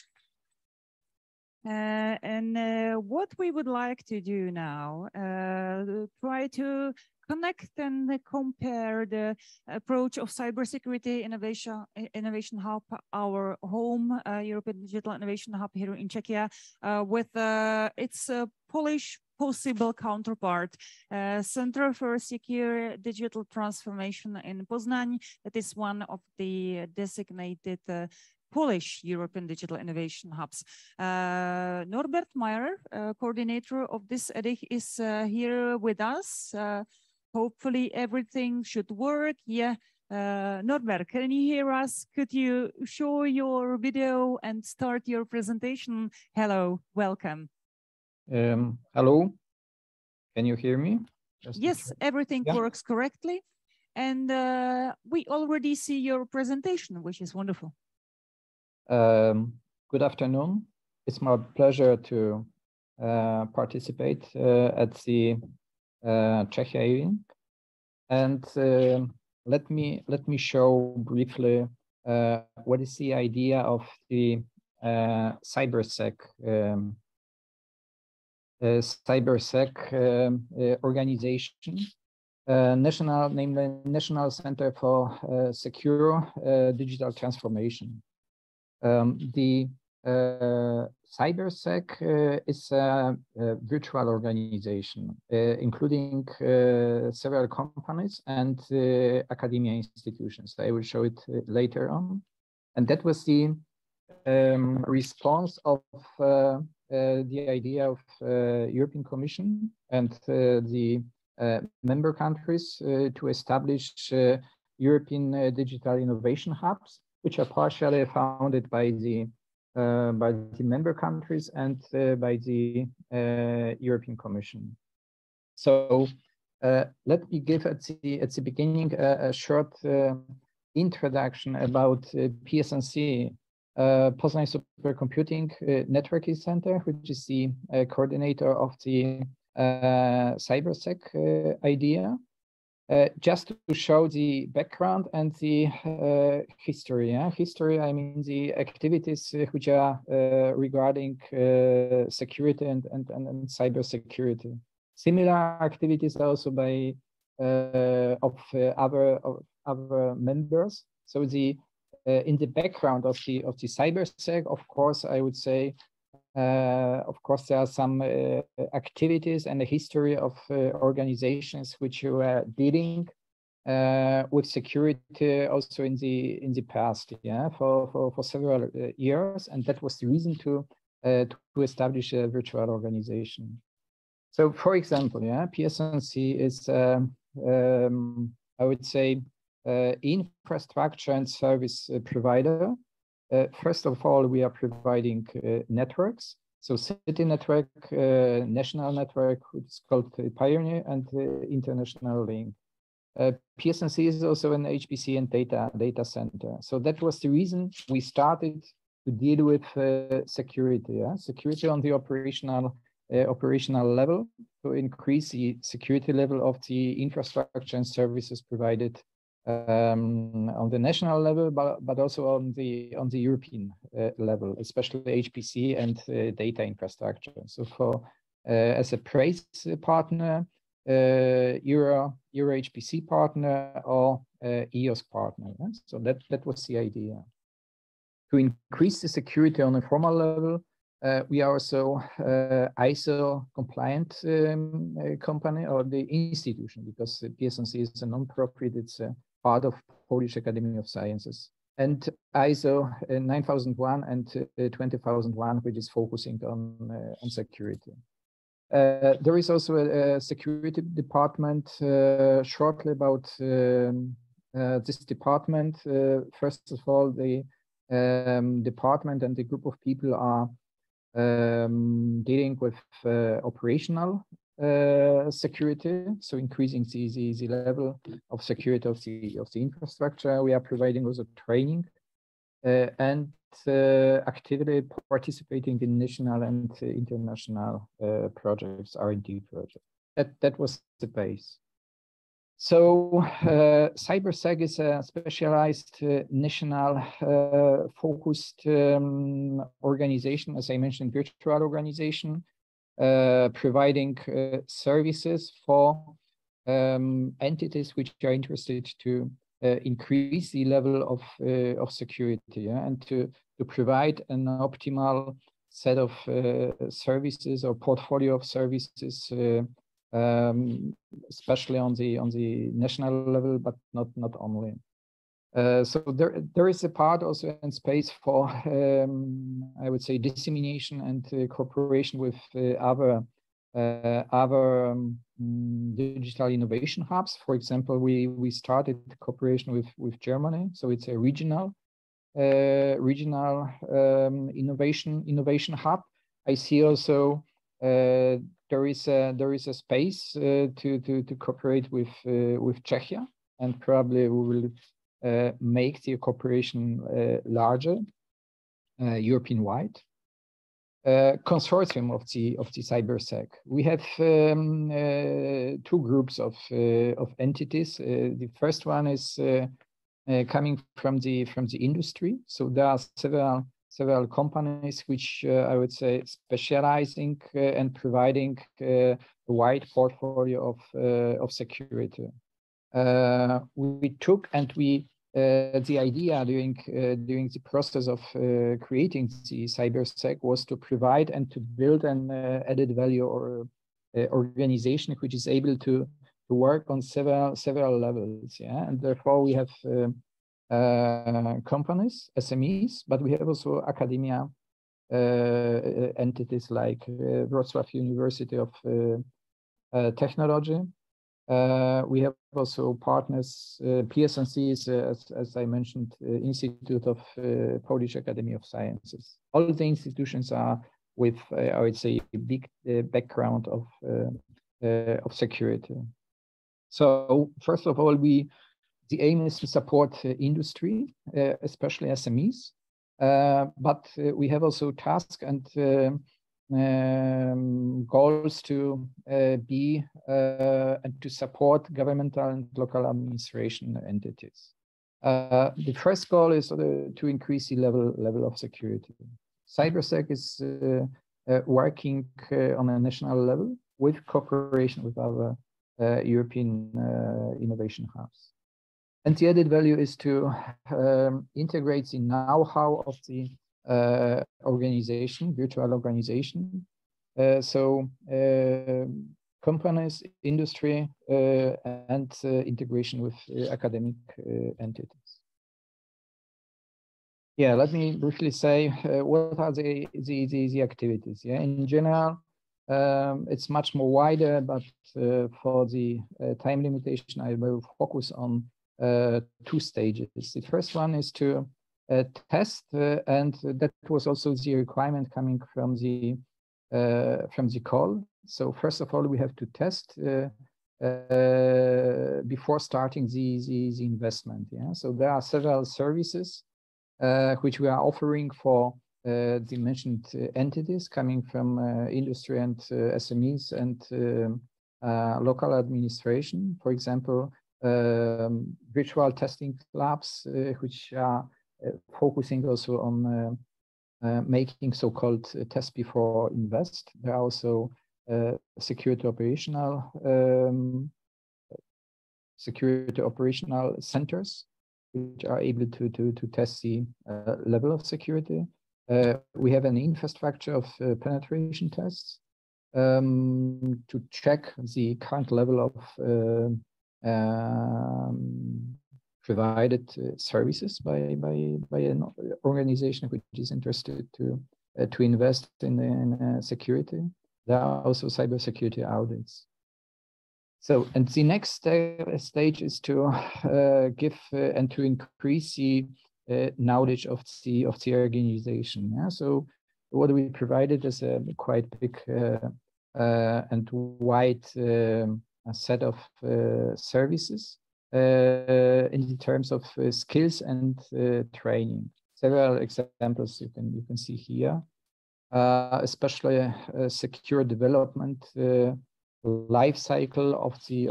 What we would like to do now, try to connect and compare the approach of Cybersecurity Innovation Hub, our home European Digital Innovation Hub here in Czechia, with its Polish possible counterpart, Center for Secure Digital Transformation in Poznań. That is one of the designated Polish European Digital Innovation Hubs. Norbert Meyer, coordinator of this EDIH, is here with us. Hopefully everything should work. Yeah, Norbert, can you hear us? Could you show your video and start your presentation? Hello, welcome. Hello, can you hear me? Yes, everything works correctly. And we already see your presentation, which is wonderful. Good afternoon. It's my pleasure to participate at the Czechia event. And let me show briefly what is the idea of the CyberSec organization, namely National Center for Secure Digital Transformation. The CyberSec is a virtual organization, including several companies and academia institutions. I will show it later on. And that was the response of the idea of European Commission and the member countries to establish European digital innovation hubs, which are partially founded by the member countries and by the European Commission. So let me give at the beginning a short introduction about PSNC, Poznań Supercomputing Networking Center, which is the coordinator of the CyberSec idea. Just to show the background and the history. History, I mean the activities which are regarding security and cybersecurity. Similar activities also by other members. So the in the background of the CyberSec, of course, I would say. Of course, there are some activities and a history of organizations which were dealing with security also in the past, for several years, and that was the reason to establish a virtual organization. So, for example, PSNC is I would say infrastructure and service provider. First of all, we are providing networks. So city network, national network, which is called Pioneer, and international link. PSNC is also an HPC and data center. So that was the reason we started to deal with security. Security on the operational level, to increase the security level of the infrastructure and services provided on the national level, but also on the European level, especially HPC and data infrastructure. So for as a PRAGUE partner, Euro HPC partner, or EOS partner. So that was the idea. To increase the security on a formal level, we are also ISO compliant company, or the institution, because PSNC is a non-profit. It's a part of Polish Academy of Sciences, and ISO 9001 and 20001, which is focusing on security. There is also a security department. Shortly about this department. First of all, the department and the group of people are dealing with operational security, so increasing the level of security of the infrastructure. We are providing also training and actively participating in national and international projects, R&D projects. That was the base. So CyberSec is a specialized national focused organization, as I mentioned, virtual organization, providing services for entities which are interested to increase the level of security, yeah, and to provide an optimal set of services or portfolio of services, especially on the national level, but not only. So there is a part also in space for I would say dissemination and cooperation with other digital innovation hubs. For example, we started cooperation with Germany, so it's a regional innovation hub. I see also there is a space to cooperate with Czechia, and probably we will make the cooperation larger, European-wide. Consortium of the CyberSec. We have two groups of entities. The first one is coming from the industry. So there are several companies which I would say specializing and providing a wide portfolio of security. We took and the idea during the process of creating the CyberSec was to provide and to build an added value or organization which is able to work on several levels, yeah, and therefore we have companies, SMEs, but we have also academia entities like Wrocław University of Technology. We have also partners, PSNC is, as I mentioned, Institute of Polish Academy of Sciences. All the institutions are with, I would say, a big background of security. So first of all, the aim is to support industry, especially SMEs, but we have also tasks and goals to be and to support governmental and local administration entities. The first goal is to increase the level of security. CyberSec is working on a national level with cooperation with other European innovation hubs. And the added value is to integrate the know-how of the organization, virtual organization. So companies, industry, and integration with academic entities. Yeah, let me briefly say what are the activities. Yeah, in general, it's much more wider, but for the time limitation, I will focus on two stages. The first one is to test, and that was also the requirement coming from the call. So first of all, we have to test before starting the investment. Yeah, so there are several services which we are offering for the mentioned entities coming from industry and SMEs and local administration. For example, virtual testing labs, which are focusing also on making so-called test before invest. There are also security operational centers which are able to test the level of security. We have an infrastructure of penetration tests to check the current level of provided services by an organization which is interested to invest in security. There are also cybersecurity audits. So, and the next stage is to give and to increase the knowledge of the organization. Yeah? So what we provided is a quite big and wide set of services in terms of skills and training. Several examples you can see here, especially secure development life cycle of the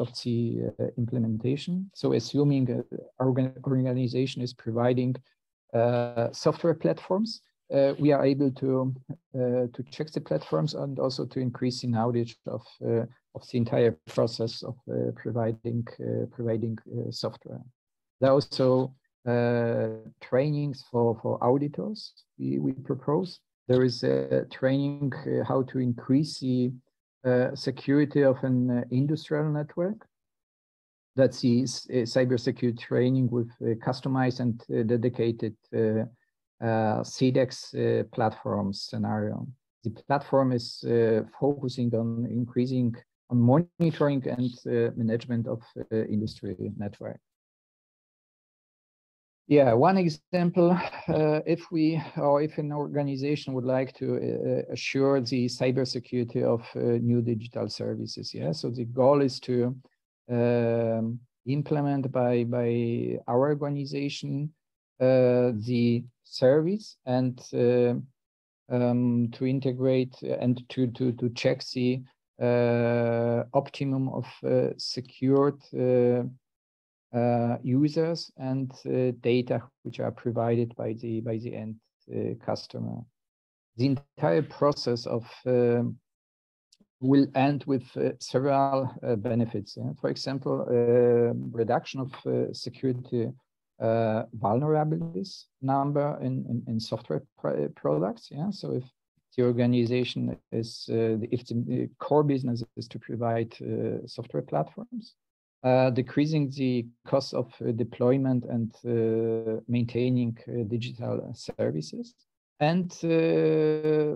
implementation. So assuming organization is providing software platforms, we are able to check the platforms and also to increase the knowledge of the entire process of providing software. There are also trainings for auditors we propose. There is a training how to increase the security of an industrial network. That's the cybersecurity training with customized and dedicated CDEX platform scenario. The platform is focusing on monitoring and management of industry network. Yeah, one example, if an organization would like to assure the cybersecurity of new digital services, yeah. So the goal is to implement by our organization the service and to integrate and to check the optimum of secured users and data which are provided by the end customer. The entire process of will end with several benefits. Yeah? For example, reduction of security vulnerabilities number in software products. Yeah, so if the organization is if the core business is to provide software platforms, decreasing the cost of deployment and maintaining digital services, and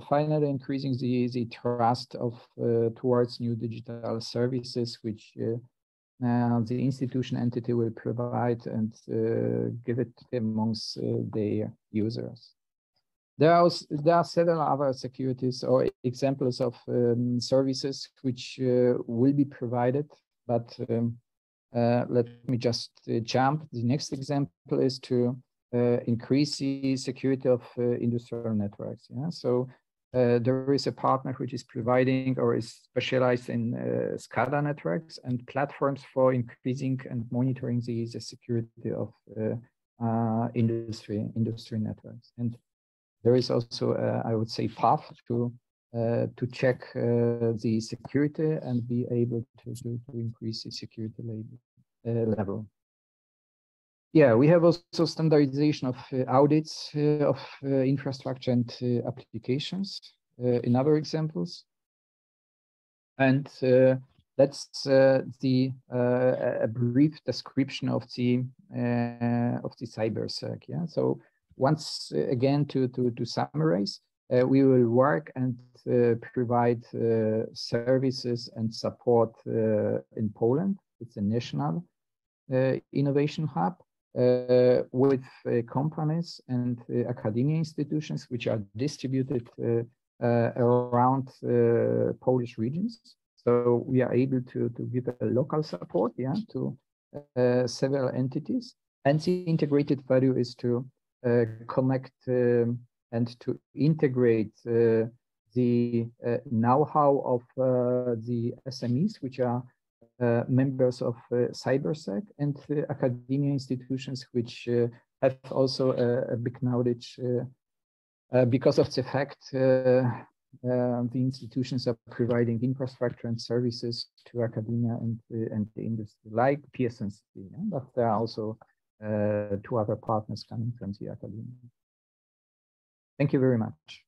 finally increasing the trust of towards new digital services which the institution entity will provide and give it amongst their users. There are several other securities or examples of services which will be provided, but let me just jump. The next example is to increase the security of industrial networks. Yeah? So there is a partner which is providing or is specialized in SCADA networks and platforms for increasing and monitoring the security of industry networks. And there is also, I would say, path to check the security and be able to increase the security level. Yeah, we have also standardization of audits of infrastructure and applications in other examples. And that's a brief description of the cybersec. Yeah, so once again to summarize, we will work and provide services and support in Poland. It's a national innovation hub. With companies and academia institutions which are distributed around Polish regions. So we are able to give a local support, yeah, to several entities. And the integrated value is to connect and to integrate the know-how of the SMEs, which are members of cybersec, and academia institutions which have also a big knowledge because of the fact the institutions are providing infrastructure and services to academia and the industry, like PSNC. Yeah? But there are also two other partners coming from the academia. Thank you very much.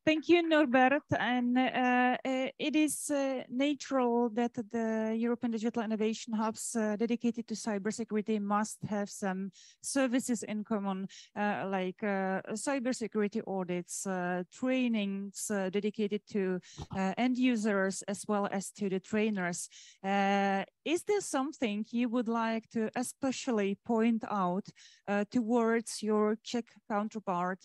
Thank you, Norbert. And it is natural that the European Digital Innovation Hubs dedicated to cybersecurity must have some services in common, like cybersecurity audits, trainings dedicated to end users as well as to the trainers. Is there something you would like to especially point out towards your Czech counterpart,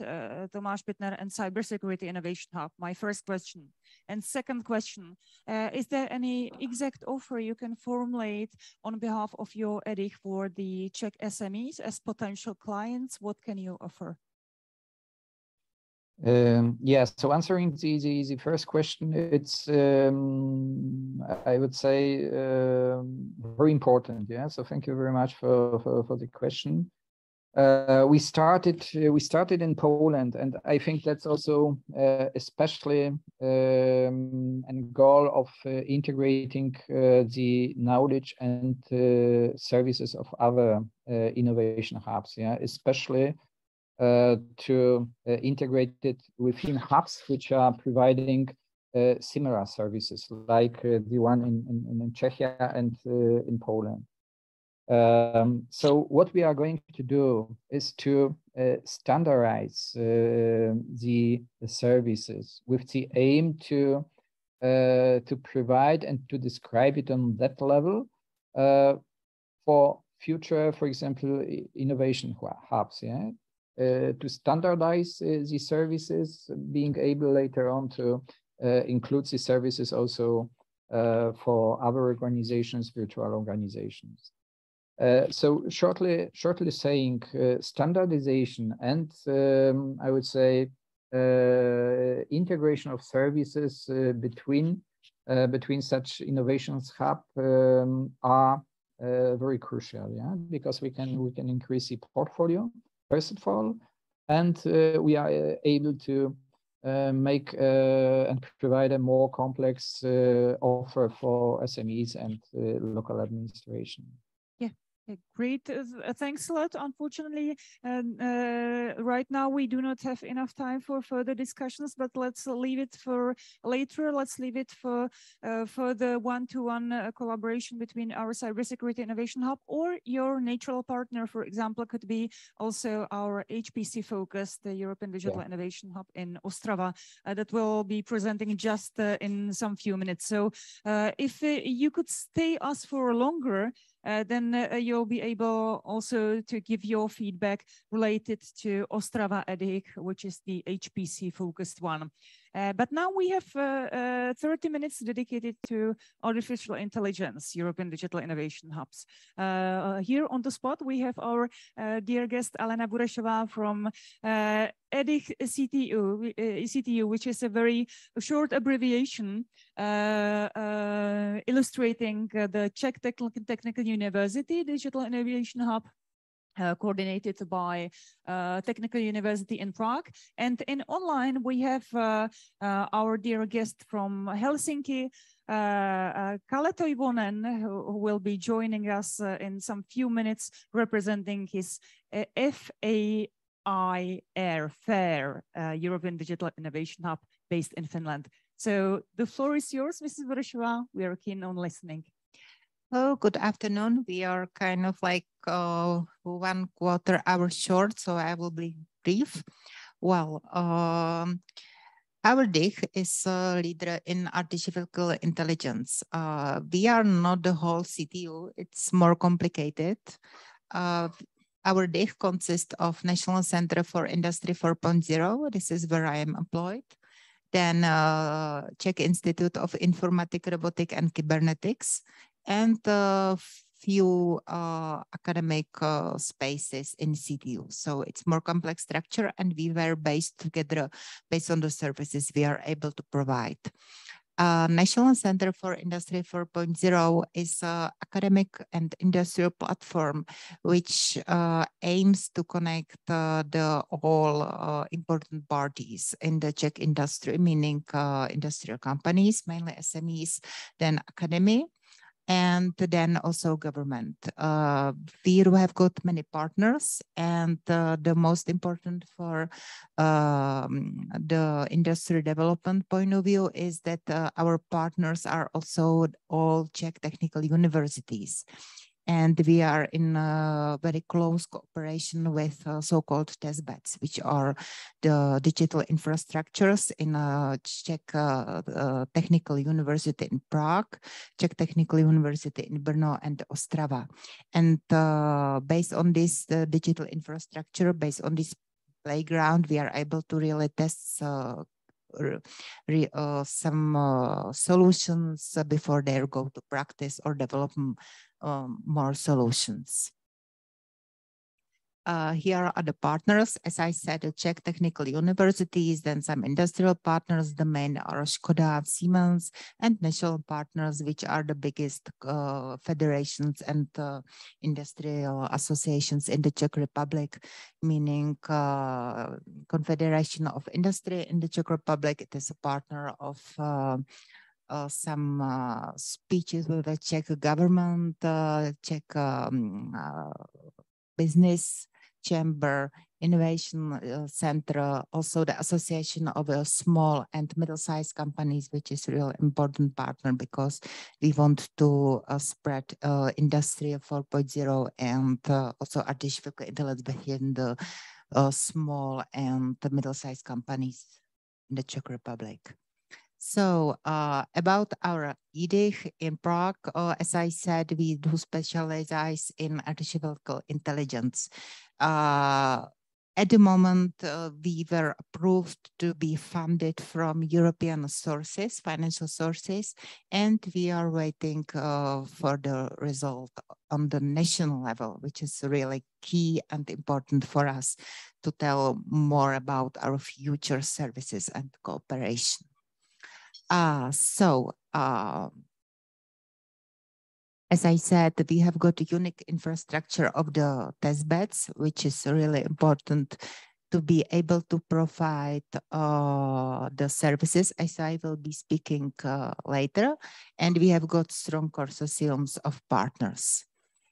Tomáš Bittner, and Cybersecurity Innovation Hub? My first question. And second question, is there any exact offer you can formulate on behalf of your EDIC for the Czech SMEs as potential clients? What can you offer? Yeah, so answering the first question, it's I would say very important. Yeah, so thank you very much for the question. We started in Poland, and I think that's also especially a goal of integrating the knowledge and services of other innovation hubs. Yeah, especially to integrate it within hubs which are providing similar services, like the one in Czechia and in Poland. So what we are going to do is to standardize the services with the aim to provide and to describe it on that level for future, for example, innovation hubs. Yeah. To standardize the services, being able later on to include the services also for other organizations, virtual organizations. So shortly saying, standardization and I would say integration of services between such innovations hub are very crucial. Yeah, because we can increase the portfolio first of all, and we are able to make and provide a more complex offer for SMEs and local administration. Great, thanks a lot. Unfortunately, right now we do not have enough time for further discussions, but let's leave it for later. Let's leave it for the one-to-one collaboration between our Cybersecurity Innovation Hub or your natural partner, for example, could be also our HPC-focused European Digital Innovation Hub in Ostrava that will be presenting just in some few minutes. So if you could stay us for longer, then you'll be able also to give your feedback related to Ostrava EDIC, which is the HPC focused one. But now we have 30 minutes dedicated to artificial intelligence, European Digital Innovation Hubs. Here on the spot, we have our dear guest, Alena Burešová from EDIC CTU, which is a very short abbreviation illustrating the Czech Technical University Digital Innovation Hub, coordinated by Technical University in Prague. And in online, we have our dear guest from Helsinki, Kalle Toivonen, who will be joining us in some few minutes, representing his FAIR, European Digital Innovation Hub based in Finland. So the floor is yours, Mrs. Burešová. We are keen on listening. Oh, good afternoon. We are kind of like 1 quarter hour short, so I will be brief. Well, our DIC is a leader in artificial intelligence. We are not the whole CTU. It's more complicated. Our DIC consists of National Center for Industry 4.0. This is where I am employed. Then Czech Institute of Informatic, Robotic and Cybernetics, and a few academic spaces in CTU. So it's more complex structure, and we were based together based on the services we are able to provide. National Center for Industry 4.0 is an academic and industrial platform which aims to connect all important parties in the Czech industry, meaning industrial companies, mainly SMEs, then academy, and then also government. We have got many partners, and the most important for the industry development point of view is that our partners are also all Czech technical universities. And we are in very close cooperation with so-called testbeds, which are the digital infrastructures in Czech Technical University in Prague, Czech Technical University in Brno, and Ostrava. And based on this digital infrastructure, based on this playground, we are able to really test some solutions before they go to practice or develop more solutions. Here are the partners. As I said, the Czech technical universities, then some industrial partners. The main are Škoda, Siemens, and national partners, which are the biggest federations and industrial associations in the Czech Republic, meaning Confederation of Industry in the Czech Republic. It is a partner of some speeches with the Czech government, Czech business chamber, innovation center, also the association of small and middle-sized companies, which is a real important partner because we want to spread industry 4.0 and also artificial intelligence within the small and middle-sized companies in the Czech Republic. So about our EDIH in Prague, as I said, we do specialize in artificial intelligence. At the moment, we were approved to be funded from European sources, financial sources, and we are waiting for the result on the national level, which is really key and important for us to tell more about our future services and cooperation. As I said, we have got a unique infrastructure of the test beds, which is really important to be able to provide the services, as I will be speaking later. And we have got strong consortiums of partners.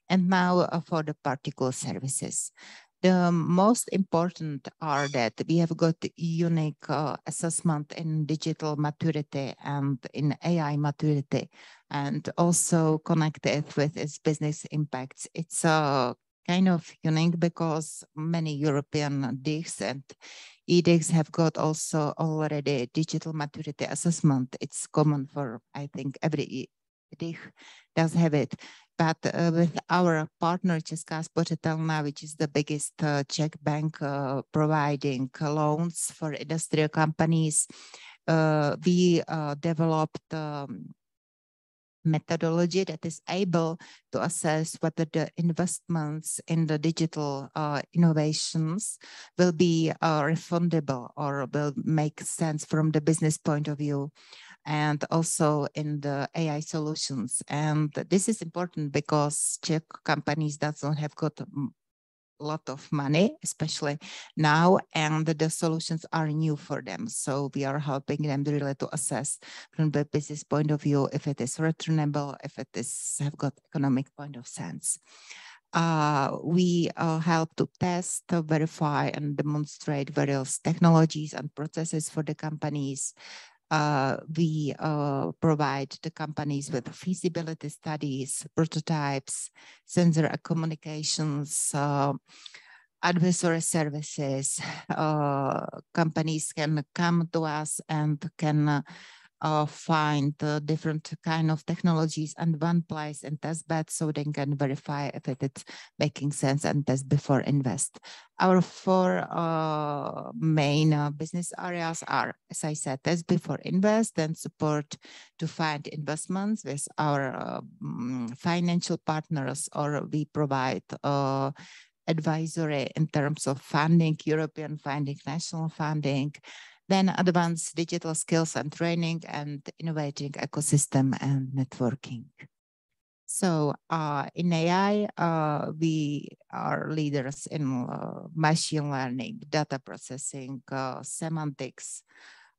And now for the particular services. The most important are that we have got unique assessment in digital maturity and in AI maturity, and also connected with its business impacts. It's kind of unique because many European DIGs and EDIGs have got also already digital maturity assessment. It's common for, I think, every EDIG does have it. But with our partner, Česká spořitelna, which is the biggest Czech bank providing loans for industrial companies, we developed methodology that is able to assess whether the investments in the digital innovations will be refundable or will make sense from the business point of view, and also in the AI solutions. And this is important because Czech companies don't have got a lot of money, especially now, and the solutions are new for them. So we are helping them really to assess from the business point of view if it is returnable, if it is have got economic point of sense. We help to test, to verify, and demonstrate various technologies and processes for the companies. We provide the companies with feasibility studies, prototypes, sensor communications, advisory services. Companies can come to us and can find different kind of technologies and one place and test bed so they can verify if it's making sense and test before invest. Our four main business areas are, as I said, test before invest, and support to find investments with our financial partners, or we provide advisory in terms of funding, European funding, national funding, then advanced digital skills and training, and innovating ecosystem and networking. So in AI, we are leaders in machine learning, data processing, semantics,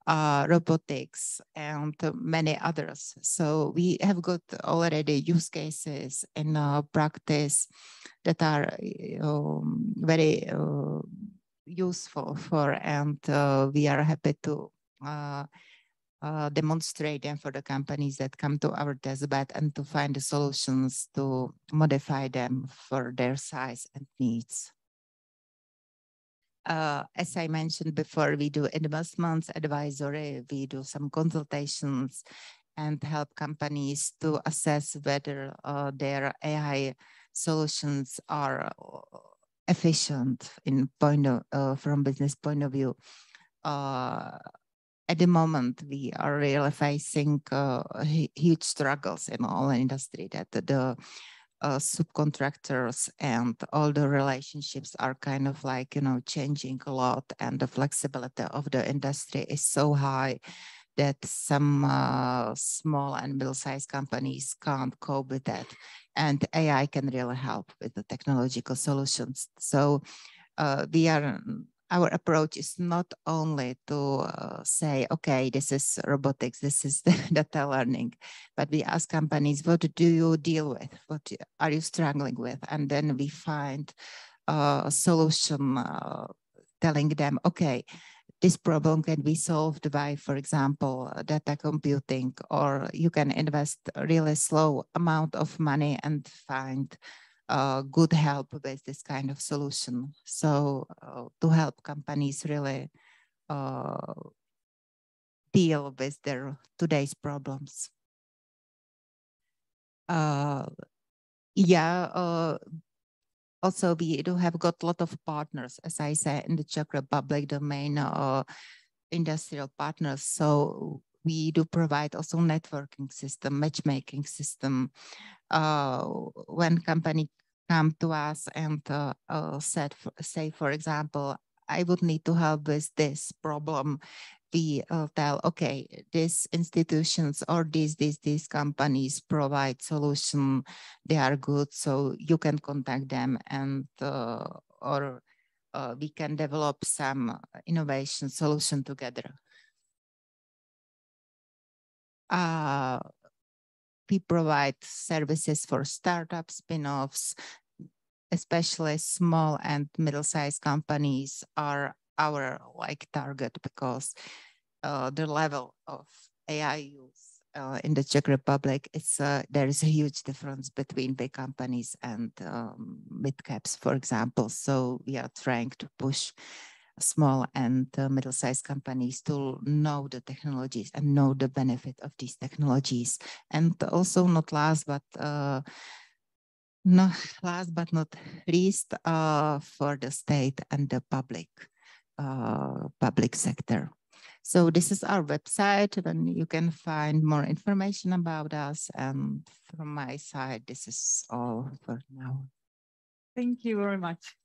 robotics, and many others. So we have got already use cases in practice that are very useful for, and we are happy to demonstrate them for the companies that come to our testbed and to find the solutions to modify them for their size and needs. As I mentioned before, we do investments advisory, we do some consultations and help companies to assess whether their AI solutions are efficient in point of, from business point of view. At the moment, we are really facing huge struggles in all industry, that the subcontractors and all the relationships are kind of like, you know, changing a lot, and the flexibility of the industry is so high that some small and middle-sized companies can't cope with that. And AI can really help with the technological solutions. So our approach is not only to say, okay, this is robotics, this is the data learning, but we ask companies, what do you deal with? What are you struggling with? And then we find a solution telling them, okay, this problem can be solved by, for example, data computing, or you can invest a really slow amount of money and find good help with this kind of solution. So to help companies really deal with their today's problems. Also, we do have got a lot of partners, as I said, in the Czech Republic, the main industrial partners. So we do provide also networking system, matchmaking system. When company come to us and say, for example, I would need to help with this problem, we tell, okay, these institutions or these companies provide solution, they are good, so you can contact them, and we can develop some innovation solution together. We provide services for startup spin-offs, especially small and middle-sized companies are our target, because the level of AI use in the Czech Republic, there is a huge difference between big companies and mid caps, for example. So we are trying to push small and middle-sized companies to know the technologies and know the benefit of these technologies. And also not last but not least, for the state and the public sector. So this is our website, and you can find more information about us. And from my side, this is all for now. Thank you very much.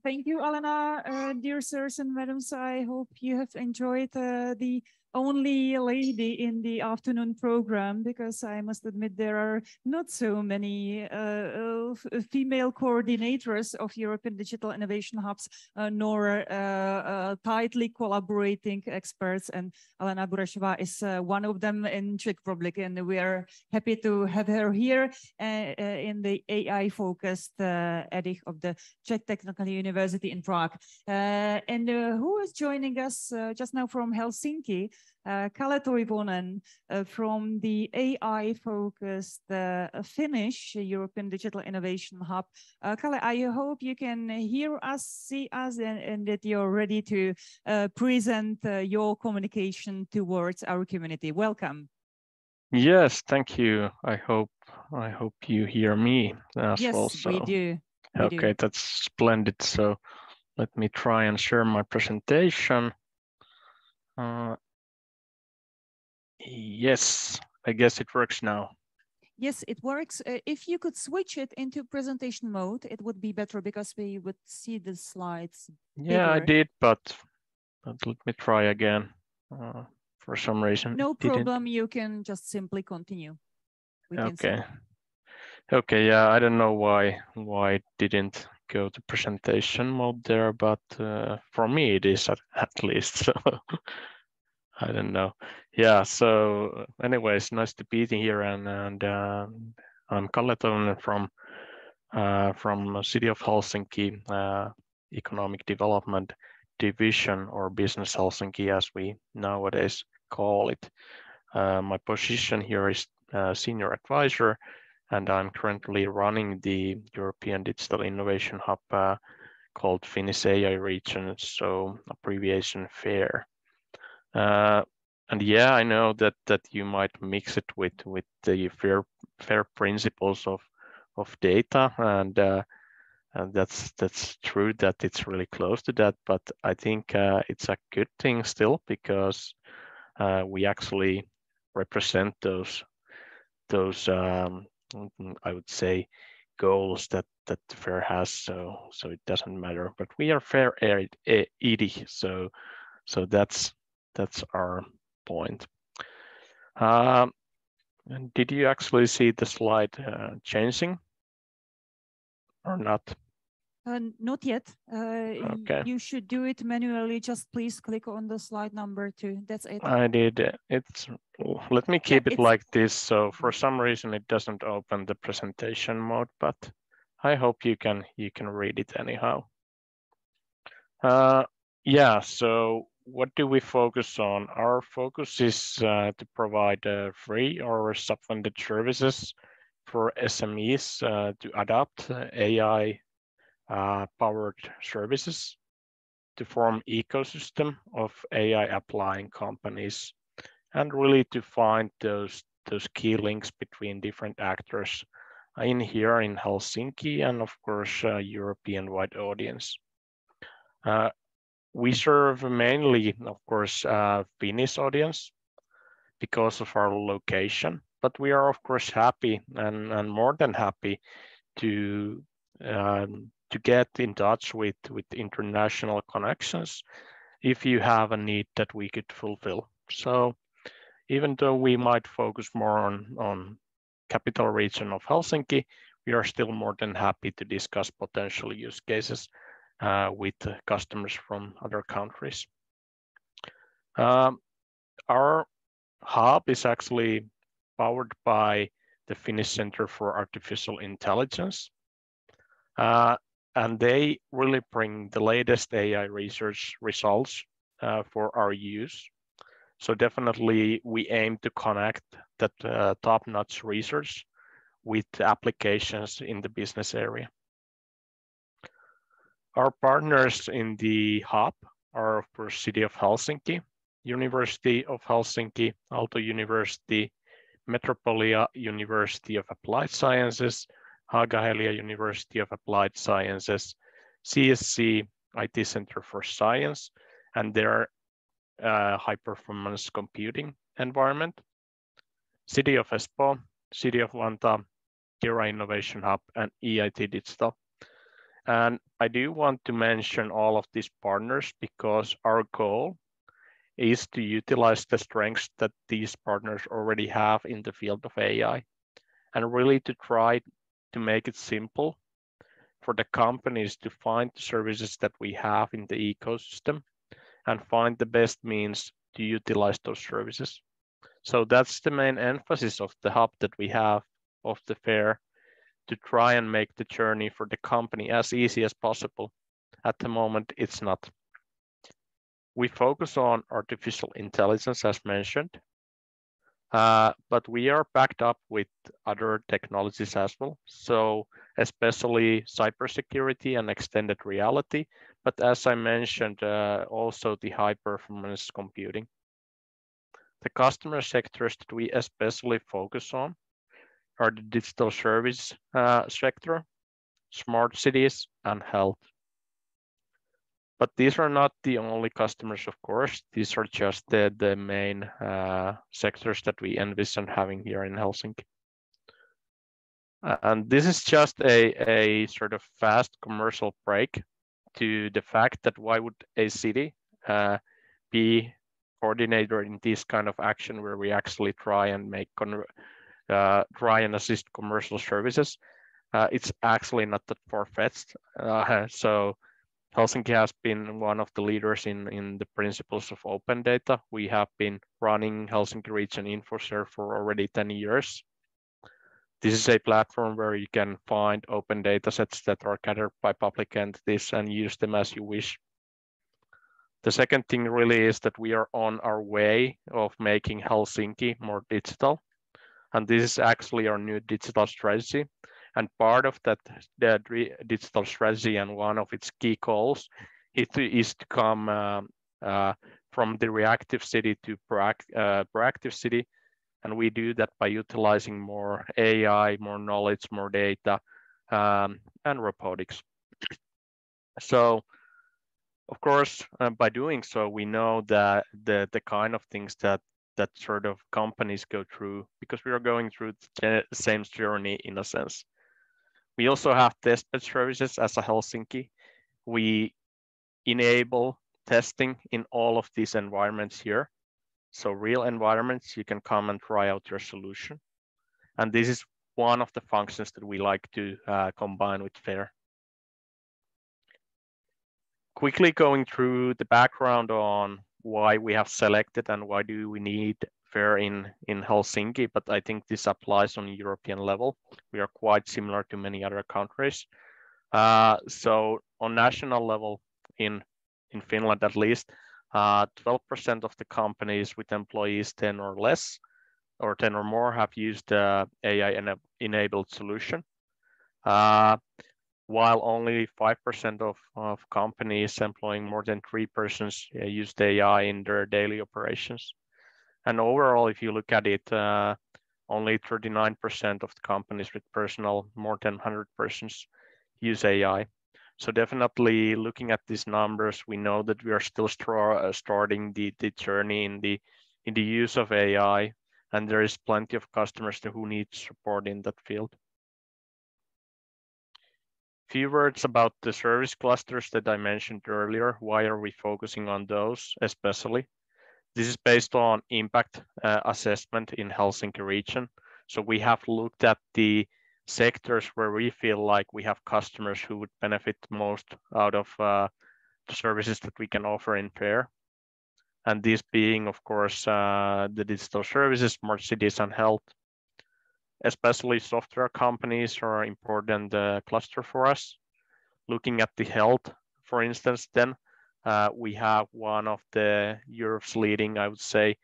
Thank you, Alena. Dear sirs and madams, I hope you have enjoyed the only lady in the afternoon program, because I must admit there are not so many female coordinators of European Digital Innovation Hubs, nor tightly collaborating experts. And Alena Burešová is one of them in Czech Republic, and we are happy to have her here in the AI-focused edit of the Czech Technical University in Prague. And who is joining us just now from Helsinki? Kalle Toivonen from the AI-focused Finnish European Digital Innovation Hub. Kalle, I hope you can hear us, see us, and that you're ready to present your communication towards our community. Welcome. Yes, thank you. I hope you hear me as well. Yes, we do. Okay, that's splendid. So let me try and share my presentation. Yes, I guess it works now. Yes, it works. If you could switch it into presentation mode, it would be better, because we would see the slides bigger. Yeah, I did, but let me try again. For some reason, no problem. You can just simply continue. Okay. Okay. Yeah, I don't know why it didn't go to presentation mode there, but for me it is at least. So I don't know. Yeah. So, anyways, nice to be here, and I'm Kalle Toinen from City of Helsinki Economic Development Division, or Business Helsinki as we nowadays call it. My position here is Senior Advisor, and I'm currently running the European Digital Innovation Hub called Finnish AI Region, so abbreviation FAIR. And yeah, I know that you might mix it with the FAIR principles of data, and that's true that it's really close to that, but I think it's a good thing still, because we actually represent those I would say goals that the FAIR has, so it doesn't matter, but we are FAIR ED, so that's our point. And did you actually see the slide changing or not? Not yet. Okay. You should do it manually. Just please click on the slide number 2. That's it. I did. Let me keep it like this. So for some reason it doesn't open the presentation mode, but I hope you can read it anyhow. Yeah. So what do we focus on? Our focus is to provide free or subfunded services for SMEs to adopt AI powered services to form ecosystem of AI applying companies, and really to find those key links between different actors in here in Helsinki, and of course European wide audience. We serve mainly, of course, Finnish audience because of our location, but we are of course happy and more than happy to get in touch with international connections if you have a need that we could fulfill. So even though we might focus more on capital region of Helsinki, we are still more than happy to discuss potential use cases with customers from other countries. Our hub is actually powered by the Finnish Center for Artificial Intelligence. And they really bring the latest AI research results for our use. So definitely we aim to connect that top-notch research with applications in the business area. Our partners in the hub are, of course, City of Helsinki, University of Helsinki, Aalto University, Metropolia University of Applied Sciences, Haaga-Helia University of Applied Sciences, CSC IT Center for Science, and their high-performance computing environment, City of Espoo, City of Vantaa, Kira Innovation Hub, and EIT Digital. And I do want to mention all of these partners because our goal is to utilize the strengths that these partners already have in the field of AI, and really to try to make it simple for the companies to find the services that we have in the ecosystem and find the best means to utilize those services. So that's the main emphasis of the hub that we have of the fair, to try and make the journey for the company as easy as possible. At the moment, it's not. We focus on artificial intelligence, as mentioned, but we are backed up with other technologies as well. So especially cybersecurity and extended reality, but as I mentioned, also the high performance computing. The customer sectors that we especially focus on are the digital service sector, smart cities, and health. But these are not the only customers, of course. These are just the main sectors that we envision having here in Helsinki. And this is just a sort of fast commercial break to the fact that why would a city be coordinator in this kind of action where we actually try and make try and assist commercial services. it's actually not that far-fetched. So Helsinki has been one of the leaders in the principles of open data. We have been running Helsinki Region InfoShare for already 10 years. This is a platform where you can find open data sets that are gathered by public entities and use them as you wish. The second thing really is that we are on our way of making Helsinki more digital. And this is actually our new digital strategy. And part of that digital strategy and one of its key goals is to come from the reactive city to proactive city. And we do that by utilizing more AI, more knowledge, more data, and robotics. So, of course, by doing so, we know that the kind of things that sort of companies go through, because we are going through the same journey in a sense. We also have testbed services as a Helsinki. We enable testing in all of these environments here. So real environments, you can come and try out your solution. And this is one of the functions that we like to combine with FAIR. Quickly going through the background on why we have selected and why do we need FAIR in Helsinki, but I think this applies on a European level. We are quite similar to many other countries. So on national level, in Finland at least, 12% of the companies with employees 10 or less, or 10 or more, have used AI-enabled solution. While only 5% of companies employing more than 3 persons used AI in their daily operations. And overall, if you look at it, only 39% of the companies with personnel more than 100 persons use AI. So definitely looking at these numbers, we know that we are still starting the journey in the use of AI, and there is plenty of customers who need support in that field. Few words about the service clusters that I mentioned earlier. Why are we focusing on those especially? This is based on impact assessment in Helsinki region. So we have looked at the sectors where we feel like we have customers who would benefit most out of the services that we can offer in FAIR. And this being, of course, the digital services, smart cities, and health. Especially software companies are an important cluster for us. Looking at the health, for instance, then we have one of Europe's leading, I would say,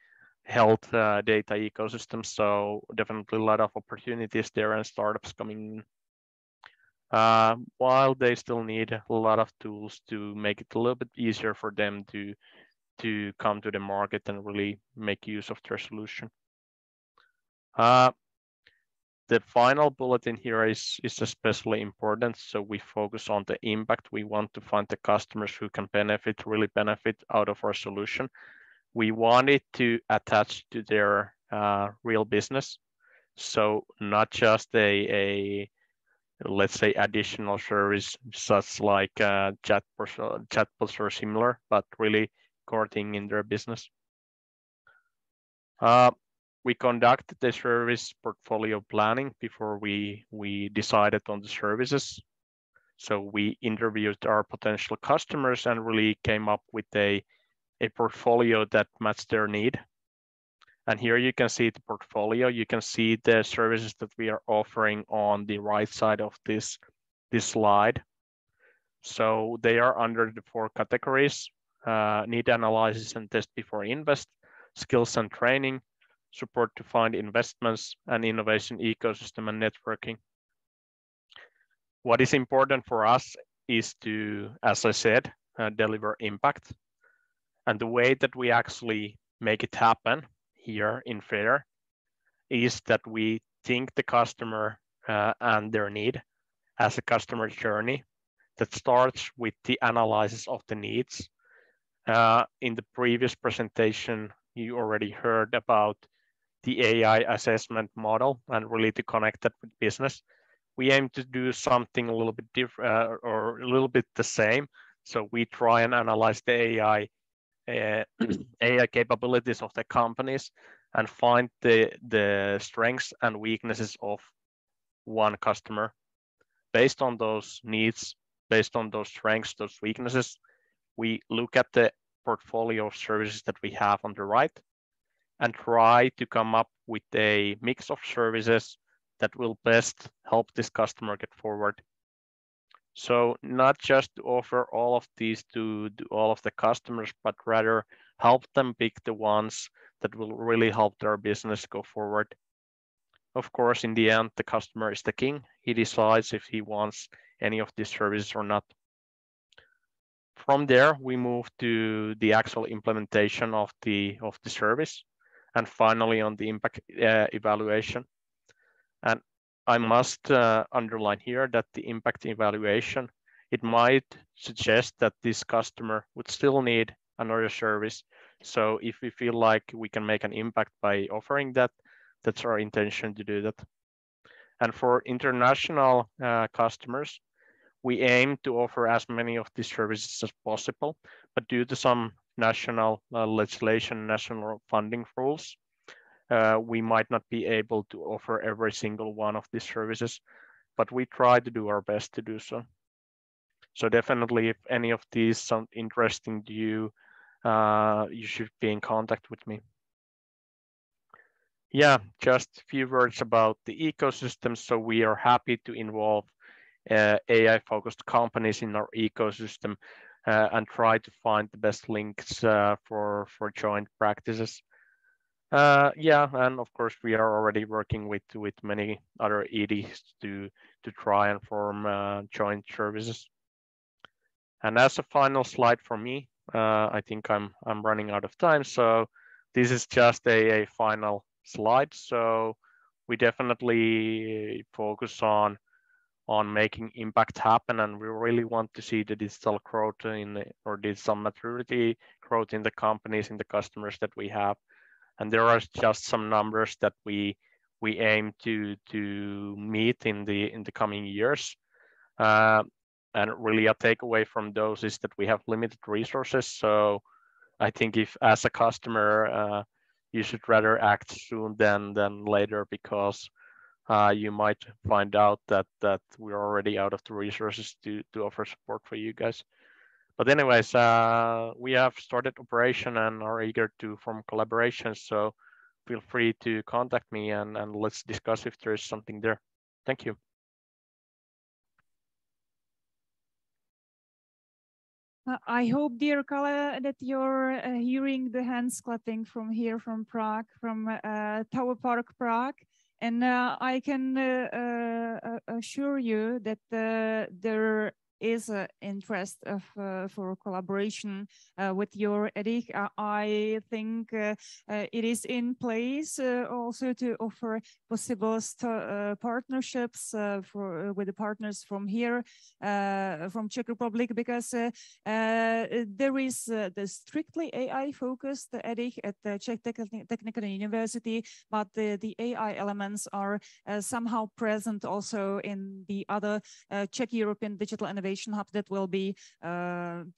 health data ecosystems. So definitely a lot of opportunities there and startups coming in. While they still need a lot of tools to make it a little bit easier for them to come to the market and really make use of their solution. The final bullet in here is especially important. So we focus on the impact. We want to find the customers who can really benefit out of our solution. We want it to attach to their real business. So not just let's say, additional service, such like chatbots or similar, but really core thing in their business. We conducted the service portfolio planning before we decided on the services. So we interviewed our potential customers and really came up with a portfolio that matched their need. And here you can see the portfolio. You can see the services that we are offering on the right side of this slide. So they are under the 4 categories: need analysis and test before invest, skills and training, support to find investments, and innovation ecosystem and networking. What is important for us is to, as I said, deliver impact. And the way that we actually make it happen here in FAIR is that we think the customer and their need as a customer journey that starts with the analysis of the needs. In the previous presentation, you already heard about the AI assessment model and really to connect that with business. We aim to do something a little bit different or a little bit the same. So we try and analyze the AI capabilities of the companies and find the strengths and weaknesses of one customer. based on those needs, based on those strengths, those weaknesses, we look at the portfolio of services that we have on the right and try to come up with a mix of services that will best help this customer get forward. So not just to offer all of these to all of the customers, but rather help them pick the ones that will really help their business go forward. Of course, in the end, the customer is the king. He decides if he wants any of these services or not. From there, we move to the actual implementation of the service, and finally on the impact evaluation. And I must underline here that the impact evaluation, it might suggest that this customer would still need another service. So if we feel like we can make an impact by offering that, that's our intention to do that. And for international customers, we aim to offer as many of these services as possible, but due to some national legislation, national funding rules, we might not be able to offer every single one of these services, but we try to do our best to do so. So definitely, if any of these sound interesting to you, you should be in contact with me. Yeah, just a few words about the ecosystem. So we are happy to involve AI-focused companies in our ecosystem and try to find the best links for joint practices. Yeah, and of course we are already working with many other EDs to try and form joint services. And as a final slide for me, I think I'm running out of time, so this is just a final slide. So we definitely focus on making impact happen, and we really want to see the digital growth or digital maturity growth in the companies, in the customers that we have. And there are just some numbers that we aim to meet in the coming years. And really a takeaway from those is that we have limited resources. So I think if as a customer, you should rather act soon than later, because you might find out that we're already out of the resources to offer support for you guys. But anyways, we have started operation and are eager to form collaborations. So feel free to contact me and let's discuss if there is something there. Thank you. I hope, dear Kalle, that you're hearing the hands clapping from here, from Prague, from Tower Park, Prague. And I can assure you that there is an interest for collaboration with your EDIC. I think it is in place also to offer possible partnerships with the partners from here, from Czech Republic, because there is the strictly AI-focused EDIC at the Czech Technical University, but the AI elements are somehow present also in the other Czech European Digital Innovation Hub that will be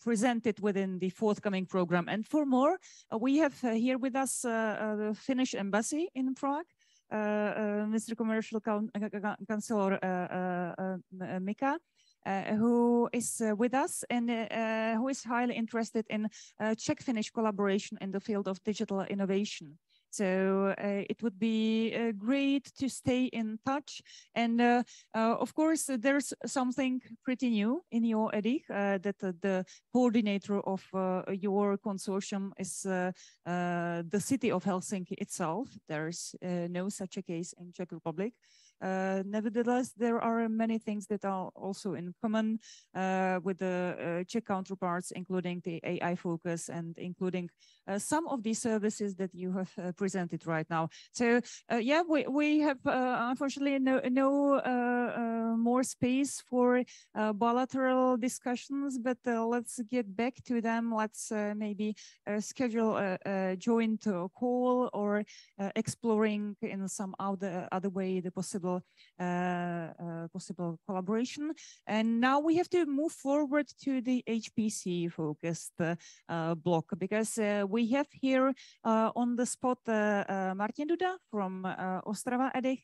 presented within the forthcoming program. And for more, we have here with us the Finnish embassy in Prague, Mr. Commercial Councillor Mika, who is with us and who is highly interested in Czech-Finnish collaboration in the field of digital innovation. So it would be great to stay in touch. And of course, there's something pretty new in your EDIC, that the coordinator of your consortium is the city of Helsinki itself. There's no such a case in Czech Republic. Nevertheless, there are many things that are also in common with the Czech counterparts, including the AI focus and including some of the services that you have presented right now. So yeah, we have unfortunately no more space for bilateral discussions, but let's get back to them. Let's maybe schedule a joint call or exploring in some other way the possible collaboration. And now we have to move forward to the HPC focused block, because we have here on the spot Martin Duda from Ostrava EDIC,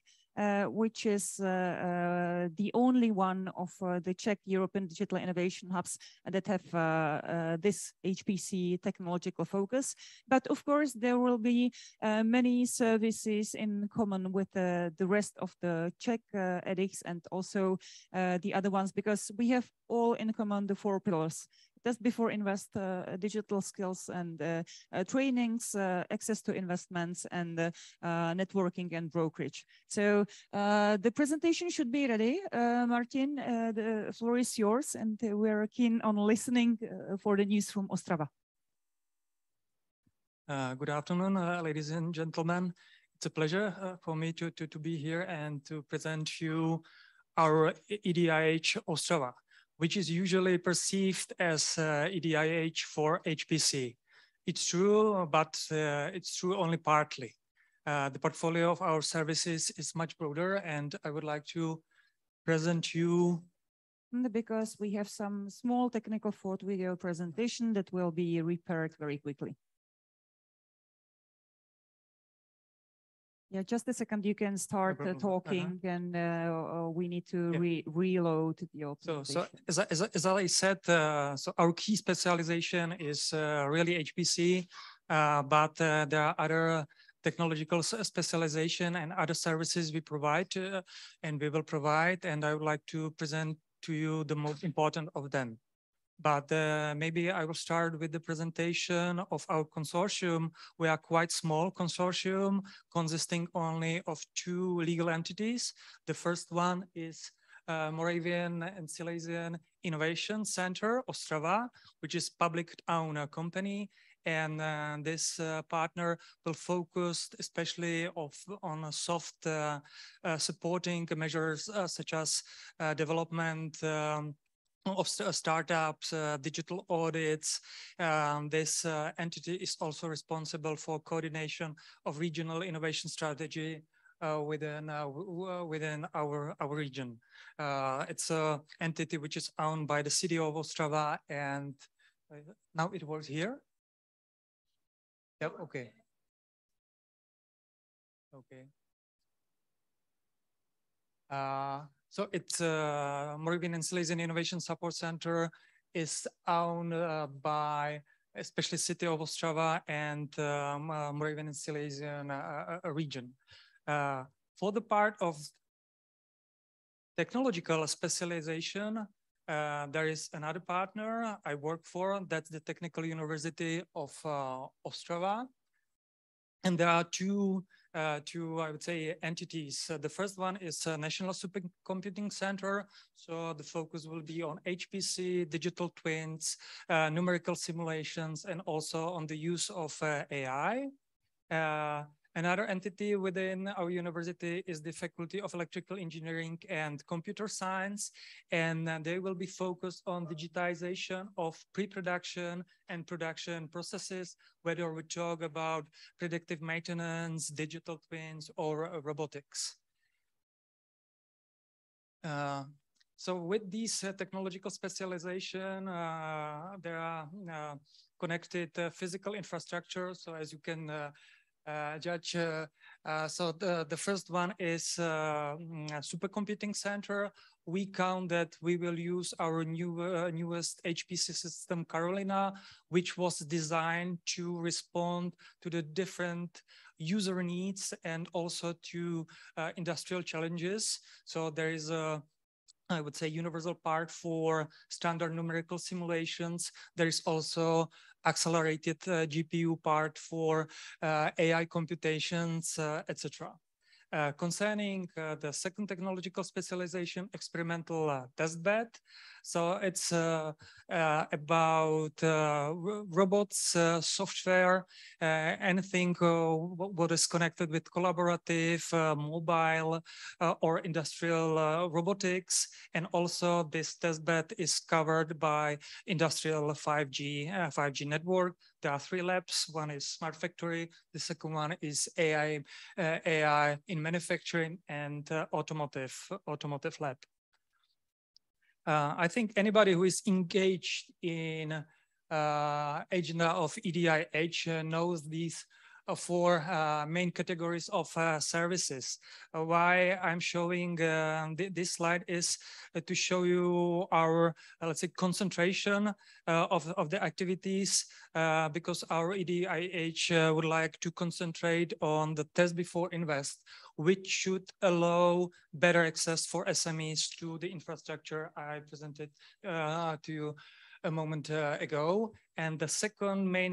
which is the only one of the Czech European Digital Innovation Hubs that have this HPC technological focus. But of course, there will be many services in common with the rest of the Czech edX and also the other ones, because we have all in common the 4 pillars. Just before invest digital skills and trainings, access to investments and networking and brokerage. So the presentation should be ready. Martin, the floor is yours, and we're keen on listening for the news from Ostrava. Good afternoon, ladies and gentlemen. It's a pleasure for me to be here and to present you our EDIH Ostrava, which is usually perceived as EDIH for HPC. It's true, but it's true only partly. The portfolio of our services is much broader, and I would like to present you. Because we have some small technical fault video presentation that will be repaired very quickly. Yeah, just a second, you can start talking, and we need to reload the presentation. So as I said, so our key specialization is really HPC, but there are other technological specialization and other services we provide and we will provide, and I would like to present to you the most important of them. But maybe I will start with the presentation of our consortium. We are quite small consortium consisting only of 2 legal entities. The first one is Moravian and Silesian Innovation Center, Ostrava, which is public-owned company. And this partner will focus especially on soft supporting measures such as development of startups, digital audits. This entity is also responsible for coordination of regional innovation strategy within our region. It's an entity which is owned by the city of Ostrava, and now it works here. Yep, okay. Okay. So it's Moravian and Silesian Innovation Support Center is owned by especially city of Ostrava and Moravian and Silesian region. For the part of technological specialization, there is another partner I work for, that's the Technical University of Ostrava. And there are two, I would say, entities. The first one is National Supercomputing Center. So the focus will be on HPC, digital twins, numerical simulations, and also on the use of AI. Another entity within our university is the Faculty of Electrical Engineering and Computer Science, and they will be focused on digitization of pre-production and production processes, whether we talk about predictive maintenance, digital twins, or robotics. So with these technological specialization, there are connected physical infrastructure. So as you can judge, so the first one is supercomputing center. We count that we will use our newest HPC system, Carolina, which was designed to respond to the different user needs and also to industrial challenges. So there is a, I would say, universal part for standard numerical simulations. There is also accelerated GPU part for AI computations, etc. Concerning the second technological specialization, experimental testbed. So it's about robots, software, anything what is connected with collaborative, mobile, or industrial robotics. And also this testbed is covered by industrial 5G network. There are 3 labs. One is Smart Factory. The second one is AI in manufacturing and automotive lab. I think anybody who is engaged in agenda of EDIH knows these four main categories of services. Why I'm showing this slide is to show you our, let's say, concentration of the activities, because our EDIH would like to concentrate on the test before invest, which should allow better access for SMEs to the infrastructure I presented to you a moment ago. And the second main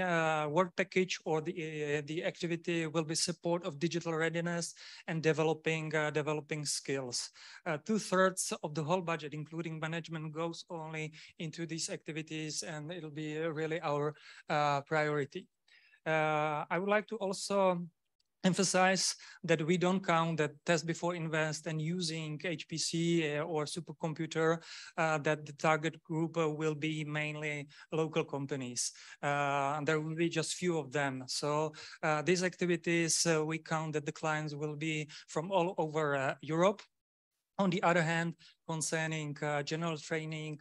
work package or the activity will be support of digital readiness and developing skills. 2/3 of the whole budget, including management, goes only into these activities, and it'll be really our priority. I would like to also emphasize that we don't count that test before invest and using HPC or supercomputer, that the target group will be mainly local companies. There will be just few of them. So these activities, we count that the clients will be from all over Europe. On the other hand, concerning general training,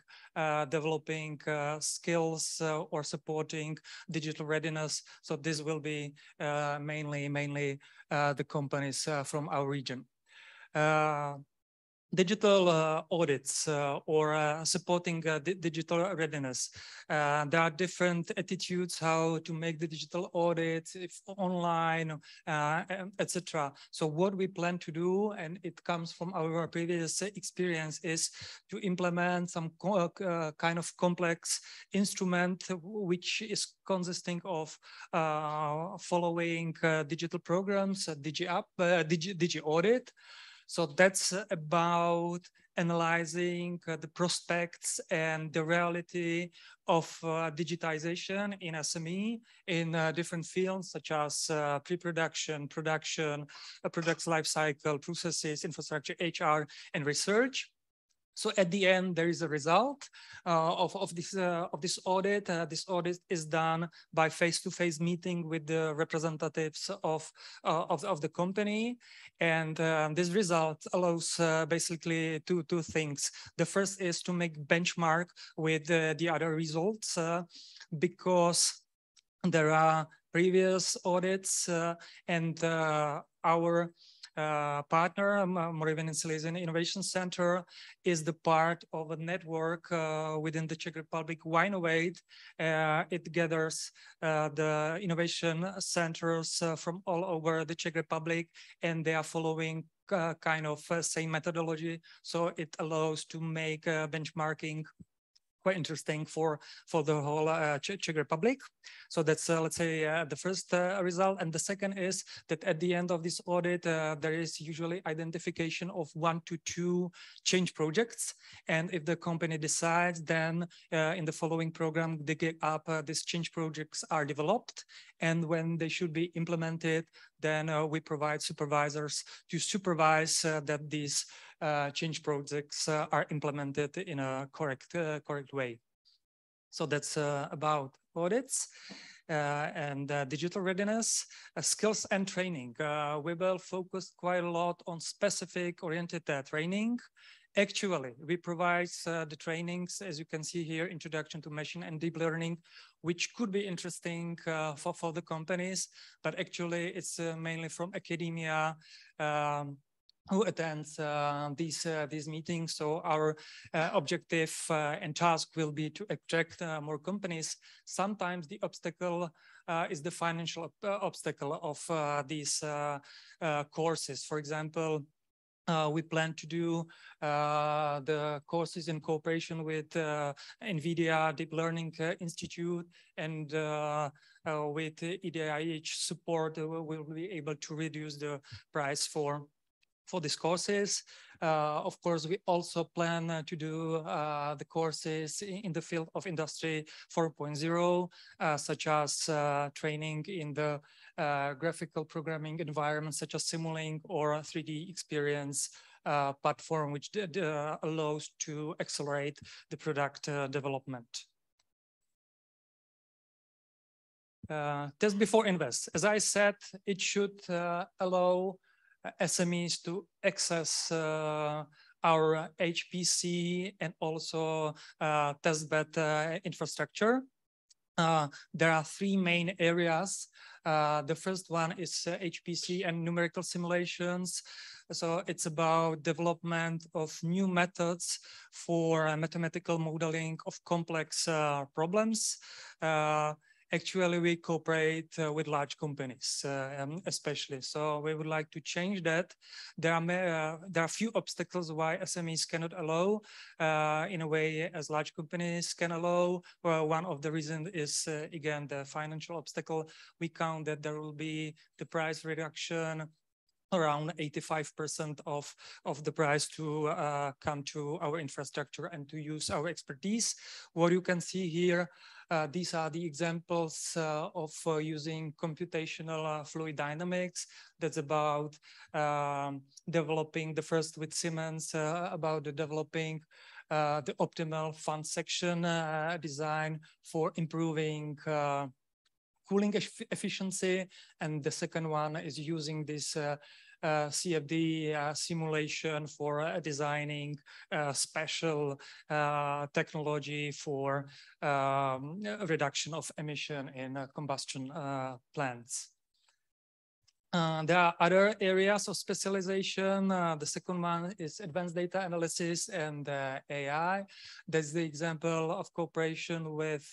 developing skills or supporting digital readiness. So this will be mainly the companies from our region. Digital audits or supporting digital readiness. There are different attitudes how to make the digital audits, if online, etc. So what we plan to do, and it comes from our previous experience, is to implement some kind of complex instrument which is consisting of following digital programs, Digi Audit. So that's about analyzing the prospects and the reality of digitization in SME in different fields such as pre-production, production, products lifecycle, processes, infrastructure, HR, and research. So at the end, there is a result of this audit. This audit is done by face-to-face meeting with the representatives of the company, and this result allows basically two things. The first is to make benchmark with the other results, because there are previous audits and our partner, Moravian and Silesian Innovation Center, is the part of a network within the Czech Republic, Winovate. It gathers the innovation centers from all over the Czech Republic, and they are following kind of same methodology. So it allows to make benchmarking quite interesting for the whole Czech Republic. So that's, let's say, the first result. And the second is that at the end of this audit, there is usually identification of 1 to 2 change projects. And if the company decides, then in the following program, they get up, these change projects are developed. And when they should be implemented, then we provide supervisors to supervise that these change projects are implemented in a correct way. So that's about audits and digital readiness, skills and training. We will focus quite a lot on specific oriented training. Actually, we provide the trainings, as you can see here, introduction to machine and deep learning, which could be interesting for the companies, but actually it's mainly from academia who attends these meetings. So our objective and task will be to attract more companies. Sometimes the obstacle is the financial obstacle of these courses. For example, we plan to do the courses in cooperation with NVIDIA Deep Learning Institute, and with EDIH support, we'll be able to reduce the price for these courses. Of course, we also plan to do the courses in the field of Industry 4.0, such as training in the graphical programming environment, such as Simulink or 3D experience platform, which allows to accelerate the product development. Test before invest. As I said, it should allow SMEs to access our HPC and also testbed infrastructure. there are three main areas. The first one is HPC and numerical simulations. So it's about development of new methods for mathematical modeling of complex problems. Actually, we cooperate with large companies, especially. So we would like to change that. There are few obstacles why SMEs cannot allow in a way as large companies can allow. Well, one of the reasons is, again, the financial obstacle. We count that there will be the price reduction around 85% of the price to come to our infrastructure and to use our expertise. What you can see here, these are the examples of using computational fluid dynamics. That's about developing the first with Siemens, about developing the optimal fund section design for improving cooling efficiency. And the second one is using this CFD simulation for designing special technology for reduction of emission in combustion plants. There are other areas of specialization. The second one is advanced data analysis and AI. That's the example of cooperation with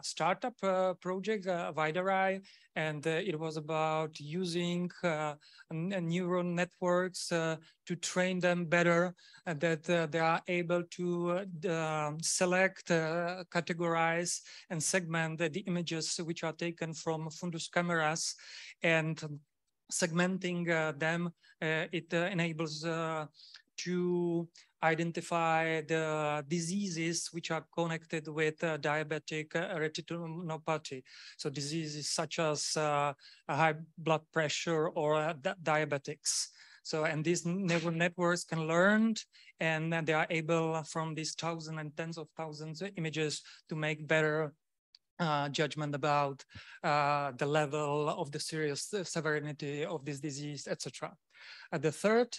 startup project, Vidarai, and it was about using neural networks to train them better, that they are able to select, categorize, and segment the images which are taken from fundus cameras, and segmenting them, it enables to identify the diseases which are connected with diabetic retinopathy. So diseases such as high blood pressure or diabetics. So, and these neural networks can learn, and they are able from these thousands and tens of thousands of images to make better judgment about the level of the serious severity of this disease, etc. The third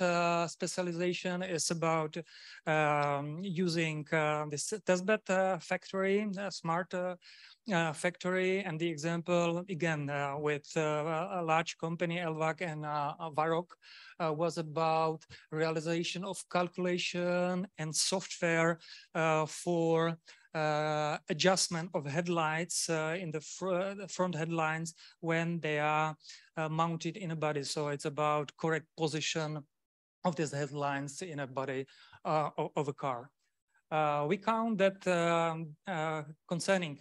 specialization is about using this testbed factory, smart factory, and the example again with a large company, Elvac and Varroc, was about realization of calculation and software for adjustment of headlights in the front headlights when they are mounted in a body. So it's about correct position of these headlights in a body of a car. We count that concerning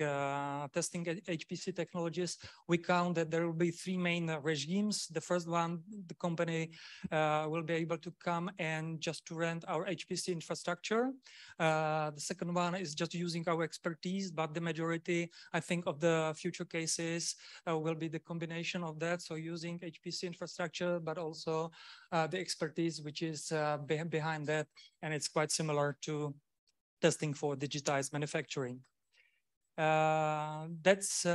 testing HPC technologies, we count that there will be three main regimes. The first one, the company will be able to come and just to rent our HPC infrastructure. The second one is just using our expertise, but the majority, I think, of the future cases will be the combination of that. So using HPC infrastructure, but also the expertise which is behind that. And it's quite similar to testing for digitized manufacturing. That's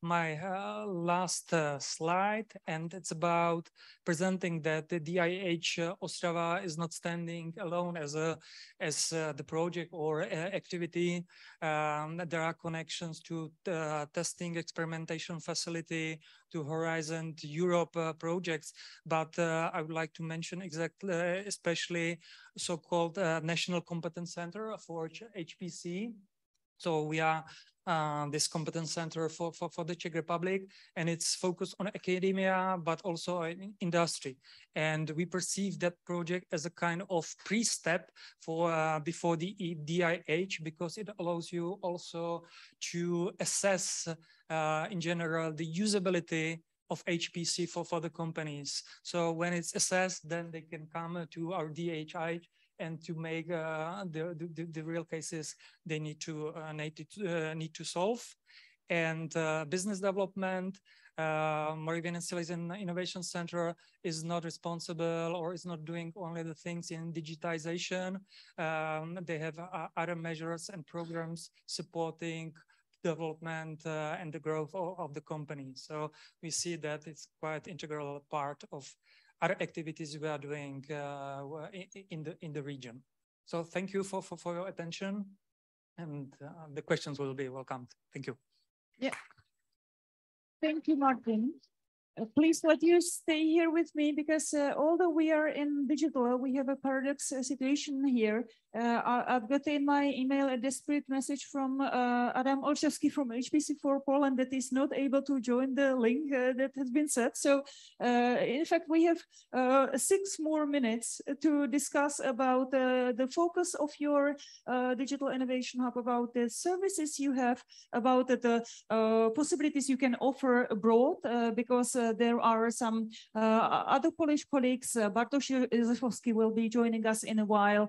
my last slide, and it's about presenting that the DIH Ostrava is not standing alone as the project or activity. There are connections to the testing experimentation facility, to Horizon Europe projects, but I would like to mention especially so-called National Competence Center for HPC. So we are this competence center for the Czech Republic, and it's focused on academia, but also in industry. And we perceive that project as a kind of pre-step for before the DIH, because it allows you also to assess in general the usability of HPC for the companies. So when it's assessed, then they can come to our DIH and to make the real cases they need to solve. And business development, Moravian Silesian Innovation Center is not responsible or is not doing only the things in digitization. They have other measures and programs supporting development and the growth of the company. So we see that it's quite integral part of other activities we are doing in the region. So thank you for your attention. and the questions will be welcomed. Thank you. Yeah. Thank you, Martin. Please let you stay here with me because although we are in digital, we have a paradox situation here. I've got in my email a desperate message from Adam Olszewski from HPC4 Poland that is not able to join the link that has been set. So in fact, we have 6 more minutes to discuss about the focus of your Digital Innovation Hub, about the services you have, about the possibilities you can offer abroad, because there are some other Polish colleagues. Bartosz Józefowski will be joining us in a while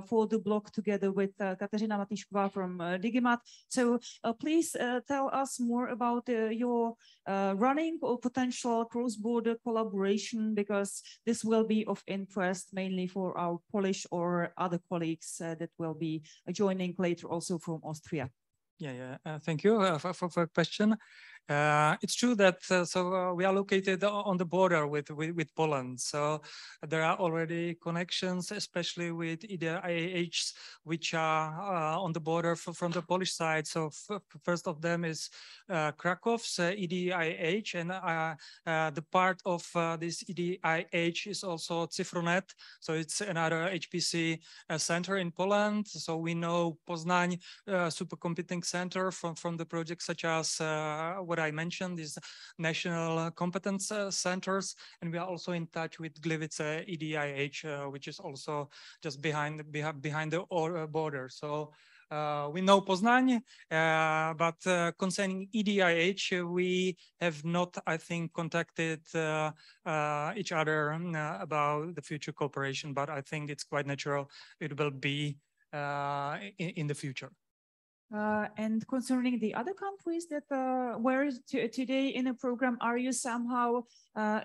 for the blog together with Kateřina Matýšková from Digimat. So please tell us more about your running or potential cross-border collaboration, because this will be of interest mainly for our Polish or other colleagues that will be joining later also from Austria. Yeah. Thank you for the question. It's true that we are located on the border with Poland. So there are already connections, especially with EDIH, which are on the border from the Polish side. So first of them is Krakow's EDIH, and the part of this EDIH is also Cyfronet. So it's another HPC center in Poland. So we know Poznań supercomputing center from the projects such as what I mentioned, these national competence centers, and we are also in touch with Gliwice EDIH, which is also just behind the border. So we know Poznań, but concerning EDIH, we have not, I think, contacted each other about the future cooperation, but I think it's quite natural it will be in the future. And concerning the other countries that were today in a program, are you somehow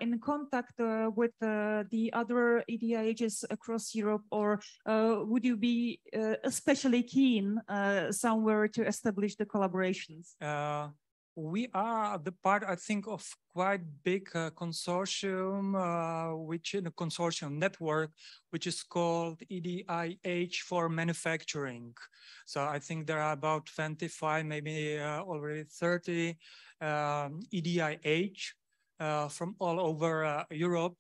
in contact with the other EDIHs across Europe, or would you be especially keen somewhere to establish the collaborations? We are the part, I think, of quite big consortium, which in a consortium network, which is called EDIH for manufacturing. So I think there are about 25, maybe already 30 EDIH from all over Europe.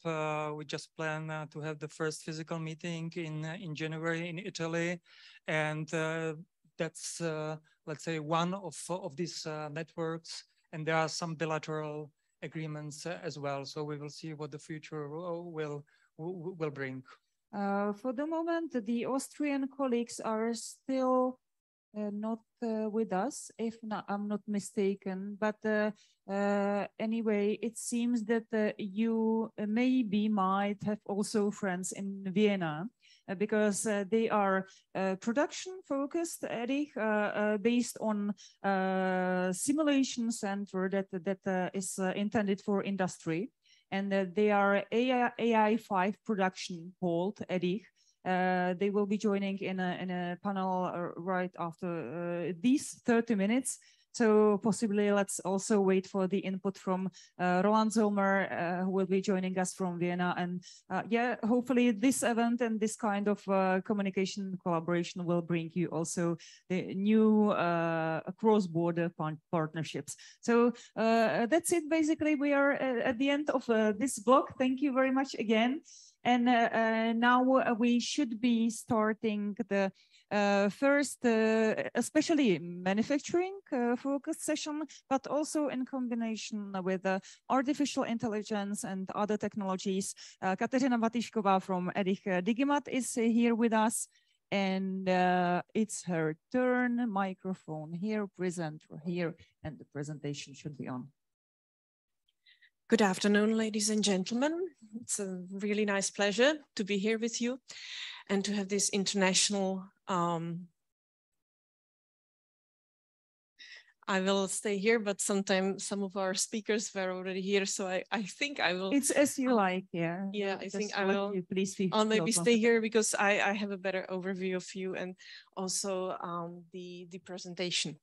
We just plan to have the first physical meeting in January in Italy, and that's let's say one of these networks, and there are some bilateral agreements as well. So we will see what the future will bring. For the moment, the Austrian colleagues are still not with us, if not, I'm not mistaken. But anyway, it seems that you might have also friends in Vienna. Because they are production focused, Erich, based on simulation center that is intended for industry, and they are AI5 production called Erich. They will be joining in a panel right after these 30 minutes. So possibly let's also wait for the input from Roland Zomer, who will be joining us from Vienna. And yeah, hopefully this event and this kind of communication collaboration will bring you also the new cross-border partnerships. So that's it. Basically, we are at the end of this block. Thank you very much again. And now we should be starting the first, especially manufacturing focused session, but also in combination with artificial intelligence and other technologies. Kateřina Matýšková from Erich Digimat is here with us, and it's her turn. Microphone here, presenter here, and the presentation should be on. Good afternoon, ladies and gentlemen. It's a really nice pleasure to be here with you and to have this international I will stay here, but sometimes some of our speakers were already here, so I think I will. It's as you like, yeah. Yeah, I think I will. Please maybe stay here because I have a better overview of you and also the presentation.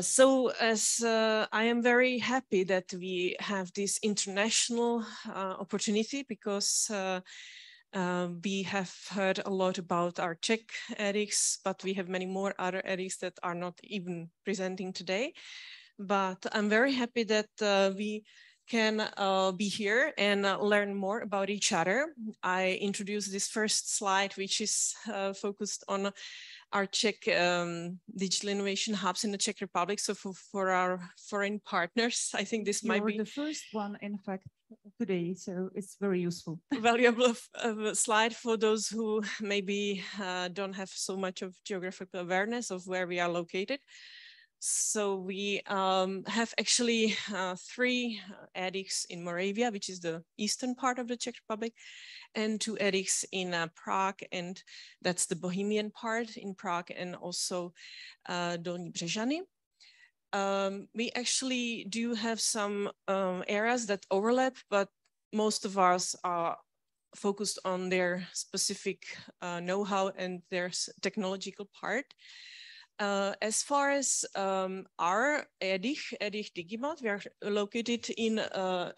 So as I am very happy that we have this international opportunity, because We have heard a lot about our Czech edX, but we have many more other edX that are not even presenting today. But I'm very happy that we can be here and learn more about each other. I introduced this first slide, which is focused on our Czech digital innovation hubs in the Czech Republic. So for our foreign partners, I think this might be the first one, in fact, today. So it's very useful. Valuable slide for those who maybe don't have so much of geographical awareness of where we are located. So we have actually 3 edX in Moravia, which is the eastern part of the Czech Republic, and 2 edX in Prague, and that's the Bohemian part in Prague, and also Dolní Břežany. We actually do have some areas that overlap, but most of us are focused on their specific know-how and their technological part. As far as our edX Digimod, we are located in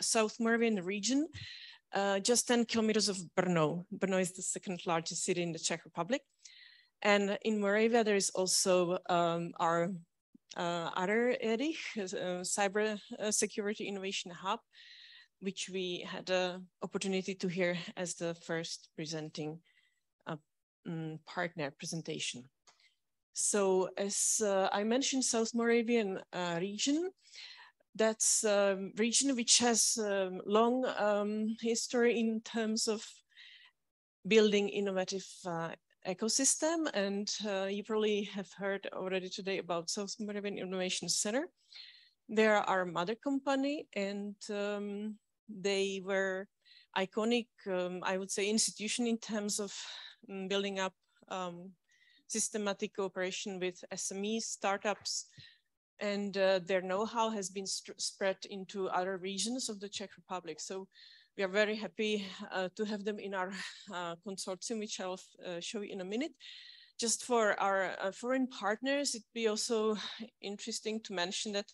South Moravian region, just 10 kilometers of Brno. Brno is the second largest city in the Czech Republic. And in Moravia, there is also our other edX, Cyber Security Innovation Hub, which we had the opportunity to hear as the first presenting partner presentation. So as I mentioned, South Moravian region, that's a region which has long history in terms of building innovative ecosystem. And you probably have heard already today about South Moravian Innovation Center. They're our mother company, and they were iconic, I would say, institution in terms of building up systematic cooperation with SMEs, startups, and their know-how has been spread into other regions of the Czech Republic. So we are very happy to have them in our consortium, which I'll show you in a minute. Just for our foreign partners, it'd be also interesting to mention that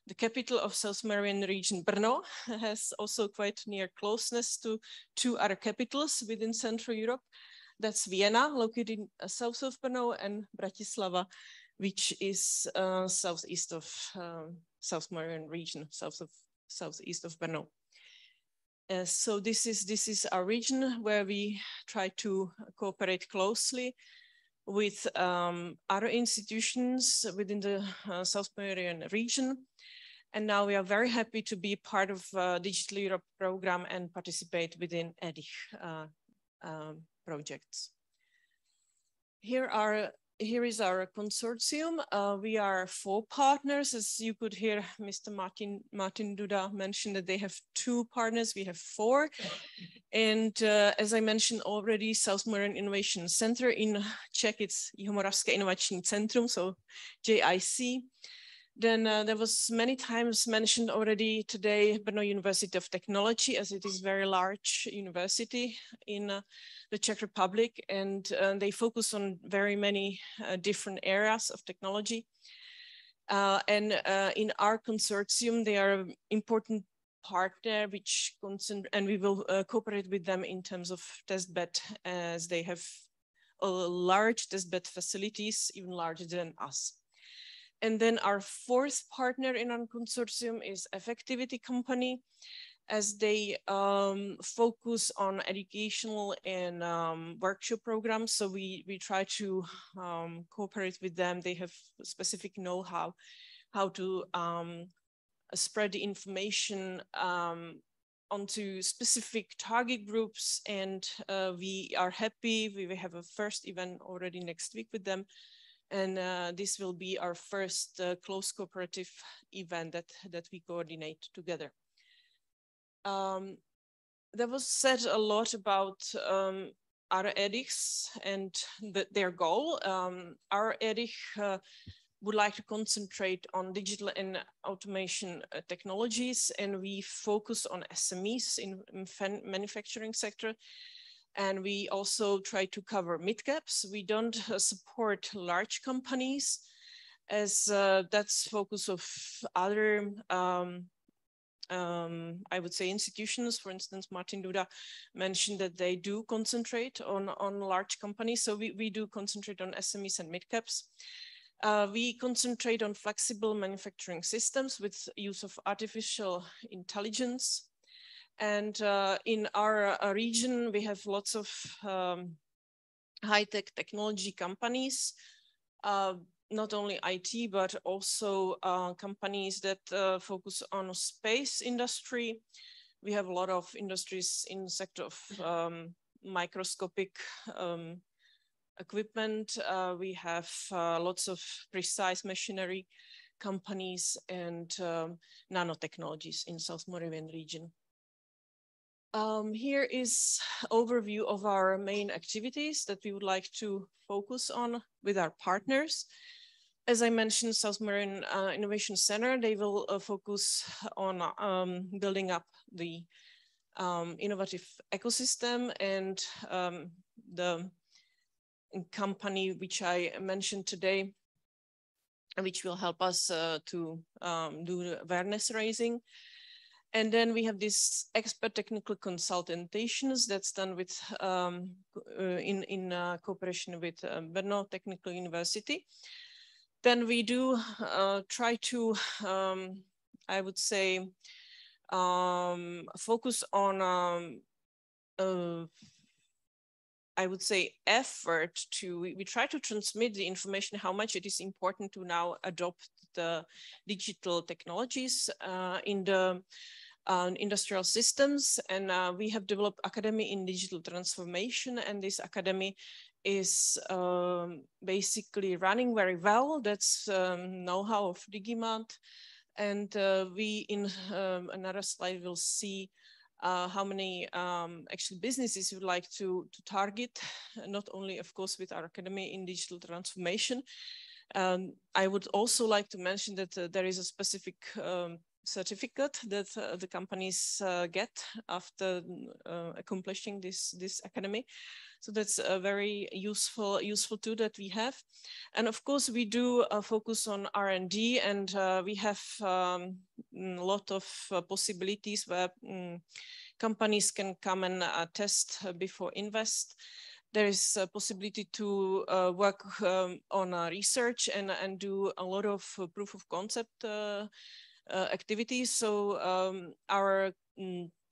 the capital of South Moravian region, Brno, has also quite near closeness to 2 other capitals within Central Europe. That's Vienna, located in south of Brno, and Bratislava, which is southeast of South Moravian region, southeast of Brno. So this is our region where we try to cooperate closely with other institutions within the South Moravian region. And now we are very happy to be part of Digital Europe program and participate within edX projects. Here is our consortium. We are 4 partners. As you could hear, Mr. Martin Duda mentioned that they have 2 partners. We have 4. And as I mentioned already, South Moravian Innovation Center, in Czech, it's Jihomoravské inovační centrum, so JIC. Then there was many times mentioned already today, Brno University of Technology, as it is a very large university in the Czech Republic, and they focus on very many different areas of technology. And in our consortium, they are an important partner, and we will cooperate with them in terms of testbed, as they have large testbed facilities, even larger than us. And then our 4th partner in our consortium is Effectivity Company, as they focus on educational and workshop programs. So we try to cooperate with them. They have specific know-how, how to spread the information onto specific target groups. And we are happy. We have a first event already next week with them. And this will be our first close cooperative event that we coordinate together. There was said a lot about our edX and their goal. Our edX would like to concentrate on digital and automation technologies, and we focus on SMEs in manufacturing sector. And we also try to cover mid-caps. We don't support large companies, as that's focus of other I would say institutions. For instance, Martin Duda mentioned that they do concentrate on large companies. So we do concentrate on SMEs and mid-caps. We concentrate on flexible manufacturing systems with use of artificial intelligence. And in our region, we have lots of high-tech technology companies, not only IT, but also companies that focus on space industry. We have a lot of industries in the sector of microscopic equipment. We have lots of precise machinery companies and nanotechnologies in South Moravian region. Here is overview of our main activities that we would like to focus on with our partners. As I mentioned, South Moravian Innovation Center, they will focus on building up the innovative ecosystem, and the company which I mentioned today, which will help us to do awareness raising. And then we have this expert technical consultations that's done with in cooperation with Brno Technical University. Then we do try to, I would say, focus on, I would say, effort to, we try to transmit the information, how much it is important to now adopt the digital technologies in the industrial systems. And we have developed Academy in Digital Transformation, and this Academy is basically running very well. That's know-how of Digimat. And we, in another slide, will see how many actually businesses would like to target, not only, of course, with our Academy in Digital Transformation. I would also like to mention that there is a specific certificate that the companies get after accomplishing this Academy. So that's a very useful tool that we have. And of course, we do focus on R&D, and we have a lot of possibilities where companies can come and test before invest. There is a possibility to work on research and do a lot of proof of concept activities. So our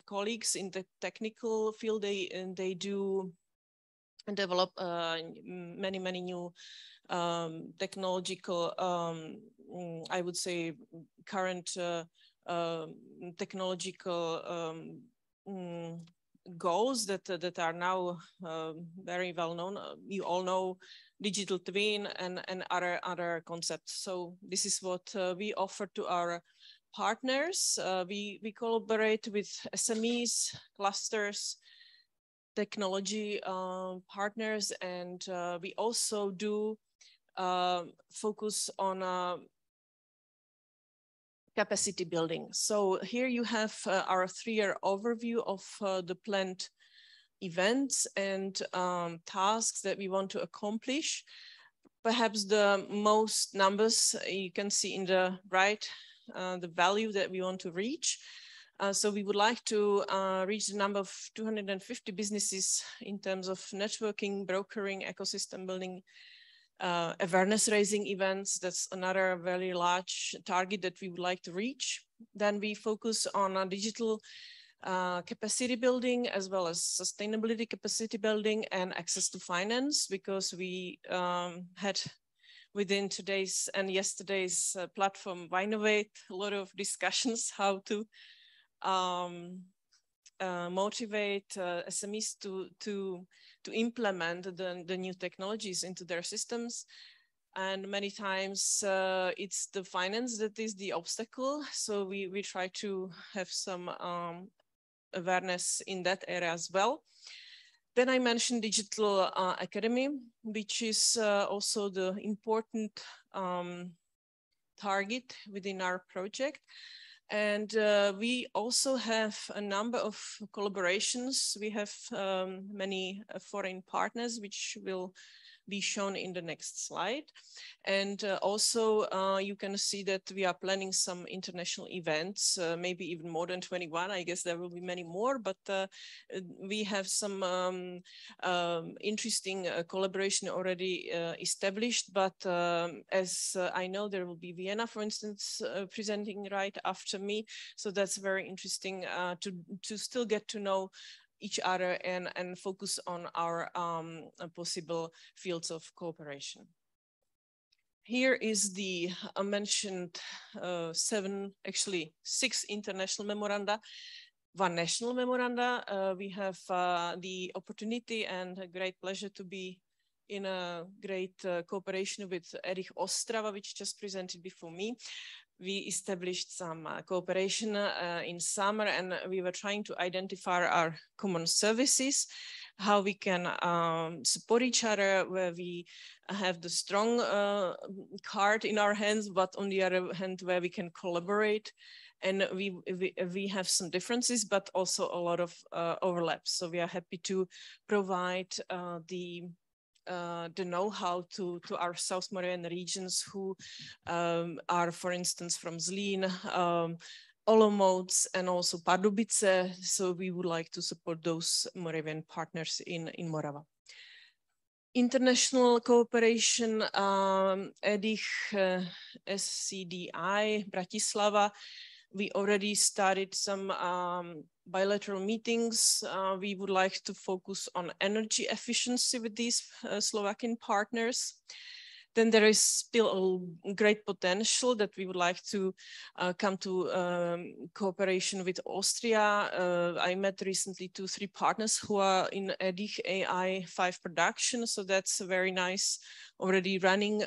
colleagues in the technical field, they do develop many new technological, I would say, current technological goals that are now very well known. You all know digital twin and other concepts. So this is what we offer to our partners. We collaborate with SMEs, clusters, technology partners, and we also do focus on capacity building. So here you have our 3-year overview of the planned events and tasks that we want to accomplish. Perhaps the most numbers you can see in the right, the value that we want to reach. So we would like to reach the number of 250 businesses in terms of networking, brokering, ecosystem building, awareness raising events. That's another very large target that we would like to reach. Then we focus on digital capacity building, as well as sustainability capacity building and access to finance, because we had within today's and yesterday's platform Vinovate a lot of discussions how to motivate SMEs to implement the new technologies into their systems. And many times it's the finance that is the obstacle. So we try to have some awareness in that area as well. Then I mentioned Digital Academy, which is also the important target within our project. And we also have a number of collaborations. We have many foreign partners which will be shown in the next slide. And also you can see that we are planning some international events, maybe even more than 21. I guess there will be many more, but we have some interesting collaboration already established. But as I know, there will be Vienna, for instance, presenting right after me. So that's very interesting to still get to know each other and focus on our possible fields of cooperation. Here is the mentioned 6 international memoranda, 1 national memoranda. We have the opportunity and a great pleasure to be in a great cooperation with Erich Ostrava, which just presented before me. We established some cooperation in summer, and we were trying to identify our common services, how we can support each other, where we have the strong card in our hands, but on the other hand, where we can collaborate. And we have some differences, but also a lot of overlaps. So we are happy to provide the know-how to our South Moravian regions who are, for instance, from Zlín, Olomouc, and also Pardubice. So we would like to support those Moravian partners in Morava. International cooperation, EDIH, SCDI, Bratislava. We already started some bilateral meetings. We would like to focus on energy efficiency with these Slovakian partners. Then there is still a great potential that we would like to come to cooperation with Austria. I met recently 2-3 partners who are in EDIH AI5 production. So that's very nice, already running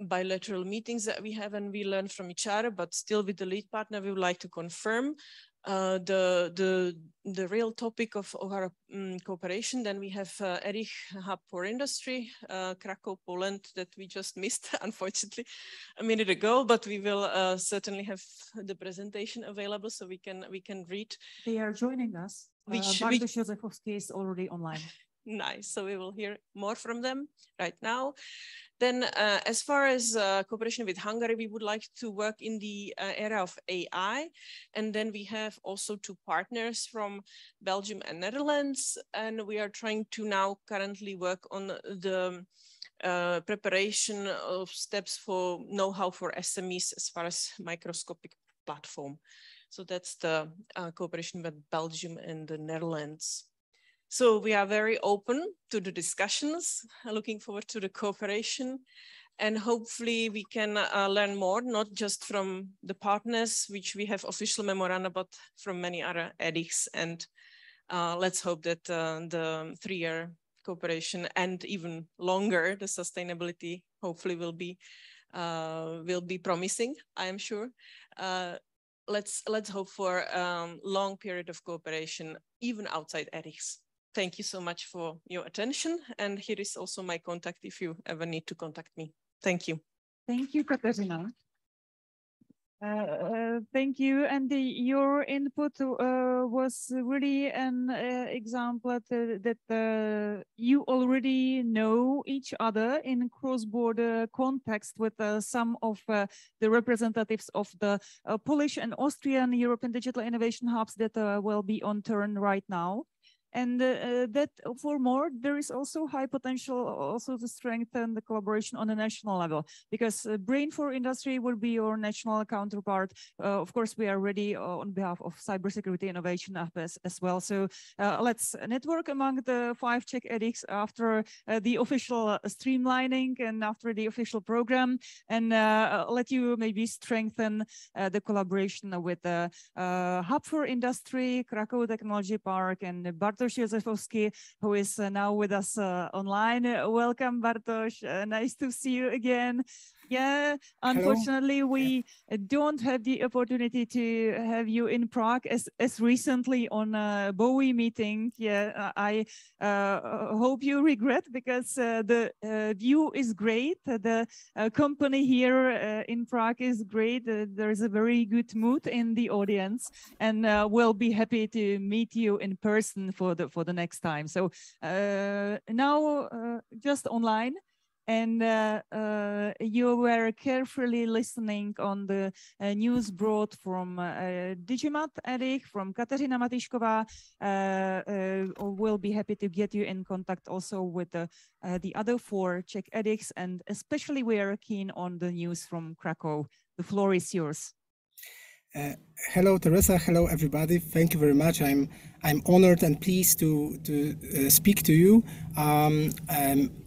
bilateral meetings that we have, and we learn from each other, but still with the lead partner, we would like to confirm the real topic of our cooperation. Then we have EDIH Hub for Industry, Krakow, Poland, that we just missed, unfortunately, a minute ago, but we will certainly have the presentation available so we can read. They are joining us. Bartosz Józefowski is already online. Nice. So we will hear more from them right now. Then as far as cooperation with Hungary, we would like to work in the area of AI. And then we have also 2 partners from Belgium and Netherlands. And we are trying to now currently work on the preparation of steps for know-how for SMEs as far as microscopic platform. So that's the cooperation with Belgium and the Netherlands. So we are very open to the discussions, looking forward to the cooperation, and hopefully we can learn more, not just from the partners, which we have official memoranda, but from many other EDIHs. And let's hope that the 3-year cooperation and even longer, the sustainability hopefully will be promising, I am sure. Let's hope for a long period of cooperation, even outside EDIHs. Thank you so much for your attention. And here is also my contact if you ever need to contact me. Thank you. Thank you, Katarzyna. Thank you. And your input was really an example that you already know each other in cross-border context with some of the representatives of the Polish and Austrian European Digital Innovation Hubs that will be on turn right now. And that for more, there is also high potential also to strengthen the collaboration on a national level, because Brain for Industry will be your national counterpart. Of course, we are ready on behalf of Cybersecurity Innovation Hub as well. So let's network among the 5 Czech EDIHs after the official streamlining and after the official program, and let you maybe strengthen the collaboration with the Hub for Industry, Krakow Technology Park, and Bartosz Józefowski, who is now with us online. Welcome, Bartosz. Nice to see you again. Yeah, unfortunately, we don't have the opportunity to have you in Prague as recently on a Bowie meeting. Yeah, I hope you regret, because the view is great. The company here in Prague is great. There is a very good mood in the audience, and we'll be happy to meet you in person for the next time. So now just online. And you were carefully listening on the news brought from Digimat Erik, from Kateřina Matyšková. We'll be happy to get you in contact also with the other 4 Czech edicts, and especially we are keen on the news from Krakow. The floor is yours. Hello, Teresa. Hello, everybody. Thank you very much. I'm honored and pleased to speak to you. I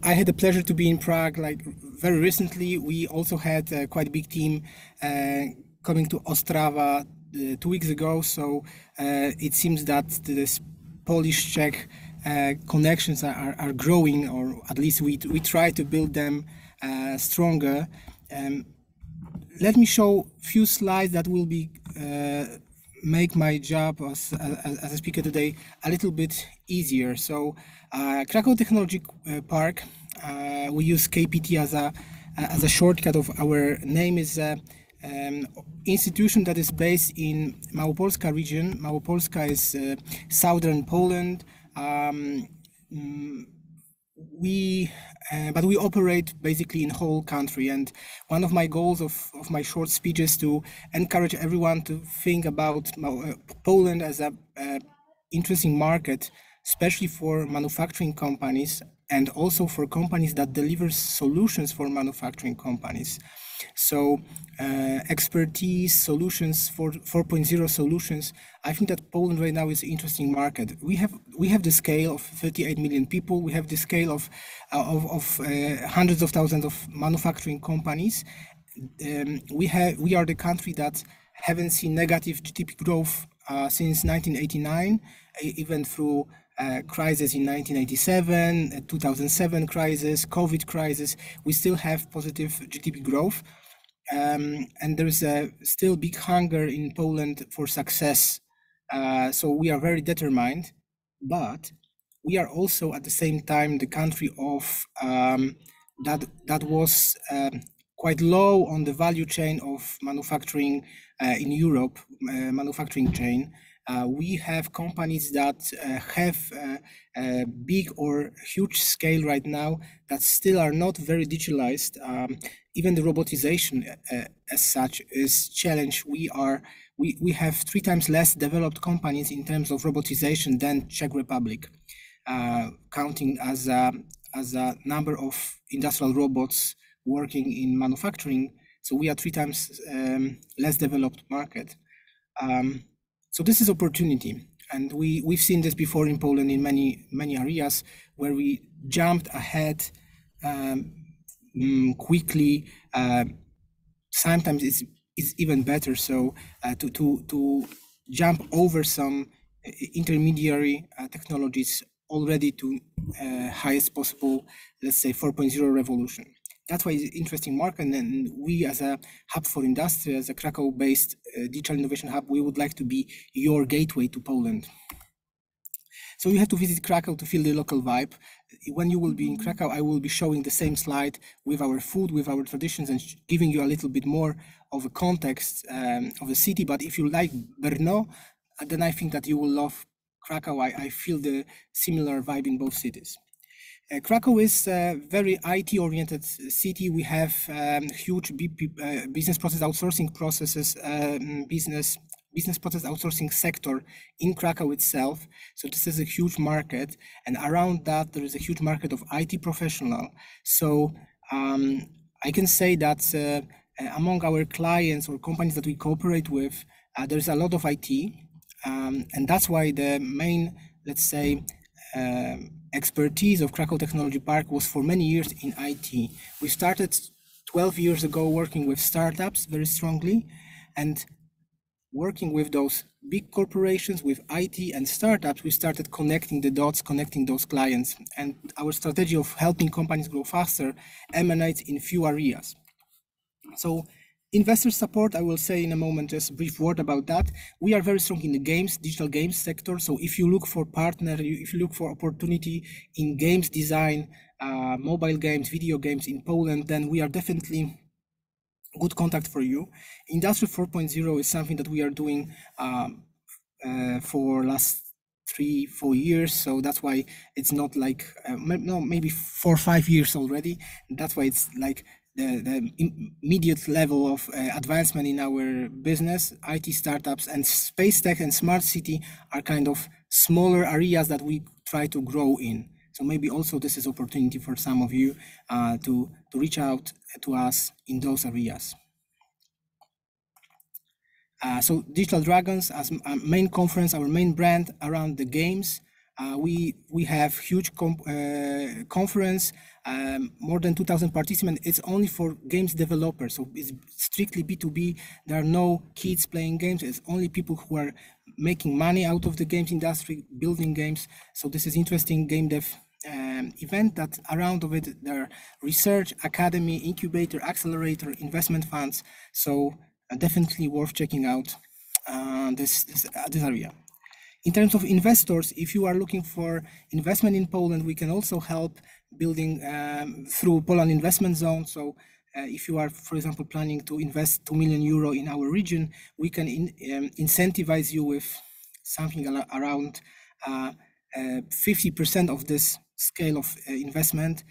had the pleasure to be in Prague like very recently. We also had quite a big team coming to Ostrava 2 weeks ago. So it seems that this Polish-Czech connections are growing, or at least we try to build them stronger. Let me show a few slides that will be make my job as a speaker today a little bit easier. So Krakow Technology Park, we use KPT as a shortcut of our name, is institution that is based in Małopolska region. Małopolska is southern Poland. But we operate basically in whole country, and one of my goals of my short speech is to encourage everyone to think about Poland as a interesting market, especially for manufacturing companies and also for companies that deliver solutions for manufacturing companies. So expertise, solutions for 4.0 solutions. I think that Poland right now is an interesting market. We have the scale of 38 million people. We have the scale of hundreds of thousands of manufacturing companies. We are the country that haven't seen negative GDP growth since 1989, even through crisis in 1987, 2007 crisis, COVID crisis. We still have positive GDP growth. And there is a still big hunger in Poland for success. So we are very determined, but we are also at the same time the country of that was quite low on the value chain of manufacturing in Europe, manufacturing chain. We have companies that have a big or huge scale right now that still are not very digitalized. Even the robotization as such is challenge. We have 3 times less developed companies in terms of robotization than Czech Republic, counting as a number of industrial robots working in manufacturing. So we are 3 times less developed market. So this is opportunity, and we've seen this before in Poland in many areas where we jumped ahead quickly. Sometimes it's even better. So to jump over some intermediary technologies already to highest possible, let's say 4.0 revolution. That's why it's an interesting market, and we as a hub for industry, as a Krakow-based digital innovation hub, we would like to be your gateway to Poland. So you have to visit Krakow to feel the local vibe. When you will be in Krakow, I will be showing the same slide with our food, with our traditions, and giving you a little bit more of a context of the city. But if you like Brno, then I think that you will love Krakow. I feel the similar vibe in both cities. Krakow is a very IT-oriented city. We have huge business process outsourcing processes, business process outsourcing sector in Krakow itself. So this is a huge market, and around that there is a huge market of IT professional. So I can say that among our clients or companies that we cooperate with, there's a lot of IT, and that's why the main, let's say, expertise of Krakow Technology Park was for many years in IT. We started 12 years ago working with startups very strongly, and working with those big corporations, with IT and startups, we started connecting the dots, connecting those clients. And our strategy of helping companies grow faster emanates in few areas. So investor support, I will say in a moment, just a brief word about that. We are very strong in the games, digital games sector. So if you look for partner, if you look for opportunity in games design, mobile games, video games in Poland, then we are definitely good contact for you. Industry 4.0 is something that we are doing for last 3-4 years, so that's why it's not like no, maybe 4 or 5 years already. That's why it's like the immediate level of advancement in our business. IT startups and space tech and smart city are kind of smaller areas that we try to grow in. So maybe also this is opportunity for some of you to reach out to us in those areas. So Digital Dragons as our main conference, our main brand around the games. We have huge conference, more than 2,000 participants. It's only for games developers, so it's strictly B2B. There are no kids playing games. It's only people who are making money out of the games industry, building games. So this is interesting game dev event that around of it there are research, academy, incubator, accelerator, investment funds. So definitely worth checking out this area. In terms of investors, if you are looking for investment in Poland, we can also help building through Poland Investment Zone. So if you are, for example, planning to invest 2 million euro in our region, we can incentivize you with something around 50% of this scale of investment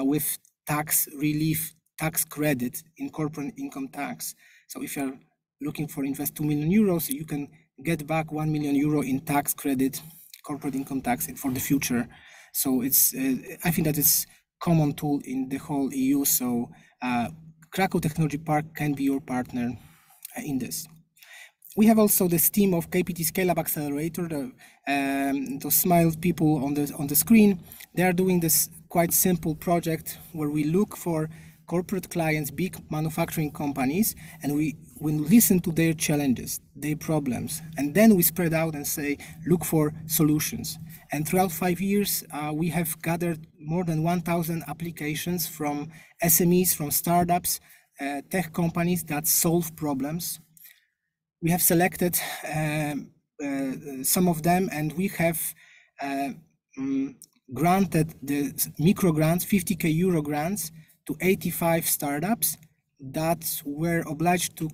with tax relief, tax credit in corporate income tax. So if you're looking for invest 2 million euros, you can get back 1 million euro in tax credit, corporate income tax for the future. So it's, I think that it's common tool in the whole EU. So Krakow Technology Park can be your partner in this. We have also this team of KPT Scale-Up Accelerator, those smile people on the screen. They are doing this quite simple project where we look for corporate clients, big manufacturing companies, and we listen to their challenges, their problems, and then we spread out and say, look for solutions. And throughout 5 years, we have gathered more than 1,000 applications from SMEs, from startups, tech companies that solve problems. We have selected some of them, and we have granted the micro grants, 50k euro grants, to 85 startups that were obliged to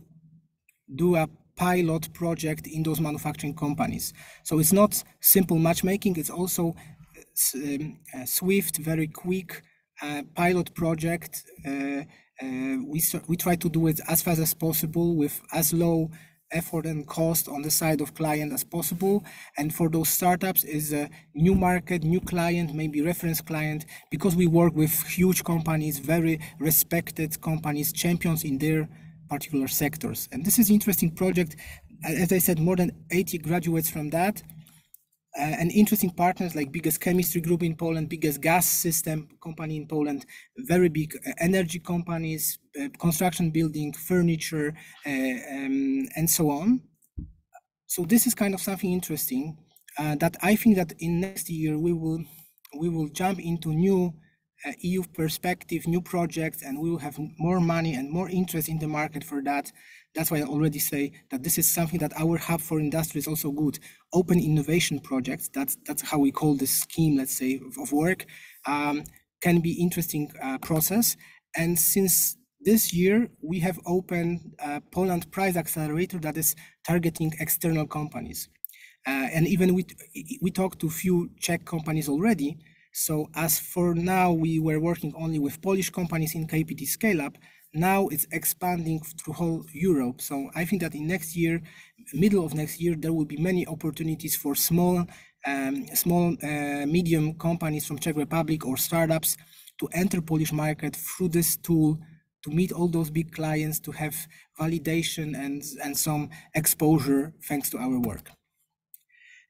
do a pilot project in those manufacturing companies. So it's not simple matchmaking, it's also a swift, very quick pilot project. We try to do it as fast as possible with as low effort and cost on the side of client as possible. And for those startups is a new market, new client, maybe reference client, because we work with huge companies, very respected companies, champions in their particular sectors. And this is an interesting project. As I said, more than 80 graduates from that. And interesting partners like biggest chemistry group in Poland, biggest gas system company in Poland, very big energy companies, construction, building, furniture, and so on. So this is kind of something interesting that I think that in next year we will jump into new EU perspective, new projects, and we will have more money and more interest in the market for that. That's why I already say that this is something that our Hub for Industry is also good. Open innovation projects, that's how we call this scheme, let's say, of work, can be interesting process. And since this year, we have opened Poland Prize Accelerator that is targeting external companies. And even we talked to a few Czech companies already. So as for now, we were working only with Polish companies in KPT Scale-Up. Now it's expanding through whole Europe. So I think that in next year, middle of next year, there will be many opportunities for small, medium companies from Czech Republic or startups to enter Polish market through this tool, to meet all those big clients, to have validation and some exposure thanks to our work.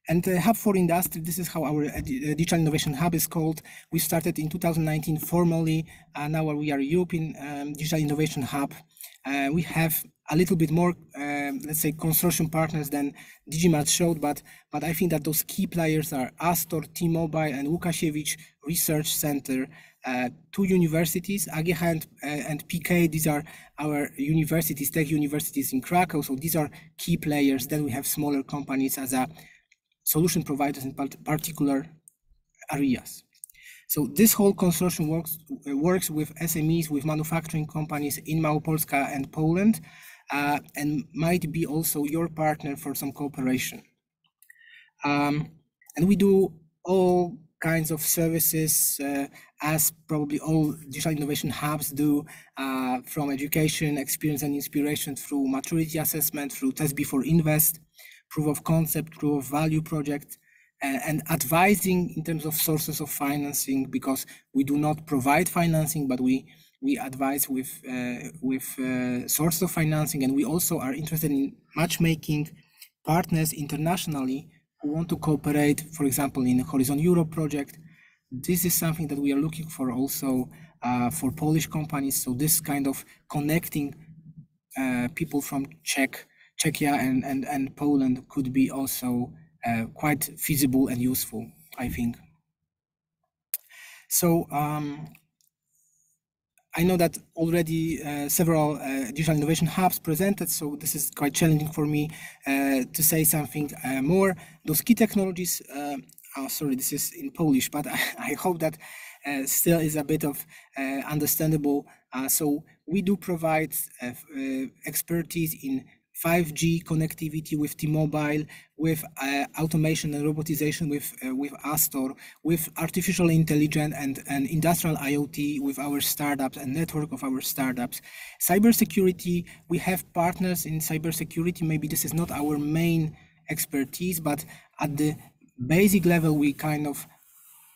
And the Hub for Industry, this is how our Digital Innovation Hub is called. We started in 2019 formally, and now we are European Digital Innovation Hub. We have a little bit more, let's say, consortium partners than Digimart showed, but I think that those key players are Astor, T-Mobile, and Łukasiewicz Research Center, two universities, AGH and PK. These are our universities, tech universities in Krakow. So these are key players. Then we have smaller companies as a solution providers in particular areas. So this whole consortium works with SMEs, with manufacturing companies in Małopolska and Poland, and might be also your partner for some cooperation. And we do all kinds of services, as probably all digital innovation hubs do, from education, experience and inspiration, through maturity assessment, through test before invest, proof of concept, proof of value project, and advising in terms of sources of financing, because we do not provide financing, but we advise with sources of financing, and we also are interested in matchmaking partners internationally who want to cooperate, for example, in the Horizon Europe project. This is something that we are looking for also for Polish companies. So this kind of connecting people from Czechia and Poland could be also quite feasible and useful, I think. So I know that already several digital innovation hubs presented, so this is quite challenging for me to say something more. Those key technologies, sorry, this is in Polish, but I hope that still is a bit of understandable. So we do provide expertise in 5G connectivity with T-Mobile, with automation and robotization with Astor, with artificial intelligence and industrial IoT with our startups and network of our startups. Cybersecurity, we have partners in cybersecurity. Maybe this is not our main expertise, but at the basic level, we kind of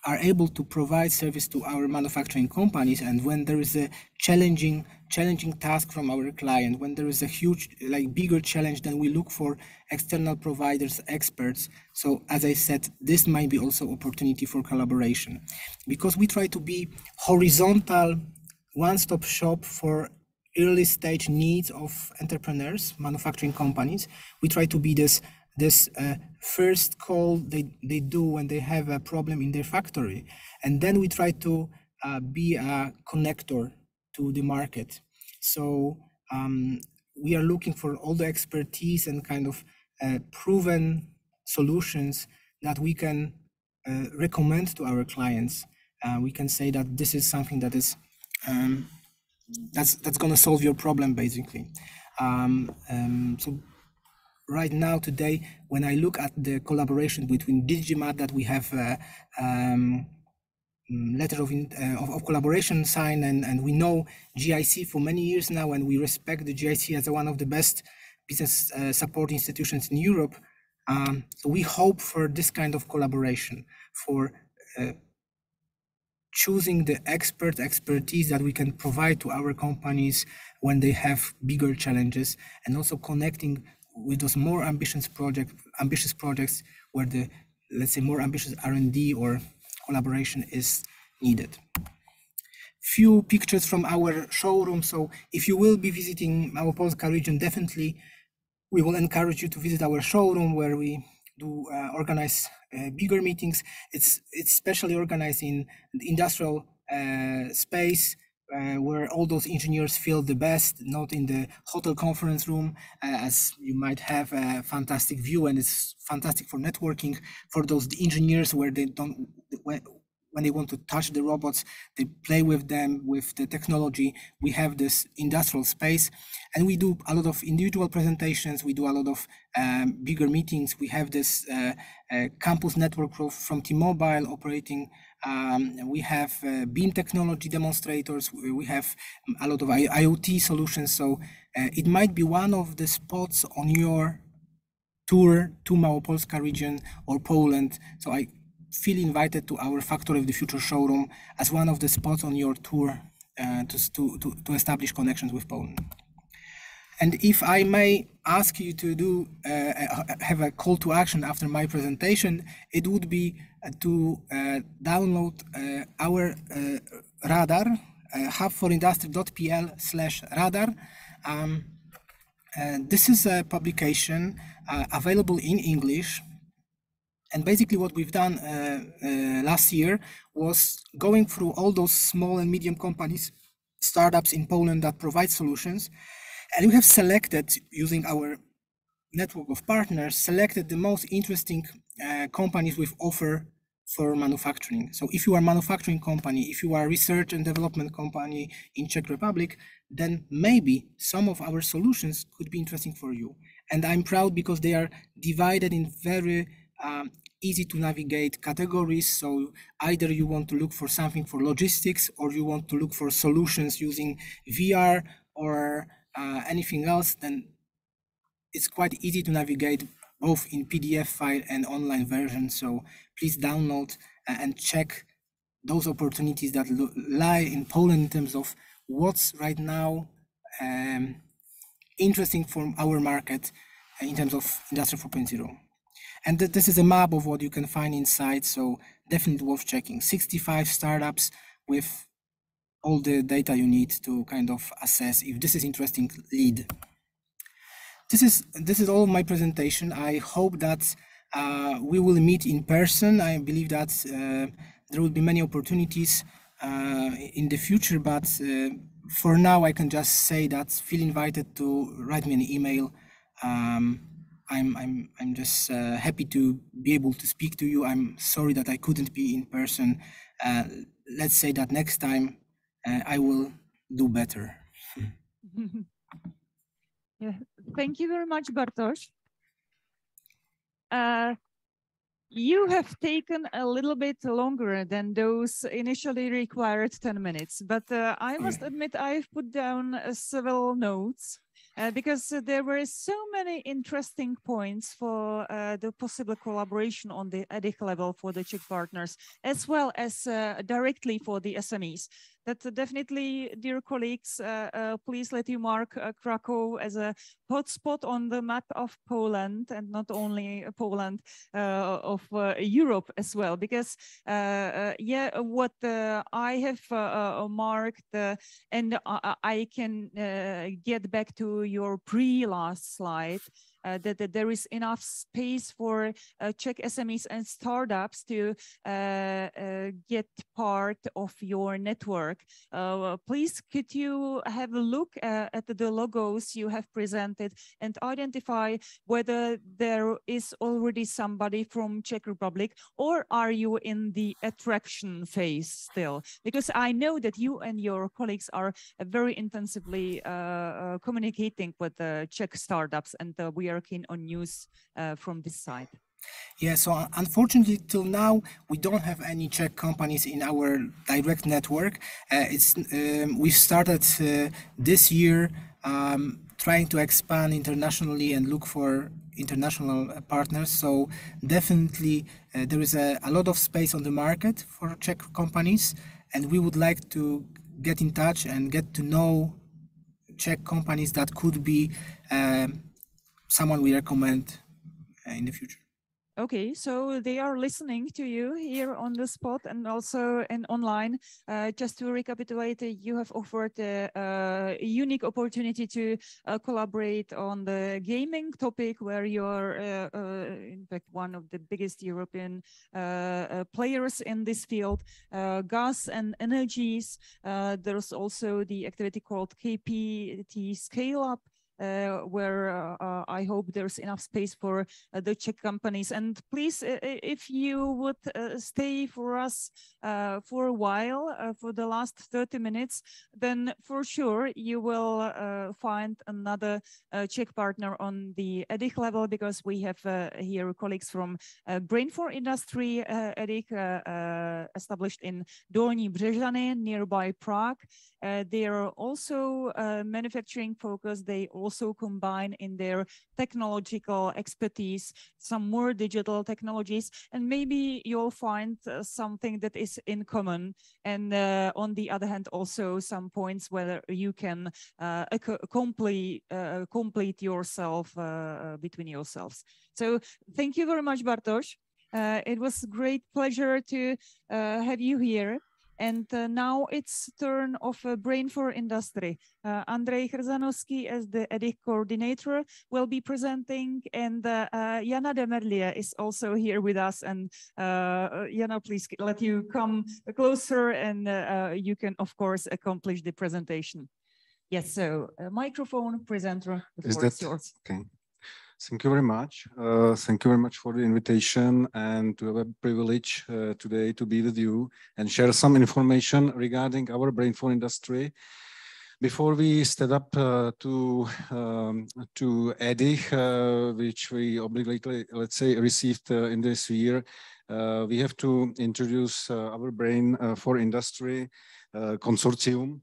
are able to provide service to our manufacturing companies. And when there is a challenging task from our client, when there is a huge, bigger challenge, then we look for external providers, experts. So as I said, this might be also opportunity for collaboration, because we try to be horizontal, one-stop shop for early stage needs of entrepreneurs, manufacturing companies. We try to be this first call they do when they have a problem in their factory. And then we try to be a connector to the market. So we are looking for all the expertise and kind of proven solutions that we can recommend to our clients. We can say that this is something that is that's going to solve your problem, basically. So right now, today, when I look at the collaboration between Digimart, that we have letter of collaboration signed, and we know GIC for many years now, and we respect the GIC as one of the best business support institutions in Europe. So we hope for this kind of collaboration, for choosing the expertise that we can provide to our companies when they have bigger challenges, and also connecting with those more ambitious projects where the, let's say, more ambitious R&D or collaboration is needed. Few pictures from our showroom. So if you will be visiting Małopolska region, definitely we will encourage you to visit our showroom, where we do organize bigger meetings. It's specially organized in the industrial space, where all those engineers feel the best, not in the hotel conference room, as you might have a fantastic view, and it's fantastic for networking for those engineers, where they don't, when they want to touch the robots, they play with them, with the technology. We have this industrial space, and we do a lot of individual presentations. We do a lot of bigger meetings. We have this campus network from T-Mobile operating. We have beam technology demonstrators. We have a lot of IoT solutions. So it might be one of the spots on your tour to Małopolska region or Poland. So I feel invited to our Factory of the Future showroom as one of the spots on your tour to establish connections with Poland. And if I may ask you to do have a call to action after my presentation, it would be to download our radar, hubforindustry.pl/radar. This is a publication available in English. And basically what we've done last year was going through all those small and medium companies, startups in Poland that provide solutions. And we have selected, using our network of partners, selected the most interesting companies with offer for manufacturing. So if you are a manufacturing company, if you are a research and development company in Czech Republic, then maybe some of our solutions could be interesting for you. And I'm proud because they are divided in very easy to navigate categories. So either you want to look for something for logistics, or you want to look for solutions using VR or anything else, then it's quite easy to navigate both in PDF file and online version. So please download and check those opportunities that lie in Poland in terms of what's right now interesting for our market in terms of Industry 4.0. And this is a map of what you can find inside, so definitely worth checking. 65 startups with all the data you need to kind of assess if this is interesting lead. This is all of my presentation. I hope that we will meet in person. I believe that there will be many opportunities in the future, but for now I can just say that feel invited to write me an email. I'm just happy to be able to speak to you. I'm sorry that I couldn't be in person. Let's say that next time I will do better. Yeah, thank you very much, Bartosz. You have taken a little bit longer than those initially required 10 minutes, but I must admit I've put down several notes because there were so many interesting points for the possible collaboration on the EDIC level for the Czech partners, as well as directly for the SMEs. That definitely, dear colleagues, please let you mark Krakow as a hotspot on the map of Poland, and not only Poland, of Europe as well. Because, yeah, what I have marked, and I can get back to your pre-last slide, that there is enough space for Czech SMEs and startups to get part of your network. Please, could you have a look at the logos you have presented and identify whether there is already somebody from Czech Republic, or are you in the attraction phase still? Because I know that you and your colleagues are very intensively communicating with Czech startups, and we are keen on news from this side. Yeah, so unfortunately, till now, we don't have any Czech companies in our direct network. We've started this year trying to expand internationally and look for international partners. So definitely there is a lot of space on the market for Czech companies, and we would like to get in touch and get to know Czech companies that could be someone we recommend in the future. Okay, so they are listening to you here on the spot and also online. Just to recapitulate, you have offered a unique opportunity to collaborate on the gaming topic, where you're in fact one of the biggest European players in this field. Gas and energies. There's also the activity called KPT Scale Up, where I hope there's enough space for the Czech companies. And please, if you would stay for us for a while, for the last 30 minutes, then for sure you will find another Czech partner on the EDIC level, because we have here colleagues from Brain for Industry EDIC, established in Dolní Břežany, nearby Prague. They are also manufacturing focused. They also combine in their technological expertise some more digital technologies, and maybe you'll find something that is in common, and on the other hand also some points where you can complete yourself between yourselves. So thank you very much, Bartosz. It was a great pleasure to have you here. And now it's turn of Brain for Industry. Andrej Chrzanovský, as the EDIC coordinator, will be presenting, and Jana Demerlie is also here with us. And Jana, please let you come closer, and you can, of course, accomplish the presentation. Yes, so microphone, presenter, the floor is yours. Okay. Thank you very much. Thank you very much for the invitation, and to have a privilege today to be with you and share some information regarding our Brain for Industry. Before we step up to EDIC, which we obligately, let's say, received in this year, we have to introduce our Brain for Industry consortium.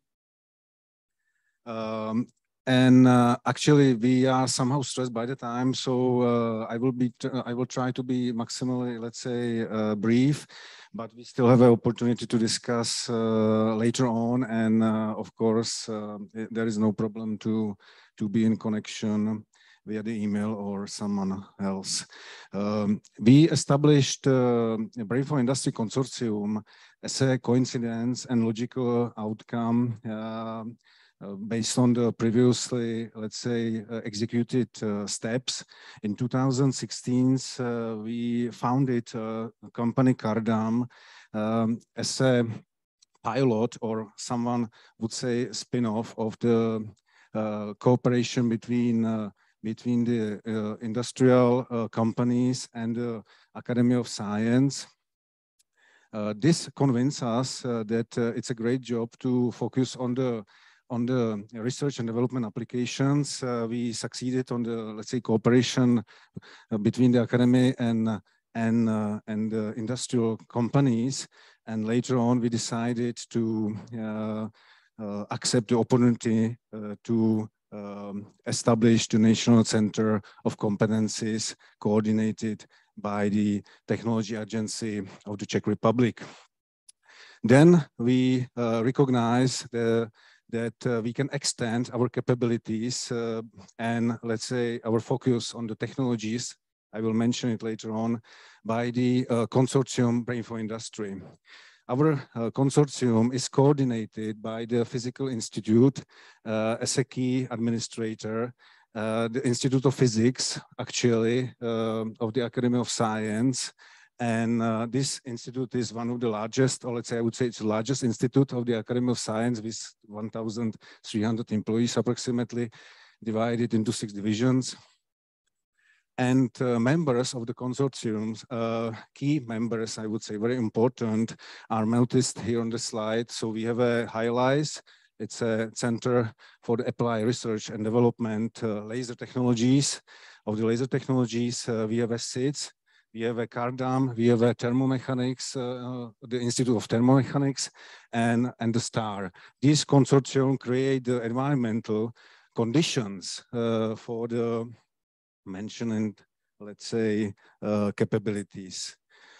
And actually, we are somehow stressed by the time, so I will try to be maximally, let's say, brief, but we still have an opportunity to discuss later on. And of course, there is no problem to be in connection via the email or someone else. We established Brain for Industry Consortium as a coincidence and logical outcome based on the previously, let's say, executed steps. In 2016, we founded a company Cardam as a pilot, or someone would say spin-off of the cooperation between the industrial companies and the Academy of Science. This convinced us that it's a great job to focus on the research and development applications. We succeeded on the, let's say, cooperation between the academy and industrial companies. And later on, we decided to accept the opportunity to establish the National Center of Competencies coordinated by the Technology Agency of the Czech Republic. Then we recognize that we can extend our capabilities and, let's say, our focus on the technologies, I will mention it later on, by the consortium Brain for Industry. Our consortium is coordinated by the Physical Institute as a key administrator, the Institute of Physics, actually, of the Academy of Science. And this institute is one of the largest, or let's say, I would say it's the largest institute of the Academy of Science, with 1,300 employees approximately, divided into 6 divisions. And members of the consortiums, key members, I would say, very important, are noticed here on the slide. So we have a highlights. It's a Center for the Applied Research and Development, Laser Technologies. Of the laser technologies, we have a SIDS, we have a Cardam, we have a Thermomechanics, the Institute of Thermomechanics, and the STAR. These consortium create the environmental conditions for the mentioned, let's say, capabilities.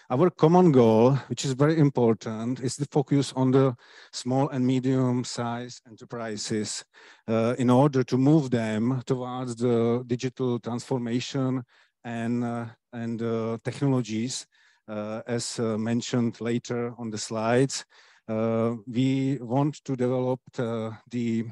Our common goal, which is very important, is the focus on the small and medium-sized enterprises in order to move them towards the digital transformation and technologies, as mentioned later on the slides. We want to develop the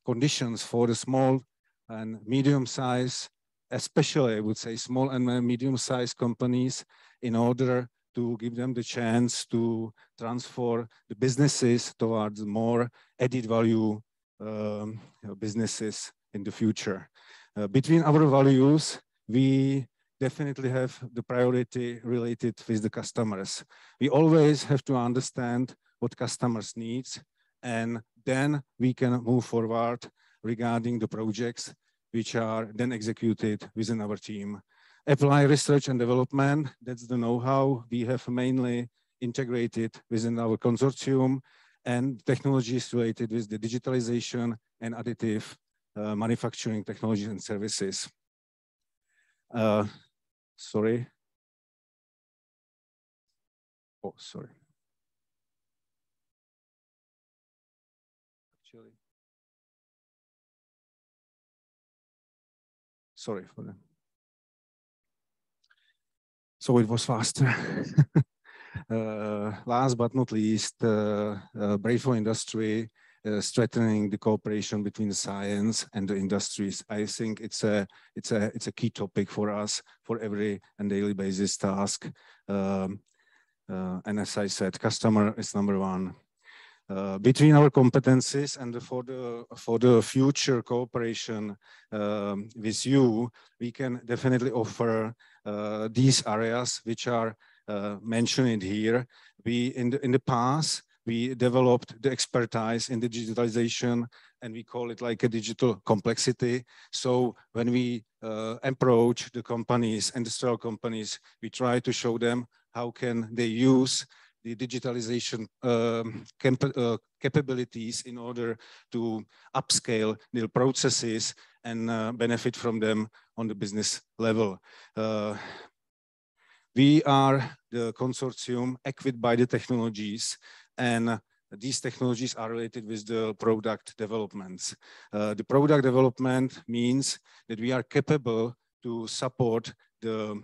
conditions for the small and medium-sized, especially I would say small and medium-sized companies, in order to give them the chance to transfer the businesses towards more added value businesses in the future. Between our values, we definitely have the priority related with the customers. We always have to understand what customers need, and then we can move forward regarding the projects which are then executed within our team. Apply research and development, that's the know-how we have mainly integrated within our consortium, and technologies related with the digitalization and additive manufacturing technologies and services. Sorry. Oh, sorry. Actually, sorry for that. So it was faster. Last but not least, breakthrough industry, strengthening the cooperation between the science and the industries. I think it's a key topic for us for every and daily basis task. And as I said, customer is number one. Between our competencies and for the future cooperation with you, we can definitely offer these areas which are mentioned here. We in the past we developed the expertise in the digitalization, and we call it like a digital complexity. So when we approach the companies, industrial companies, we try to show them how can they use the digitalization capabilities in order to upscale their processes and benefit from them on the business level. We are the consortium equipped by the technologies, and these technologies are related with the product developments. The product development means that we are capable to support the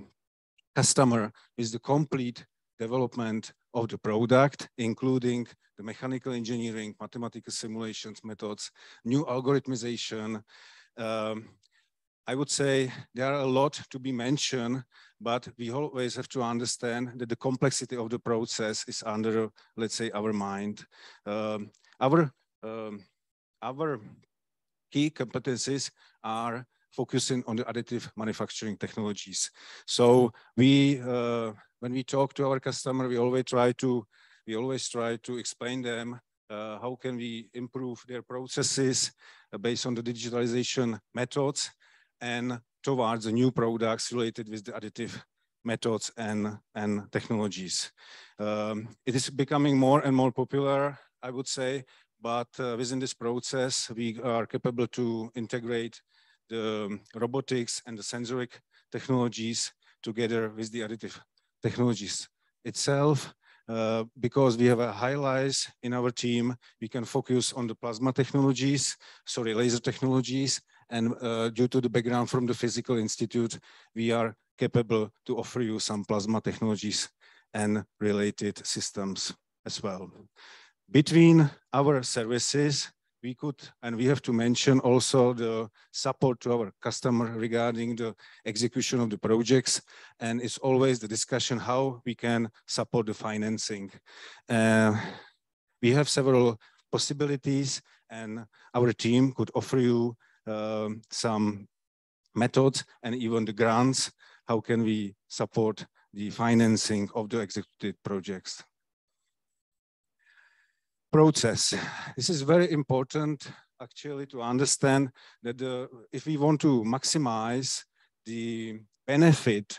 customer with the complete development of the product, including the mechanical engineering, mathematical simulations methods, new algorithmization. I would say there are a lot to be mentioned, but we always have to understand that the complexity of the process is under, let's say, our mind. Our key competencies are focusing on the additive manufacturing technologies. So when we talk to our customer, we always try to explain them how can we improve their processes based on the digitalization methods and towards the new products related with the additive methods and technologies. It is becoming more and more popular, I would say, but within this process, we are capable to integrate the robotics and the sensoric technologies together with the additive technologies itself. Because we have a highlights in our team, we can focus on the plasma technologies, laser technologies, and due to the background from the Physical Institute, we are capable to offer you some plasma technologies and related systems as well. Between our services, we could, and we have to mention also the support to our customer regarding the execution of the projects. And it's always the discussion how we can support the financing. We have several possibilities, and our team could offer you some methods and even the grants. How can we support the financing of the executed projects? Process. This is very important actually to understand that if we want to maximize the benefit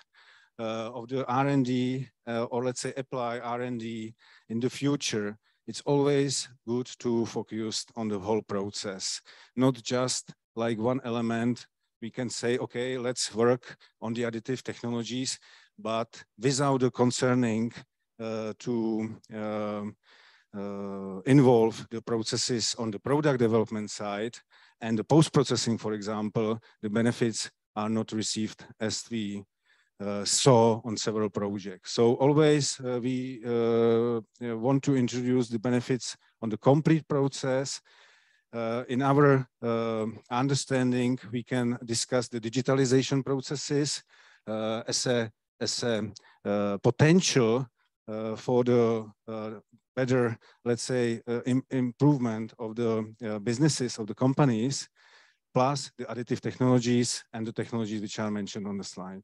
of the R&D or let's say apply R&D in the future, it's always good to focus on the whole process, not just like one element. We can say, okay, let's work on the additive technologies, but without the concerning to involve the processes on the product development side and the post-processing, for example, the benefits are not received as we saw on several projects. So always we want to introduce the benefits on the complete process. In our understanding, we can discuss the digitalization processes as a potential for the better, let's say, improvement of the businesses of the companies, plus the additive technologies and the technologies which are mentioned on the slide.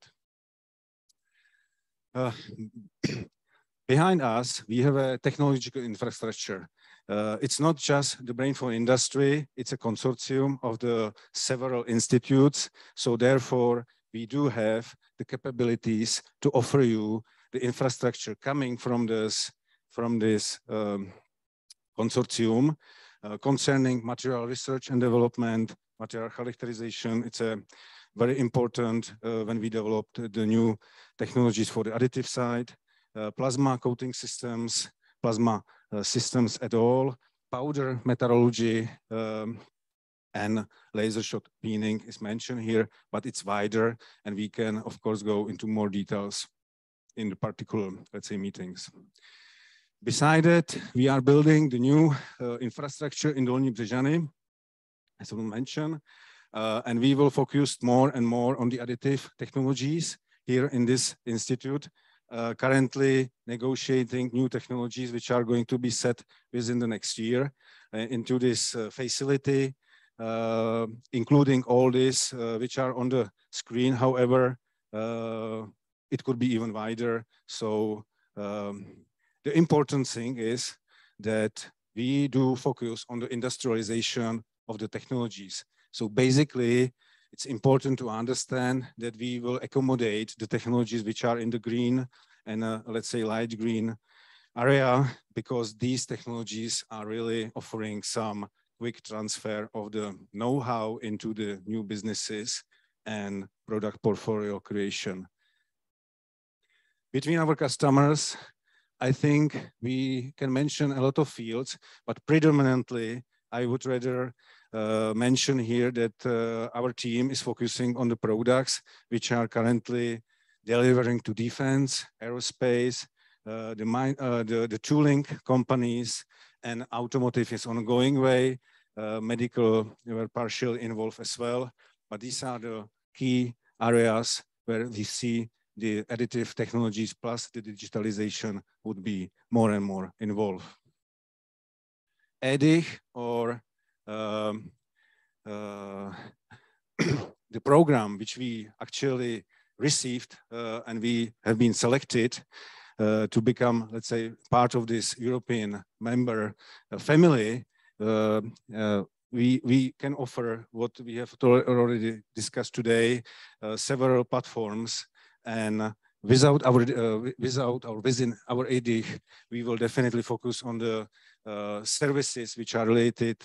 Behind us, we have a technological infrastructure. It's not just the brain for industry, it's a consortium of the several institutes. So therefore, we do have the capabilities to offer you the infrastructure coming from this consortium concerning material research and development, material characterization. It's a very important when we developed the new technologies for the additive side, plasma coating systems, plasma systems at all, powder metallurgy, and laser shot peening is mentioned here, but it's wider and we can of course go into more details in the particular, let's say, meetings. Beside that, we are building the new infrastructure in Dolní Břežany, as I mentioned, and we will focus more and more on the additive technologies here in this institute, currently negotiating new technologies which are going to be set within the next year into this facility, including all this which are on the screen. However, it could be even wider. So the important thing is that we do focus on the industrialization of the technologies. So basically, it's important to understand that we will accommodate the technologies which are in the green and let's say light green area, because these technologies are really offering some quick transfer of the know-how into the new businesses and product portfolio creation. Between our customers, I think we can mention a lot of fields, but predominantly I would rather mention here that our team is focusing on the products which are currently delivering to defense, aerospace, the tooling companies, and automotive is ongoing way. Medical, were partially involved as well, but these are the key areas where we see the additive technologies plus the digitalization would be more and more involved. EDIG, or the program which we actually received and we have been selected to become, let's say, part of this European member family, we can offer what we have already discussed today, several platforms, and within our EDIG, we will definitely focus on the services which are related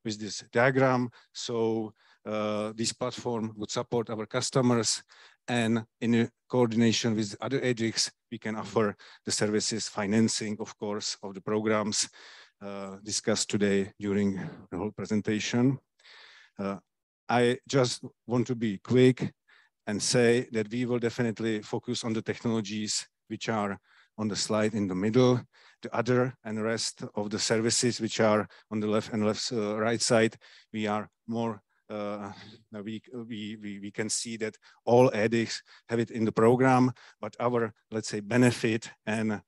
with this diagram. So this platform would support our customers, and in coordination with other EDIGs, we can offer the services financing, of course, of the programs discussed today during the whole presentation. I just want to be quick and say that we will definitely focus on the technologies which are on the slide in the middle. The other and the rest of the services which are on the left and right side, we are more, we can see that all EDIGs have it in the program, but our, let's say, benefit and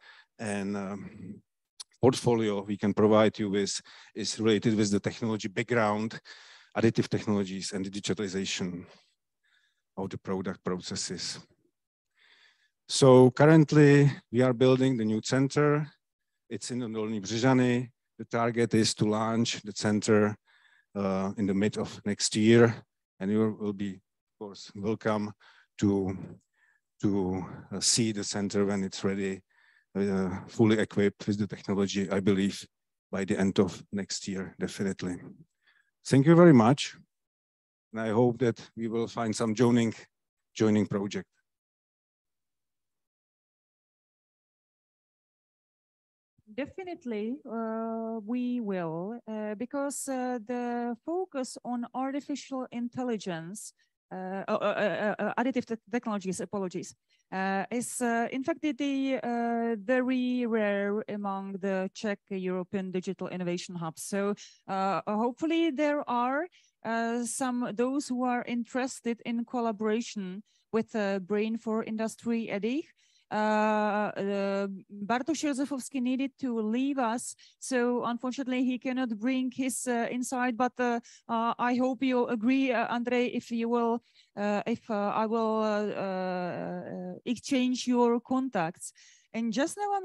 portfolio we can provide you with is related with the technology background, additive technologies, and the digitalization of the product processes. So currently we are building the new center. It's in Dolní Břežany. The target is to launch the center in the mid of next year, and you will be, of course, welcome to see the center when it's ready, fully equipped with the technology, I believe, by the end of next year, definitely. Thank you very much. And I hope that we will find some joining project. Definitely, we will, because the focus on artificial intelligence, additive technologies, apologies, is in fact very rare among the Czech European Digital Innovation Hubs. So hopefully there are those who are interested in collaboration with Brain for Industry EDIG. Bartosz Józefowski needed to leave us, so unfortunately he cannot bring his insight, but I hope you agree, Andrei, if you will, if I will exchange your contacts. And just now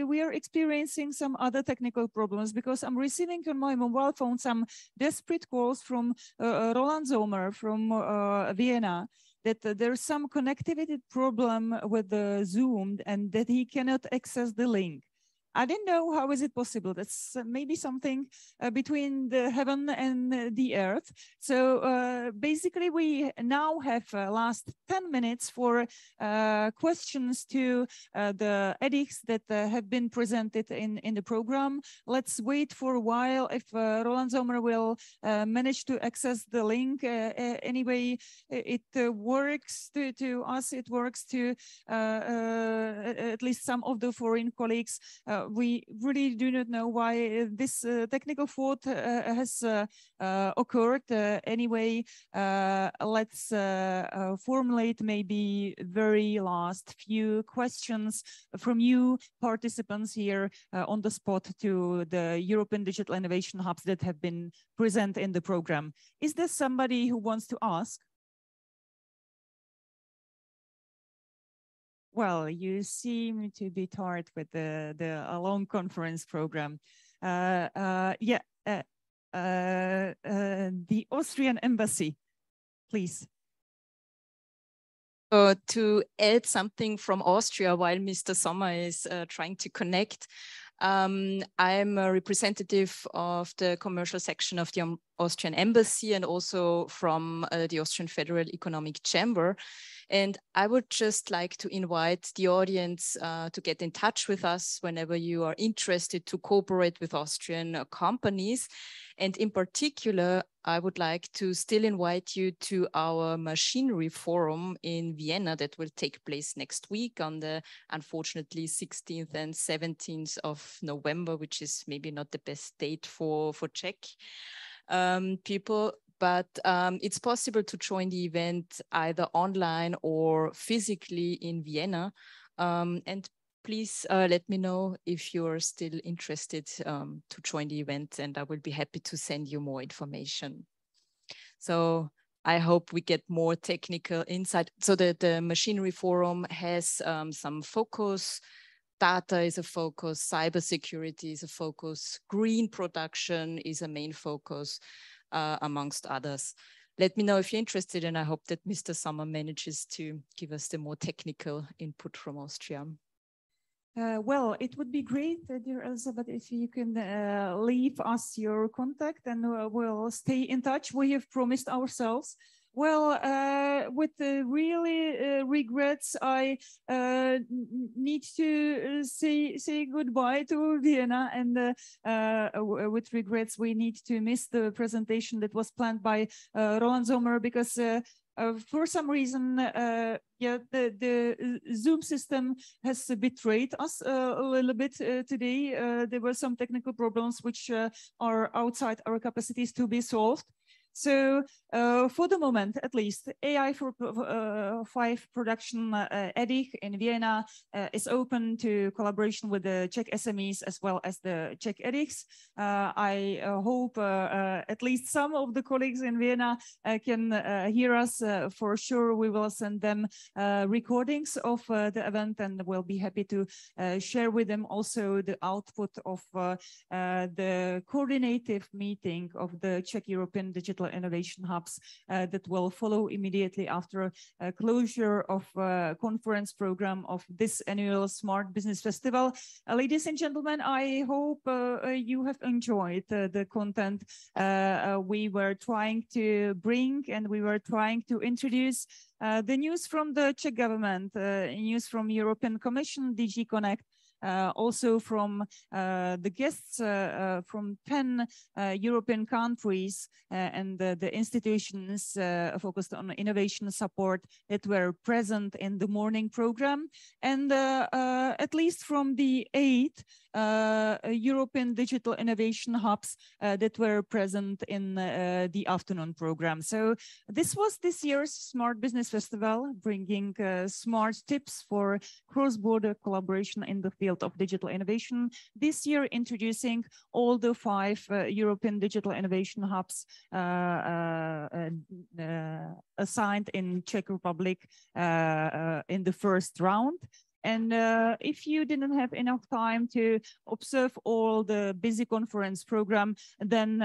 we are experiencing some other technical problems, because I'm receiving on my mobile phone some desperate calls from Roland Zomer from Vienna, that there's some connectivity problem with the Zoom and that he cannot access the link. I didn't know how is it possible. That's maybe something between the heaven and the earth. So basically, we now have last 10 minutes for questions to the edicts that have been presented in the program. Let's wait for a while if Roland Sommer will manage to access the link. Anyway, it works to us. It works to at least some of the foreign colleagues. We really do not know why this technical fault has occurred. Anyway, let's formulate maybe very last few questions from you participants here on the spot to the European Digital Innovation Hubs that have been present in the program. Is there somebody who wants to ask? Well, you seem to be tired with the long conference program. The Austrian embassy, please. To add something from Austria while Mr. Sommer is trying to connect, I'm a representative of the commercial section of the Austrian embassy and also from the Austrian Federal Economic Chamber. And I would just like to invite the audience to get in touch with us whenever you are interested to cooperate with Austrian companies. And in particular, I would like to still invite you to our machinery forum in Vienna that will take place next week on the, unfortunately, 16th and 17th of November, which is maybe not the best date for Czech people. But it's possible to join the event either online or physically in Vienna. And please let me know if you're still interested to join the event, and I will be happy to send you more information. So I hope we get more technical insight. So the Machinery Forum has some focus. Data is a focus, cybersecurity is a focus, green production is a main focus, amongst others. Let me know if you're interested, and I hope that Mr. Sommer manages to give us the more technical input from Austria. Well, it would be great, dear Elizabeth, if you can leave us your contact, and we'll stay in touch. We have promised ourselves. Well, with the really regrets, I need to say goodbye to Vienna, and with regrets, we need to miss the presentation that was planned by Roland Sommer, because for some reason, the Zoom system has betrayed us a little bit today. There were some technical problems which are outside our capacities to be solved. So for the moment, at least, AI for 5 production EDIC in Vienna is open to collaboration with the Czech SMEs as well as the Czech EDICs. I hope at least some of the colleagues in Vienna can hear us. For sure, we will send them recordings of the event, and we'll be happy to share with them also the output of the coordinative meeting of the Czech European Digital Innovation Hubs that will follow immediately after closure of conference program of this annual Smart Business Festival. Ladies and gentlemen, I hope you have enjoyed the content we were trying to bring, and we were trying to introduce the news from the Czech government, news from European Commission, DG Connect, also from the guests from 10 European countries and the institutions focused on innovation support that were present in the morning program, and at least from the 8 European Digital Innovation Hubs that were present in the afternoon program. So this was this year's Smart Business Festival, bringing smart tips for cross-border collaboration in the field of digital innovation. This year, introducing all the 5 European Digital Innovation Hubs assigned in Czech Republic in the first round. And if you didn't have enough time to observe all the busy conference program, then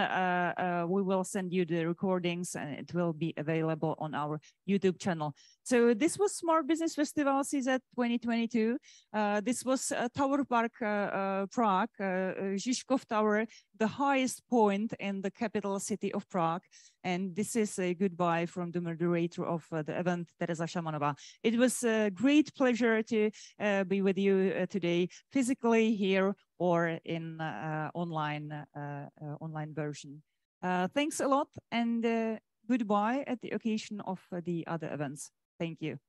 we will send you the recordings, and it will be available on our YouTube channel. So this was Smart Business Festival CZ 2022. This was Tower Park Prague, Žižkov Tower, the highest point in the capital city of Prague. And this is a goodbye from the moderator of the event, Teresa Shamanova. It was a great pleasure to be with you today, physically here or in online version. Thanks a lot, and goodbye at the occasion of the other events. Thank you.